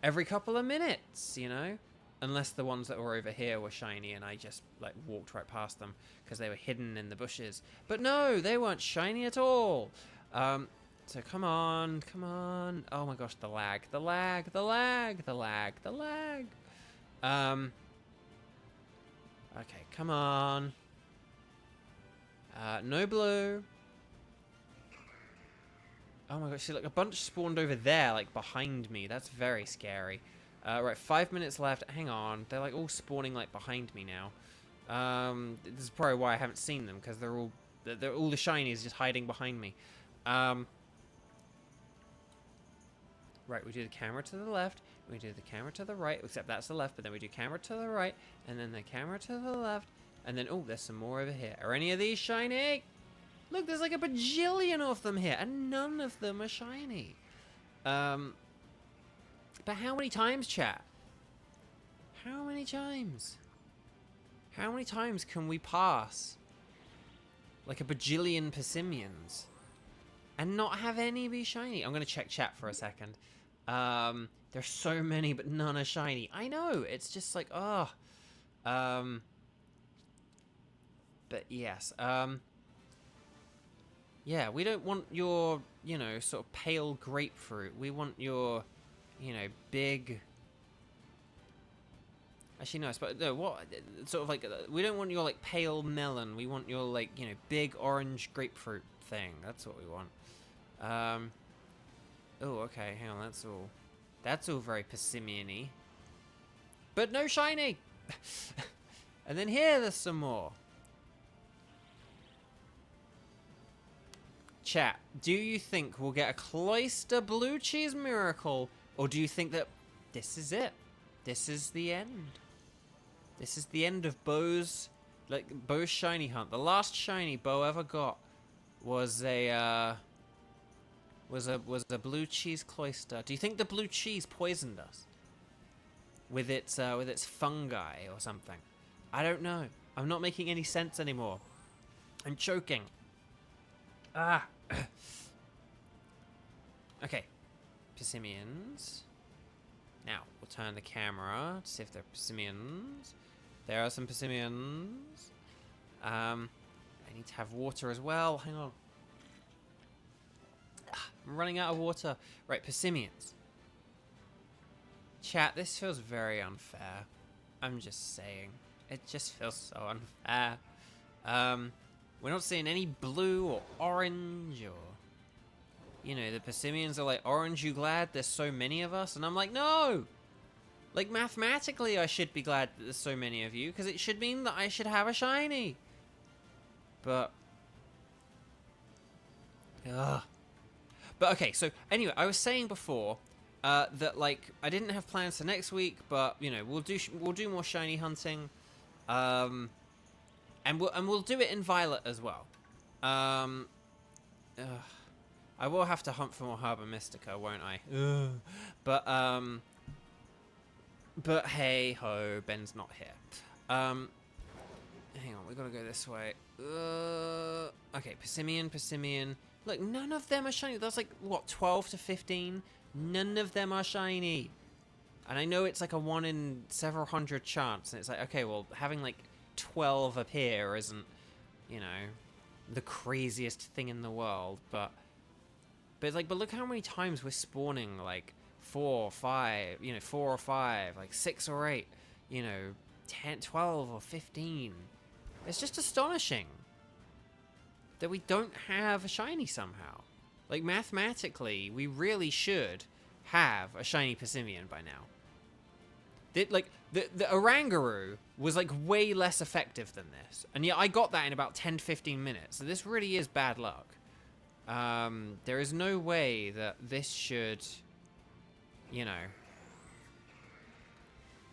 Speaker 1: every couple of minutes, you know? Unless the ones that were over here were shiny and I just, like, walked right past them because they were hidden in the bushes. But no, they weren't shiny at all. So come on. Oh my gosh, the lag. Okay, come on. No blue. Oh my gosh, see, like, a bunch spawned over there, like, behind me. That's very scary. Right, 5 minutes left. Hang on. They're, like, all spawning, like, behind me now. This is probably why I haven't seen them, because they're all the shinies just hiding behind me. Right, we do the camera to the left, we do the camera to the right, except that's the left, but then we do camera to the right, and then the camera to the left, and then, oh, there's some more over here. Are any of these shiny? Look, there's like a bajillion of them here, and none of them are shiny. But how many times, chat? How many times? How many times can we pass like a bajillion Persimmons and not have any be shiny? I'm going to check chat for a second. There's so many, but none are shiny. I know, it's just like, oh. But yes, yeah, we don't want your, you know, sort of pale grapefruit. We want your, you know, big... Actually, no, but no, what, sort of like, we don't want your, like, pale melon. We want your, like, you know, big orange grapefruit thing. That's what we want. Oh, okay, hang on, that's all very Persimmon-y. But no shiny! And then here, there's some more. Chat, do you think we'll get a Cloyster blue cheese miracle, or do you think that this is it? This is the end. This is the end of Beau's shiny hunt. The last shiny Beau ever got was a blue cheese Cloyster. Do you think the blue cheese poisoned us with its fungi or something? I don't know. I'm not making any sense anymore. I'm choking. Ah. Okay. Persimmons. Now, we'll turn the camera to see if they're persimmons. There are some persimmons. I need to have water as well. Hang on. I'm running out of water. Right, persimmons. Chat, this feels very unfair. I'm just saying. It just feels so unfair. We're not seeing any blue or orange or... You know, the persimmons are like, orange, you glad? There's so many of us? And I'm like, no! Like, mathematically, I should be glad that there's so many of you, because it should mean that I should have a shiny. But... Ugh. But, okay, so, anyway, I was saying before, that, like, I didn't have plans for next week, but, you know, we'll do more shiny hunting. And we'll do it in Violet as well. I will have to hunt for more Herba Mystica, won't I? But hey ho, Ben's not here. Hang on, we gotta go this way. Okay, Persimmon. Look, none of them are shiny. That's like, what, 12 to 15? None of them are shiny. And I know it's like a 1 in several hundred chance, and it's like, okay, well, having like 12 appear isn't, you know, the craziest thing in the world, but look how many times we're spawning like 4 or 5, you know, 4 or 5, like 6 or 8, you know, 10, 12 or 15. It's just astonishing that we don't have a shiny somehow. Like, mathematically, we really should have a shiny Persimmon by now. The Oranguru was like way less effective than this, and yet I got that in about 10-15 minutes. So this really is bad luck. There is no way that this should, you know,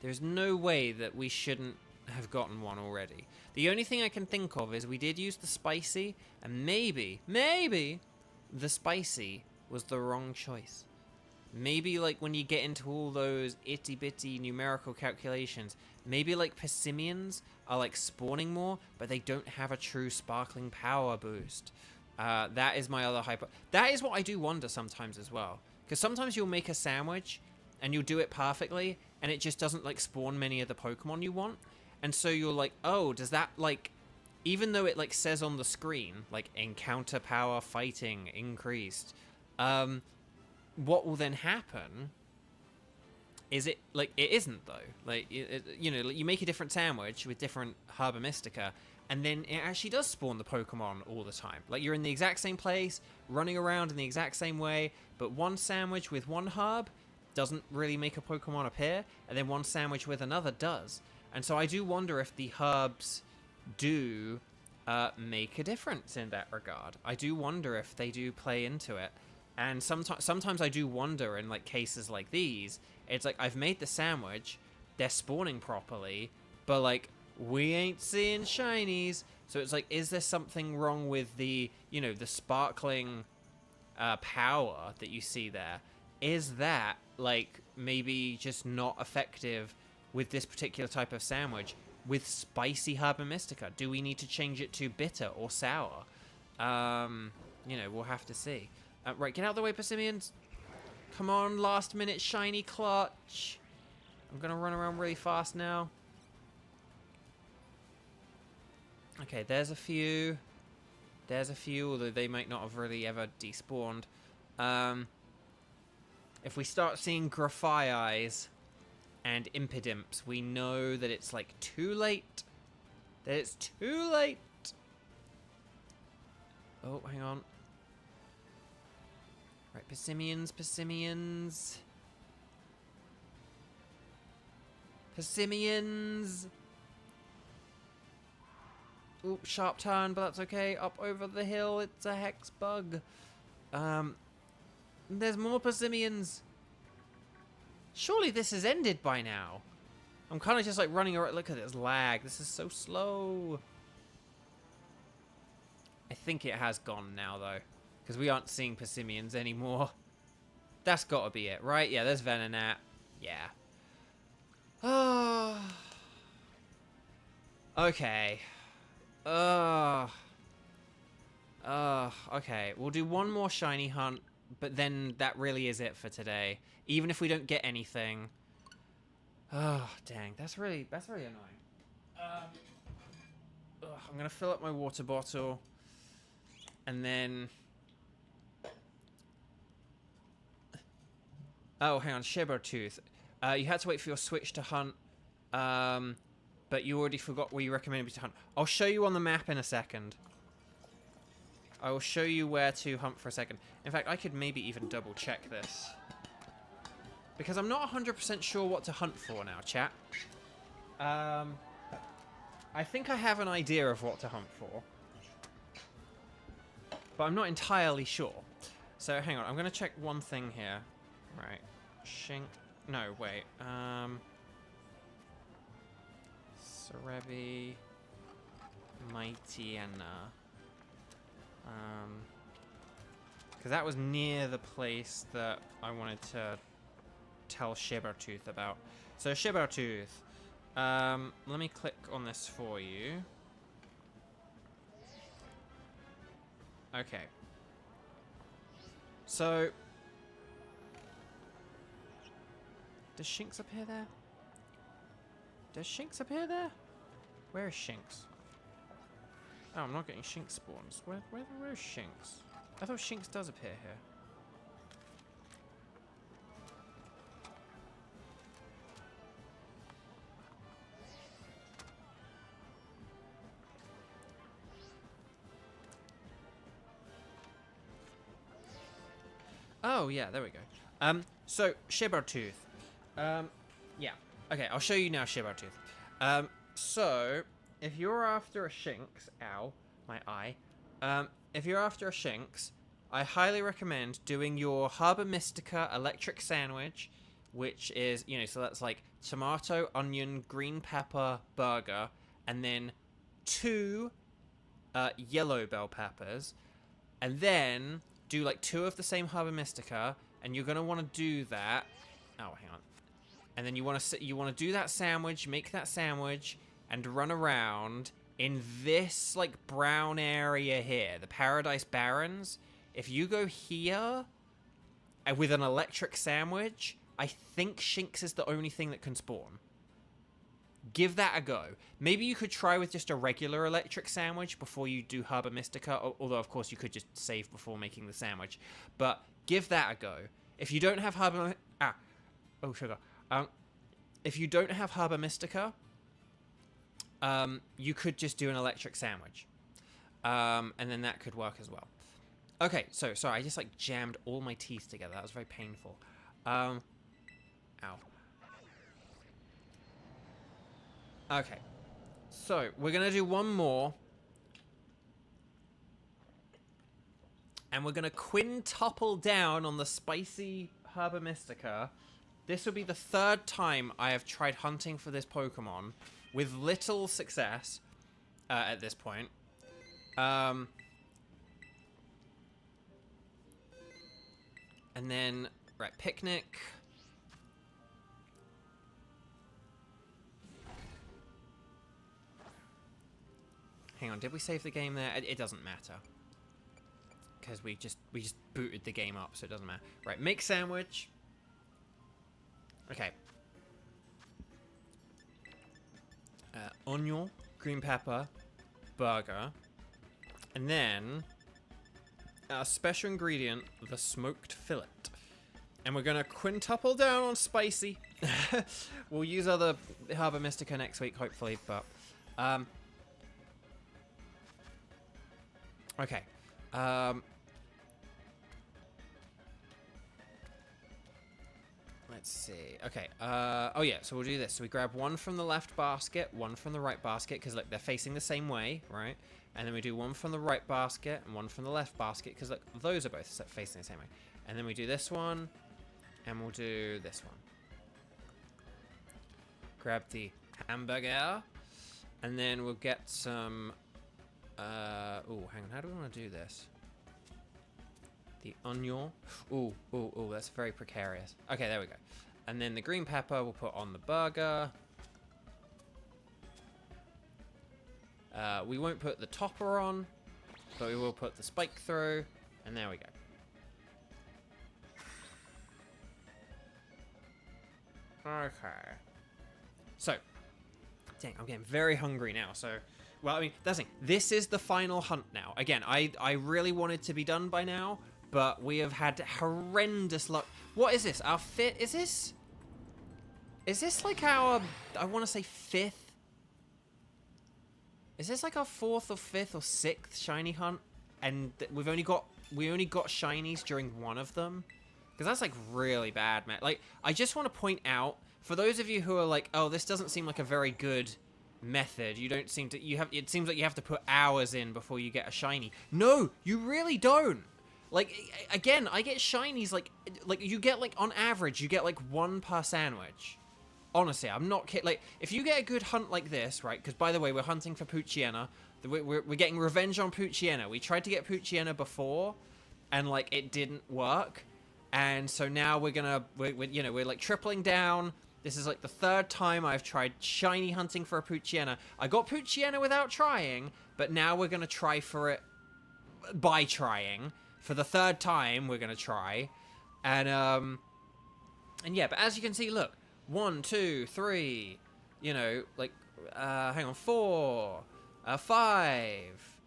Speaker 1: there's no way that we shouldn't have gotten one already. The only thing I can think of is we did use the spicy, and maybe the spicy was the wrong choice. Maybe, like, when you get into all those itty-bitty numerical calculations, maybe, like, Persimmons are, like, spawning more, but they don't have a true sparkling power boost. That is my other hypo. That is what I do wonder sometimes as well. Because sometimes you'll make a sandwich, and you'll do it perfectly, and it just doesn't, like, spawn many of the Pokemon you want. And so you're like, oh, does that, like... Even though it, like, says on the screen, like, encounter power fighting increased, what will then happen is it, like, it isn't, though. Like, you know, like, you make a different sandwich with different Herba Mystica, and then it actually does spawn the Pokemon all the time. Like, you're in the exact same place, running around in the exact same way, but one sandwich with one herb doesn't really make a Pokemon appear, and then one sandwich with another does. And so I do wonder if the herbs do make a difference in that regard. I do wonder if they do play into it. And sometimes I do wonder in, like, cases like these, it's like, I've made the sandwich, they're spawning properly, but, like, we ain't seeing shinies. So it's like, is there something wrong with the, you know, the sparkling power that you see there? Is that, like, maybe just not effective with this particular type of sandwich? With spicy Herba Mystica, do we need to change it to bitter or sour? You know, we'll have to see. Right, get out of the way, Persimmons. Come on, last minute shiny clutch. I'm gonna run around really fast now. Okay, there's a few. There's a few, although they might not have really ever despawned. If we start seeing Graphite Eyes and Impidimps, we know that it's, like, too late. That it's too late. Oh, hang on. Right, Persimmons. Oop, sharp turn, but that's okay. Up over the hill, it's a hex bug. There's more Persimmons. Surely this has ended by now. I'm kind of just like running around. Look at this lag. This is so slow. I think it has gone now, though. Because we aren't seeing Persimmons anymore. That's got to be it, right? Yeah, there's Venonat. Yeah. Oh. Okay. Okay. We'll do one more shiny hunt, but then that really is it for today. Even if we don't get anything. Oh, dang. That's really annoying. I'm going to fill up my water bottle. And then... Oh, hang on. Shibertooth. You had to wait for your switch to hunt. But you already forgot where you recommended me to hunt. I'll show you on the map in a second. I will show you where to hunt for a second. In fact, I could maybe even double check this. Because I'm not 100% sure what to hunt for now, chat. I think I have an idea of what to hunt for. But I'm not entirely sure. So, hang on. I'm going to check one thing here. Right. No, wait. Cerebi. Mightyena. Because that was near the place that I wanted to tell Shibertooth about. So, Shibertooth. Let me click on this for you. Okay. So... Does Shinx appear there? Does Shinx appear there? Where is Shinx? Oh, I'm not getting Shinx spawns. Where is Shinx? I thought Shinx does appear here. Oh, yeah, there we go. So, Shibertooth. Yeah. Okay, I'll show you now Shibertooth. So, if you're after a Shinx... Ow, my eye. If you're after a Shinx, I highly recommend doing your Harbour Mystica Electric Sandwich, which is, you know, so that's like tomato, onion, green pepper, burger, and then 2 yellow bell peppers, and then do like 2 of the same Harbour Mystica, and you're gonna want to do that. Oh, hang on. And then you want to do that sandwich, make that sandwich, and run around in this like brown area here, the Paradise Barrens. If you go here with an electric sandwich, I think Shinx is the only thing that can spawn. Give that a go. Maybe you could try with just a regular electric sandwich before you do Harbour Mystica, although of course you could just save before making the sandwich. But give that a go. If you don't have Harbour... Oh, sugar. If you don't have Harbour Mystica, you could just do an electric sandwich. And then that could work as well. Okay, so, sorry, I just, like, jammed all my teeth together. That was very painful. Ow. Okay. So, we're gonna do one more. And we're gonna quintuple down on the spicy Harbour Mystica. This will be the 3rd time I have tried hunting for this Pokemon with little success at this point. And then, right, Picnic. Hang on, did we save the game there? It doesn't matter. Because we just booted the game up, so it doesn't matter. Right, make sandwich. Okay. Onion, green pepper, burger. And then, our special ingredient, the smoked fillet. And we're going to quintuple down on spicy. We'll use other Harbour Mystica next week, hopefully, but... okay. Let's see. Okay. Oh yeah. So we'll do this. So we grab one from the left basket, one from the right basket, because look, they're facing the same way, right? And then we do one from the right basket and one from the left basket, because look, those are both facing the same way. And then we do this one, and we'll do this one. Grab the hamburger, and then we'll get some. Oh, hang on. How do we want to do this? The onion. Ooh, that's very precarious. Okay, there we go. And then the green pepper we'll put on the burger. We won't put the topper on, but we will put the spike through, and there we go. Okay. So, dang, I'm getting very hungry now, so... Well, I mean, that's the thing. This is the final hunt now. Again, I really wanted to be done by now, but we have had horrendous luck. What is this? Our fifth? Is this like our, I want to say fifth? Is this like our fourth or fifth or sixth shiny hunt? And we only got shinies during one of them? Because that's like really bad, man. Like, I just want to point out, for those of you who are like, oh, this doesn't seem like a very good method. You don't seem to, it seems like you have to put hours in before you get a shiny. No, you really don't. Like, again, I get shinies, like you get, like, on average, you get, like, one per sandwich. Honestly, I'm not kidding. Like, if you get a good hunt like this, right, because, by the way, we're hunting for Poochyena. We're getting revenge on Poochyena. We tried to get Poochyena before, and, like, it didn't work. And so now we're like, tripling down. This is, like, the third time I've tried shiny hunting for a Poochyena. I got Poochyena without trying, but now we're going to try for it by trying. For the third time, we're going to try. And yeah, but as you can see, look. 1, 2, 3, you know, like, hang on, 4, 5.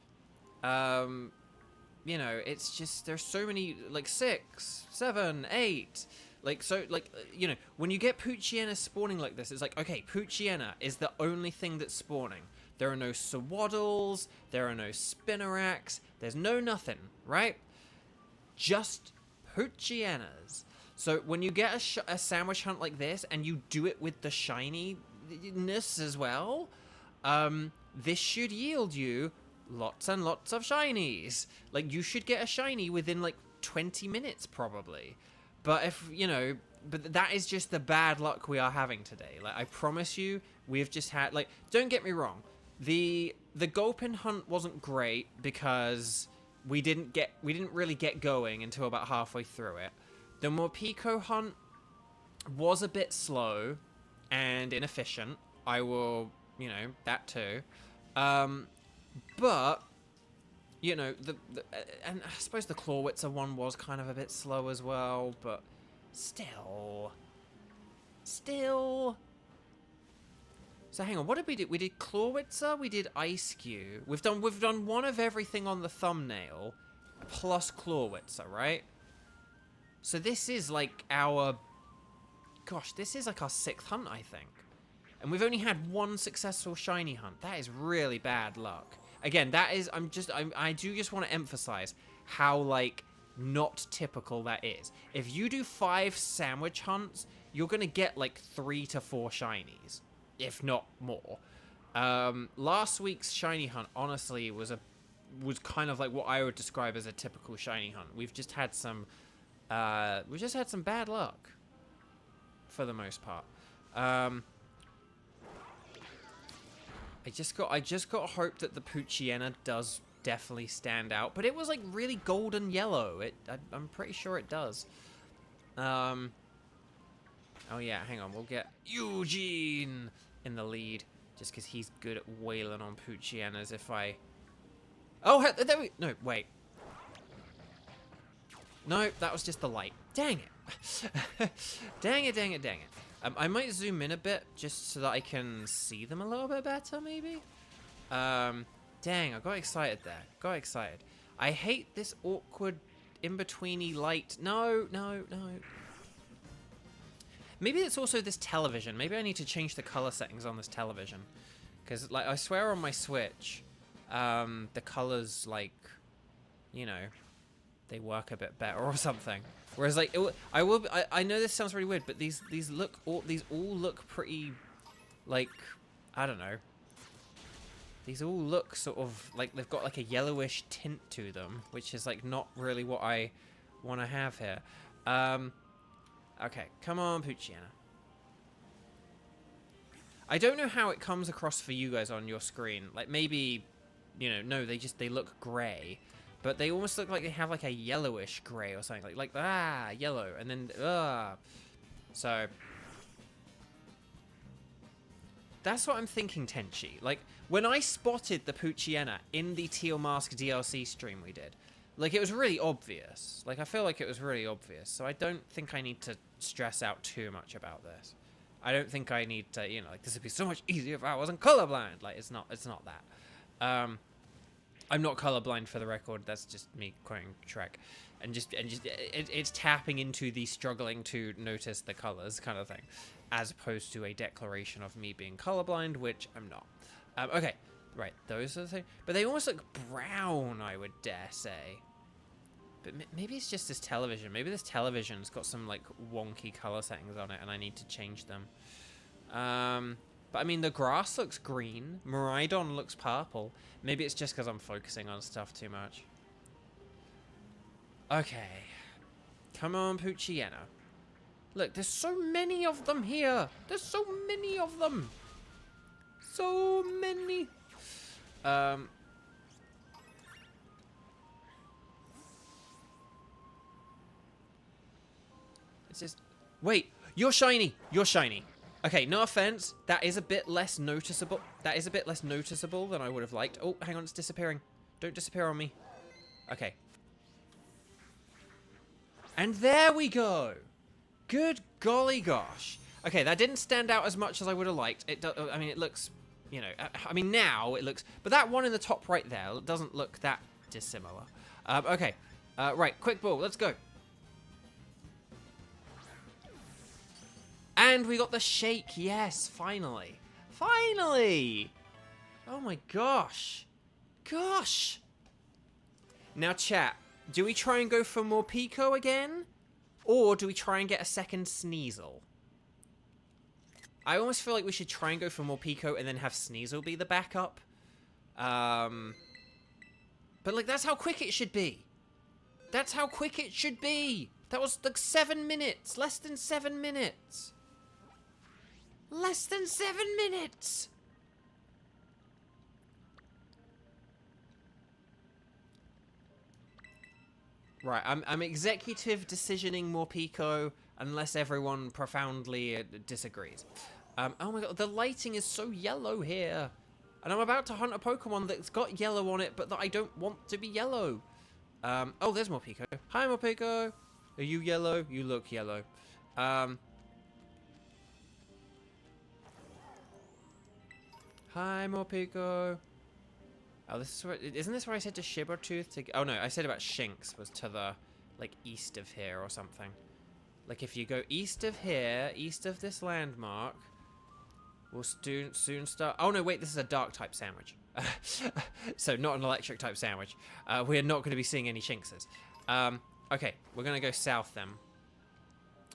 Speaker 1: You know, it's just, there's so many, like, 6, 7, 8. Like, so, like, you know, when you get Poochyena spawning like this, it's like, okay, Poochyena is the only thing that's spawning. There are no Swaddles, there are no Spinneracks, there's no nothing, right? Just Poochyenas. So when you get a sandwich hunt like this, and you do it with the shininess as well, this should yield you lots and lots of shinies. Like, you should get a shiny within, like, 20 minutes, probably. But if, you know, but that is just the bad luck we are having today. Like, I promise you, we've just had, like, don't get me wrong. The Gulpin hunt wasn't great because we didn't really get going until about halfway through it. The Morpeko hunt was a bit slow and inefficient. I will, you know, that too. But, you know, and I suppose the Clawitzer one was kind of a bit slow as well, but still. So hang on, what did we do? We did Clawitzer, we did Ice-Cube. We've done one of everything on the thumbnail, plus Clawitzer, right? So this is like our, gosh, this is like our 6th hunt, I think. And we've only had one successful shiny hunt. That is really bad luck. Again, that is, I do just want to emphasize how, like, not typical that is. If you do 5 sandwich hunts, you're going to get like 3 to 4 shinies, if not more. Last week's shiny hunt, honestly, was kind of like what I would describe as a typical shiny hunt. We've just had some bad luck, for the most part. I just got hope that the Poochyena does definitely stand out, but it was like really golden yellow. I'm pretty sure it does. Oh yeah, hang on, we'll get Eugene in the lead just because he's good at wailing on Poochyenas. Oh, there we, no, wait. No, that was just the light. Dang it. Dang it. I might zoom in a bit just so that I can see them a little bit better, maybe? Dang, I got excited there. Got excited. I hate this awkward in-betweeny light. No. Maybe it's also this television. Maybe I need to change the color settings on this television. Because, like, I swear on my Switch, the colors, like, you know, they work a bit better or something. Whereas like I know this sounds really weird, but these all look pretty, like, I don't know. These all look sort of like they've got like a yellowish tint to them, which is like not really what I want to have here. Okay, come on, Poochyena. I don't know how it comes across for you guys on your screen. Like maybe, you know, no, they look grey, but they almost look like they have like a yellowish grey or something. Like yellow, and then so that's what I'm thinking, Tenchi. Like, when I spotted the Poochyena in the Teal Mask DLC stream we did, like, it was really obvious. Like, I feel like it was really obvious. So I don't think I need to stress out too much about this. I don't think I need to, you know, like, this would be so much easier if I wasn't colorblind. Like, it's not that. I'm not colorblind, for the record. That's just me quoting Shrek. And it's tapping into the struggling to notice the colors kind of thing, as opposed to a declaration of me being colorblind, which I'm not. Okay, right, those are the things. But they almost look brown, I would dare say. But maybe it's just this television. Maybe this television's got some, like, wonky color settings on it, and I need to change them. But, I mean, the grass looks green. Miraidon looks purple. Maybe it's just because I'm focusing on stuff too much. Okay. Come on, Poochyena. Look, there's so many of them here. There's so many of them. So many. It's just... Wait, you're shiny. You're shiny. Okay, no offense. That is a bit less noticeable. That is a bit less noticeable than I would have liked. Oh, hang on, it's disappearing. Don't disappear on me. Okay. And there we go. Good golly gosh. Okay, that didn't stand out as much as I would have liked. I mean, it looks, you know, I mean, now it looks, but that one in the top right there doesn't look that dissimilar. Okay, right, quick ball, let's go. And we got the shake, yes, finally. Finally! Oh my gosh. Gosh. Now, chat, do we try and go for more Pico again? Or do we try and get a second Sneasel? I almost feel like we should try and go for more Pico and then have Sneasel be the backup. But, like, that's how quick it should be. That's how quick it should be. That was, like, 7 minutes. Less than 7 minutes. Less than 7 minutes. Right, I'm executive decisioning more Pico unless everyone profoundly disagrees. Oh my god, the lighting is so yellow here. And I'm about to hunt a Pokemon that's got yellow on it, but that I don't want to be yellow. Oh, there's more Pico. Hi, more Pico. Are you yellow? You look yellow. Hi, more Pico. Oh, this is where, isn't this where I said to Shibertooth to... Oh, no, I said about Shinx was to the, like, east of here or something. Like, if you go east of here, east of this landmark, we'll soon start... Oh, no, wait, this is a Dark-type sandwich. So, not an Electric-type sandwich. We're not going to be seeing any Shinxes. Okay, we're going to go south, then.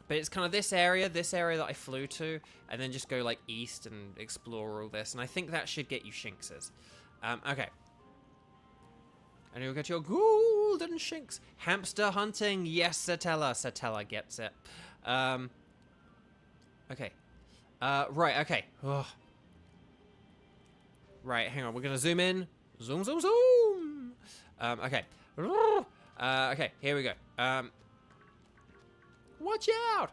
Speaker 1: But it's kind of this area that I flew to, and then just go, like, east and explore all this. And I think that should get you Shinxes. Okay. And you'll get your golden Shinx. Hamster hunting. Yes, Satella. Satella gets it. Okay. Right, okay. Ugh. Right, hang on. We're going to zoom in. Zoom, zoom, zoom. Okay. Okay, here we go. Watch out!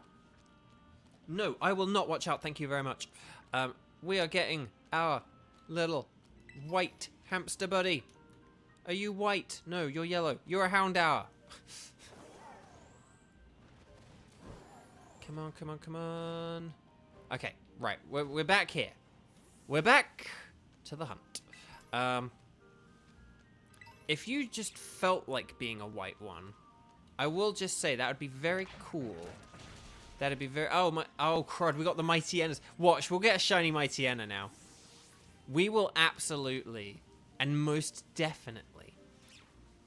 Speaker 1: No, I will not watch out. Thank you very much. We are getting our little white hamster buddy. Are you white? No, you're yellow. You're a Houndour. Come on, come on, come on. Okay, right. We're back here. We're back to the hunt. If you just felt like being a white one, I will just say that would be very cool. That'd be very... Oh, crud. We got the Mightyena. Watch, we'll get a shiny Mightyena now. We will absolutely and most definitely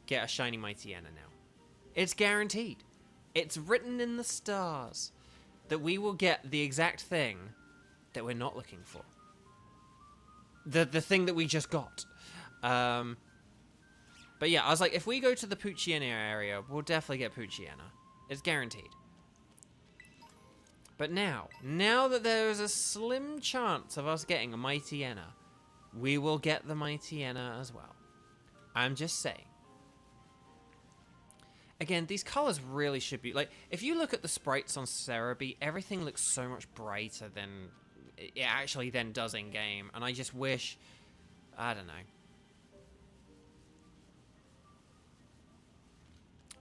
Speaker 1: get a shiny Mightyena now. It's guaranteed. It's written in the stars that we will get the exact thing that we're not looking for. The thing that we just got. But yeah, I was like, if we go to the Poochyena area, we'll definitely get Poochyena. It's guaranteed. But now that there is a slim chance of us getting a Mightyena, we will get the Mightyena as well. I'm just saying. Again, these colors really should be... Like, if you look at the sprites on Cerebi, everything looks so much brighter than it actually then does in-game. And I just wish... I don't know.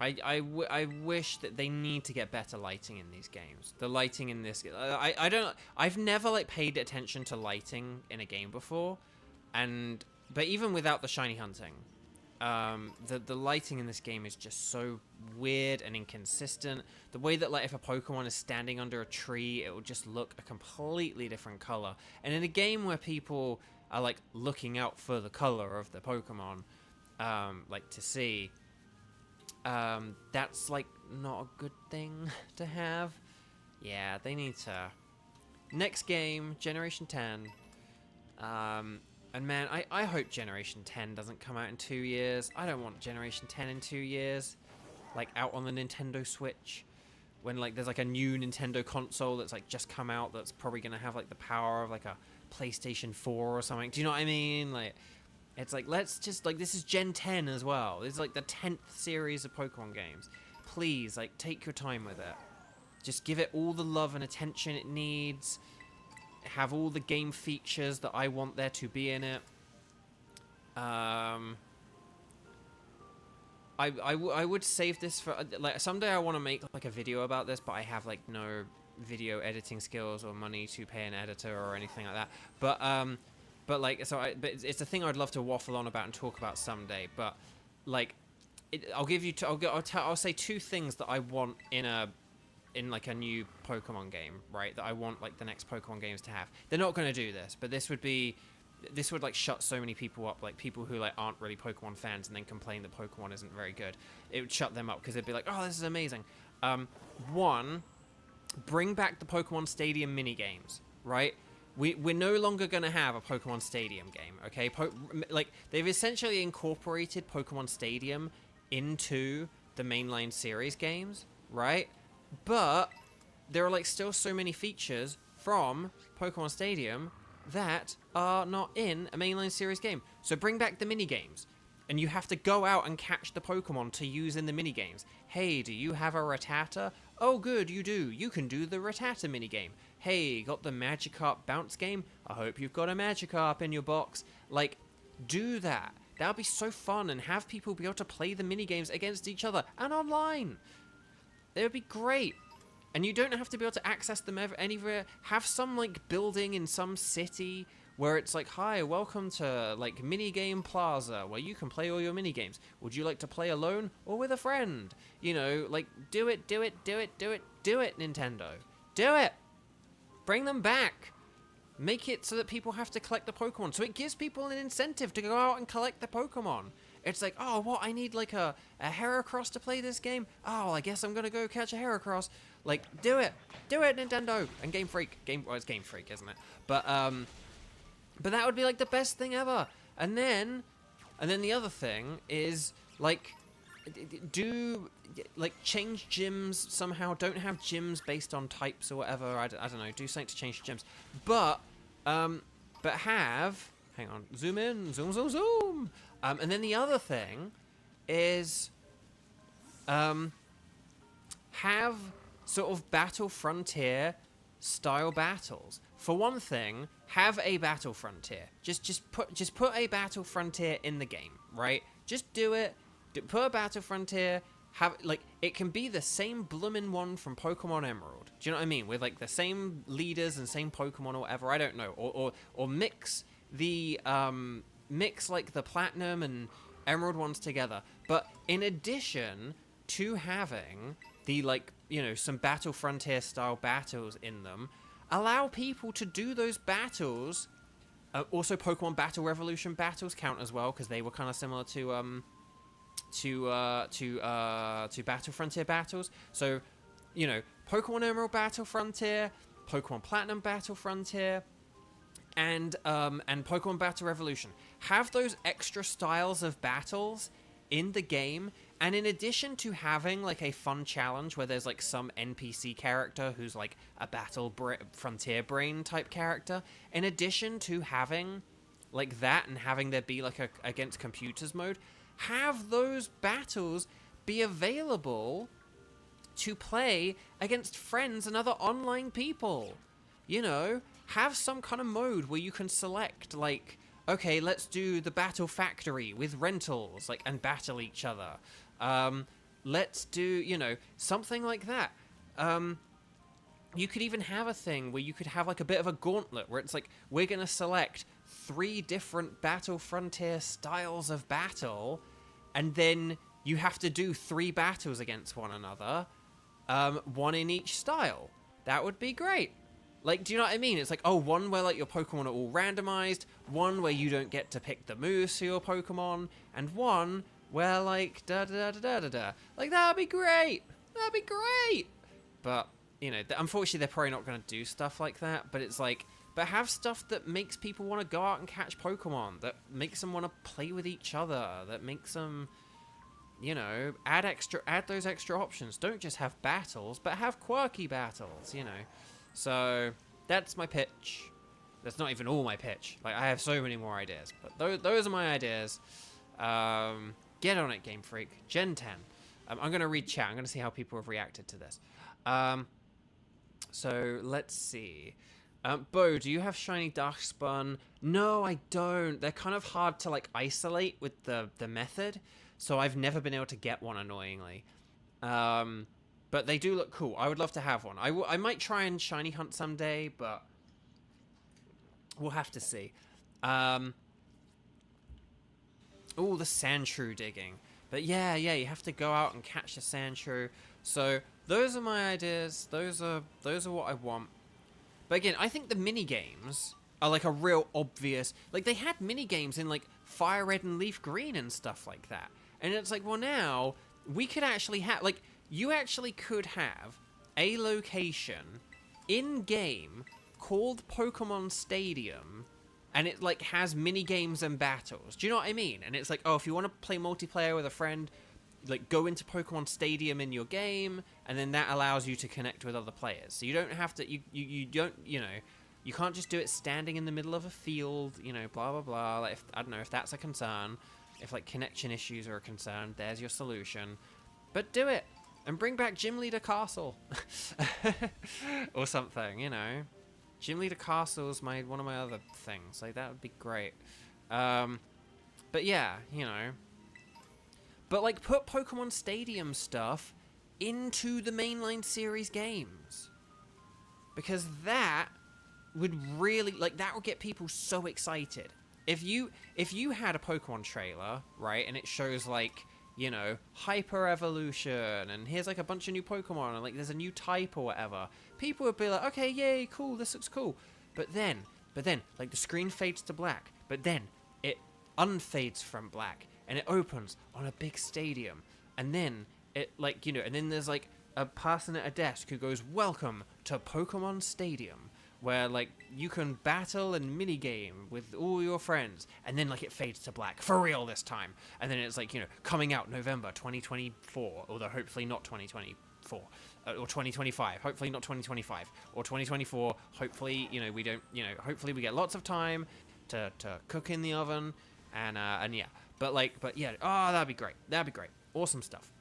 Speaker 1: I wish that they need to get better lighting in these games. The lighting in this... I've never, like, paid attention to lighting in a game before. But even without the shiny hunting... the lighting in this game is just so weird and inconsistent. The way that, like, if a Pokemon is standing under a tree, it will just look a completely different color. And in a game where people are, like, looking out for the color of the Pokemon, like, to see, that's, like, not a good thing to have. Yeah, they need to... Next game, Generation 10. And man, I hope Generation 10 doesn't come out in 2 years. I don't want Generation 10 in 2 years. Like, out on the Nintendo Switch. When, like, there's, like, a new Nintendo console that's, like, just come out that's probably gonna have, like, the power of, like, a PlayStation 4 or something. Do you know what I mean? Like, it's like, let's just, like, this is Gen 10 as well. This is, like, the 10th series of Pokemon games. Please, like, take your time with it. Just give it all the love and attention it needs. Have all the game features that I want there to be in it. I would save this for, like, someday I want to make, like, a video about this, but I have, like, no video editing skills or money to pay an editor or anything like that. But like, so but it's a thing I'd love to waffle on about and talk about someday. But like, I'll say two things that I want in like a new Pokemon game, right? That I want, like, the next Pokemon games to have. They're not going to do this, but this would like shut so many people up, like people who, like, aren't really Pokemon fans and then complain that Pokemon isn't very good. It would shut them up because they'd be like, oh, this is amazing. One, bring back the Pokemon Stadium mini games, right? We're no longer going to have a Pokemon Stadium game, okay? Like, they've essentially incorporated Pokemon Stadium into the mainline series games, right? But there are, like, still so many features from Pokemon Stadium that are not in a mainline series game. So bring back the mini-games. And you have to go out and catch the Pokemon to use in the mini-games. Hey, do you have a Rattata? Oh, good, you do. You can do the Rattata mini-game. Hey, got the Magikarp bounce game? I hope you've got a Magikarp in your box. Like, do that. That would be so fun, and have people be able to play the mini-games against each other and online. It would be great. And you don't have to be able to access them anywhere. Have some, like, building in some city where it's like, hi, welcome to, like, Minigame Plaza, where you can play all your minigames. Would you like to play alone or with a friend? You know, like, do it, Nintendo. Do it! Bring them back! Make it so that people have to collect the Pokemon, so it gives people an incentive to go out and collect the Pokemon. It's like, oh, what, I need, like, a Heracross to play this game? Oh, I guess I'm gonna go catch a Heracross. Like, do it! Do it, Nintendo! And Game Freak. Well, it's Game Freak, isn't it? But that would be, like, the best thing ever. And then the other thing is, like, change gyms somehow. Don't have gyms based on types or whatever. I don't know. Do something to change gyms. But have... Hang on. Zoom in. Zoom. And then the other thing is... have sort of Battle Frontier style battles. For one thing, have a Battle Frontier. Just put a Battle Frontier in the game, right? Just do it. Put a Battle Frontier. Have, like, it can be the same bloomin' one from Pokemon Emerald. Do you know what I mean? With, like, the same leaders and same Pokemon or whatever. I don't know. Or mix the like the Platinum and Emerald ones together. But in addition to having the, like, you know, some Battle Frontier style battles in them, allow people to do those battles. Also, Pokemon Battle Revolution battles count as well, because they were kind of similar to to Battle Frontier battles. So, you know, Pokemon Emerald Battle Frontier, Pokemon Platinum Battle Frontier, and Pokemon Battle Revolution. Have those extra styles of battles in the game, and in addition to having like a fun challenge where there's like some NPC character who's like a Frontier Brain type character, in addition to having like that and having there be like a against computers mode, have those battles be available to play against friends and other online people. You know, have some kind of mode where you can select, like, okay, let's do the Battle Factory with rentals, like, and battle each other. Let's do, you know, something like that. You could even have a thing where you could have, like, a bit of a gauntlet where it's like, we're going to select 3 different Battle Frontier styles of battle, and then you have to do 3 battles against one another, 1 in each style. That would be great. Like, do you know what I mean? It's like, oh, one where, like, your Pokemon are all randomized, one where you don't get to pick the moves for your Pokemon, and one where, like, da-da-da-da-da-da. Like, that'd be great! That'd be great! But, you know, unfortunately, they're probably not going to do stuff like that, but it's like, but have stuff that makes people want to go out and catch Pokemon, that makes them want to play with each other, that makes them, you know, add those extra options. Don't just have battles, but have quirky battles, you know. So, that's my pitch. That's not even all my pitch. Like, I have so many more ideas. But those are my ideas. Get on it, Game Freak. Gen 10. I'm going to read chat. I'm going to see how people have reacted to this. So, let's see. Beau, do you have Shiny Darkspun? No, I don't. They're kind of hard to, like, isolate with the method. So, I've never been able to get one, annoyingly. But they do look cool. I would love to have one. I might try and shiny hunt someday, but we'll have to see. Oh, the Sandshrew digging. But yeah, you have to go out and catch the Sandshrew. So those are my ideas. Those are what I want. But again, I think the mini games are like a real obvious. Like, they had mini games in like Fire Red and Leaf Green and stuff like that. And it's like, well, now we could actually have, like, you actually could have a location in-game called Pokemon Stadium, and it, like, has mini-games and battles. Do you know what I mean? And it's like, oh, if you want to play multiplayer with a friend, like, go into Pokemon Stadium in your game, and then that allows you to connect with other players. So you don't have to, you don't, you know, you can't just do it standing in the middle of a field, you know, blah, blah, blah. Like, I don't know if that's a concern. If, like, connection issues are a concern, there's your solution. But do it. And bring back Gym Leader Castle. Or something, you know. Gym Leader Castle is one of my other things. Like, that would be great. But yeah, you know. But, like, put Pokemon Stadium stuff into the mainline series games. Because that would really, like, that would get people so excited. If you had a Pokemon trailer, right, and it shows, like, you know, Hyper Evolution, and here's like a bunch of new Pokemon, and like there's a new type or whatever, people would be like, okay, yay, cool, this looks cool. But then, like, the screen fades to black, but then it unfades from black, and it opens on a big stadium, and then it, like, you know, and then there's like a person at a desk who goes, welcome to Pokemon Stadium, where, like, you can battle and minigame with all your friends, and then, like, it fades to black, for real this time, and then it's, like, you know, coming out November 2024, although hopefully not 2024, or 2025, hopefully not 2025, or 2024, hopefully, you know, we don't, you know, hopefully we get lots of time to cook in the oven, and yeah, but yeah, oh, that'd be great, awesome stuff.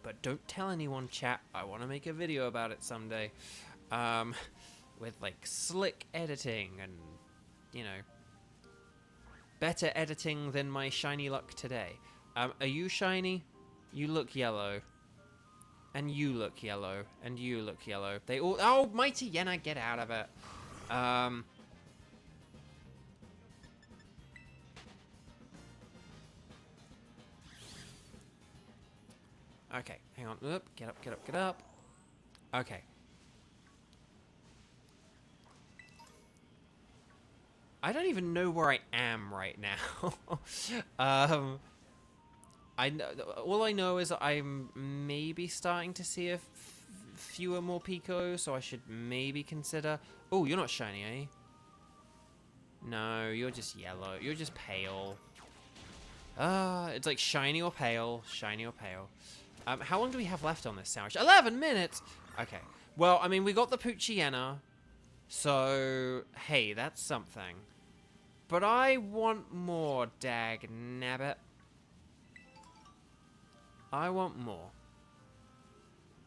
Speaker 1: But don't tell anyone, chat, I want to make a video about it someday, with, like, slick editing and, you know, better editing than my shiny luck today. Are you shiny? You look yellow. And you look yellow. And you look yellow. They all... Oh, Mighty Yenna, get out of it. Okay, hang on. Oop, get up. Okay. I don't even know where I am right now. all I know is I'm maybe starting to see fewer more Pico, so I should maybe consider. Oh, you're not shiny, eh? No, you're just yellow. You're just pale. It's like shiny or pale, shiny or pale. How long do we have left on this sandwich? 11 minutes! Okay. Well, I mean, we got the Poochyena, so, hey, that's something. But I want more, dag nabbit. I want more.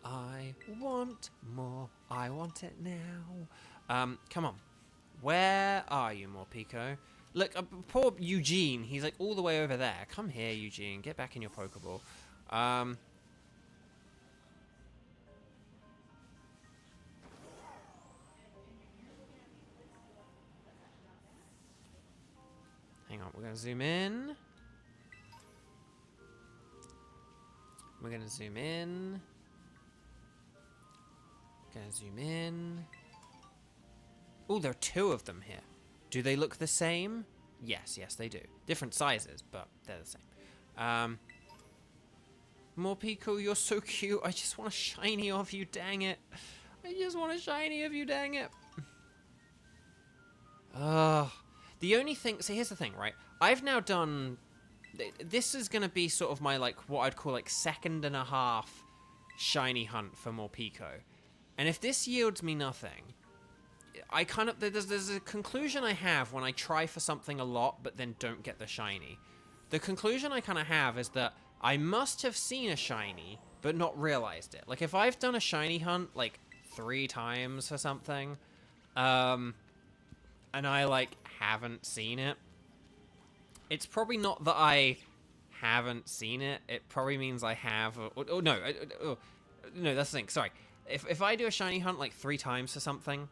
Speaker 1: I want more. I want it now. Come on. Where are you, Morpeko? Look, poor Eugene. He's like all the way over there. Come here, Eugene. Get back in your Pokeball. Hang on. We're going to zoom in. We're going to zoom in. Gonna zoom in. Oh, there are two of them here. Do they look the same? Yes, yes, they do. Different sizes, but they're the same. Morpeko, you're so cute. I just want a shiny of you, dang it. I just want a shiny of you, dang it. The only thing... See, here's the thing, right? I've now done... This is going to be sort of my, like, what I'd call, like, 2.5 shiny hunt for Morpeko. And if this yields me nothing, I kind of... There's a conclusion I have when I try for something a lot, but then don't get the shiny. The conclusion I kind of have is that I must have seen a shiny, but not realized it. Like, if I've done a shiny hunt, like, 3 times or something, and I, like, haven't seen it, it's probably not that I haven't seen it. It probably means I have... no, that's the thing. Sorry. If I do a shiny hunt, like, 3 times or something,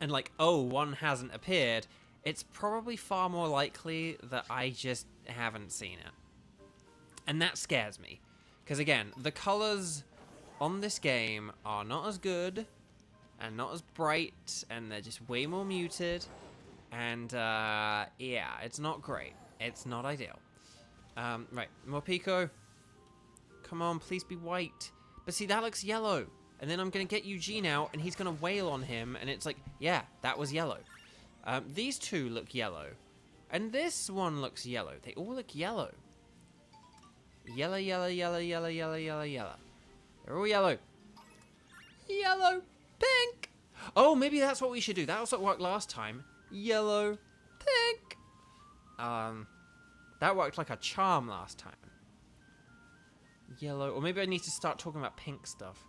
Speaker 1: and, like, one hasn't appeared, it's probably far more likely that I just haven't seen it. And that scares me. Because, again, the colors on this game are not as good, and not as bright, and they're just way more muted. And, yeah, it's not great. It's not ideal. Right, Morpeko. Come on, please be white. But see, that looks yellow. And then I'm going to get Eugene out, and he's going to wail on him, and it's like, yeah, that was yellow. These two look yellow. And this one looks yellow. They all look yellow. Yellow, yellow, yellow, yellow, yellow, yellow, yellow. They're all yellow. Yellow, pink. Oh, maybe that's what we should do. That was what worked last time. Yellow, pink. That worked like a charm last time. Yellow, or maybe I need to start talking about pink stuff.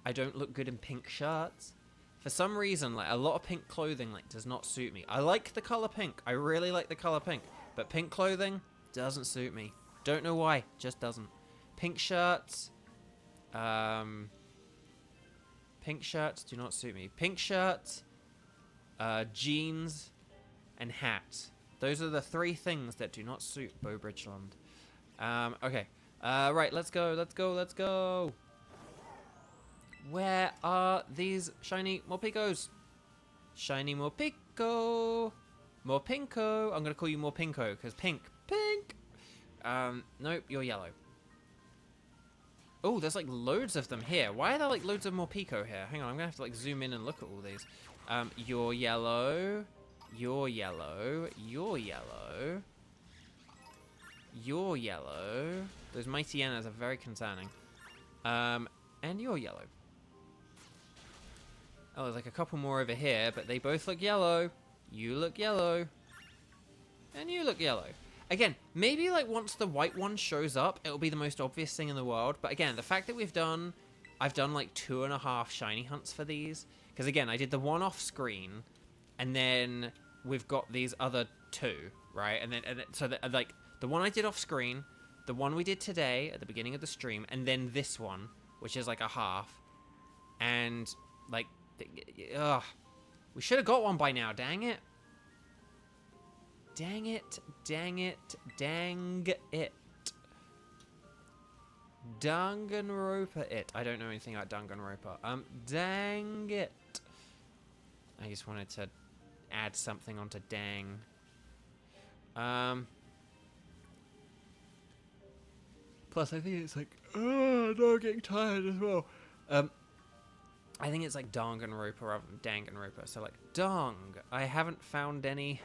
Speaker 1: I don't look good in pink shirts. For some reason, like, a lot of pink clothing, like, does not suit me. I like the color pink. I really like the color pink. But pink clothing doesn't suit me. Don't know why. Just doesn't. Pink shirts. Pink shirts do not suit me. Pink shirts, jeans, and hats. Those are the 3 things that do not suit Beau Bridgeland. Okay. Right, let's go, let's go, let's go. Where are these shiny Morpekos? Shiny Morpeko. Morpinko. I'm going to call you Morpinko, because pink. Pink. Nope, you're yellow. Oh, there's like loads of them here. Why are there like loads of Morpeko here? Hang on, I'm going to have to like zoom in and look at all these. You're yellow. You're yellow. You're yellow. You're yellow. Those mighty Enas are very concerning. And you're yellow. Oh, there's like a couple more over here, but they both look yellow. You look yellow. And you look yellow. Again, maybe like once the white one shows up, it'll be the most obvious thing in the world. But again, the fact that I've done like 2.5 shiny hunts for these. Because again, I did the one off screen, and then we've got these other 2, right? So like the one I did off screen, the one we did today at the beginning of the stream, and then this one, which is like a half. And like, we should have got one by now, dang it. Dang it, dang it, dang it. Danganronpa it. I don't know anything about Danganronpa. Dang it. I just wanted to add something onto dang. Plus, I think it's like, oh, no, I'm getting tired as well. I think it's like Danganronpa rather than Danganronpa. So like, Dang, I haven't found any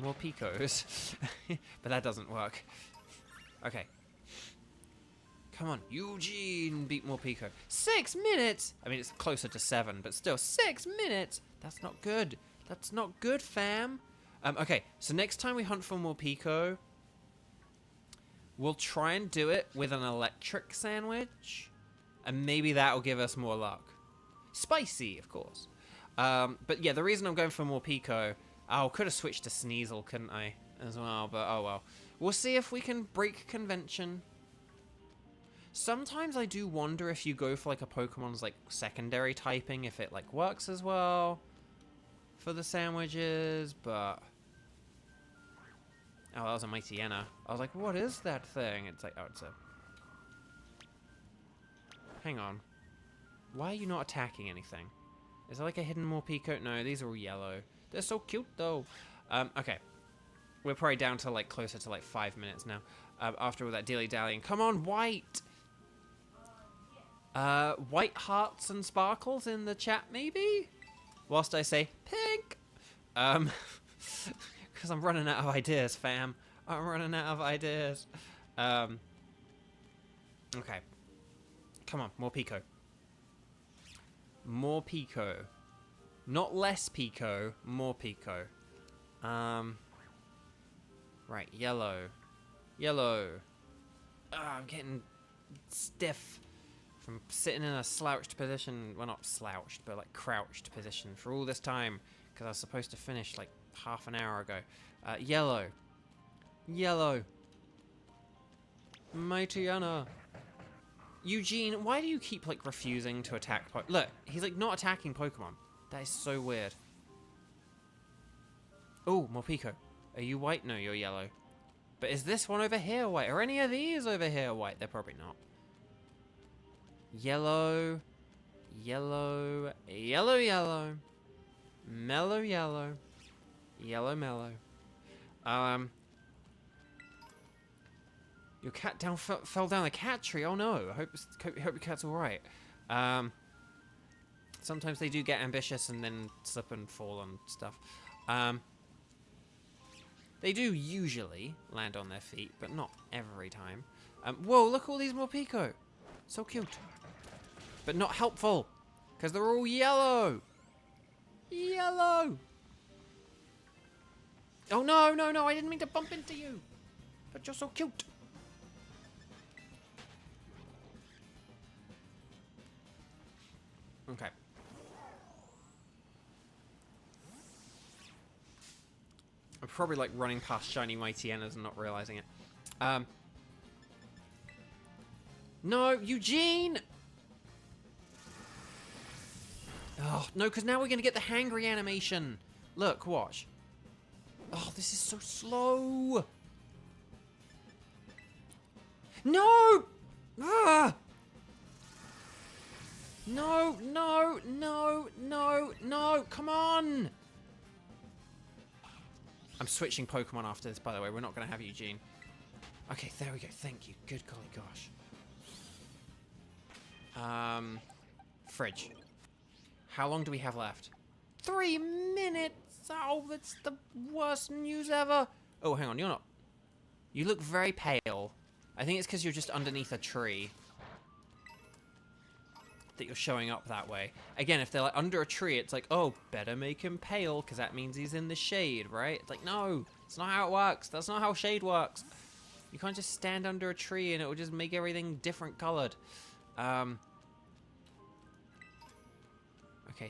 Speaker 1: more Picos. But that doesn't work. Okay. Come on, Eugene, beat more Pico. 6 minutes! I mean, it's closer to 7, but still, 6 minutes! That's not good. That's not good, fam. Okay, so next time we hunt for more Pico, we'll try and do it with an electric sandwich, and maybe that'll give us more luck. Spicy, of course. But yeah, the reason I'm going for more Pico... Oh, could have switched to Sneasel, couldn't I? As well, but oh well. We'll see if we can break convention. Sometimes I do wonder if you go for like a Pokemon's like secondary typing, if it like works as well for the sandwiches, but... Oh, that was a Mightyena. I was like, what is that thing? It's like, oh, it's a... Hang on. Why are you not attacking anything? Is there like a hidden Morpeko? No, these are all yellow. They're so cute though. Okay. We're probably down to like closer to like 5 minutes now. After all that dilly-dallying. Come on, white! White hearts and sparkles in the chat, maybe? Whilst I say pink! Because I'm running out of ideas, fam. I'm running out of ideas. Okay. Come on, more Pico. More Pico. Not less Pico, more Pico. Right, yellow. Yellow. I'm getting stiff from sitting in a slouched position. Well, not slouched, but like crouched position for all this time. Because I was supposed to finish like half an hour ago. Yellow. Yellow. Mightyena. Eugene, why do you keep like refusing to attack Look, he's like not attacking Pokemon. That is so weird. Oh, Morpeko. Are you white? No, you're yellow. But is this one over here white? Are any of these over here white? They're probably not. Yellow. Yellow. Yellow, yellow. Mellow, yellow. Yellow, mellow. Your cat fell down the cat tree. Oh no. I hope your cat's alright. Sometimes they do get ambitious and then slip and fall on stuff. They do usually land on their feet, but not every time. Whoa, look at all these Morpeko. So cute. But not helpful. Because they're all yellow. Yellow. Oh no, no, no, I didn't mean to bump into you. But you're so cute. Okay. I'm probably like running past shiny Mightyenas and not realizing it. No, Eugene! Oh, no, because now we're going to get the hangry animation. Look, watch. Oh, this is so slow. No! Ah! No, no, no, no, no, come on! I'm switching Pokemon after this, by the way. We're not going to have Eugene. Okay, there we go. Thank you. Good golly gosh. Fridge. How long do we have left? 3 minutes! Oh, that's the worst news ever. Oh, hang on. You're not... You look very pale. I think it's because you're just underneath a tree that you're showing up that way. Again, if they're like under a tree, it's like, oh, better make him pale because that means he's in the shade, right? It's like, no, it's not how it works. That's not how shade works. You can't just stand under a tree and it will just make everything different colored. Okay,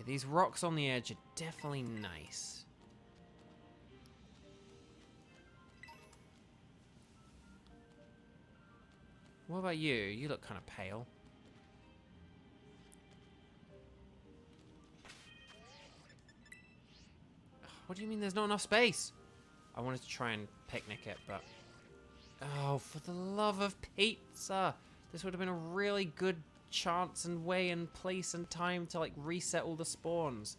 Speaker 1: these rocks on the edge are definitely nice. What about you? You look kind of pale. What do you mean there's not enough space? I wanted to try and picnic it, but... Oh, for the love of pizza! This would have been a really good chance and way and place and time to, like, reset all the spawns.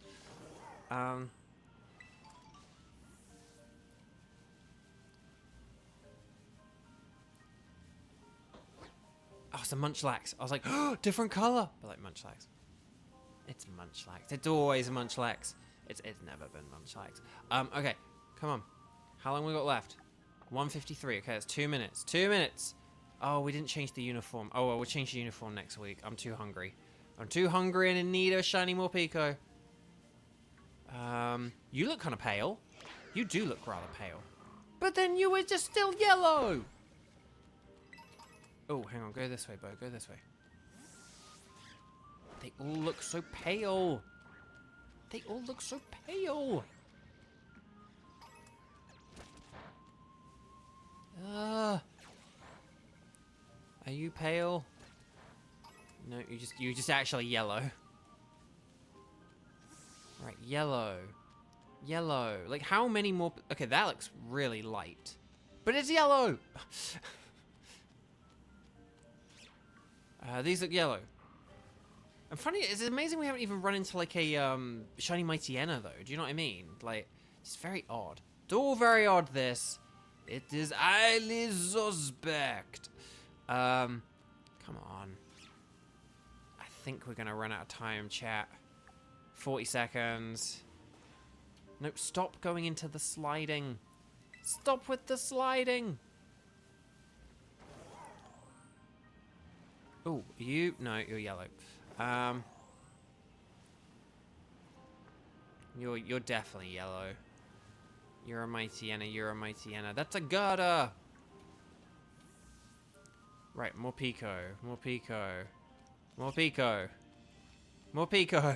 Speaker 1: Oh, it's a Munchlax. I was like, oh, different color. But like Munchlax. It's Munchlax. It's always Munchlax. It's never been Munchlax. Okay, come on. How long we got left? 1:53. Okay, that's 2 minutes. 2 minutes. Oh, we didn't change the uniform. Oh, well, we'll change the uniform next week. I'm too hungry. I'm too hungry and in need of a shiny Morpeko. You look kind of pale. You do look rather pale. But then you were just still yellow. Oh, hang on. Go this way, Beau. Go this way. They all look so pale. They all look so pale. Are you pale? No, you're just actually yellow. Right, yellow. Yellow. Like, how many more... Okay, that looks really light. But it's yellow! These look yellow. And funny, it's amazing we haven't even run into, like, a, shiny Mightyena, though. Do you know what I mean? Like, it's very odd. It's all very odd, this. It is highly suspect. Come on. I think we're gonna run out of time, chat. 40 seconds. Nope, stop going into the sliding. Stop with the sliding. Oh, you? No, you're yellow. You're definitely yellow. You're a Mightyena, you're a Mightyena. That's a Garda! Right, more Pico, more Pico. More Pico. More Pico.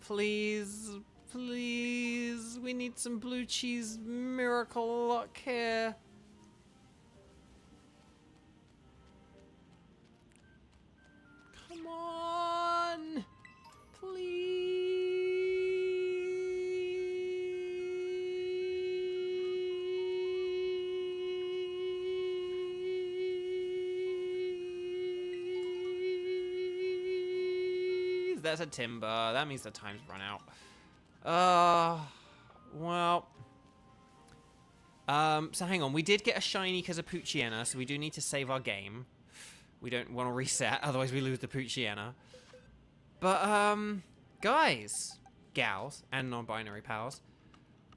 Speaker 1: Please, please. We need some blue cheese miracle luck here. Come on. Please. That's a timber. That means the time's run out. Well. So hang on. We did get a shiny because of Poochyena, so we do need to save our game. We don't want to reset, otherwise we lose the Poochyena. But, guys, gals, and non-binary pals,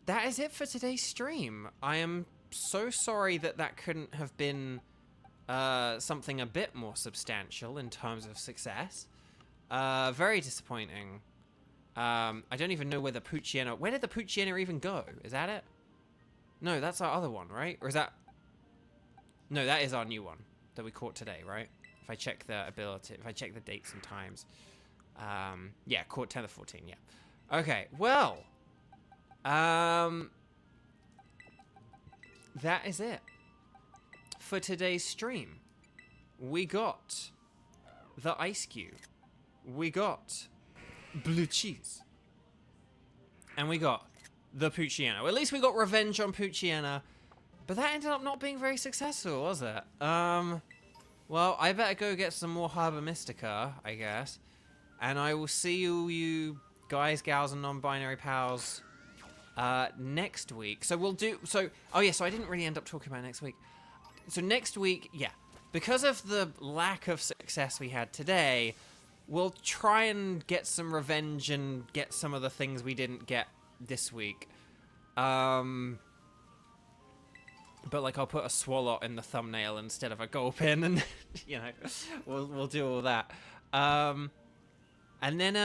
Speaker 1: that is it for today's stream. I am so sorry that that couldn't have been something a bit more substantial in terms of success. Very disappointing. I don't even know where the Poochyena... Where did the Poochyena even go? Is that it? No, that's our other one, right? Or is that... No, that is our new one that we caught today, right? If I check the ability... If I check the dates and times. Yeah, caught 10 of 14, yeah. Okay, well... that is it. For today's stream. We got... the Ice Cube. We got... blue cheese. And we got the Poochyena. Well, at least we got revenge on Poochyena. But that ended up not being very successful, was it? Well, I better go get some more Herba Mystica, I guess. And I will see you guys, gals, and non-binary pals next week. So we'll do... So, oh yeah, so I didn't really end up talking about next week. So next week, yeah. Because of the lack of success we had today... We'll try and get some revenge and get some of the things we didn't get this week. But like I'll put a Swalot in the thumbnail instead of a Gulpin, and you know, we'll do all that. And then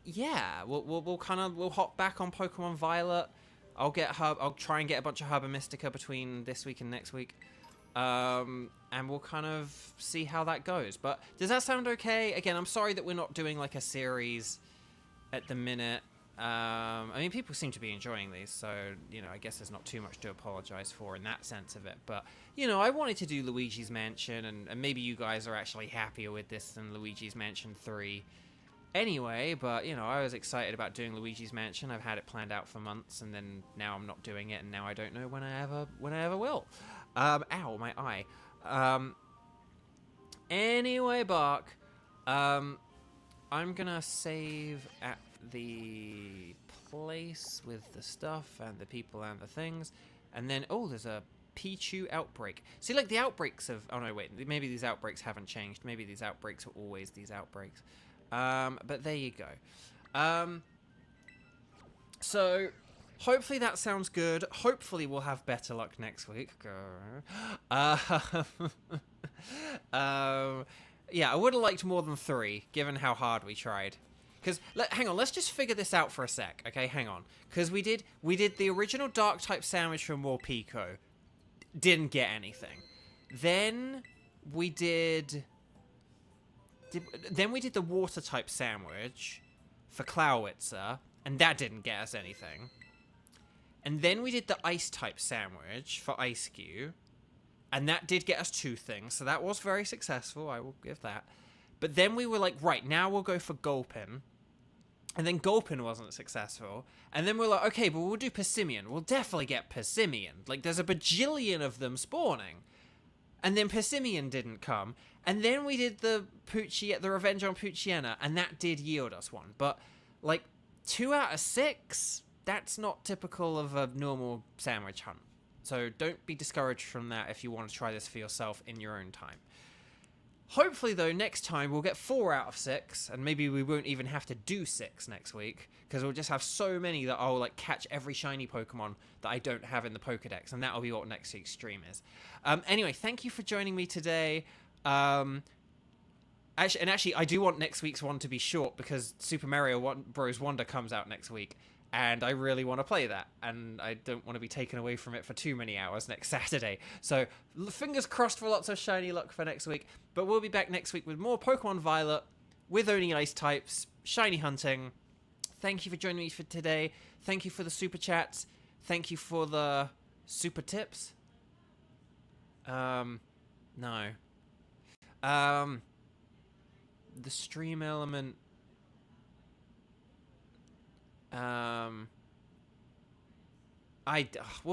Speaker 1: yeah, we'll hop back on Pokemon Violet. I'll try and get a bunch of Herba Mystica between this week and next week. And we'll kind of see how that goes. But does that sound okay? Again, I'm sorry that we're not doing like a series at the minute. I mean, people seem to be enjoying these, so, you know, I guess there's not too much to apologize for in that sense of it. But, you know, I wanted to do Luigi's Mansion, and maybe you guys are actually happier with this than Luigi's Mansion 3. Anyway, but, you know, I was excited about doing Luigi's Mansion. I've had it planned out for months, and then now I'm not doing it, and now I don't know when I ever will. Ow, my eye. Anyway, Bark, I'm gonna save at the place with the stuff and the people and the things, and then, oh, there's a Pichu outbreak. See, like, the outbreaks of... Oh, no, wait. Maybe these outbreaks haven't changed. Maybe these outbreaks are always these outbreaks. But there you go. So, hopefully that sounds good. Hopefully we'll have better luck next week. Yeah, I would have liked more than 3, given how hard we tried. Because, hang on, let's just figure this out for a sec, okay? Hang on. Because we did the original Dark-type sandwich from Morpeko. Didn't get anything. Then we did the Water-type sandwich for Clowitzer, and that didn't get us anything. And then we did the Ice-type sandwich for Ice-Cube, and that did get us 2 things, so that was very successful, I will give that. But then we were like, right, now we'll go for Gulpin. And then Gulpin wasn't successful. And then we're like, okay, but we'll do Persimmon. We'll definitely get Persimmon. Like, there's a bajillion of them spawning. And then Persimmon didn't come. And then we did the Revenge on Poochyena, and that did yield us 1. But, like, 2 out of 6? That's not typical of a normal sandwich hunt. So don't be discouraged from that if you want to try this for yourself in your own time. Hopefully, though, next time we'll get 4 out of 6, and maybe we won't even have to do 6 next week, because we'll just have so many that I'll, like, catch every shiny Pokemon that I don't have in the Pokedex, and that'll be what next week's stream is. Anyway, thank you for joining me today. Actually, I do want next week's one to be short, because Super Mario Bros. Wonder comes out next week, and I really want to play that, and I don't want to be taken away from it for too many hours next Saturday. So, fingers crossed for lots of shiny luck for next week, but we'll be back next week with more Pokemon Violet, with only ice types, shiny hunting. Thank you for joining me for today. Thank you for the super chats. Thank you for the super tips. No. The stream element... I'll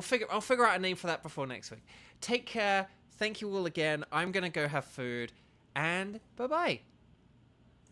Speaker 1: figure out a name for that before next week. Take care. Thank you all again. I'm gonna go have food, and bye-bye.